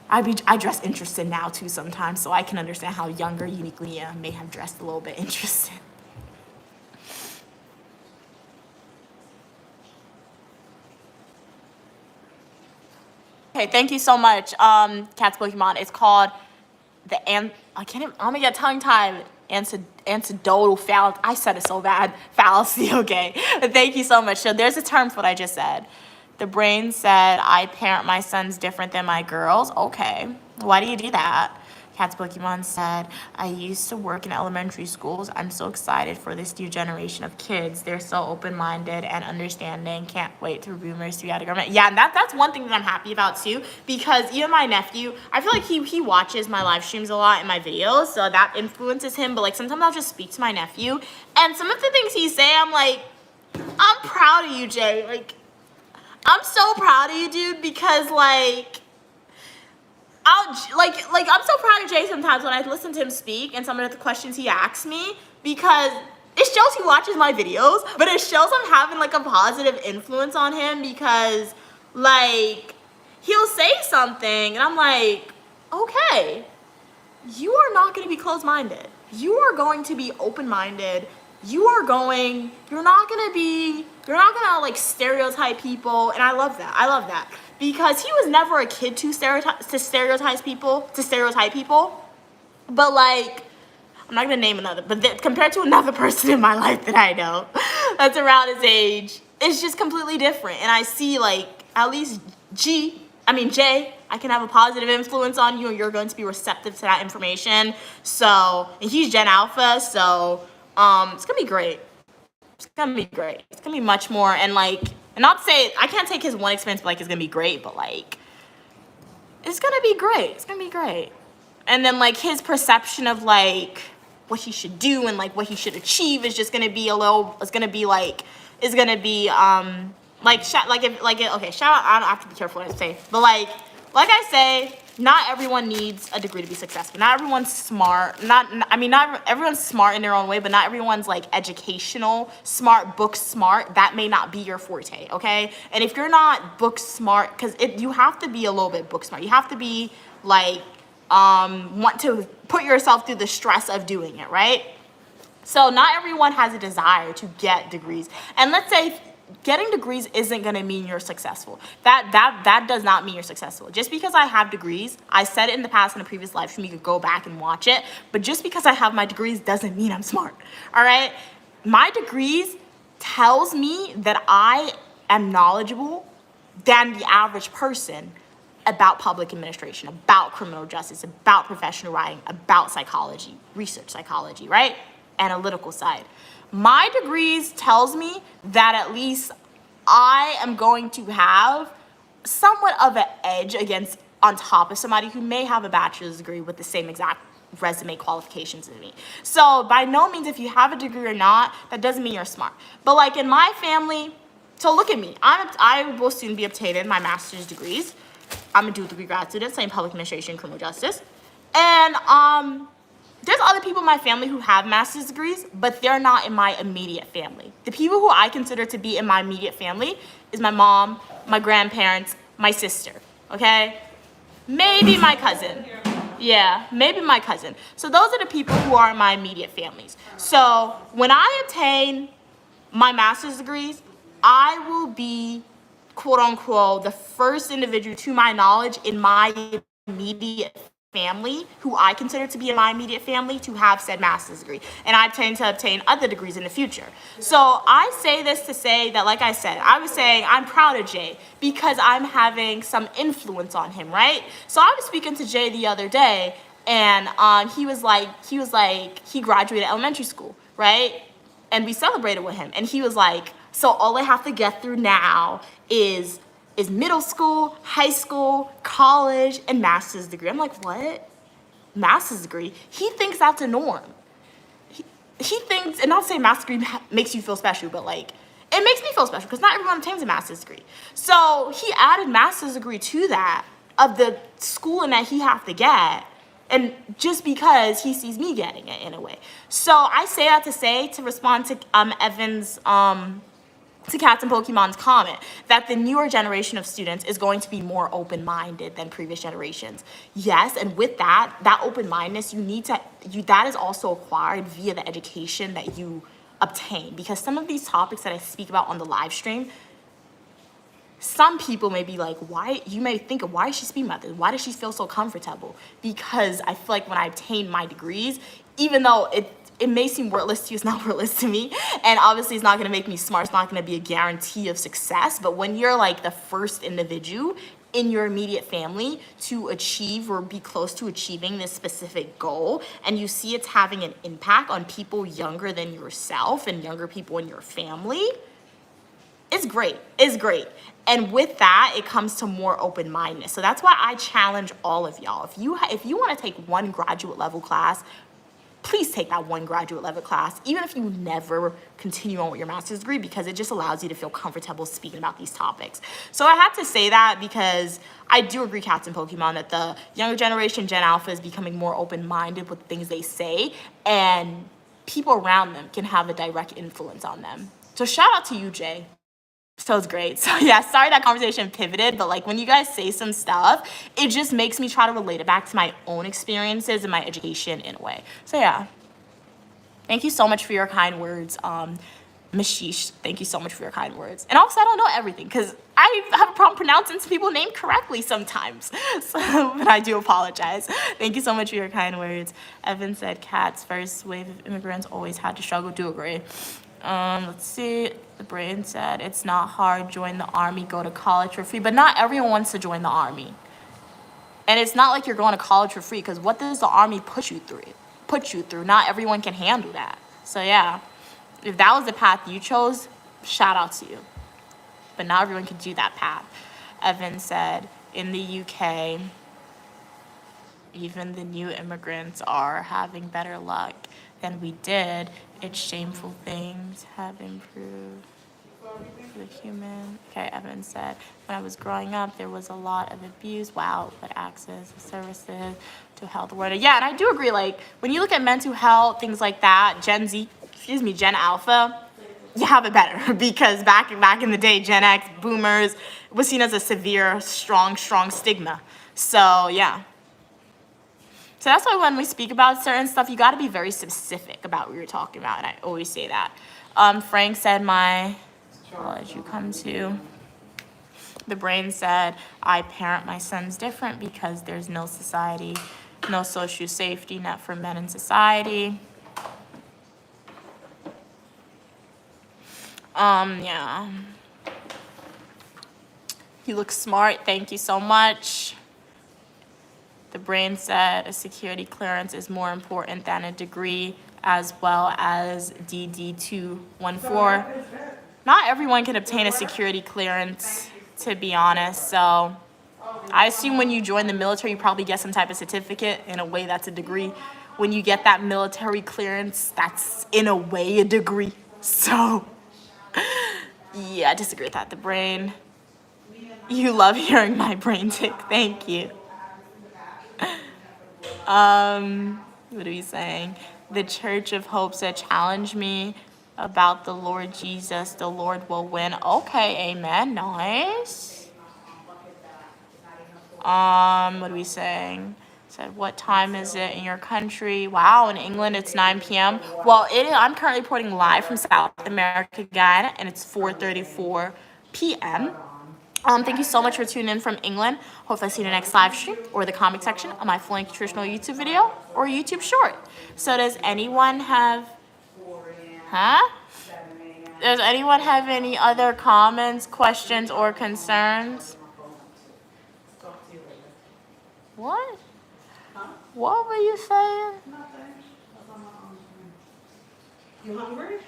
A: I dress interested now too sometimes, so I can understand how younger uniquely may have dressed a little bit interested. Okay, thank you so much, Cat's Pokemon. It's called I can't even, I'm gonna get tongue tied. Antidotal fallacy. I said it so bad. Fallacy, okay. Thank you so much. So there's a term for what I just said. The brain said, I parent my sons different than my girls. Okay. Why do you do that? Cat's Pokemon said, I used to work in elementary schools. I'm so excited for this new generation of kids. They're so open-minded and understanding. Can't wait for boomers to be out of government. Yeah, and that's one thing that I'm happy about too, because even my nephew, I feel like he watches my live streams a lot and my videos, so that influences him. But like sometimes I'll just speak to my nephew, and some of the things he say, I'm like, I'm proud of you, Jay. Like, I'm so proud of you, dude, because like, I'm so proud of Jay sometimes when I listen to him speak and some of the questions he asks me, because it shows he watches my videos, but it shows I'm having like a positive influence on him, because like he'll say something and I'm like, okay, you are not going to be closed-minded. You are going to be open-minded. You're not going to like stereotype people, and I love that. Because he was never a kid to stereotype people, but like, I'm not gonna name another, but compared to another person in my life that I know that's around his age, it's just completely different. And I see like, at least Jay, I can have a positive influence on you, and you're going to be receptive to that information. So, and he's Gen Alpha, so it's gonna be great. It's gonna be much more, and like, and not to say I can't take his one experience, but like it's gonna be great, but like it's gonna be great. And then like his perception of like what he should do and like what he should achieve is just gonna be shout out, I don't have to be careful what I say, but like I say, not everyone needs a degree to be successful. Not everyone's smart. Not everyone's smart in their own way, but not everyone's like educational, smart, book smart. That may not be your forte, okay? And if you're not book smart, because you have to be a little bit book smart. You have to be like, want to put yourself through the stress of doing it, right? So not everyone has a desire to get degrees. And let's say getting degrees isn't going to mean you're successful. That does not mean you're successful. Just because I have degrees, I said it in the past in a previous live stream, you could go back and watch it, but just because I have my degrees doesn't mean I'm smart, all right? My degrees tells me that I am knowledgeable than the average person about public administration, about criminal justice, about professional writing, about psychology, research psychology, right? Analytical side. My degrees tells me that at least I am going to have somewhat of an edge on top of somebody who may have a bachelor's degree with the same exact resume qualifications as me. So by no means, if you have a degree or not, that doesn't mean you're smart. But like in my family, so look at me. I will soon be obtaining my master's degrees. I'm a dual degree grad student studying public administration and criminal justice. And there's other people in my family who have master's degrees, but they're not in my immediate family. The people who I consider to be in my immediate family is my mom, my grandparents, my sister, okay? Maybe my cousin. Yeah, maybe my cousin. So those are the people who are in my immediate families. So when I obtain my master's degrees, I will be, quote unquote, the first individual to my knowledge in my immediate family, who I consider to be in my immediate family, to have said master's degree. And I tend to obtain other degrees in the future. So I say this to say that, like I said, I was saying I'm proud of Jay because I'm having some influence on him, right? So I was speaking to Jay the other day, and he graduated elementary school, right? And we celebrated with him. And he was like, so all I have to get through now is middle school, high school, college, and master's degree. I'm like, what? Master's degree? He thinks that's a norm. He thinks, and not to say master's degree makes you feel special, but like, it makes me feel special because not everyone obtains a master's degree. So he added master's degree to that of the schooling that he have to get, and just because he sees me getting it in a way. So I say that to respond to Evan's, to Cats and Pokemon's comment that the newer generation of students is going to be more open-minded than previous generations. Yes, and with that open-mindedness, that is also acquired via the education that you obtain. Because some of these topics that I speak about on the live stream, some people may be like, why, you may think of, why is she speaking about this? Why does she feel so comfortable? Because I feel like when I obtained my degrees, even though it may seem worthless to you, it's not worthless to me. And obviously it's not gonna make me smart, it's not gonna be a guarantee of success. But when you're like the first individual in your immediate family to achieve or be close to achieving this specific goal, and you see it's having an impact on people younger than yourself and younger people in your family, it's great. It's great. And with that, it comes to more open-mindedness. So that's why I challenge all of y'all. If you want to take one graduate level class, please take that one graduate level class, even if you never continue on with your master's degree, because it just allows you to feel comfortable speaking about these topics. So I had to say that because I do agree, Captain Pokemon, that the younger generation, Gen Alpha, is becoming more open-minded with things they say, and people around them can have a direct influence on them. So shout out to you, Jay. So it's great. So yeah, sorry that conversation pivoted, but like when you guys say some stuff, it just makes me try to relate it back to my own experiences and my education in a way. So yeah, thank you so much for your kind words. Mashish, thank you so much for your kind words. And also, I don't know everything because I have a problem pronouncing some people's name correctly sometimes. So, but I do apologize. Thank you so much for your kind words. Evan said, Kat's first wave of immigrants always had to struggle. Do agree. Let's see. The brain said, it's not hard. Join the army, go to college for free. But not everyone wants to join the army. And it's not like you're going to college for free, because what does the army put you through? Not everyone can handle that. So yeah, if that was the path you chose, shout out to you. But not everyone can do that path. Evan said, in the UK, even the new immigrants are having better luck than we did. It's shameful things have improved for the human. Okay, Evan said, when I was growing up, there was a lot of abuse. Wow, but access to services to health. Yeah, and I do agree, like, when you look at mental health, things like that, Gen Alpha, you have it better. Because back in the day, Gen X, boomers, was seen as a severe, strong stigma. So, yeah. So that's why when we speak about certain stuff, you got to be very specific about what you're talking about, and I always say that. Frank said, my college you come to. The brain said, I parent my sons different because there's no society, no social safety net for men in society. Yeah. You look smart. Thank you so much. The brain said a security clearance is more important than a degree, as well as DD-214. Not everyone can obtain a security clearance, to be honest. So I assume when you join the military, you probably get some type of certificate. In a way, that's a degree. When you get that military clearance, that's in a way a degree. So yeah, I disagree with that. The brain, you love hearing my brain tick. Thank you. What are we saying? The Church of Hope said, challenge me about the Lord Jesus. The Lord will win. Okay, amen. Nice. What are we saying? Said, what time is it in your country? Wow, in England it's 9 p.m. Well, I'm currently reporting live from South America, Guyana, and it's 4:34 p.m. Thank you so much for tuning in from England. Hope I see you in the next live stream or the comment section on my Full Nutritional YouTube video or YouTube short. So does anyone have, Does anyone have any other comments, questions, or concerns? What? What were you saying?
B: You hungry?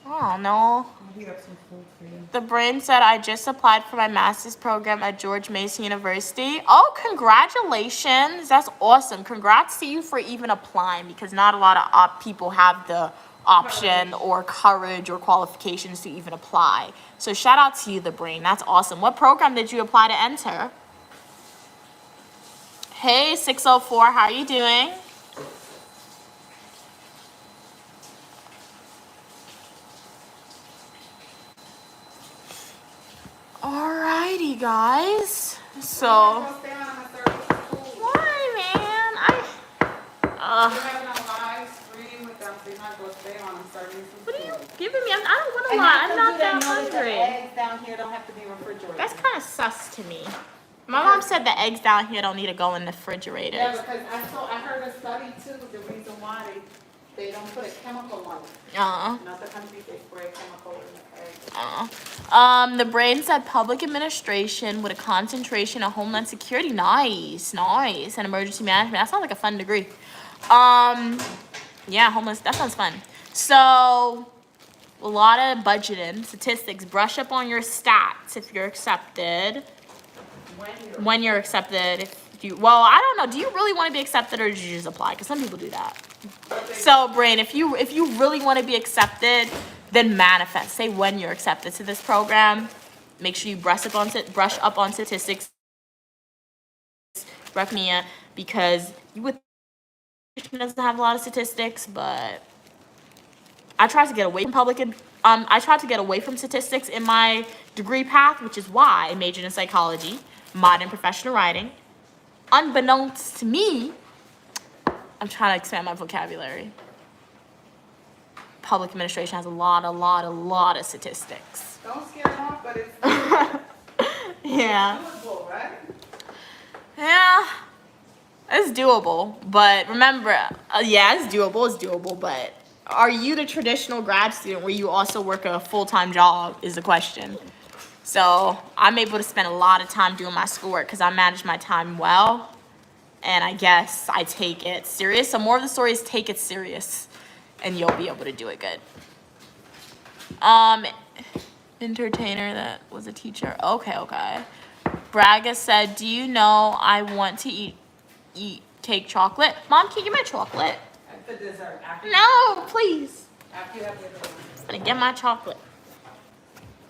A: Oh, no.
B: I'll heat up some food for you.
A: The brain said, I just applied for my master's program at George Mason University. Oh, congratulations. That's awesome. Congrats to you for even applying, because not a lot of people have the option or courage or qualifications to even apply. So shout out to you, the brain. That's awesome. What program did you apply to enter? Hey, 604, how are you doing? Alrighty, guys. So, why, man?
B: might as well stay on and start eating some
A: What are you
B: food.
A: giving me? I don't want a
B: And
A: lot.
B: how
A: I'm
B: come
A: not
B: you
A: that
B: didn't notice that
A: hungry.
B: the eggs down here don't have to be refrigerated?
A: That's kind of sus to me. My mom said the eggs down here don't need to go in the refrigerator.
B: Yeah, because I heard a study too, the reason why they don't put a chemical on it. In other countries, they spray chemical in the eggs.
A: The brain said public administration with a concentration of homeland security. Nice, nice. And emergency management. That sounds like a fun degree. Yeah, homeless. That sounds fun. So, a lot of budgeting, statistics. Brush up on your stats if you're accepted. When you're accepted, if you, well, I don't know. Do you really want to be accepted or did you just apply? Because some people do that. So, brain, if you really want to be accepted, then manifest. Say when you're accepted to this program. Make sure you brush up on statistics. Because you would doesn't have a lot of statistics, but I tried to get away from I tried to get away from statistics in my degree path, which is why I majored in psychology, modern professional writing. Unbeknownst to me, I'm trying to expand my vocabulary. Public administration has a lot of statistics.
B: Don't scare them off, but it's
A: Yeah.
B: doable, right?
A: Yeah. It's doable, but remember, yeah, it's doable, but are you the traditional grad student where you also work a full-time job is the question. So I'm able to spend a lot of time doing my schoolwork because I manage my time well, and I guess I take it serious. So more of the story is take it serious, and you'll be able to do it good. Entertainer that was a teacher. Okay. Braga said, do you know I want to eat cake chocolate? Mom, can you give me chocolate?
B: For dessert.
A: No, please.
B: After you have your dessert.
A: I'm gonna get my chocolate.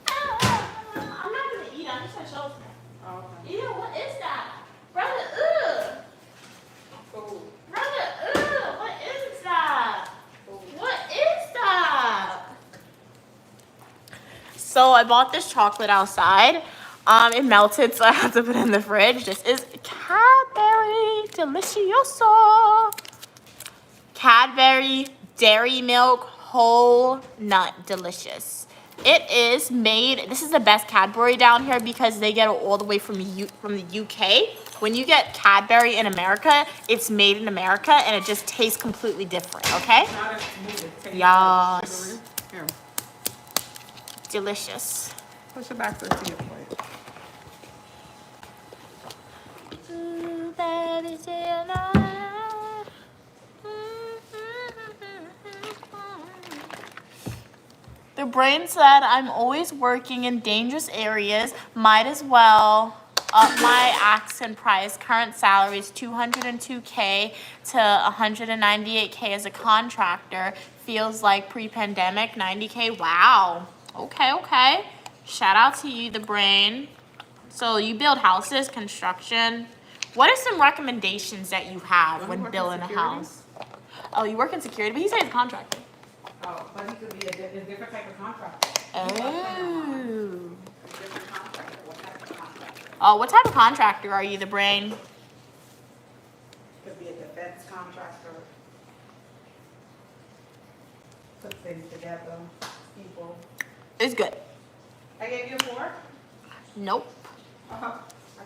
A: I'm not gonna eat it. I'm just gonna show it.
B: Oh, okay.
A: Ew, what is that? Brother, ugh.
B: Food.
A: Brother, ugh. What is that? What is that? So I bought this chocolate outside. It melted, so I have to put it in the fridge. This is Cadbury Delicioso. Cadbury Dairy Milk Whole Nut Delicious. It is made, this is the best Cadbury down here because they get it all the way from the UK. When you get Cadbury in America, it's made in America and it just tastes completely different, okay?
B: Not as smooth. It tastes
A: Yes.
B: like sugary. Here,
A: Delicious.
B: push it back so it's in your plate. The brain said, I'm always working in dangerous areas. Might as well up my accent price. Current salary is $202K to $198K as a contractor. Feels like pre-pandemic, $90K. Wow. Okay. Shout out to you, the brain. So you build houses, construction. What are some recommendations that you have when building a house? Oh, you work in security, but he said he's a contractor. Oh, but he could be a different type of contractor.
A: Oh.
B: Different contractor. What type of contractor?
A: Oh, what type of contractor are you, the brain?
B: Could be a defense contractor. Put things together. People.
A: It's good.
B: I gave you a fork?
A: Nope.
B: I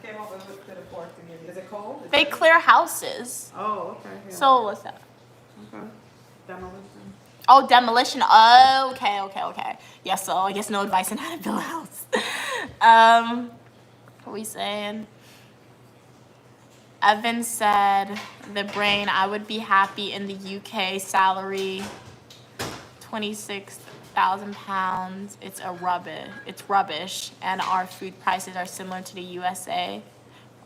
B: came up with the fork to give you. Is it cold?
A: They clear houses.
B: Oh, okay. Yeah.
A: So what's that?
B: Okay. Demolition.
A: Oh, demolition. Oh, okay. Yeah, so I guess no advice on how to build a house. What are we saying? Evan said, the brain, I would be happy in the UK salary, 26,000 pounds. It's rubbish. And our food prices are similar to the USA.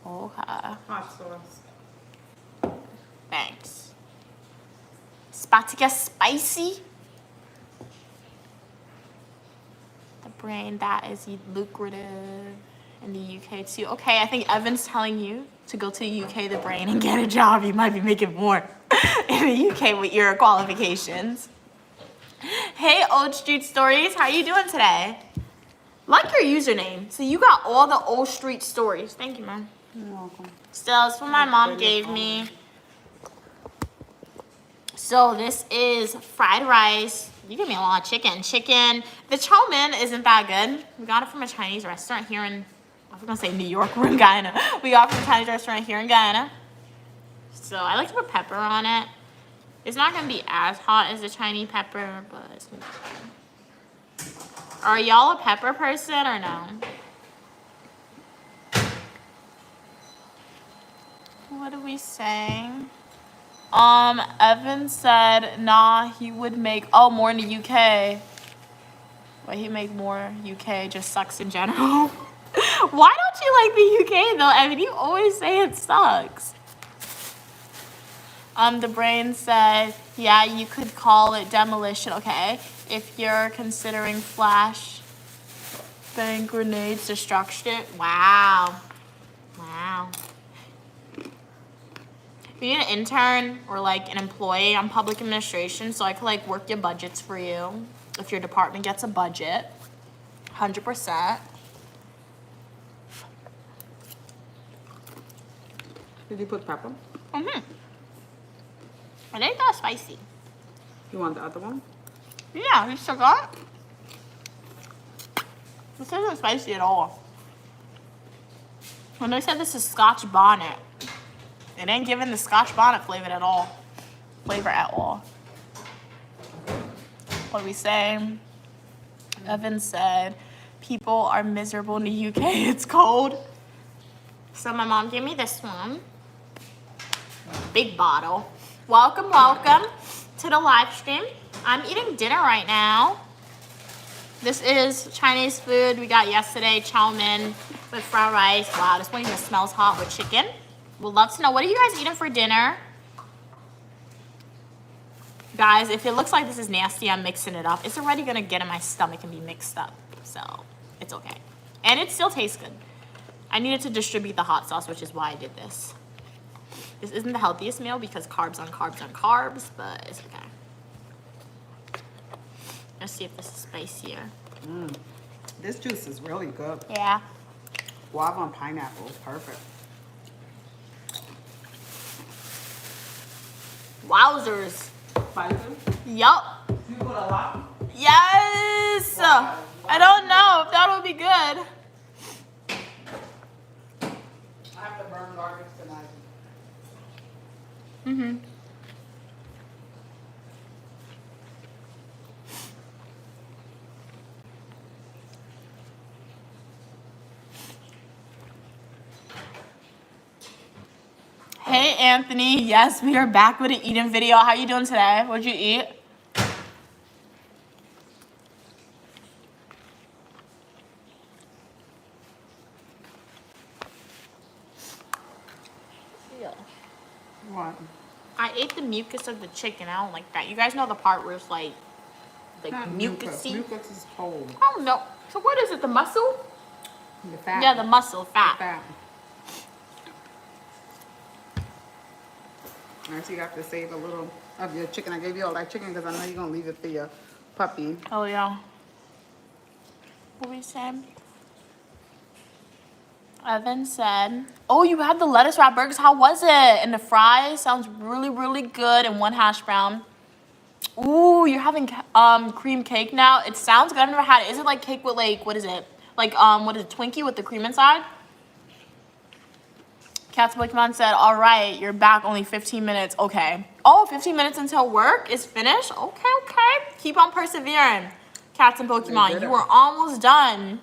A: Okay.
B: Hot sauce.
A: Thanks. About to get spicy. The brain, that is lucrative in the UK too. Okay, I think Evan's telling you to go to the UK, the brain, and get a job. You might be making more in the UK with your qualifications. Hey, Old Street Stories, how are you doing today? Like your username. So you got all the Old Street Stories. Thank you, Mom.
B: You're welcome.
A: Still, it's what my mom gave me. So this is fried rice. You give me a lot of chicken. The chow mein isn't that good. We got it from a Chinese restaurant here in, I was gonna say New York, we're in Guyana. We got it from a Chinese restaurant here in Guyana. So I like to put pepper on it. It's not gonna be as hot as the Chinese pepper, but it's gonna be fine. Are y'all a pepper person or no? What are we saying? Evan said, nah, he would make, more in the UK. But he make more UK, just sucks in general. Why don't you like the UK though, Evan? You always say it sucks. The brain said, yeah, you could call it demolition, okay? If you're considering flash bang grenades destruction. Wow. Wow. You need an intern or like an employee on public administration so I could like work your budgets for you if your department gets a budget. 100%.
B: Did you put pepper?
A: Mm-hmm. It ain't that spicy.
B: You want the other one?
A: Yeah, you still got it? This isn't spicy at all. When they said this is Scotch bonnet, it ain't giving the Scotch bonnet flavor at all. What are we saying? Evan said, people are miserable in the UK. It's cold. So my mom gave me this one. Big bottle. Welcome to the live stream. I'm eating dinner right now. This is Chinese food we got yesterday, chow mein with fried rice. Wow, this one even smells hot with chicken. Would love to know, what are you guys eating for dinner? Guys, if it looks like this is nasty, I'm mixing it up. It's already gonna get in my stomach and be mixed up, so it's okay. And it still tastes good. I needed to distribute the hot sauce, which is why I did this. This isn't the healthiest meal because carbs on carbs on carbs, but it's okay. Let's see if this is spicier.
B: This juice is really good.
A: Yeah.
B: Guava and pineapple is perfect.
A: Wowzers.
B: Spicy?
A: Yup.
B: You put a lot?
A: Yes.
B: Wow.
A: I don't know if that'll be good.
B: I have to burn garbage tonight.
A: Mm-hmm. Hey Anthony, yes, we are back with an eating video. How you doing today? What'd you eat?
B: What?
A: I ate the mucus of the chicken. I don't like that. You guys know the part where it's like
B: Not
A: mucusy?
B: Mucus is cold.
A: I don't know. So what is it? The muscle?
B: The fat.
A: Yeah, the muscle, fat.
B: The fat. Alright, so you have to save a little of your chicken. I gave you all that chicken because I know you're going to leave it for your puppy.
A: Oh yeah. What we said? Evan said, oh, you had the lettuce wrap burgers. How was it? And the fries sounds really, really good. And one hash brown. Ooh, you're having cream cake now. It sounds good. I've never had it. Is it like cake with like, what is it? Like, what is it? Twinkie with the cream inside? Cats Pokemon said, all right, you're back only 15 minutes. Okay. Oh, 15 minutes until work is finished? Okay, okay. Keep on persevering. Cats and Pokemon, you were almost done.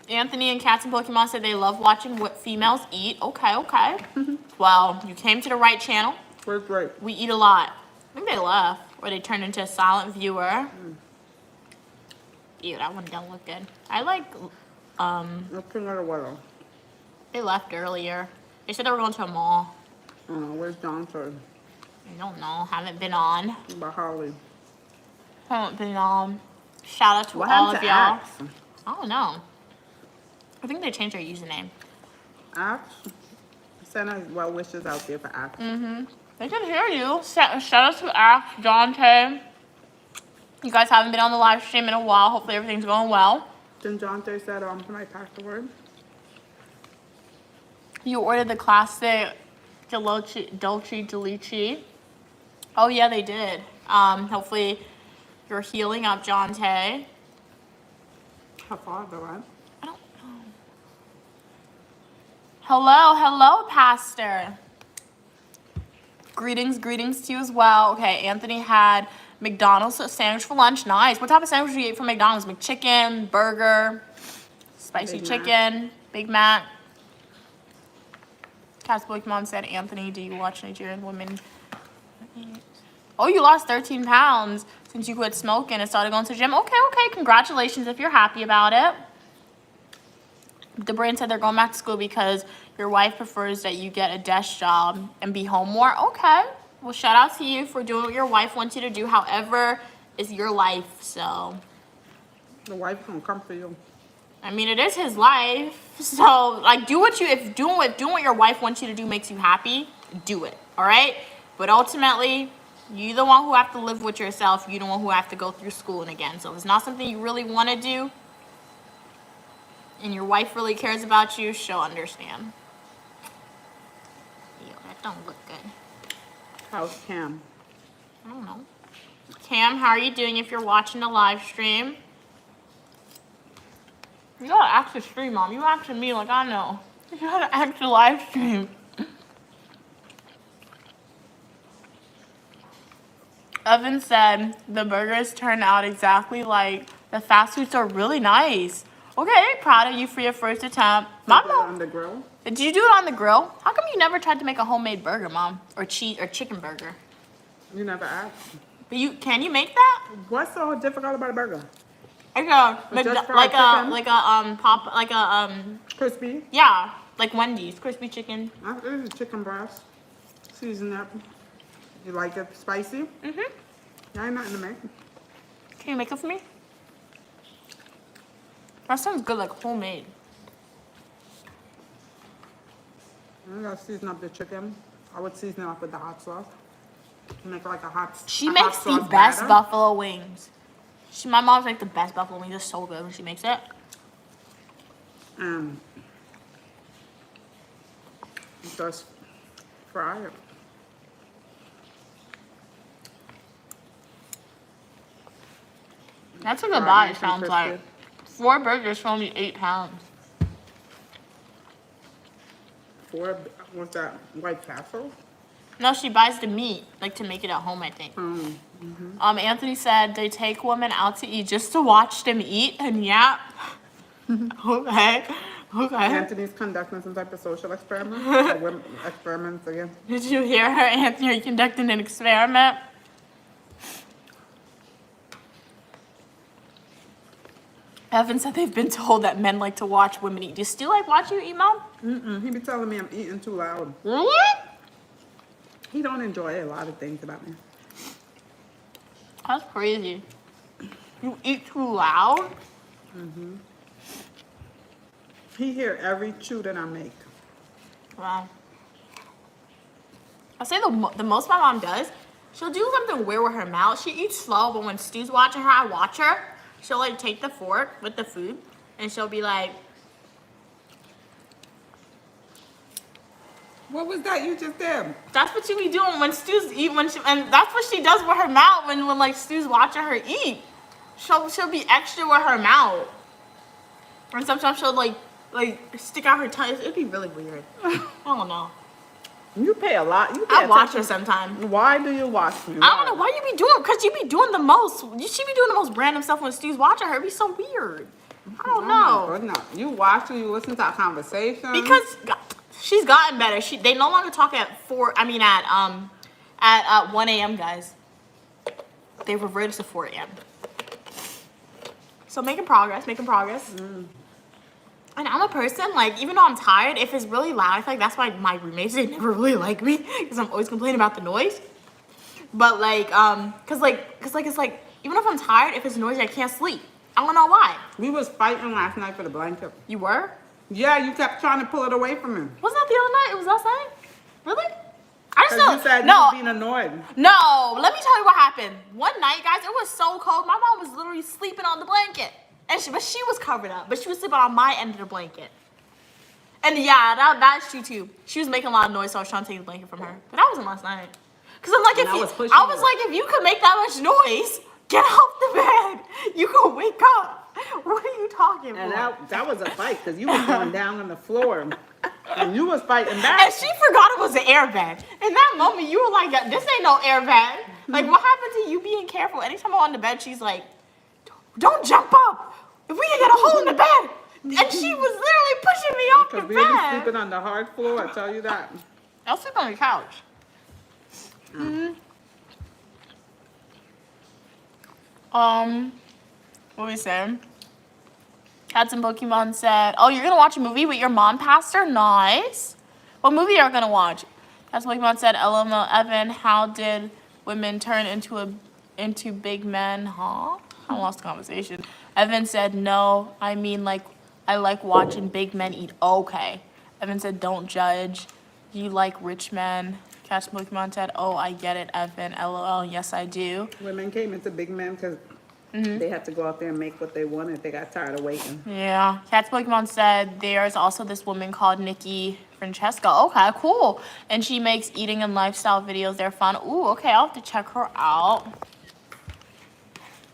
A: Anthony and Cats and Pokemon said they love watching what females eat. Okay, okay. Well, you came to the right channel.
B: Where's right?
A: We eat a lot. I think they left, or they turned into a silent viewer. Ew, that one don't look good. I like,
B: Let's bring her to water.
A: they left earlier. They said they were going to a mall.
B: Where's Johnson?
A: I don't know. Haven't been on.
B: By Harley.
A: Haven't been on. Shout out to
B: What
A: all
B: happened
A: of
B: to
A: y'all.
B: Axe?
A: I don't know. I think they changed their username.
B: Axe? Send us well wishes out there for Axe.
A: They can hear you. Shout out to Axe, Dante. You guys haven't been on the live stream in a while. Hopefully everything's going well.
B: Then Jonte said, somebody passed the word.
A: You ordered the classic Dolce Delici. Oh yeah, they did. Hopefully you're healing up, Jonte.
B: How far though, right?
A: I don't know. Hello, Pastor. Greetings to you as well. Okay, Anthony had McDonald's sandwich for lunch. Nice. What type of sandwich did you eat from McDonald's? McChicken, burger, spicy
B: Big Mac.
A: chicken, Big Mac. Catholic mom said, Anthony, do you watch Nigerian women? Oh, you lost 13 pounds since you quit smoking and started going to the gym. Okay. Congratulations if you're happy about it. The brand said they're going back to school because your wife prefers that you get a desk job and be home more. Okay. Well, shout out to you for doing what your wife wants you to do. However, it's your life, so.
B: The wife's gonna come for you.
A: I mean, it is his life. So, like, if doing what your wife wants you to do makes you happy, do it. All right? But ultimately, you're the one who have to live with yourself. You're the one who have to go through schooling again. So if it's not something you really want to do, and your wife really cares about you, she'll understand. Yo, that don't look good.
B: How's Cam?
A: I don't know. Cam, how are you doing if you're watching the live stream? You gotta ask the stream, Mom. You asking me like I know. You gotta ask the live stream. Evan said the burgers turned out exactly like the fast foods are really nice. Okay, proud of you for your first attempt.
B: Put it
A: Mom,
B: on the grill.
A: did you do it on the grill? How come you never tried to make a homemade burger, Mom? Or chicken burger?
B: You never asked.
A: But can you make that?
B: What's so difficult about a burger?
A: Like a
B: Just fried chicken? Crispy.
A: Yeah, like Wendy's crispy chicken.
B: This is chicken breast. Season up. You like it spicy?
A: Mhm.
B: I ain't nothing to make.
A: Can you make it for me? That sounds good, like homemade.
B: I gotta season up the chicken. I would season it up with the hot sauce. Make like a hot.
A: She
B: a
A: makes
B: hot
A: the
B: sauce
A: best
B: batter.
A: buffalo wings. My mom's like the best buffalo wings. They're so good when she makes it.
B: Just fry it.
A: That's a good
B: Fry
A: buy,
B: it
A: it sounds
B: and
A: like.
B: crispy.
A: 4 burgers for only 8 pounds.
B: What's that? White Castle?
A: No, she buys the meat, like to make it at home, I think. Anthony said they take women out to eat just to watch them eat, and yeah. Okay.
B: Anthony's conducting some type of social experiment. Or women experiments again.
A: Did you hear her, Anthony? Are you conducting an experiment? Evan said they've been told that men like to watch women eat. Do you still like watching you eat, Mom?
B: He be telling me I'm eating too loud.
A: Really?
B: He don't enjoy a lot of things about me.
A: That's crazy. You eat too loud?
B: He hear every chew that I make.
A: Wow. I'll say the most my mom does, she'll do something weird with her mouth. She eats slow, but when Stu's watching her, I watch her. She'll like take the fork with the food, and she'll be like,
B: What was that you just did?
A: that's what she be doing when Stu's eat, and that's what she does with her mouth when like Stu's watching her eat. She'll be extra with her mouth. And sometimes she'll like stick out her tongue. It'd be really weird. I don't know.
B: You pay a lot.
A: I watch her sometimes.
B: Why do you watch me?
A: I don't know why you be doing, because you be doing the most. She be doing the most random stuff when Stu's watching her. It'd be so weird. I don't know.
B: No. You watch her, you listen to our conversation.
A: Because she's gotten better. They no longer talk at 1 a.m. guys. They reverted to 4 a.m. So making progress. And I'm a person, like, even though I'm tired, if it's really loud, I feel like that's why my roommates, they never really like me, because I'm always complaining about the noise. But, like, it's like, even if I'm tired, if it's noisy, I can't sleep. I don't know why.
B: We was fighting last night for the blanket.
A: You were?
B: Yeah, you kept trying to pull it away from me.
A: Wasn't that the other night? It was last night? Really? I just
B: Because
A: know.
B: you said
A: No,
B: you was being annoyed.
A: no, let me tell you what happened. One night, guys, it was so cold, my mom was literally sleeping on the blanket. But she was covered up, but she was sleeping on my end of the blanket. And yeah, that's she too. She was making a lot of noise, so I was trying to take the blanket from her. But that wasn't last night. Cause I'm like,
B: And
A: if
B: I
A: you,
B: was pushing
A: I was
B: you.
A: like, if you could make that much noise, get off the bed. You can wake up. What are you talking
B: And
A: about?
B: that was a fight because you was going down on the floor and you was fighting back.
A: And she forgot it was an airbag. In that moment, you were like, this ain't no airbag. Like, what happened to you being careful? Anytime I'm on the bed, she's like, don't jump up. If we can get a hole in the bed. And she was literally pushing me off the
B: Because we be
A: bed.
B: sleeping on the hard floor, I tell you that.
A: I'll sleep on the couch. What we saying? Cats and Pokemon said, oh, you're gonna watch a movie with your mom, Pastor? Nice. What movie are you gonna watch? Cats and Pokemon said, LML Evan, how did women turn into big men? Huh? I lost the conversation. Evan said, no, I mean like I like watching big men eat. Okay. Evan said, don't judge. You like rich men. Cats and Pokemon said, oh, I get it, Evan. LOL, yes I do.
B: Women came into big men because they had to go out there and make what they wanted. They got tired of waiting.
A: Yeah. Cats Pokemon said there's also this woman called Nikki Francesca. Okay, cool. And she makes eating and lifestyle videos. They're fun. Ooh, okay, I'll have to check her out.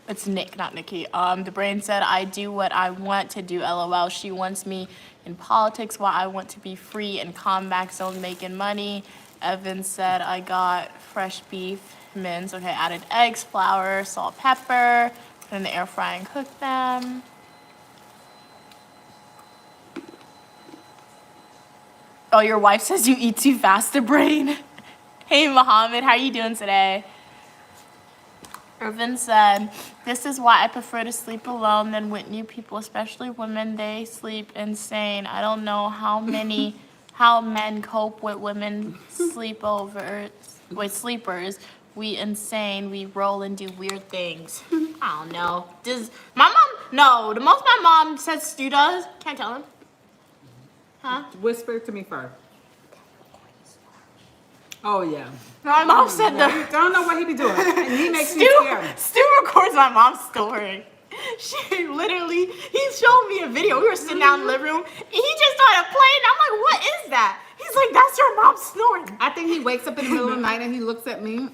A: It's Nick, not Nikki. The brain said, I do what I want to do, LOL. She wants me in politics while I want to be free in combat zone making money. Evan said, I got fresh beef mince. Okay, added eggs, flour, salt, pepper. Put in the air fryer and cook them. Oh, your wife says you eat too fast, the brain. Hey, Mohammed, how are you doing today? Irvin said, this is why I prefer to sleep alone than with new people, especially women. They sleep insane. I don't know how men cope with women sleepers. We insane. We roll and do weird things. I don't know. Does my mom? No, the most my mom says Stu does. Can't tell him. Huh?
B: Whisper to me first. Oh, yeah.
A: My mom said the.
B: I don't know what he be doing. And he makes me
A: Stu,
B: scared.
A: Stu records my mom's story. She literally, he showed me a video. We were sitting down in the living room, and he just started playing. I'm like, what is that? He's like, that's your mom snoring.
B: I think he wakes up in the middle of the night and he looks at me,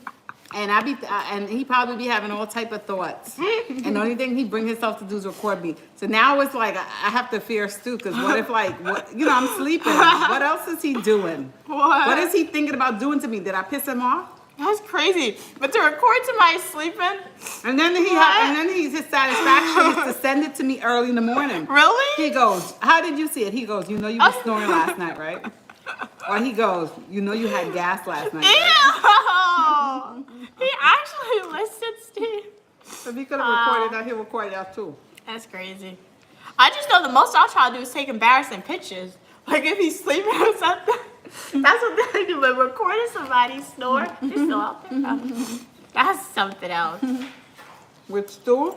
B: and and he probably be having all type of thoughts. And the only thing he bring himself to do is record me. So now it's like I have to fear Stu, because what if I'm sleeping? What else is he doing? What is he thinking about doing to me? Did I piss him off?
A: That's crazy. But to record somebody sleeping,
B: And then his satisfaction is to send it to me early in the morning.
A: really?
B: He goes, how did you see it? He goes, you know you were snoring last night, right? Or he goes, you know you had gas last night, right?
A: Ew! He actually listened, Steve.
B: So if he could have recorded that, he'll record that too.
A: That's crazy. I just know the most I'll try to do is take embarrassing pictures. Like if he's sleeping or something. That's what they do. But recording somebody snore, they're still out there. That's something else.
B: With Stu,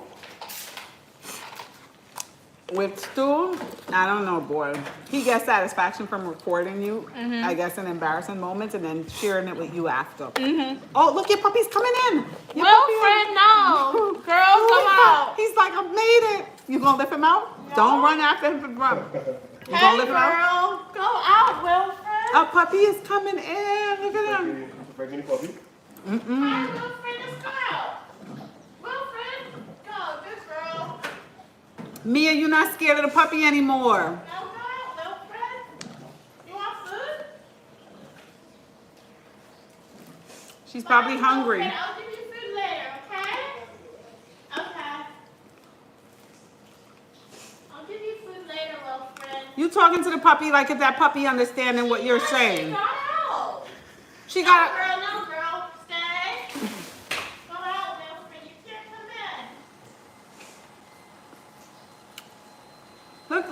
B: I don't know, boy. He gets satisfaction from recording you, I guess, in embarrassing moments, and then sharing it with you after. Oh, look, your puppy's coming in. Your puppy
A: Wilfred, no. Girl, come out.
B: He's like, I made it. You gonna lift him out?
A: No.
B: Don't run after him and run. You
A: Hey,
B: gonna lift him out?
A: girl, go out, Wilfred.
B: A puppy is coming in. Look at him.
A: Hi, Wilfred, just go out. Wilfred, go, good girl.
B: Mia, you're not scared of the puppy anymore.
A: Now go out, Wilfred. You want food?
B: She's probably hungry.
A: Wilfred, I'll give you food later, okay? Okay. I'll give you food later, Wilfred.
B: You talking to the puppy like if that puppy understanding what you're saying.
A: She got out.
B: She got
A: No, girl, stay. Go out, Wilfred. You can't come in.
B: Look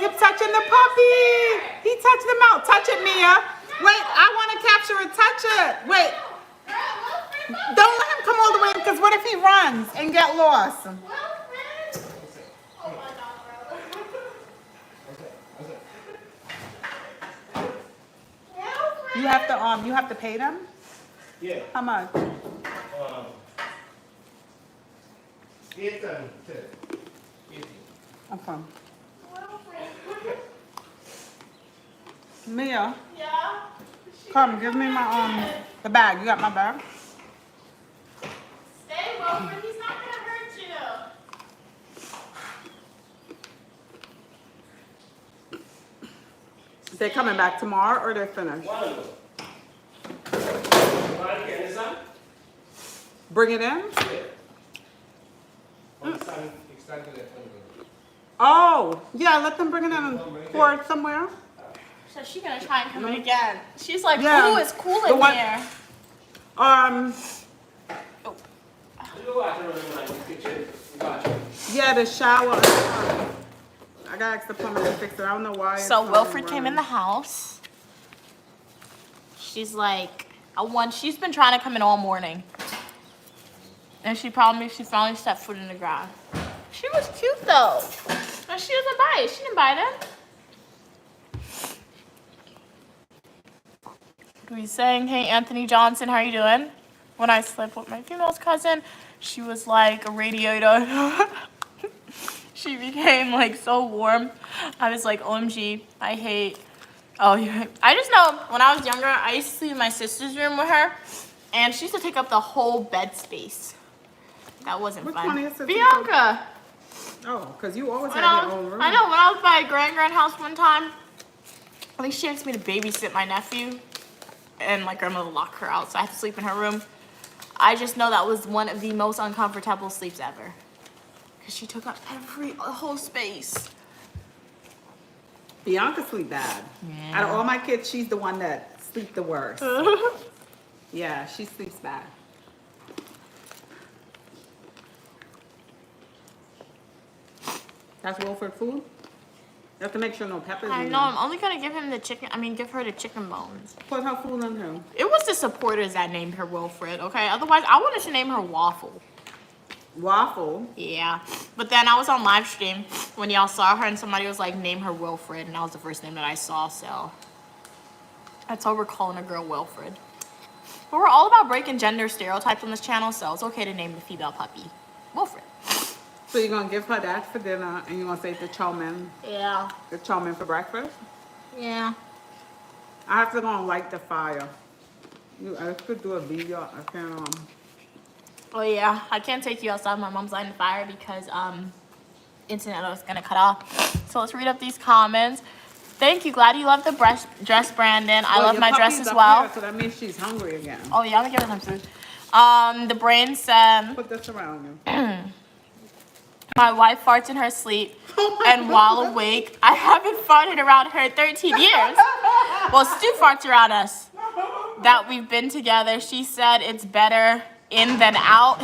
B: at touching the puppy. He touched him out. Touch it, Mia. Wait, I want to capture it. Touch it. Wait.
A: Girl, Wilfred,
B: Don't let him come all the way in, because what if he runs and get lost?
A: Wilfred. Oh my God, bro. Wilfred.
B: You have to pay them?
E: Yeah.
B: How much?
E: It's
B: Okay.
A: Wilfred.
B: Mia,
A: Yeah.
B: come, give me my, the bag. You got my bag?
A: Stay, Wilfred. He's not gonna hurt you.
B: They coming back tomorrow or they're finished? Bring it in? Oh, yeah, let them bring it in and pour it somewhere.
A: So she's gonna try and come in again. She's like,
B: Yeah.
A: ooh, it's cool
B: The
A: in
B: one-
A: here.
B: Yeah, the shower. I gotta ask the plumber to fix it. I don't know why. it's
A: So
B: not
A: Wilfred came in the
B: running.
A: house. She's like, she's been trying to come in all morning. And she finally stepped foot in the ground. She was cute though. And she doesn't bite. She didn't bite him. He's saying, hey, Anthony Johnson, how you doing? When I slept with my female cousin, she was like a radiator. She became like so warm. I was like, OMG, I hate. I just know when I was younger, I used to sleep in my sister's room with her, and she used to take up the whole bed space. That wasn't
B: Which
A: fun.
B: one is it?
A: Bianca.
B: Oh, because you always
A: When
B: have
A: I
B: your own
A: was,
B: room.
A: I know when I was by grand house one time, I think she asked me to babysit my nephew, and my grandmother locked her out, so I had to sleep in her room. I just know that was one of the most uncomfortable sleeps ever, because she took up the whole space.
B: Bianca sleep bad.
A: Yeah.
B: Out of all my kids, she's the one that sleep the worst. Yeah, she sleeps bad. That's Wilfred food? You have to make sure no peppers
A: I
B: in
A: know.
B: there.
A: I'm only gonna give him the chicken. Give her the chicken bones.
B: Put her food in here.
A: It was the supporters that named her Wilfred. Okay. Otherwise, I wanted to name her Waffle.
B: Waffle.
A: Yeah. But then I was on live stream when y'all saw her, and somebody was like, name her Wilfred, and that was the first name that I saw. So that's why we're calling a girl Wilfred. But we're all about breaking gender stereotypes on this channel, so it's okay to name the female puppy Wilfred.
B: So you're gonna give her that for dinner, and you're gonna say the chow mein
A: Yeah.
B: for breakfast?
A: Yeah.
B: I have to go and light the fire. I could do a video. I can't.
A: Oh yeah, I can't take you outside. My mom's lighting the fire because internet is gonna cut off. So let's read up these comments. Thank you. Glad you love the dress, Brandon. I
B: Well,
A: love
B: your
A: my dress
B: puppy's
A: as
B: up
A: well.
B: here, so that means she's hungry again.
A: Oh yeah, I'm gonna give her some food. The brain said,
B: Put this around you.
A: my wife farts in her sleep, and while awake, I haven't farted around her in 13 years. Well, Stu farts around us. That we've been together. She said it's better in than out.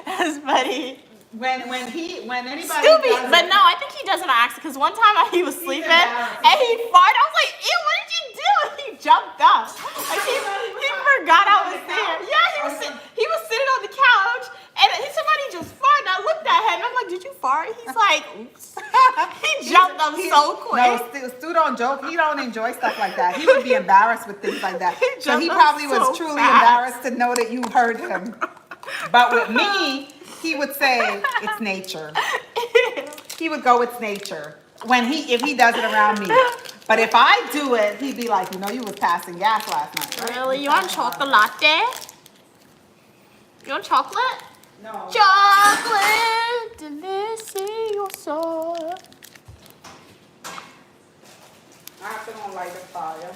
A: That's funny.
B: When anybody
A: Scooby,
B: does
A: but
B: it-
A: no, I think he does it on accident. Because one time he was sleeping
B: embarrassed.
A: and he farted. I was like, ew, what did you do? And he jumped up. Like he forgot I was there. Yeah, he was sitting on the couch and somebody just farted. And I looked at him and I'm like, did you fart? He's like, oops. He jumped up so quick.
B: No, Stu don't joke. He don't enjoy stuff like that. He would be embarrassed with things like that. So he
A: jumped up
B: probably
A: so
B: was truly
A: fast.
B: embarrassed to know that you heard him. But with me, he would say it's nature. He would go, it's nature. If he does it around me. But if I do it, he'd be like, you was passing gas last night. Right?
A: Really? You want chocolate latte? You want chocolate?
B: No.
A: Chocolate delicioso.
B: I have to go and light a fire.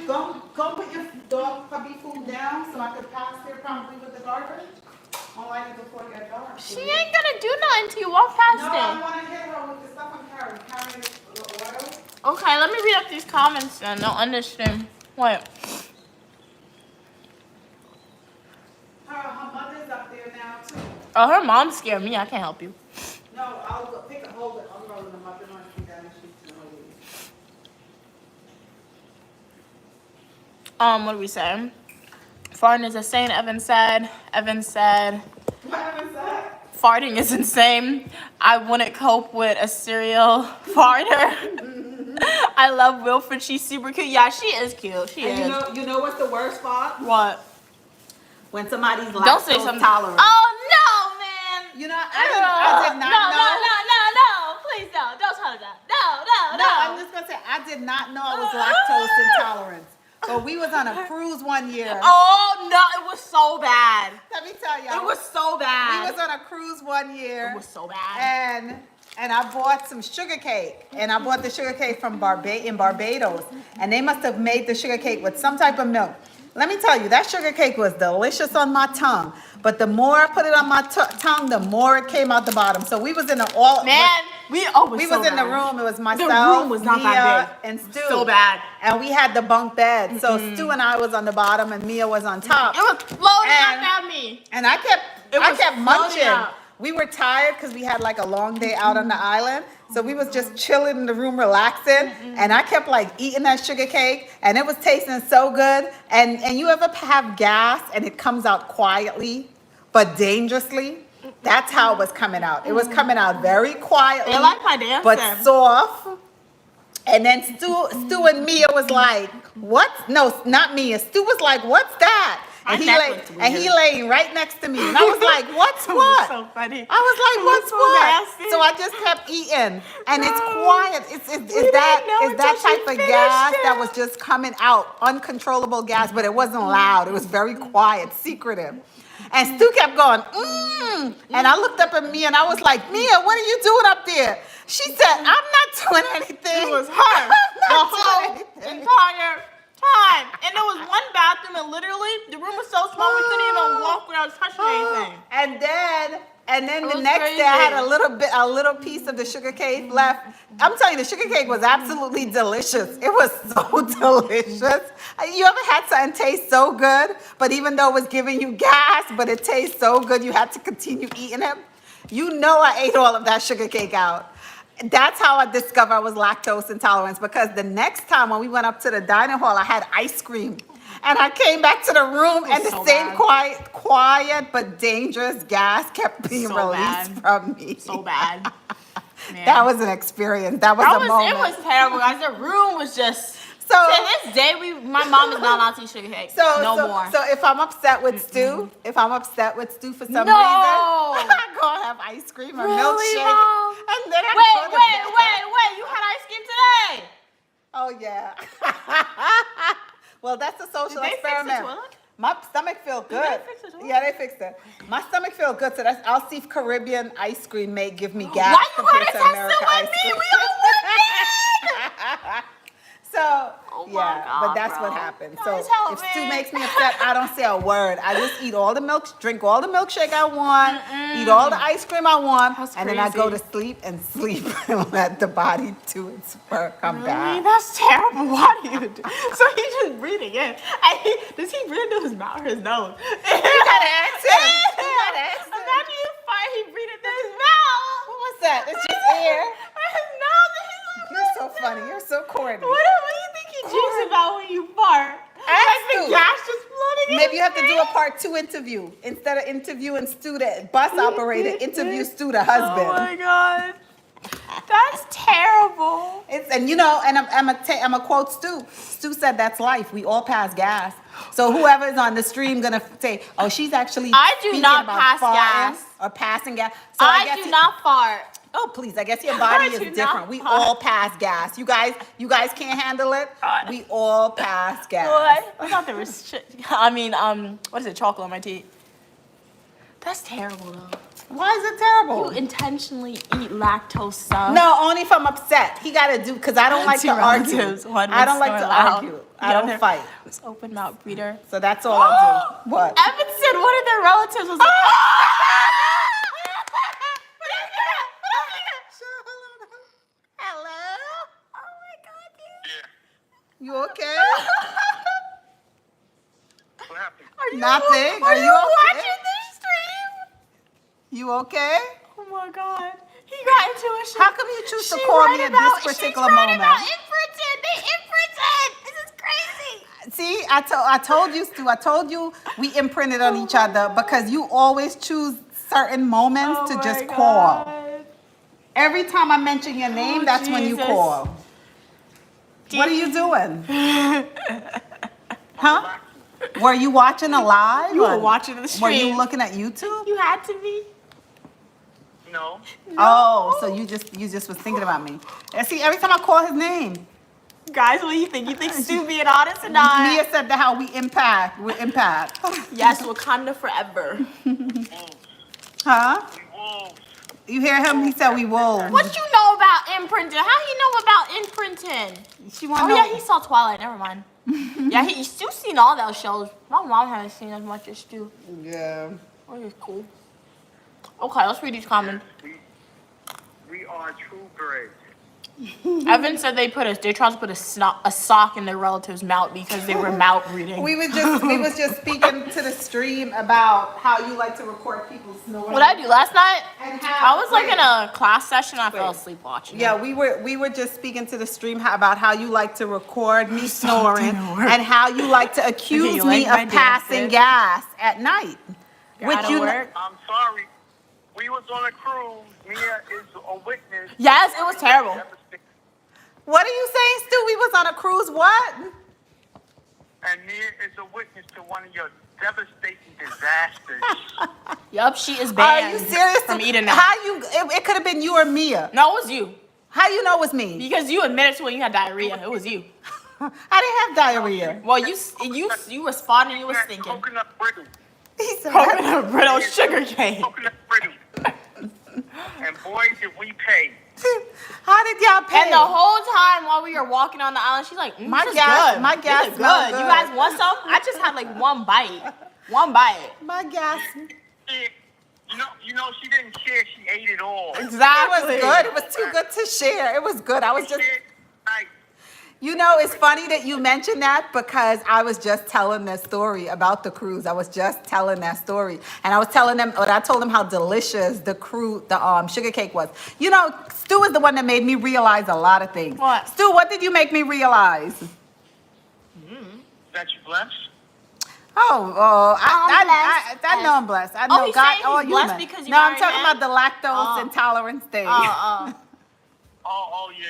B: Go put your dog puppy food down so I could pass there probably with the garbage. I'll light it before it gets dark.
A: She ain't gonna do nothing until you walk past
B: No, I
A: it.
B: want to hit her with the stuff I'm carrying. Carrying the oil.
A: Okay, let me read up these comments then. Don't understand. Wait.
B: Her mother's up there now too.
A: Oh, her mom scared me. I can't help you.
B: No, I'll go pick it, hold it. I'll go with the mother and she's down and she's gonna leave.
A: What are we saying? Farting is insane, Evan said. Evan said,
B: What was that?
A: farting is insane. I wouldn't cope with a serial farter. I love Wilfred. She's super cute. Yeah, she is cute. She
B: And
A: is.
B: you know what's the worst part?
A: What?
B: When somebody's
A: Don't say
B: lactose
A: something.
B: tolerant.
A: Oh, no, man.
B: You know, I did not know.
A: No. Please don't. Don't tell her that. No.
B: I'm just gonna say, I did not know I was lactose intolerant. But we was on a cruise one year.
A: Oh no, it was so bad.
B: Let me tell y'all.
A: It was so bad.
B: We was on a cruise one year.
A: It was so bad.
B: And I bought some sugar cake. And I bought the sugar cake from Barbados. And they must have made the sugar cake with some type of milk. Let me tell you, that sugar cake was delicious on my tongue. But the more I put it on my tongue, the more it came out the bottom. So we was in the all...
A: Man, we
B: was in the room. It was myself,
A: the room was not
B: Mia,
A: that big.
B: and Stu.
A: So bad.
B: And we had the bunk bed. So Stu and I was on the bottom and Mia was on top.
A: It was floating out at me.
B: And I kept
A: floating
B: munching.
A: out.
B: We were tired because we had like a long day out on the island. So we was just chilling in the room, relaxing. And I kept like eating that sugar cake and it was tasting so good. And you ever have gas and it comes out quietly but dangerously? That's how it was coming out. It was coming out very quietly,
A: They like my dancing.
B: but soft. And then Stu and Mia was like, "What? No, not Mia. Stu was like, "What's that?" And he laying right next to me, and I was like, "What's what?"
A: So funny.
B: I was like, "What's
A: so
B: what?"
A: nasty.
B: So I just kept eating, and it's
A: No.
B: quiet. Is
A: didn't know
B: that
A: until she
B: type of
A: finished
B: gas
A: it.
B: that was just coming out, uncontrollable gas, but it wasn't loud. It was very quiet, secretive. And Stu kept going, and I looked up at Mia and I was like, "Mia, what are you doing up there?" She said, "I'm not doing anything."
A: It was her
B: I'm
A: the
B: not
A: whole
B: doing anything.
A: entire time. And there was one bathroom and literally the room was so small we couldn't even walk without touching anything.
B: And then
A: It
B: the
A: was
B: next day I had
A: crazy.
B: a little piece of the sugar cake left. I'm telling you, the sugar cake was absolutely delicious. It was so delicious. You ever had something taste so good, but even though it was giving you gas, but it tastes so good, you had to continue eating it? You know I ate all of that sugar cake out. That's how I discovered I was lactose intolerant, because the next time when we went up to the dining hall, I had ice cream. And I came back to the room and the
A: so
B: same
A: bad.
B: quiet but dangerous gas kept being
A: So
B: released
A: bad.
B: from me.
A: So bad. Man.
B: That was an experience. That was a moment.
A: It was terrible, guys. The room was just.
B: So-
A: to this day, my mom is not allowed to eat sugar cake. No more.
B: So if I'm upset with Stu, for some
A: No.
B: reason, I go and have ice cream or
A: Really,
B: milkshake.
A: Mom?
B: And then I
A: Wait.
B: go to bed.
A: You had ice cream today.
B: Oh yeah. Well, that's a social
A: Did they fix the
B: experiment.
A: toilet?
B: My stomach felt good.
A: they fix the toilet?
B: Yeah, they fixed it. My stomach felt good, so I'll see if Caribbean ice cream may give me gas
A: Why you
B: compared
A: gotta
B: to
A: test
B: American
A: it with
B: ice
A: me?
B: cream.
A: We all want
B: So
A: Oh my
B: yeah,
A: God,
B: but that's
A: bro.
B: what happened.
A: Guys,
B: So
A: help
B: if Stu
A: me.
B: makes me upset, I don't say a word. I just drink all the milkshake I want, eat all the ice cream I want,
A: That's
B: and then I go to
A: crazy.
B: sleep and let the body do its work. Come
A: Really?
B: back.
A: That's terrible. Why do you do? So he just breathing in. Does he breathe into his mouth or his nose?
B: You gotta ask him. You gotta ask him.
A: Imagine you fart, he breathe into his mouth.
B: What's that? It's just air.
A: Or his nose. And he's like,
B: You're so funny. You're so corny.
A: What do you think he drinks about when you fart?
B: Ask
A: Like the
B: Stu.
A: gas just floating in
B: Maybe you
A: his
B: have to do a
A: face?
B: part 2 interview. Instead of interviewing Stu, the bus operator, interview Stu, the husband.
A: Oh my God. That's terrible.
B: I'm a quote Stu. Stu said that's life. We all pass gas. So whoever's on the stream gonna say, "Oh, she's actually
A: I do
B: speaking
A: not
B: about
A: pass
B: farting
A: gas.
B: or passing gas." So
A: I
B: guess
A: do not fart.
B: Oh, please! I guess your body
A: I
B: is
A: do not
B: different. We
A: fart.
B: all pass gas. You guys can't handle it.
A: God.
B: We all pass gas.
A: What? I thought there was shit. I mean, what is it? Chocolate on my teeth. That's terrible, though.
B: Why is it terrible?
A: You intentionally eat lactose stuff.
B: No, only if I'm upset. He got to do, because I don't like to
A: Two
B: argue.
A: relatives, one
B: I don't
A: would
B: like to
A: snore loud.
B: argue. I
A: The
B: don't
A: other
B: fight.
A: was open mouth breeder.
B: So that's all I do. What?
A: Evan said one of their relatives was like,
B: Hello?
A: oh my God, dude.
D: Yeah.
B: You okay?
D: What happened?
A: Are you,
B: Nothing.
A: Are
B: Are
A: you
B: you okay?
A: watching this stream?
B: You okay?
A: Oh my God. He got into a shit.
B: How come you choose to
A: She
B: call
A: right
B: me at
A: about-
B: this particular
A: she's right
B: moment?
A: about imprinted. They imprinted. This is crazy.
B: See, I told you, Stu. I told you we imprinted on each other because you always choose certain moments to just call. Every time I mention your name, that's when you
A: Jesus.
B: call. What are you doing? Huh? Were you watching a live?
A: You were
B: or
A: watching the
B: Were
A: stream.
B: you looking at YouTube?
A: You had to be.
D: No, know.
B: Oh, so you just was thinking about me. And see, every time I call his name,
A: Guys, what do you think? You think Stu being honest or not?
B: Mia said that how we impact.
A: Yes, Wakanda forever.
D: Wolves.
B: Huh?
D: We wolves.
B: You hear him? He said we wolves.
A: What you know about imprinting? How he know about imprinting?
B: She
A: Oh
B: want to
A: yeah, he saw Twilight. Never mind. Yeah, Stu's seen all those shows. My mom hasn't seen as much as Stu.
B: Yeah.
A: Which is cool. Okay, let's read these comments.
D: We are true birds.
A: Evan said they tried to put a sock in their relative's mouth because they were mouth breathing.
B: We was just speaking to the stream about how you like to record people snoring.
A: What did I do last night?
B: And how,
A: I was like in a class session. I fell asleep watching.
B: Yeah,
A: it.
B: we were just speaking to the stream about how you like to record me snoring and how you like to accuse
A: you
B: me
A: like my
B: of passing
A: dances?
B: gas at night.
A: Gotta work.
D: I'm sorry. We was on a cruise. Mia is a witness.
A: Yes, it was terrible.
B: What are you saying, Stu? We was on a cruise. What?
D: And Mia is a witness to one of your devastating disasters.
A: Yup, she is
B: Are
A: banned.
B: you serious?
A: From eating that?
B: How you? It could have been you or Mia.
A: No, it was you.
B: How you know it was me?
A: Because you admitted to when you had diarrhea. It was you.
B: I didn't have diarrhea.
A: Well, you were spotting and you were
D: Had
A: stinking.
D: coconut brittle.
B: He said,
A: Coconut brittle sugar cane.
D: Coconut brittle. And boy, did we pay.
B: how did y'all pay?
A: And the whole time while we were walking on the island, she's like,
B: My
A: this is
B: gas-
A: good.
B: my
A: This
B: gas
A: is
B: smelled
A: good. You
B: good.
A: guys want some? I just had like one bite. One bite.
B: My gas.
D: You know, she didn't share. She ate it all.
A: Exactly.
B: It was good. It was too good to share. It was good. I was just.
D: Right.
B: You know, it's funny that you mentioned that because I was just telling that story about the cruise. I was just telling that story. And I was telling them, I told them how delicious the sugar cake was. You know, Stu is the one that made me realize a lot of things.
A: What?
B: Stu, what did you make me realize?
D: That you blessed?
B: I know I'm blessed. I know
A: he's
B: God.
A: saying
B: Oh,
A: he's
B: you
A: blessed
B: man.
A: because you
B: No, I'm
A: married
B: talking
A: him?
B: about the lactose intolerance thing.
A: Oh.
D: Oh, yeah.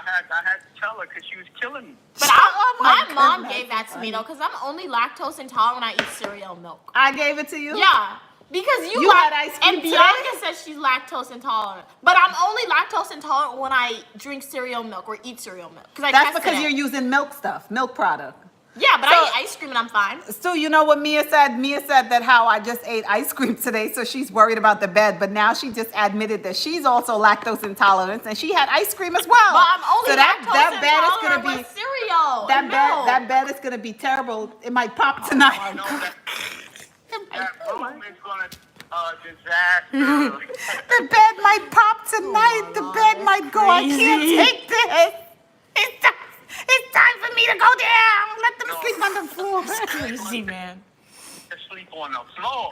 D: I had to tell her because she was killing me.
A: But
B: Oh,
A: my
B: my
A: mom
B: goodness.
A: gave that to me though, because I'm only lactose intolerant when I eat cereal and milk.
B: I gave it to you?
A: Yeah. Because
B: You had ice cream
A: and
B: today?
A: Bianca says she's lactose intolerant, but I'm only lactose intolerant when I drink cereal milk or eat cereal milk.
B: That's because you're using milk stuff, milk product.
A: Yeah, but
B: So-
A: I eat ice cream and I'm fine.
B: So you know what Mia said? Mia said that how I just ate ice cream today, so she's worried about the bed. But now she just admitted that she's also lactose intolerant, and she had ice cream as well.
A: But I'm only
B: so
A: lactose
B: bed is
A: intolerant
B: gonna
A: with cereal.
B: that
A: and
B: bed
A: milk.
B: that bed is gonna be terrible. It might pop tonight.
D: I know that room is going to disaster.
B: The bed might pop tonight. The bed might go. I can't
A: crazy.
B: take this. It's time for me to go down. Let them sleep on the floor.
A: Crazy man.
D: Sleep on the floor.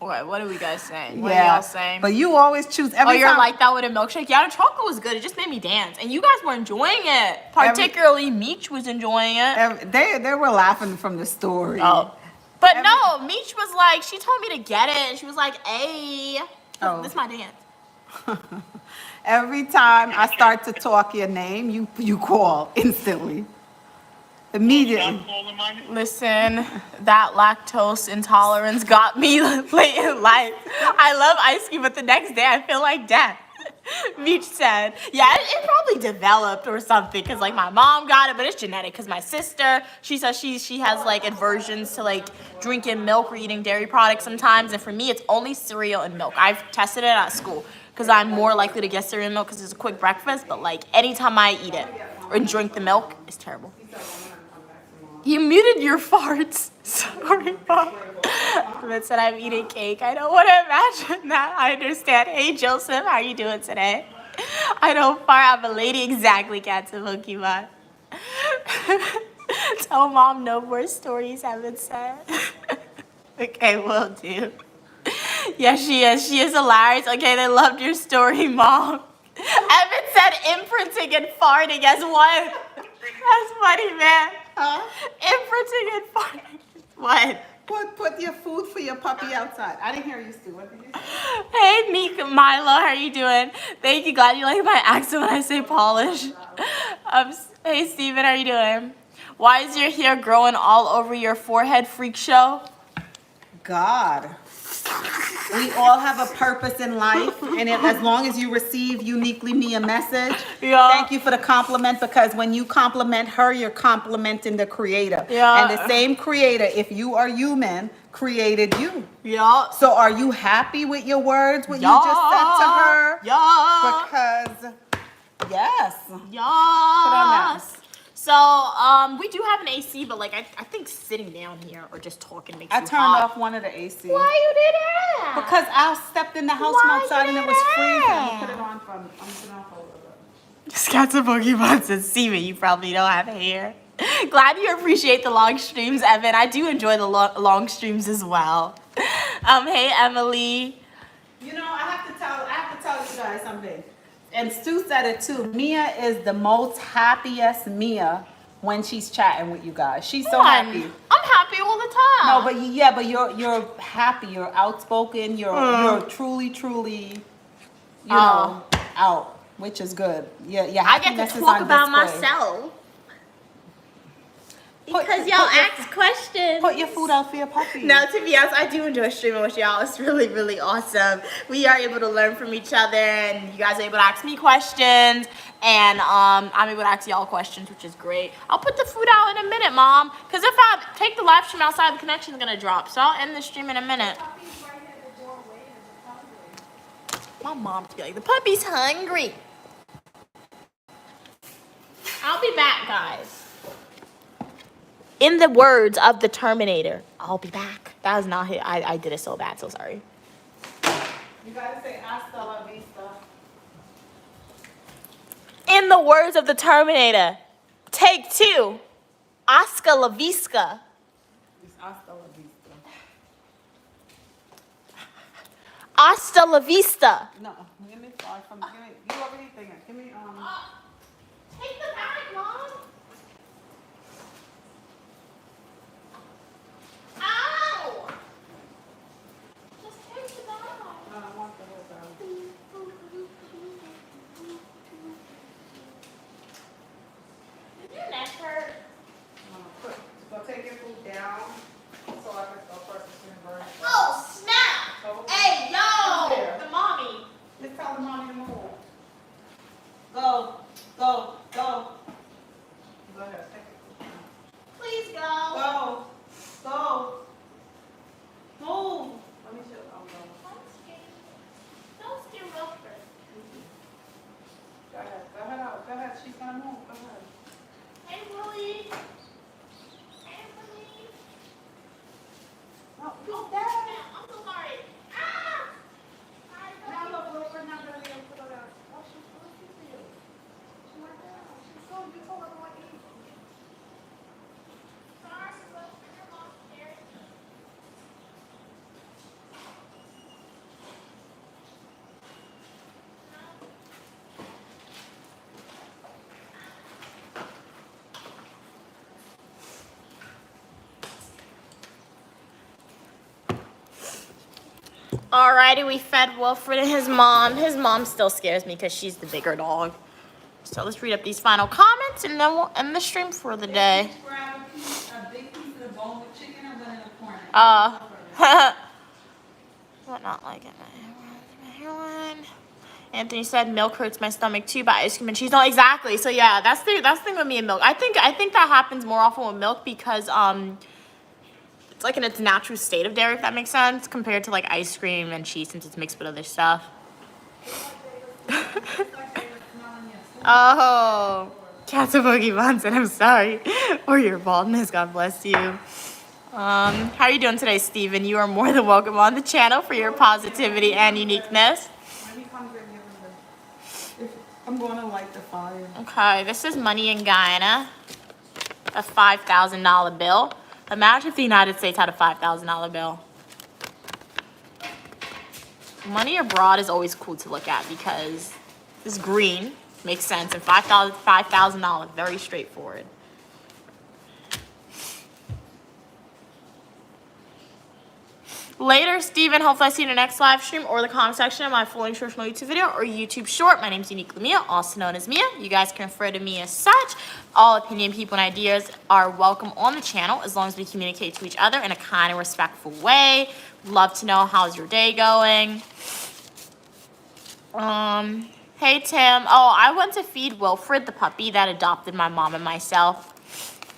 A: What are we guys saying? What are y'all saying?
B: But you always choose
A: Oh,
B: every
A: you're
B: time.
A: like that with a milkshake? Yeah, the chocolate was good. It just made me dance. And you guys were enjoying it. Particularly Meech was enjoying it.
B: They were laughing from the story.
A: Oh. But no, Meech was like, she told me to get it. And she was like, hey,
B: Oh.
A: this is my dance.
B: Every time I start to talk your name, you call instantly. Immediately.
D: Stop calling my name.
A: Listen, that lactose intolerance got me late in life. I love ice cream, but the next day I feel like death. Meech said, yeah, it probably developed or something because like my mom got it, but it's genetic because my sister, she says she has like aversions to like drinking milk or eating dairy products sometimes. And for me, it's only cereal and milk. I've tested it at school because I'm more likely to get cereal and milk because it's a quick breakfast. But like anytime I eat it or drink the milk, it's terrible. You muted your farts. Sorry, Bob. But said I'm eating cake. I don't want to imagine that. I understand. Hey, Joseph, how you doing today? I don't fart. I'm a lady. Exactly, cats and Pokemon. Tell mom no more stories haven't said. Okay, will do. Yeah, she is. She is hilarious. Okay, they loved your story, mom. Evan said imprinting and farting as one. That's funny, man. Imprinting and farting. What?
B: Put your food for your puppy outside. I didn't hear you, Stu. What did you say?
A: Hey, Mika, Milo, how are you doing? Thank you. Glad you like my accent when I say polish. Hey, Steven, how are you doing? Why is your hair growing all over your forehead, freak show?
B: God. We all have a purpose in life, and as long as you receive uniquely me a message,
A: Yeah.
B: thank you for the compliment, because when you compliment her, you're complimenting the creator.
A: Yeah.
B: And the same creator, if you are human, created you.
A: Yeah.
B: So are you happy with your words, what you just said to her?
A: Yeah.
B: Because, yes.
A: Yes. So, we do have an AC, but like I think sitting down here or just talking makes
B: I
A: you
B: turned
A: hot.
B: off one of the AC.
A: Why you did that?
B: Because I stepped in the house from
A: Why
B: outside and
A: you
B: it was freezing.
A: that?
B: I put it on from, I'm putting off a little bit.
A: Scats and Pokemon says, Steven, you probably don't have hair. Glad you appreciate the long streams, Evan. I do enjoy the long streams as well. Hey, Emily.
B: You know, I have to tell you guys something. And Stu said it too. Mia is the most happiest Mia when she's chatting with you guys. She's so happy.
A: I'm happy all the time.
B: No, but yeah, but you're happy. You're outspoken. You're truly, you know, out, which is good. Yeah, yeah.
A: I get to talk about myself. Because y'all ask questions.
B: Put your food out for your puppy.
A: No, to be honest, I do enjoy streaming with y'all. It's really, really awesome. We are able to learn from each other, and you guys are able to ask me questions, and I'm able to ask y'all questions, which is great. I'll put the food out in a minute, Mom, because if I take the live stream outside, the connection's gonna drop. So I'll end the stream in a minute. My mom's be like, the puppy's hungry. I'll be back, guys. In the words of the Terminator, I'll be back. That was not it. I did it so bad, so sorry.
B: You gotta say hasta la vista.
A: In the words of the Terminator, take two. Hasta la vista.
B: It's hasta la vista.
A: Hasta la vista.
B: No, give me five from. Give me. You already thinking. Give me
A: Take the bag, Mom. Ow! Just take the bag.
B: No, I want the whole bag.
A: Did your neck hurt?
B: Go take your food down so I can go first and burn.
A: Oh, snap! Hey, yo! The mommy.
B: Let's tell the mommy to move. Go. Go ahead, take it.
A: Please go.
B: Go. Move. Let me show. I'm going.
A: Don't steer Wilfred.
B: Go ahead out. Go ahead. She's gonna move. Go ahead.
A: Hey, Willie. Hey, Willie.
B: No,
A: Oh, snap. I'm so sorry. Ah!
B: now look, we're not gonna be able to put her out. Oh, she's so cute to you. She went down. She's so beautiful. I don't like it.
A: Sorry, Wilfred. Your mom's scared. Alrighty, we fed Wilfred and his mom. His mom still scares me because she's the bigger dog. So let's read up these final comments and then we'll end the stream for the day.
B: Grab a big piece of the bone with chicken and one in the corner.
A: What not like it? My hairline. Anthony said milk hurts my stomach too, but ice cream and cheese. No, exactly. So yeah, that's the thing with me and milk. I think that happens more often with milk because it's like in its natural state of dairy, if that makes sense, compared to like ice cream and cheese since it's mixed with other stuff. Oh, Cats of Pokemon said I'm sorry for your baldness. God bless you. How are you doing today, Steven? You are more than welcome on the channel for your positivity and uniqueness.
B: I'm going to light the fire.
A: Okay, this is money in Guyana, a $5,000 bill. Imagine if the United States had a $5,000 bill. Money abroad is always cool to look at because it's green, makes sense, and $5,000, very straightforward. Later, Steven. Hopefully I see you in the next live stream or the comment section of my full instructional YouTube video or YouTube short. My name's Uniquely Mia, also known as Mia. You guys can refer to me as such. All opinion, people, and ideas are welcome on the channel as long as we communicate to each other in a kind and respectful way. Love to know how's your day going. Hey, Tim. Oh, I went to feed Wilfred, the puppy that adopted my mom and myself.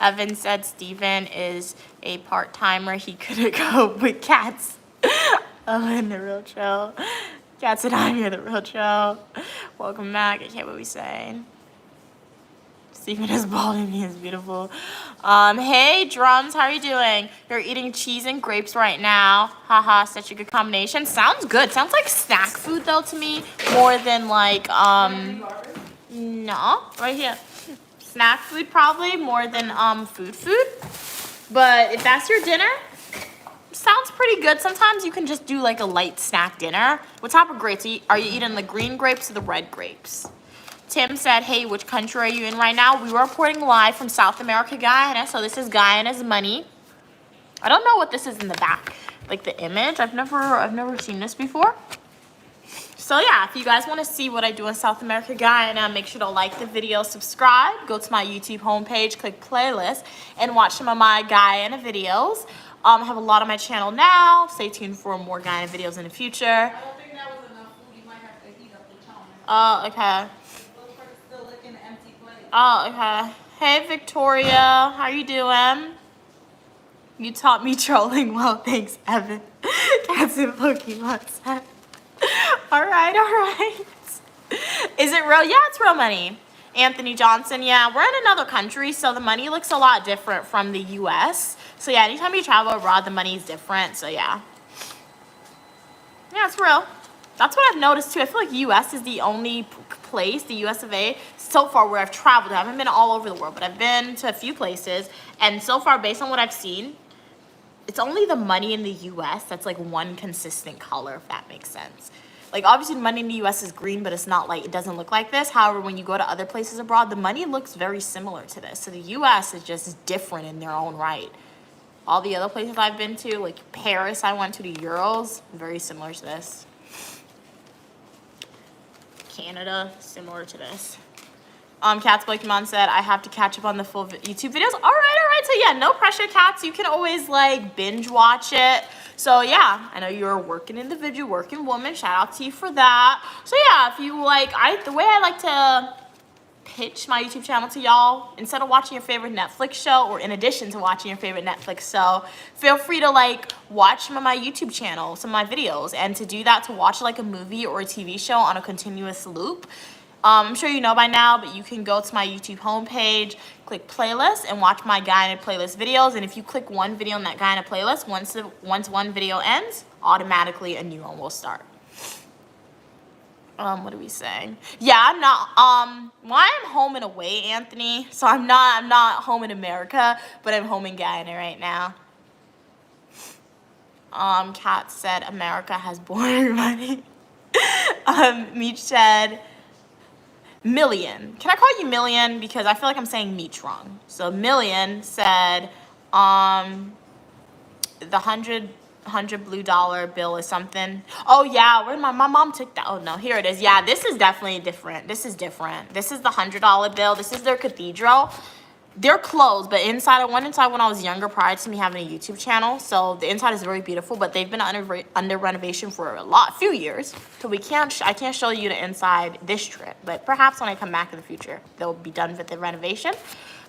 A: Evan said Steven is a part-timer. He couldn't cope with cats. Oh, and the real chill. Cats and I'm here, the real chill. Welcome back. I can't what we saying. Steven is bald and he is beautiful. Hey, Drums, how are you doing? You're eating cheese and grapes right now. Haha, such a good combination. Sounds good. Sounds like snack food, though, to me. More than, like, no. Right here. Snack food, probably. More than, food. But if that's your dinner, sounds pretty good. Sometimes you can just do, like, a light snack dinner. What type of grapes? Are you eating the green grapes or the red grapes? Tim said, hey, which country are you in right now? We were reporting live from South America, Guyana. So this is Guyana's money. I don't know what this is in the back. Like the image. I've never seen this before. So yeah, if you guys want to see what I do in South America, Guyana, make sure to like the video, subscribe, go to my YouTube homepage, click playlist, and watch some of my Guyana videos. I have a lot on my channel now. Stay tuned for more Guyana videos in the future.
B: I don't think that was enough food. You might have to heat up the tongue.
A: Oh, okay.
B: Still licking the empty plate.
A: Oh, okay. Hey, Victoria. How you doing? You taught me trolling well. Thanks, Evan. Cats and Pokemon set. All right. Is it real? Yeah, it's real money. Anthony Johnson, yeah, we're in another country, so the money looks a lot different from the U.S. So, yeah, anytime you travel abroad, the money is different. So, yeah. Yeah, it's real. That's what I've noticed, too. I feel like U.S. is the only place, the U.S. of A., so far where I've traveled. I haven't been all over the world, but I've been to a few places. And so far, based on what I've seen, it's only the money in the U.S. that's, like, one consistent color, if that makes sense. Like, obviously, money in the U.S. is green, but it's not like, it doesn't look like this. However, when you go to other places abroad, the money looks very similar to this. So the U.S. is just different in their own right. All the other places I've been to, like Paris, I went to the euros, very similar to this. Canada, similar to this. Cats Pokemon said, I have to catch up on the full YouTube videos. All right. So, yeah, no pressure, Cats. You can always, like, binge watch it. So, yeah, I know you're a working individual, working woman. Shout out to you for that. So, yeah, if you like, the way I like to pitch my YouTube channel to y'all, instead of watching your favorite Netflix show, or in addition to watching your favorite Netflix show, feel free to, like, watch some of my YouTube channel, some of my videos. And to do that, to watch, like, a movie or a TV show on a continuous loop, I'm sure you know by now, but you can go to my YouTube homepage, click playlist, and watch my Guyana playlist videos. And if you click one video in that Guyana playlist, once one video ends, automatically a new one will start. What are we saying? Yeah, I'm not, well, I am home and away, Anthony. So I'm not home in America, but I'm home in Guyana right now. Kat said America has boring money. Meech said Million. Can I call you Million? Because I feel like I'm saying Meech wrong. So Million said, the $100 blue dollar bill is something. Oh yeah, where my mom took that. Oh no, here it is. Yeah, this is definitely different. This is different. This is the $100 bill. This is their cathedral. They're closed, but inside, I went inside when I was younger prior to me having a YouTube channel. So the inside is very beautiful, but they've been under renovation for a few years. So I can't show you the inside this trip, but perhaps when I come back in the future, they'll be done with the renovation.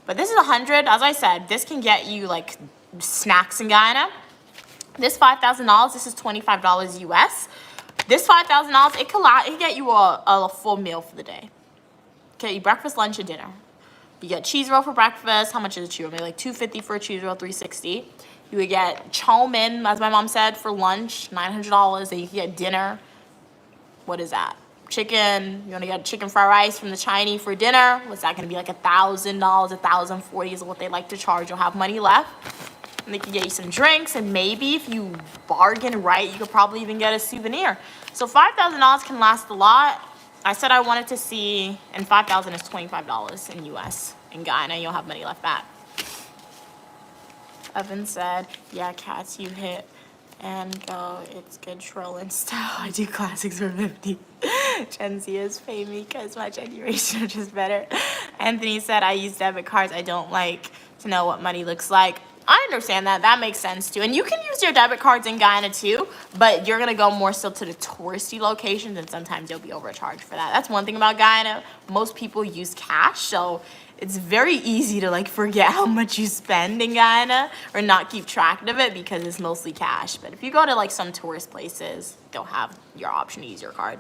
A: But this is 100. As I said, this can get you like snacks in Guyana. This $5,000, this is $25 US. This $5,000, it can get you a full meal for the day. Okay, breakfast, lunch, and dinner. You get cheese roll for breakfast. How much is a cheese roll? Maybe like $2.50 for a cheese roll, $3.60. You would get chow mein, as my mom said, for lunch, $900. Then you can get dinner. What is that? Chicken. You want to get chicken fried rice from the Chinese for dinner. What's that going to be? Like $1,000, $1,040 is what they like to charge. You'll have money left. And they can get you some drinks. And maybe if you bargain right, you could probably even get a souvenir. So $5,000 can last a lot. I said I wanted to see, and $5,000 is $25 in US. In Guyana, you'll have money left back. Evan said, yeah, Cats, you hit and go. It's good trolling style. I do classics for 50. Gen Zers pay me because my generation are just better. Anthony said, I use debit cards. I don't like to know what money looks like. I understand that. That makes sense too. And you can use your debit cards in Guyana too, but you're going to go more so to the touristy locations, and sometimes you'll be overcharged for that. That's one thing about Guyana. Most people use cash, so it's very easy to like forget how much you spend in Guyana or not keep track of it because it's mostly cash. But if you go to like some tourist places, they'll have your option to use your card.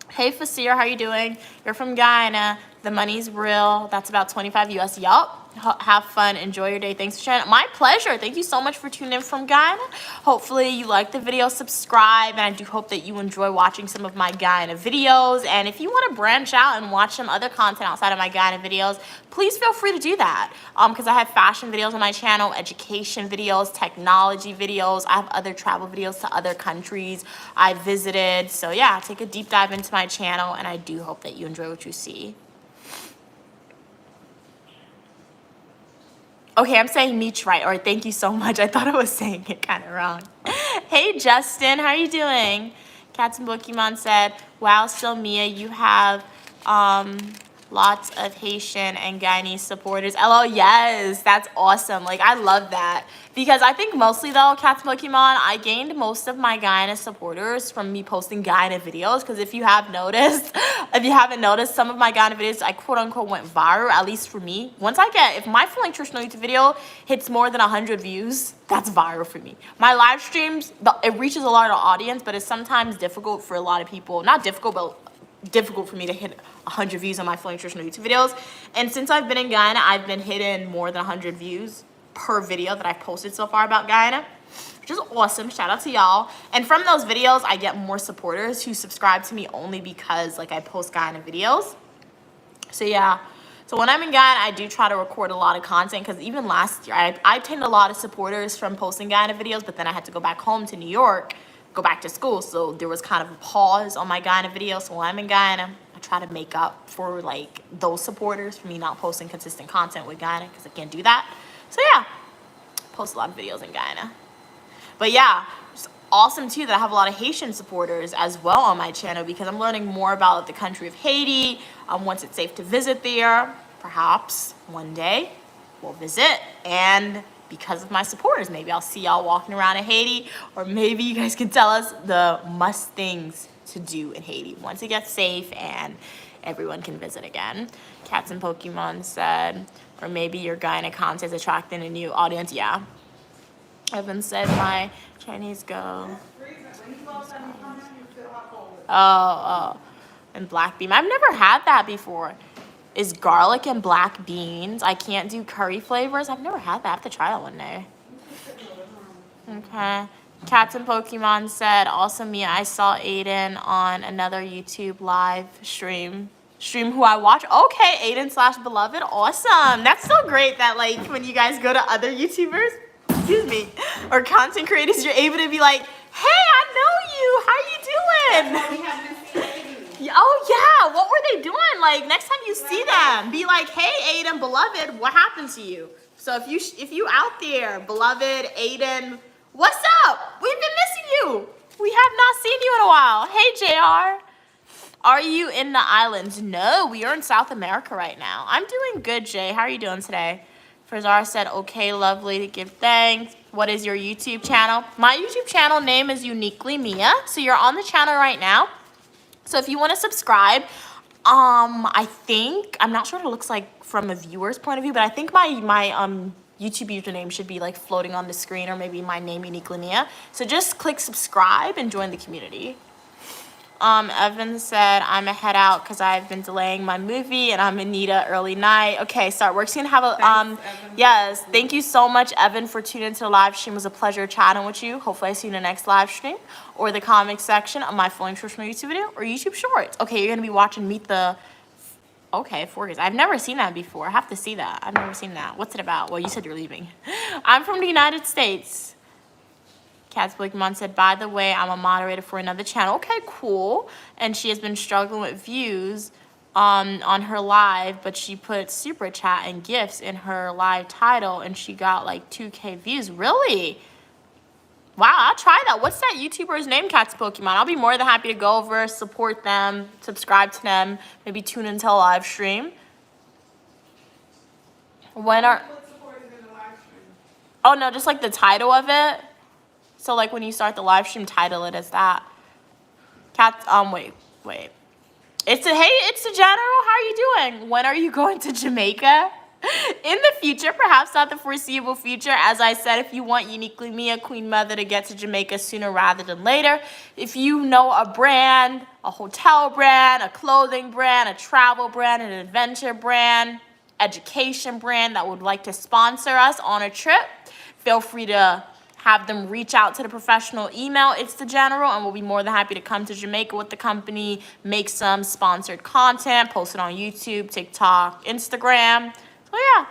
A: Hey Fasir, how you doing? You're from Guyana. The money's real. That's about 25 US. Yup. Have fun. Enjoy your day. Thanks for sharing. My pleasure. Thank you so much for tuning in from Guyana. Hopefully you like the video. Subscribe. And I do hope that you enjoy watching some of my Guyana videos. And if you want to branch out and watch some other content outside of my Guyana videos, please feel free to do that. Because I have fashion videos on my channel, education videos, technology videos. I have other travel videos to other countries I visited. So yeah, take a deep dive into my channel. And I do hope that you enjoy what you see. Okay, I'm saying Meech right, or thank you so much. I thought I was saying it kind of wrong. Hey, Justin, how are you doing? Cats and Pokemon said, wow, still Mia, you have lots of Haitian and Guyanese supporters. LO, yes, that's awesome. Like, I love that. Because I think mostly, though, Cats and Pokemon, I gained most of my Guyana supporters from me posting Guyana videos. Because if you haven't noticed, some of my Guyana videos, I quote-unquote went viral, at least for me. If my full nutritional YouTube video hits more than 100 views, that's viral for me. My live streams, it reaches a lot of audience, but it's sometimes difficult for a lot of people. Not difficult, but difficult for me to hit 100 views on my full nutritional YouTube videos. And since I've been in Guyana, I've been hitting more than 100 views per video that I've posted so far about Guyana, which is awesome. Shout out to y'all. And from those videos, I get more supporters who subscribe to me only because like I post Guyana videos. So yeah. So when I'm in Guyana, I do try to record a lot of content because even last year, I obtained a lot of supporters from posting Guyana videos, but then I had to go back home to New York, go back to school. So there was kind of a pause on my Guyana videos. So when I'm in Guyana, I try to make up for like those supporters for me not posting consistent content with Guyana because I can't do that. So yeah, post a lot of videos in Guyana. But yeah, it's awesome too that I have a lot of Haitian supporters as well on my channel because I'm learning more about the country of Haiti. Once it's safe to visit there, perhaps one day we'll visit. And because of my supporters, maybe I'll see y'all walking around in Haiti, or maybe you guys can tell us the must things to do in Haiti once it gets safe and everyone can visit again. Cats and Pokemon said, or maybe your Guyana content is attracting a new audience. Yeah. Evan said my Chinese go. Oh, and black bean. I've never had that before. Is garlic and black beans. I can't do curry flavors. I've never had that. I have to try that one day. Okay. Cats and Pokemon said, also Mia, I saw Aiden on another YouTube live stream who I watch. Okay, Aiden/Beloved. Awesome. That's so great that like when you guys go to other YouTubers, excuse me, or content creators, you're able to be like, hey, I know you. How you doing? Oh yeah, what were they doing? Like next time you see them, be like, hey Aiden, Beloved, what happened to you? So if you out there, Beloved, Aiden, what's up? We've been missing you. We have not seen you in a while. Hey JR. Are you in the islands? No, we are in South America right now. I'm doing good, Jay. How are you doing today? Fazar said, okay, lovely, to give thanks. What is your YouTube channel? My YouTube channel name is Uniquely Mia. So you're on the channel right now. So if you want to subscribe, I think, I'm not sure what it looks like from a viewer's point of view, but I think my YouTube username should be like floating on the screen, or maybe my name, Uniquely Mia. So just click subscribe and join the community. Evan said, I'm a head out because I've been delaying my movie and I'm in need of early night. Okay, start. We're just going to have a,
B: Thanks,
A: yes, thank you so much, Evan, for tuning into the live stream. It was a pleasure chatting with you. Hopefully I see you in the next live stream or the comment section of my full nutritional YouTube video or YouTube Shorts. Okay, you're going to be watching Meet the, okay, 4 years. I've never seen that before. I have to see that. I've never seen that. What's it about? Well, you said you're leaving. I'm from the United States. Cats Pokemon said, by the way, I'm a moderator for another channel. Okay, cool. And she has been struggling with views on her live, but she put super chat and gifts in her live title and she got like 2K views. Really? Wow, I'll try that. What's that YouTuber's name, Cats Pokemon? I'll be more than happy to go over, support them, subscribe to them, maybe tune into a live stream. When are... Oh, no, just like the title of it. So, like, when you start the live stream, title it as that. Cats, wait. It's the general. How are you doing? When are you going to Jamaica? In the future, perhaps not the foreseeable future. As I said, if you want Uniquely Mia, Queen Mother, to get to Jamaica sooner rather than later, if you know a brand, a hotel brand, a clothing brand, a travel brand, an adventure brand, education brand that would like to sponsor us on a trip, feel free to have them reach out to the professional email, It's the General, and we'll be more than happy to come to Jamaica with the company, make some sponsored content, post it on YouTube, TikTok, Instagram. So yeah.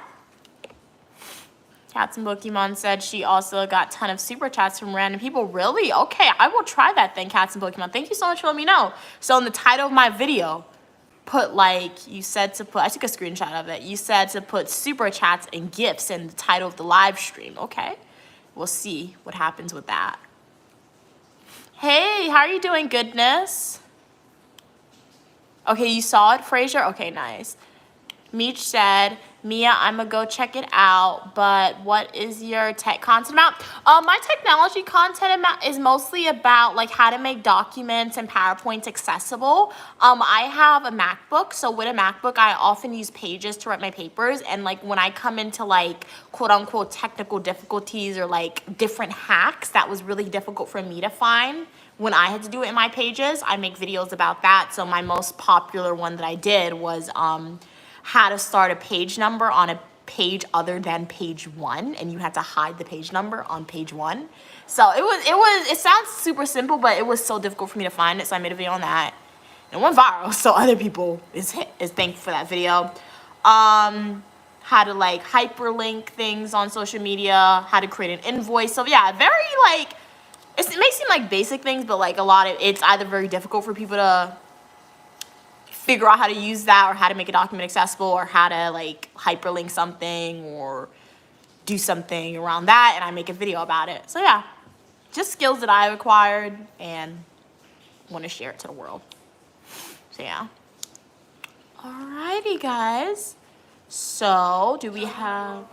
A: Cats and Pokemon said she also got a ton of super chats from random people. Really? Okay, I will try that then, Cats and Pokemon. Thank you so much for letting me know. So in the title of my video, put like, you said to put, I took a screenshot of it. You said to put super chats and gifts in the title of the live stream. Okay. We'll see what happens with that. Hey, how are you doing, goodness? Okay, you saw it, Fraser? Okay, nice. Meech said, Mia, I'm gonna go check it out, but what is your tech content about? My technology content is mostly about like how to make documents and PowerPoints accessible. I have a MacBook, so with a MacBook, I often use Pages to write my papers, and like when I come into like quote unquote technical difficulties or like different hacks that was really difficult for me to find when I had to do it in my Pages, I make videos about that. So my most popular one that I did was how to start a page number on a page other than page 1, and you had to hide the page number on page 1. So it sounds super simple, but it was so difficult for me to find it, so I made a video on that. And it went viral, so other people is thankful for that video. How to like hyperlink things on social media, how to create an invoice. So yeah, very like, it may seem like basic things, but like a lot of it's either very difficult for people to figure out how to use that, or how to make a document accessible, or how to like hyperlink something or do something around that, and I make a video about it. So yeah, just skills that I've acquired and want to share it to the world. So yeah. Alrighty, guys. So do we have...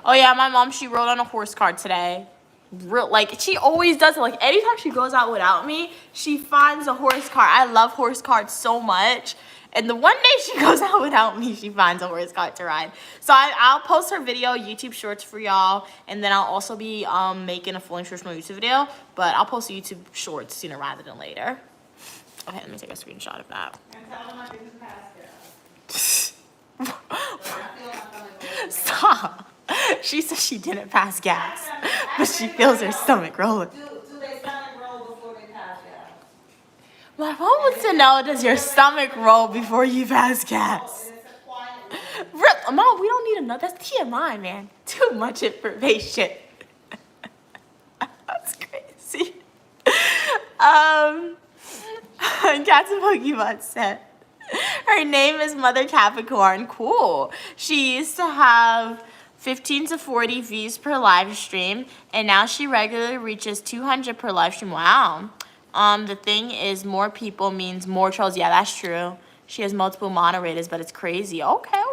A: Oh yeah, my mom, she rode on a horse cart today. Like she always does it. Like anytime she goes out without me, she finds a horse cart. I love horse carts so much, and the one day she goes out without me, she finds a horse cart to ride. So I'll post her video, YouTube shorts for y'all, and then I'll also be making a full instructional YouTube video, but I'll post YouTube shorts sooner rather than later. Okay, let me take a screenshot of that.
B: And tell them I didn't pass it.
A: Stop. She said she didn't pass gas, but she feels her stomach rolling.
B: Do they stomach roll before they pass gas?
A: My mom wants to know, does your stomach roll before you pass gas? Mom, we don't need to know. That's TMI, man. Too much information. That's crazy. Cats and Pokemon said, her name is Mother Capricorn. Cool. She used to have 15 to 40 views per live stream, and now she regularly reaches 200 per live stream. Wow. The thing is, more people means more trolls. Yeah, that's true. She has multiple moderators, but it's crazy. Okay.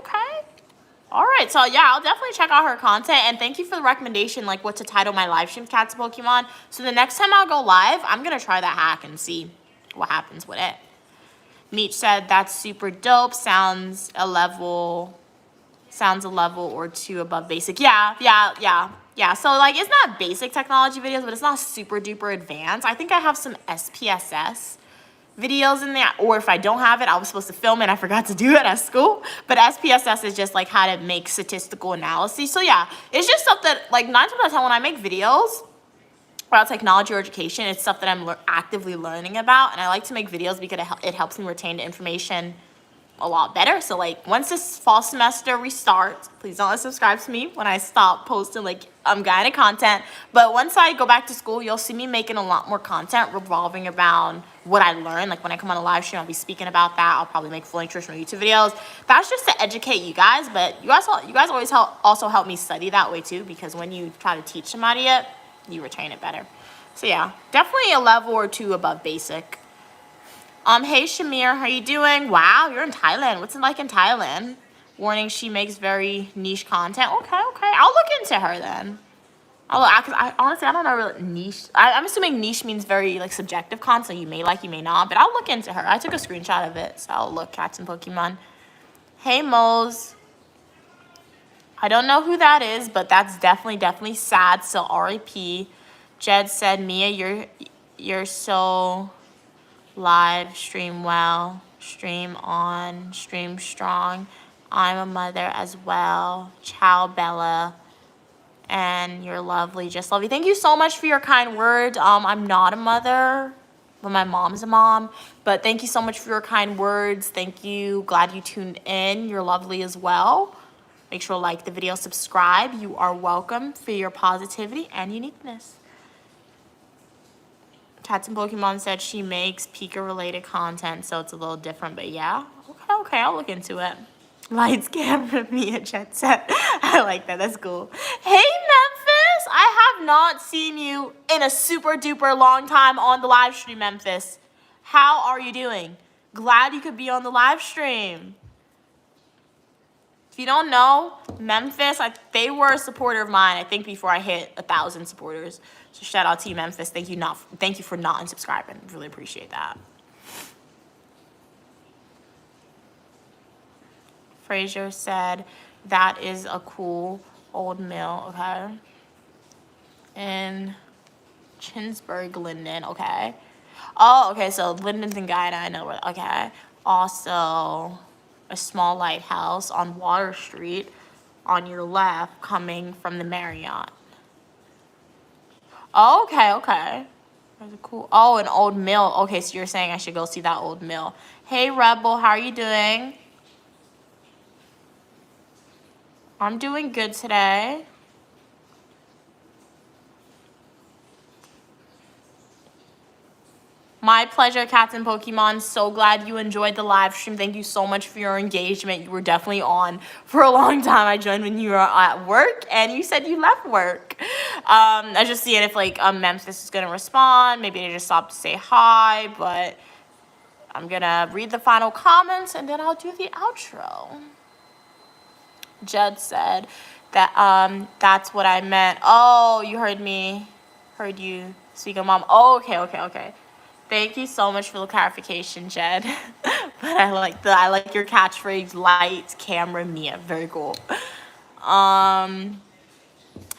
A: All right, so yeah, I'll definitely check out her content, and thank you for the recommendation, like what to title my live stream, Cats Pokemon. So the next time I'll go live, I'm gonna try that hack and see what happens with it. Meech said, that's super dope. Sounds a level or two above basic. Yeah. So like, it's not basic technology videos, but it's not super duper advanced. I think I have some SPSS videos in there, or if I don't have it, I was supposed to film it, I forgot to do it at school. But SPSS is just like how to make statistical analysis. So yeah, it's just stuff that like 9 times out of 10 when I make videos about technology or education, it's stuff that I'm actively learning about, and I like to make videos because it helps me retain the information a lot better. So like, once this fall semester restarts, please don't unsubscribe to me when I stop posting like Guyana content. But once I go back to school, you'll see me making a lot more content revolving around what I learned. Like when I come on a live stream, I'll be speaking about that. I'll probably make full nutritional YouTube videos. That's just to educate you guys, but you guys always also help me study that way too, because when you try to teach somebody it, you retain it better. So yeah, definitely a level or two above basic. Hey Shamir, how you doing? Wow, you're in Thailand. What's it like in Thailand? Warning, she makes very niche content. Okay, I'll look into her then. Honestly, I don't know really niche. I'm assuming niche means very like subjective content. So you may like, you may not. But I'll look into her. I took a screenshot of it, so I'll look. Cats and Pokemon. Hey Moles. I don't know who that is, but that's definitely sad. So R.I.P. Jed said, Mia, you're so live, stream well, stream on, stream strong. I'm a mother as well. Ciao, Bella. And you're lovely, just love you. Thank you so much for your kind words. I'm not a mother, but my mom's a mom. But thank you so much for your kind words. Thank you. Glad you tuned in. You're lovely as well. Make sure to like the video, subscribe. You are welcome for your positivity and uniqueness. Cats and Pokemon said she makes Pika-related content, so it's a little different, but yeah. Okay, I'll look into it. Lights, camera, Mia, jet set. I like that. That's cool. Hey, Memphis! I have not seen you in a super duper long time on the live stream, Memphis. How are you doing? Glad you could be on the live stream. If you don't know, Memphis, they were a supporter of mine, I think, before I hit 1,000 supporters. So shout out to you, Memphis. Thank you for not unsubscribing. Really appreciate that. Fraser said, that is a cool old mill, okay? In Chinsburg, Linden, okay. Oh, okay, so Linden's in Guyana, I know where, okay. Also, a small lighthouse on Water Street on your left coming from the Marriott. Oh, okay. There's a cool, oh, an old mill. Okay, so you're saying I should go see that old mill. Hey, Rebel, how are you doing? I'm doing good today. My pleasure, Cats and Pokemon. So glad you enjoyed the live stream. Thank you so much for your engagement. You were definitely on for a long time. I joined when you were at work, and you said you left work. I was just seeing if like Memphis is gonna respond. Maybe they just stopped to say hi, but I'm gonna read the final comments and then I'll do the outro. Jed said that that's what I meant. Oh, you heard me. Heard you speak of mom. Oh, okay. Thank you so much for the clarification, Jed. But I like your catchphrase, light, camera, Mia. Very cool.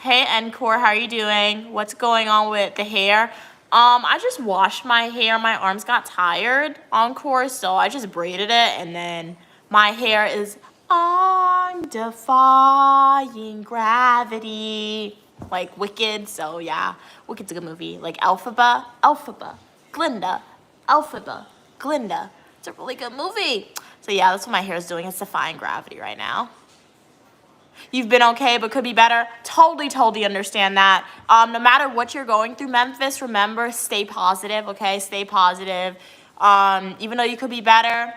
A: Hey, Encore, how are you doing? What's going on with the hair? I just washed my hair. My arms got tired, Encore, so I just braided it, and then my hair is I'm defying gravity. Like Wicked, so yeah. Wicked's a good movie. Like Elphaba, Glinda, Elphaba, Glinda. It's a really good movie. So yeah, that's what my hair is doing. It's defying gravity right now. You've been okay, but could be better. Totally understand that. No matter what you're going through, Memphis, remember, stay positive, okay? Stay positive. Even though you could be better,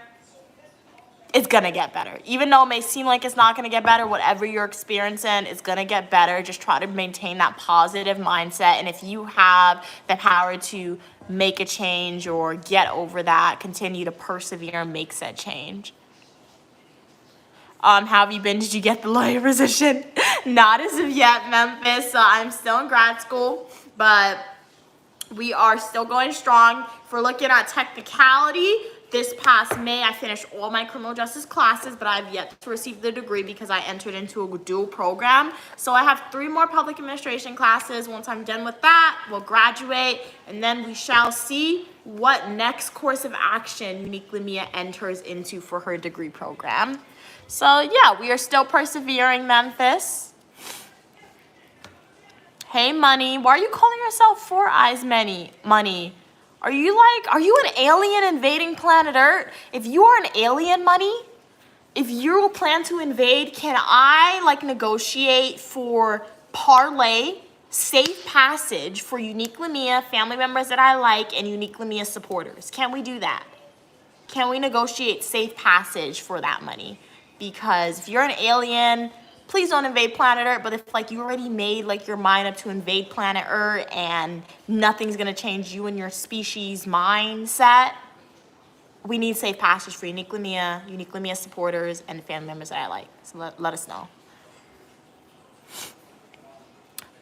A: it's gonna get better. Even though it may seem like it's not gonna get better, whatever you're experiencing, it's gonna get better. Just try to maintain that positive mindset. And if you have the power to make a change or get over that, continue to persevere and make said change. How have you been? Did you get the lawyer position? Not as of yet, Memphis. I'm still in grad school, but we are still going strong. If we're looking at technicality, this past May, I finished all my criminal justice classes, but I've yet to receive the degree because I entered into a dual program. So I have 3 more public administration classes. Once I'm done with that, we'll graduate, and then we shall see what next course of action Uniquely Mia enters into for her degree program. So yeah, we are still persevering, Memphis. Hey, Money. Why are you calling yourself Four Eyes Money? Are you an alien invading planet Earth? If you are an alien, Money, if you plan to invade, can I negotiate for parlay, safe passage for Uniquely Mia, family members that I like, and Uniquely Mia supporters? Can we do that? Can we negotiate safe passage for that, Money? Because if you're an alien, please don't invade planet Earth. But if like you already made like your mind up to invade planet Earth and nothing's gonna change you and your species mindset, we need safe passage for Unique Lumia supporters, and the family members that I like. So let us know.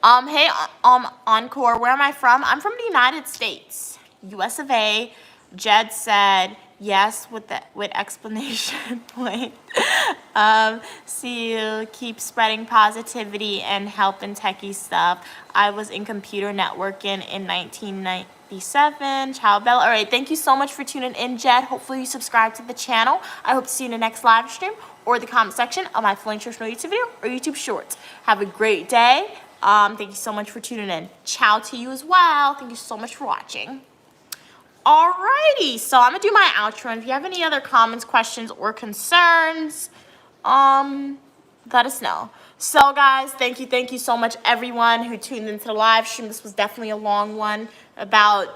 A: Hey, Encore, where am I from? I'm from the United States, US of A. Jed said yes with explanation point. See you. Keep spreading positivity and helping techie stuff. I was in computer networking in 1997. Ciao, Bella. All right, thank you so much for tuning in, Jed. Hopefully you subscribe to the channel. I hope to see you in the next live stream or the comment section of my Full Nutritional YouTube video or YouTube Shorts. Have a great day. Thank you so much for tuning in. Ciao to you as well. Thank you so much for watching. Alrighty, so I'm gonna do my outro, and if you have any other comments, questions, or concerns, let us know. So guys, thank you so much everyone who tuned into the live stream. This was definitely a long one, about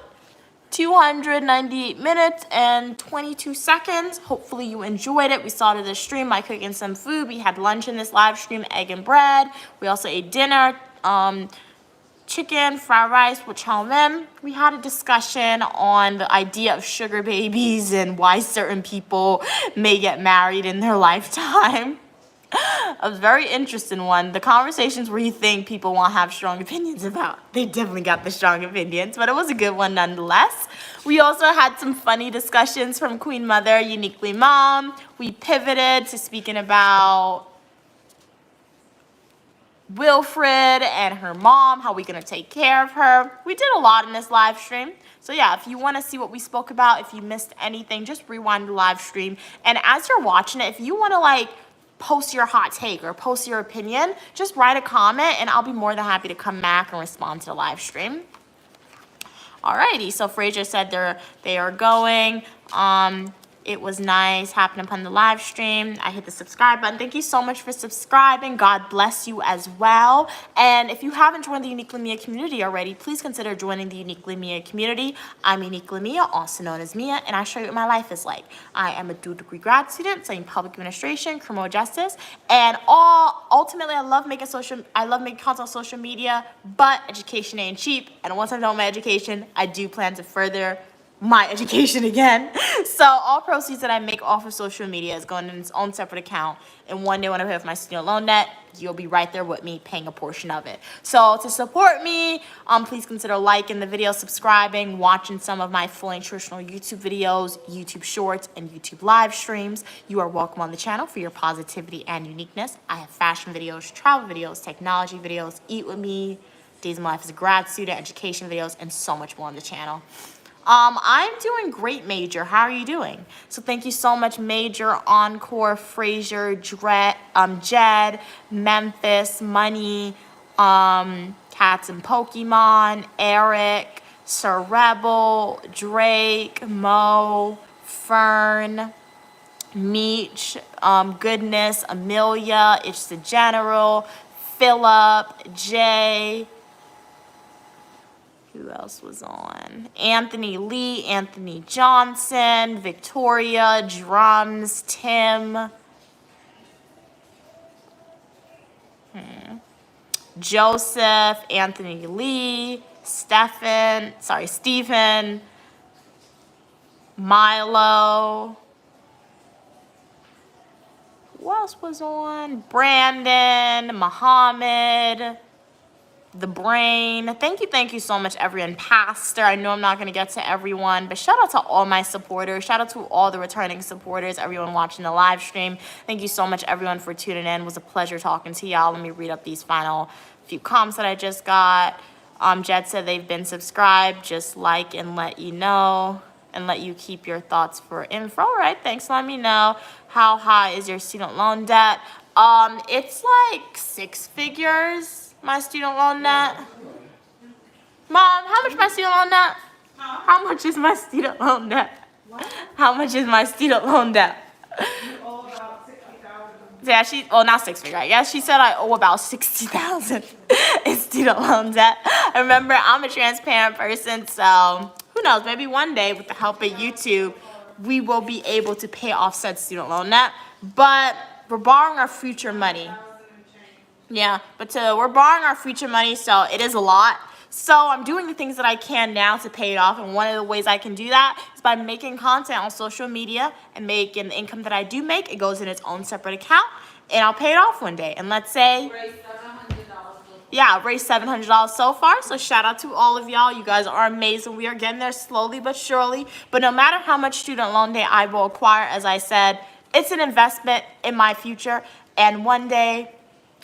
A: 298 minutes and 22 seconds. Hopefully you enjoyed it. We started the stream by cooking some food. We had lunch in this live stream, egg and bread. We also ate dinner, chicken, fried rice with chow mein. We had a discussion on the idea of sugar babies and why certain people may get married in their lifetime. A very interesting one. The conversations where you think people won't have strong opinions about. They definitely got the strong opinions, but it was a good one nonetheless. We also had some funny discussions from Queen Mother, Uniquely Mom. We pivoted to speaking about Wilfred and her mom, how we gonna take care of her. We did a lot in this live stream. So yeah, if you want to see what we spoke about, if you missed anything, just rewind the live stream. And as you're watching it, if you want to like post your hot take or post your opinion, just write a comment and I'll be more than happy to come back and respond to the live stream. Alrighty, so Fraser said they are going. It was nice happening upon the live stream. I hit the subscribe button. Thank you so much for subscribing. God bless you as well. And if you haven't joined the Uniquely Mia community already, please consider joining the Uniquely Mia community. I'm Uniquely Mia, also known as Mia, and I show you what my life is like. I am a dual-degree grad student studying public administration, criminal justice, and ultimately I love making content on social media, but education ain't cheap. And once I'm done with my education, I do plan to further my education again. So all proceeds that I make off of social media is going in its own separate account. And one day when I pay off my student loan debt, you'll be right there with me paying a portion of it. So to support me, please consider liking the video, subscribing, watching some of my full nutritional YouTube videos, YouTube shorts, and YouTube live streams. You are welcome on the channel for your positivity and uniqueness. I have fashion videos, travel videos, technology videos, eat with me, days of my life as a grad student, education videos, and so much more on the channel. I'm doing great, Major. How are you doing? So thank you so much, Major, Encore, Fraser, Jed, Memphis, Money, Cats and Pokemon, Eric, Sir Rebel, Drake, Mo, Fern, Meech, Goodness, Amelia, It's the General, Philip, Jay. Who else was on? Anthony Lee, Anthony Johnson, Victoria, Drums, Tim, Joseph, Anthony Lee, Stephen, Milo. Who else was on? Brandon, Muhammad, The Brain. Thank you so much, everyone. Pastor, I know I'm not going to get to everyone, but shout out to all my supporters. Shout out to all the returning supporters, everyone watching the live stream. Thank you so much, everyone, for tuning in. It was a pleasure talking to y'all. Let me read up these final few comments that I just got. Jed said they've been subscribed. Just like and let you know and let you keep your thoughts for info. All right, thanks. Let me know. How high is your student loan debt? It's like 6 figures. My student loan debt. Mom, how much is my student loan debt? How much is my student loan debt? How much is my student loan debt? Yeah, not 6 figures. Yeah, she said I owe about 60,000 in student loan debt. Remember, I'm a transparent person, so who knows? Maybe one day, with the help of YouTube, we will be able to pay off said student loan debt. But we're borrowing our future money. Yeah, but we're borrowing our future money, so it is a lot. So I'm doing the things that I can now to pay it off, and one of the ways I can do that is by making content on social media and making the income that I do make. It goes in its own separate account, and I'll pay it off one day. And let's say, yeah, I've raised $700 so far. So shout out to all of y'all. You guys are amazing. We are getting there slowly but surely. But no matter how much student loan debt I will acquire, as I said, it's an investment in my future, and one day,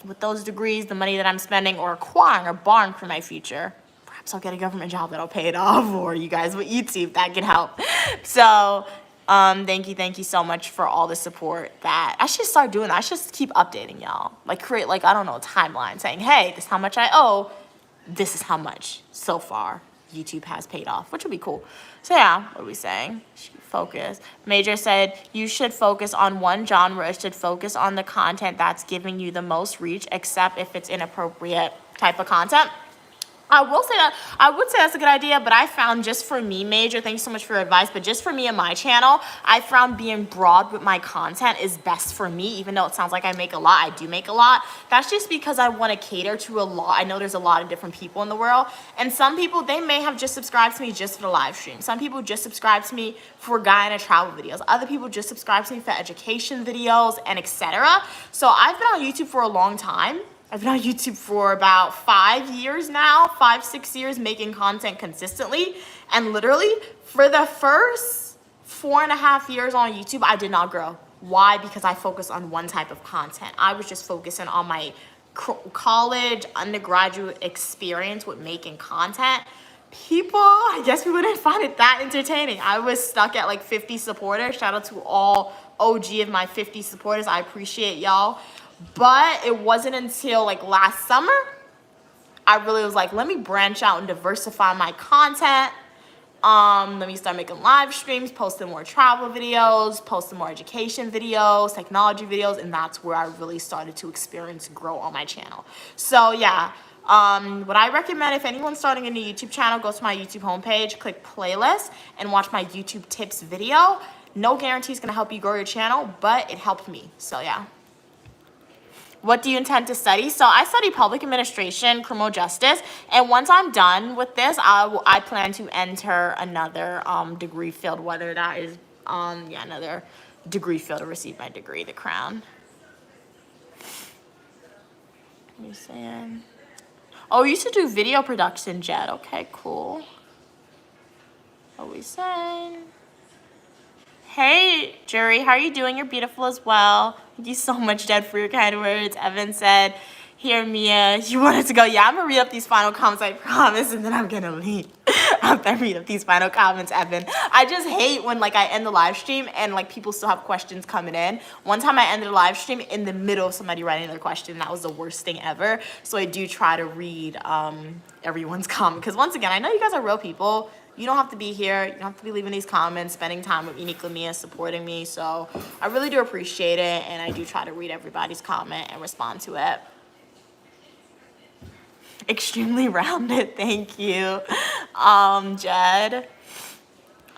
A: with those degrees, the money that I'm spending or acquiring or borrowing for my future, perhaps I'll get a government job that'll pay it off, or you guys with YouTube, that can help. So, thank you so much for all the support. That I should start doing that. I should keep updating y'all. Like create like, I don't know, a timeline saying, hey, this is how much I owe. This is how much so far YouTube has paid off, which would be cool. So yeah, what are we saying? Focus. Major said you should focus on one genre. It should focus on the content that's giving you the most reach, except if it's inappropriate type of content. I would say that's a good idea, but I found just for me, Major, thanks so much for your advice, but just for me and my channel, I found being broad with my content is best for me, even though it sounds like I make a lot. I do make a lot. That's just because I want to cater to a lot. I know there's a lot of different people in the world, and some people, they may have just subscribed to me just for the live stream. Some people just subscribe to me for Guyana travel videos. Other people just subscribe to me for education videos and etc. So I've been on YouTube for a long time. I've been on YouTube for about 5 years now, 5-6 years, making content consistently. And literally, for the first 4.5 years on YouTube, I did not grow. Why? Because I focused on one type of content. I was just focusing on my college, undergraduate experience with making content. People, I guess we wouldn't find it that entertaining. I was stuck at like 50 supporters. Shout out to all OG of my 50 supporters. I appreciate y'all. But it wasn't until like last summer, I really was like, let me branch out and diversify my content. Let me start making live streams, posting more travel videos, posting more education videos, technology videos, and that's where I really started to experience grow on my channel. So yeah, what I recommend if anyone's starting a new YouTube channel, go to my YouTube homepage, click playlist, and watch my YouTube tips video. No guarantee it's gonna help you grow your channel, but it helped me, so yeah. What do you intend to study? So I study public administration, criminal justice, and once I'm done with this, I plan to enter another degree field, whether that is another degree field to receive my degree, the crown. What are you saying? Oh, you used to do video production, Jed. Okay, cool. What are we saying? Hey, Jury, how are you doing? You're beautiful as well. Thank you so much, Jed, for your kind words. Evan said, here, Mia, you wanted to go. Yeah, I'm going to read up these final comments, I promise, and then I'm going to leave after I read up these final comments, Evan. I just hate when, like, I end the live stream and, like, people still have questions coming in. One time I ended the live stream in the middle of somebody writing their question. That was the worst thing ever. So I do try to read everyone's comment. Because, once again, I know you guys are real people. You don't have to be here. You don't have to be leaving these comments, spending time with Uniquely Mia, supporting me. So I really do appreciate it, and I do try to read everybody's comment and respond to it. Extremely rounded, thank you, Jed.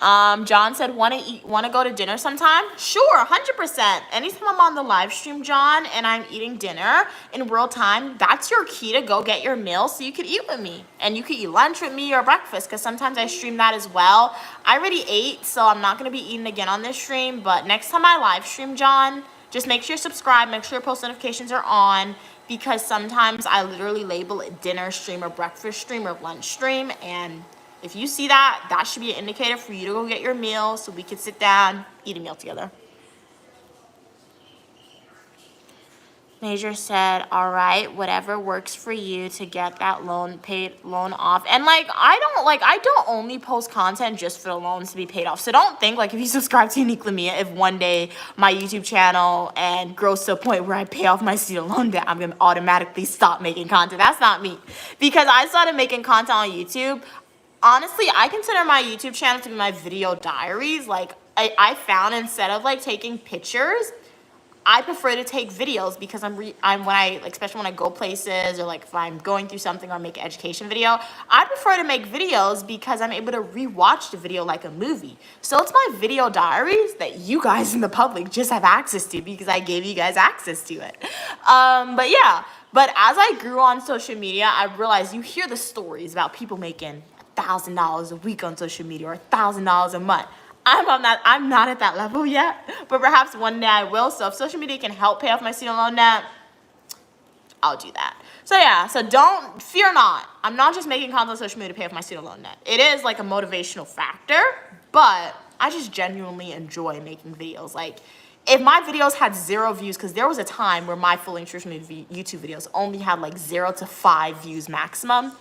A: John said, want to go to dinner sometime? Sure, 100%. Anytime I'm on the live stream, John, and I'm eating dinner in real time, that's your key to go get your meal so you could eat with me. And you could eat lunch with me or breakfast, because sometimes I stream that as well. I already ate, so I'm not going to be eating again on this stream. But next time I live stream, John, just make sure you're subscribed. Make sure your post notifications are on, because sometimes I literally label it dinner stream or breakfast stream or lunch stream, and if you see that, that should be an indicator for you to go get your meal so we can sit down, eat a meal together. Major said, all right, whatever works for you to get that loan off. And I don't only post content just for the loans to be paid off. So don't think like if you subscribe to Uniquely Mia, if one day my YouTube channel and grows to a point where I pay off my student loan debt, I'm gonna automatically stop making content. That's not me. Because I started making content on YouTube. Honestly, I consider my YouTube channel to be my video diaries. Like, I found instead of, like, taking pictures, I prefer to take videos because I'm when I like, especially when I go places or like if I'm going through something or make an education video, I prefer to make videos because I'm able to rewatch the video like a movie. So it's my video diaries that you guys in the public just have access to because I gave you guys access to it. But yeah, but as I grew on social media, I realized you hear the stories about people making $1,000 a week on social media or $1,000 a month. I'm not at that level yet, but perhaps one day I will. So if social media can help pay off my student loan debt, I'll do that. So yeah, so don't, fear not. I'm not just making content on social media to pay off my student loan debt. It is like a motivational factor, but I just genuinely enjoy making videos. Like, if my videos had 0 views, because there was a time where my fully nutritional YouTube videos only had like 0 to 5 views maximum,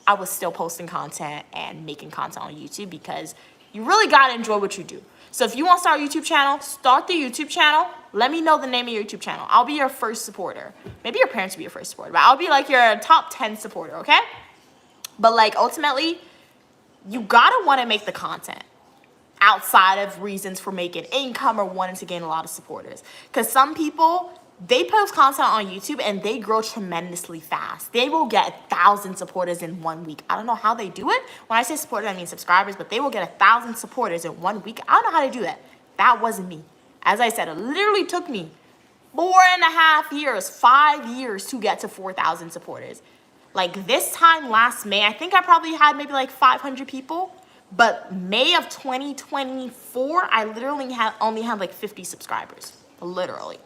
A: I was still posting content and making content on YouTube because you really gotta enjoy what you do. So if you want to start a YouTube channel, start the YouTube channel. Let me know the name of your YouTube channel. I'll be your first supporter. Maybe your parents will be your first supporter, but I'll be like your top 10 supporter, okay? But like ultimately, you gotta want to make the content outside of reasons for making income or wanting to gain a lot of supporters. Because some people, they post content on YouTube and they grow tremendously fast. They will get 1,000 supporters in 1 week. I don't know how they do it. When I say supporters, I mean subscribers, but they will get 1,000 supporters in 1 week. I don't know how they do that. That wasn't me. As I said, it literally took me 4.5 years, 5 years to get to 4,000 supporters. Like this time last May, I think I probably had maybe like 500 people. But May of 2024, I literally only had like 50 subscribers. Literally.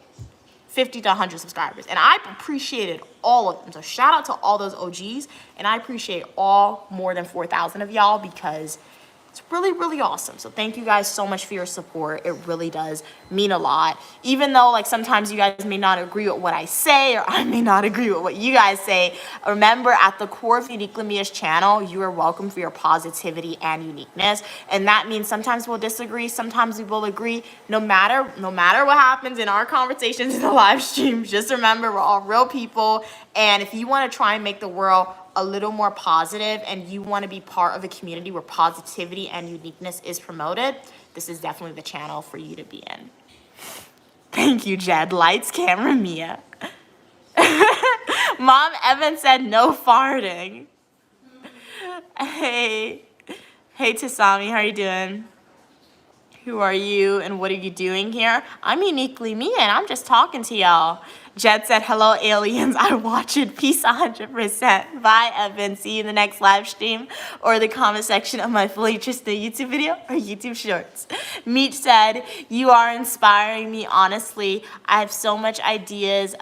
A: 50 to 100 subscribers. And I appreciated all of them. So shout out to all those OGs. And I appreciate all more than 4,000 of y'all because it's really, really awesome. So thank you guys so much for your support. It really does mean a lot. Even though like sometimes you guys may not agree with what I say or I may not agree with what you guys say, remember at the core of Uniquely Mia's channel, you are welcome for your positivity and uniqueness. And that means sometimes we'll disagree, sometimes we will agree. No matter what happens in our conversations in the live stream, just remember we're all real people. And if you want to try and make the world a little more positive and you want to be part of a community where positivity and uniqueness is promoted, this is definitely the channel for you to be in. Thank you, Jed. Lights, camera, Mia. Mom Evan said no farting. Hey Tasami, how are you doing? Who are you and what are you doing here? I'm Uniquely Mia and I'm just talking to y'all. Jed said, hello, aliens. I watch it. Peace 100%. Bye, Evan. See you in the next live stream or the comment section of my fully interested YouTube video or YouTube shorts. Meech said, you are inspiring me, honestly. I have so much ideas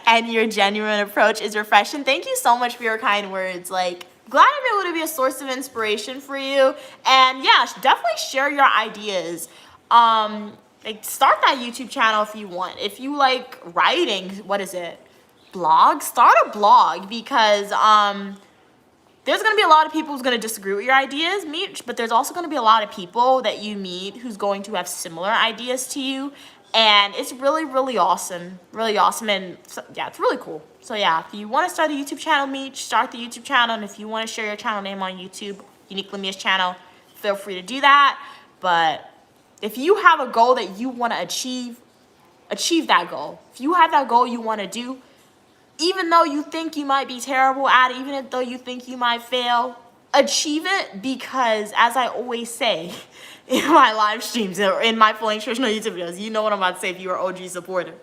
A: and your genuine approach is refreshing. Thank you so much for your kind words. Like, glad I'm able to be a source of inspiration for you. And yeah, definitely share your ideas. Like start that YouTube channel if you want. If you like writing, blog? Start a blog because there's gonna be a lot of people who's gonna disagree with your ideas, but there's also gonna be a lot of people that you meet who's going to have similar ideas to you. And it's really, really awesome. Really awesome. And so, yeah, it's really cool. So yeah, if you want to start a YouTube channel, start the YouTube channel. And if you want to share your channel name on YouTube, Uniquely Mia's channel, feel free to do that. But if you have a goal that you want to achieve that goal. If you have that goal you want to do, even though you think you might be terrible at it, even though you think you might fail, achieve it because, as I always say in my live streams or in my fully nutritional YouTube videos, you know what I'm about to say if you are OG supporter.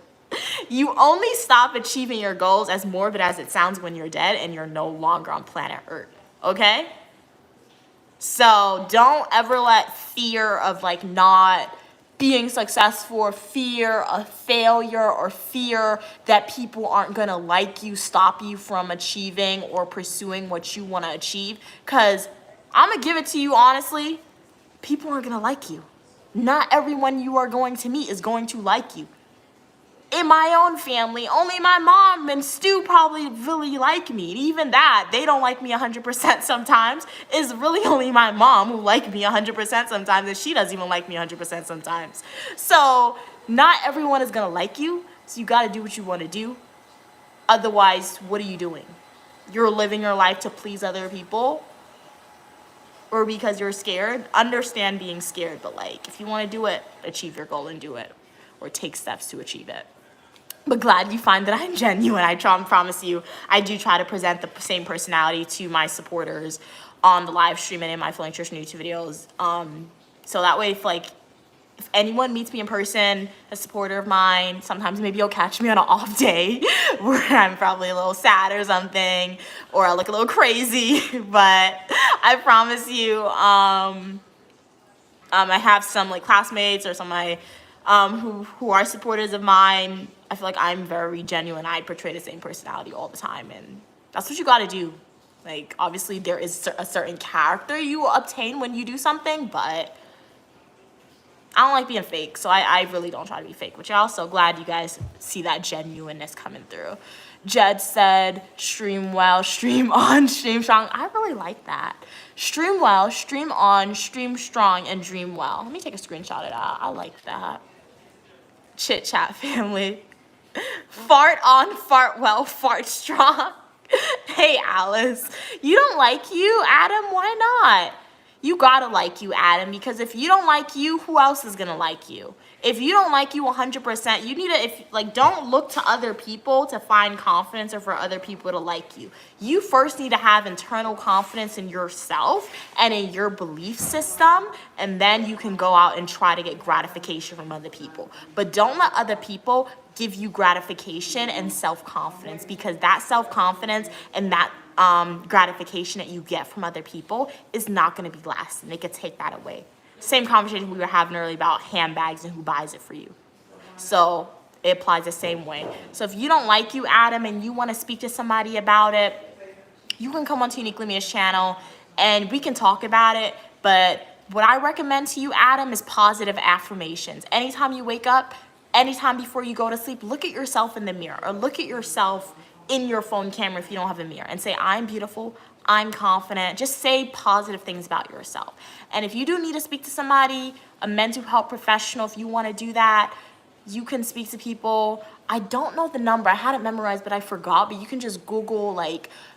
A: You only stop achieving your goals, as morbid as it sounds, when you're dead and you're no longer on planet Earth, okay? So don't ever let fear of like not being successful or fear of failure or fear that people aren't gonna like you stop you from achieving or pursuing what you wanna achieve. Cause I'm gonna give it to you honestly, people aren't gonna like you. Not everyone you are going to meet is going to like you. In my own family, only my mom and Stu probably really like me. And even that, they don't like me 100% sometimes. It's really only my mom who like me 100% sometimes, and she doesn't even like me 100% sometimes. So not everyone is gonna like you, so you gotta do what you wanna do. Otherwise, what are you doing? You're living your life to please other people? or because you're scared, understand being scared. But like, if you want to do it, achieve your goal and do it, or take steps to achieve it. But glad you find that I'm genuine. I promise you, I do try to present the same personality to my supporters on the live stream and in my Full Nutrition YouTube videos. So that way, if anyone meets me in person, a supporter of mine, sometimes maybe you'll catch me on an off day where I'm probably a little sad or something, or I look a little crazy. But I promise you, I have some like classmates or some of my who are supporters of mine. I feel like I'm very genuine. I portray the same personality all the time, and that's what you got to do. Like, obviously, there is a certain character you will obtain when you do something, but I don't like being fake, so I really don't try to be fake with y'all. So glad you guys see that genuineness coming through. Jed said, stream well, stream on, stream strong. I really like that. Stream well, stream on, stream strong, and dream well. Let me take a screenshot of that. I like that. Chit chat family. Fart on, fart well, fart strong. Hey, Alice. You don't like you, Adam? Why not? You gotta like you, Adam, because if you don't like you, who else is gonna like you? If you don't like you 100%, you need to, don't look to other people to find confidence or for other people to like you. You first need to have internal confidence in yourself and in your belief system, and then you can go out and try to get gratification from other people. But don't let other people give you gratification and self-confidence, because that self-confidence and that gratification that you get from other people is not going to be lasting. They could take that away. Same conversation we were having earlier about handbags and who buys it for you. So it applies the same way. So if you don't like you, Adam, and you want to speak to somebody about it, you can come onto Uniquely Mia's channel and we can talk about it. But what I recommend to you, Adam, is positive affirmations. Anytime you wake up, anytime before you go to sleep, look at yourself in the mirror, or look at yourself in your phone camera if you don't have a mirror, and say, I'm beautiful, I'm confident. Just say positive things about yourself. And if you do need to speak to somebody, a mental health professional, if you want to do that, you can speak to people. I don't know the number. I had it memorized, but I forgot. But you can just Google,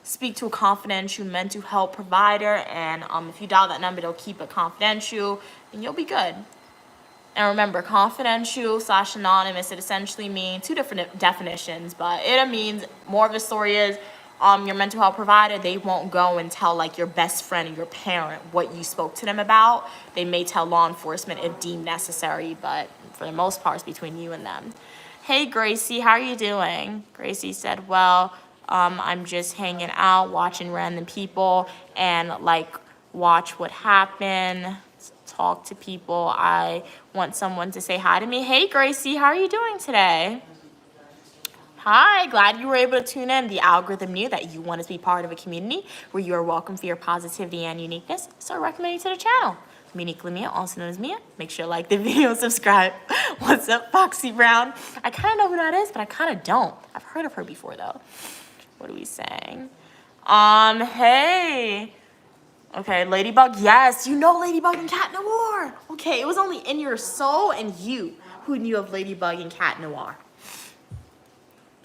A: speak to a confidential mental health provider. And if you dial that number, they'll keep it confidential, and you'll be good. And remember, confidential / anonymous, it essentially means two different definitions, but it means more of the story is your mental health provider, they won't go and tell your best friend or your parent what you spoke to them about. They may tell law enforcement if deemed necessary, but for the most part, it's between you and them. Hey, Gracie, how are you doing? Gracie said, well, I'm just hanging out, watching random people, and watch what happened. Talk to people. I want someone to say hi to me. Hey, Gracie, how are you doing today? Hi, glad you were able to tune in. The algorithm knew that you wanted to be part of a community where you are welcome for your positivity and uniqueness, so I recommend you to the channel. I'm Uniquely Mia, also known as Mia. Make sure to like the video and subscribe. What's up, Foxy Brown? I kind of know who that is, but I kind of don't. I've heard of her before, though. What are we saying? Hey. Okay, Ladybug, yes, you know Ladybug and Cat Noir. Okay, it was only in your soul and you who knew of Ladybug and Cat Noir.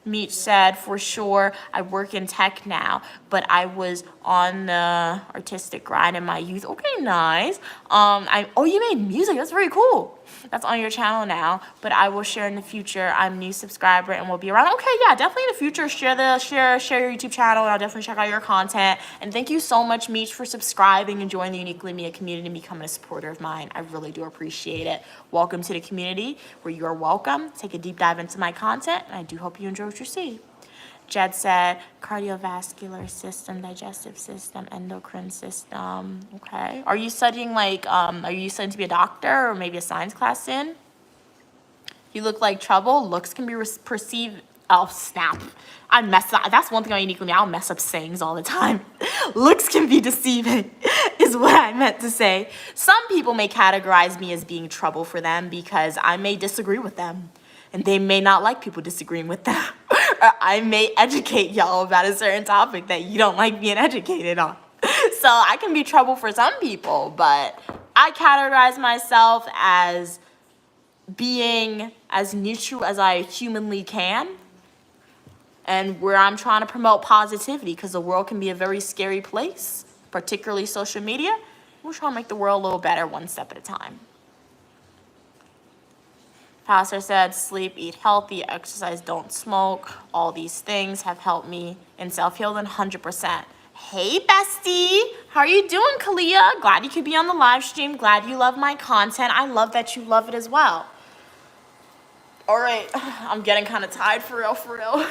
A: Meech said, for sure, I work in tech now, but I was on the artistic grind in my youth. Okay, nice. Oh, you made music, that's very cool. That's on your channel now, but I will share in the future. I'm a new subscriber and will be around. Okay, yeah, definitely in the future, share your YouTube channel, and I'll definitely check out your content. And thank you so much, Meech, for subscribing and joining the Uniquely Mia community and becoming a supporter of mine. I really do appreciate it. Welcome to the community where you are welcome. Take a deep dive into my content, and I do hope you enjoy what you see. Jed said, cardiovascular system, digestive system, endocrine system. Okay. Are you studying are you studying to be a doctor or maybe a science class in? You look like trouble. Looks can be perceived. Oh, snap. I mess up. That's one thing I uniquely mean. I'll mess up sayings all the time. Looks can be deceiving is what I meant to say. Some people may categorize me as being trouble for them because I may disagree with them. And they may not like people disagreeing with them. Or I may educate y'all about a certain topic that you don't like being educated on. So I can be trouble for some people, but I categorize myself as being as neutral as I humanly can. And where I'm trying to promote positivity, because the world can be a very scary place, particularly social media. We're trying to make the world a little better one step at a time. Pastor said, sleep, eat healthy, exercise, don't smoke. All these things have helped me in self-healing 100%. Hey, bestie. How are you doing, Kalia? Glad you could be on the live stream. Glad you love my content. I love that you love it as well. All right. I'm getting kind of tired for real, for real.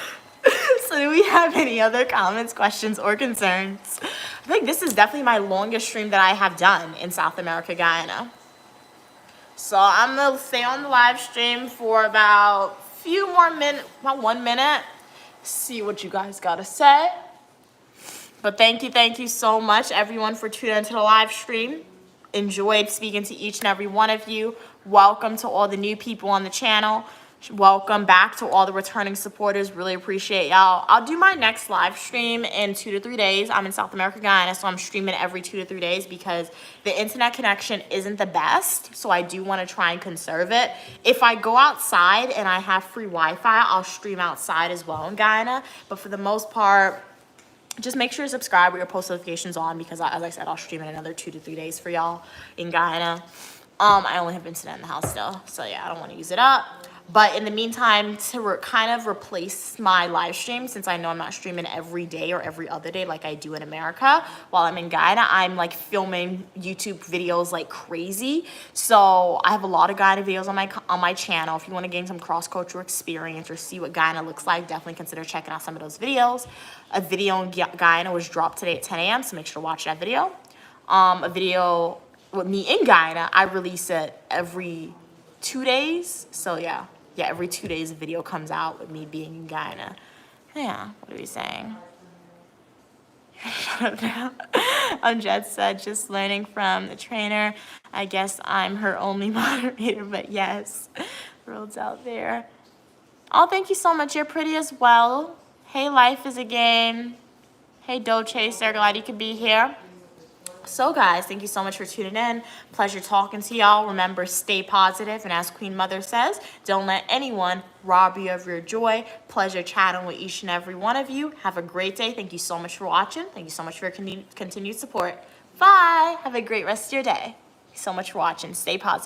A: So do we have any other comments, questions, or concerns? I think this is definitely my longest stream that I have done in South America, Guyana. So I'm going to stay on the live stream for about a few more minutes, about 1 minute. See what you guys got to say. But thank you so much, everyone, for tuning into the live stream. Enjoyed speaking to each and every one of you. Welcome to all the new people on the channel. Welcome back to all the returning supporters. Really appreciate y'all. I'll do my next live stream in 2 to 3 days. I'm in South America, Guyana, so I'm streaming every 2 to 3 days because the internet connection isn't the best. So I do want to try and conserve it. If I go outside and I have free Wi-Fi, I'll stream outside as well in Guyana. But for the most part, just make sure to subscribe with your post notifications on because, as I said, I'll stream in another 2 to 3 days for y'all in Guyana. I only have internet in the house still, so yeah, I don't want to use it up. But in the meantime, to kind of replace my live stream, since I know I'm not streaming every day or every other day like I do in America, while I'm in Guyana, I'm like filming YouTube videos like crazy. So I have a lot of Guyana videos on my channel. If you want to gain some cross-cultural experience or see what Guyana looks like, definitely consider checking out some of those videos. A video in Guyana was dropped today at 10 a.m., so make sure to watch that video. A video with me in Guyana, I release it every 2 days. So yeah, every 2 days a video comes out with me being in Guyana. Yeah, what are we saying? Shut up now. Jet said, just learning from the trainer. I guess I'm her only moderator, but yes, world's out there. Oh, thank you so much. You're pretty as well. Hey, life is a game. Hey, Doe Chaser, glad you could be here. So guys, thank you so much for tuning in. Pleasure talking to y'all. Remember, stay positive, and as Queen Mother says, don't let anyone rob you of your joy. Pleasure chatting with each and every one of you. Have a great day. Thank you so much for watching. Thank you so much for your continued support. Bye. Have a great rest of your day. Thank you so much for watching. Stay positive.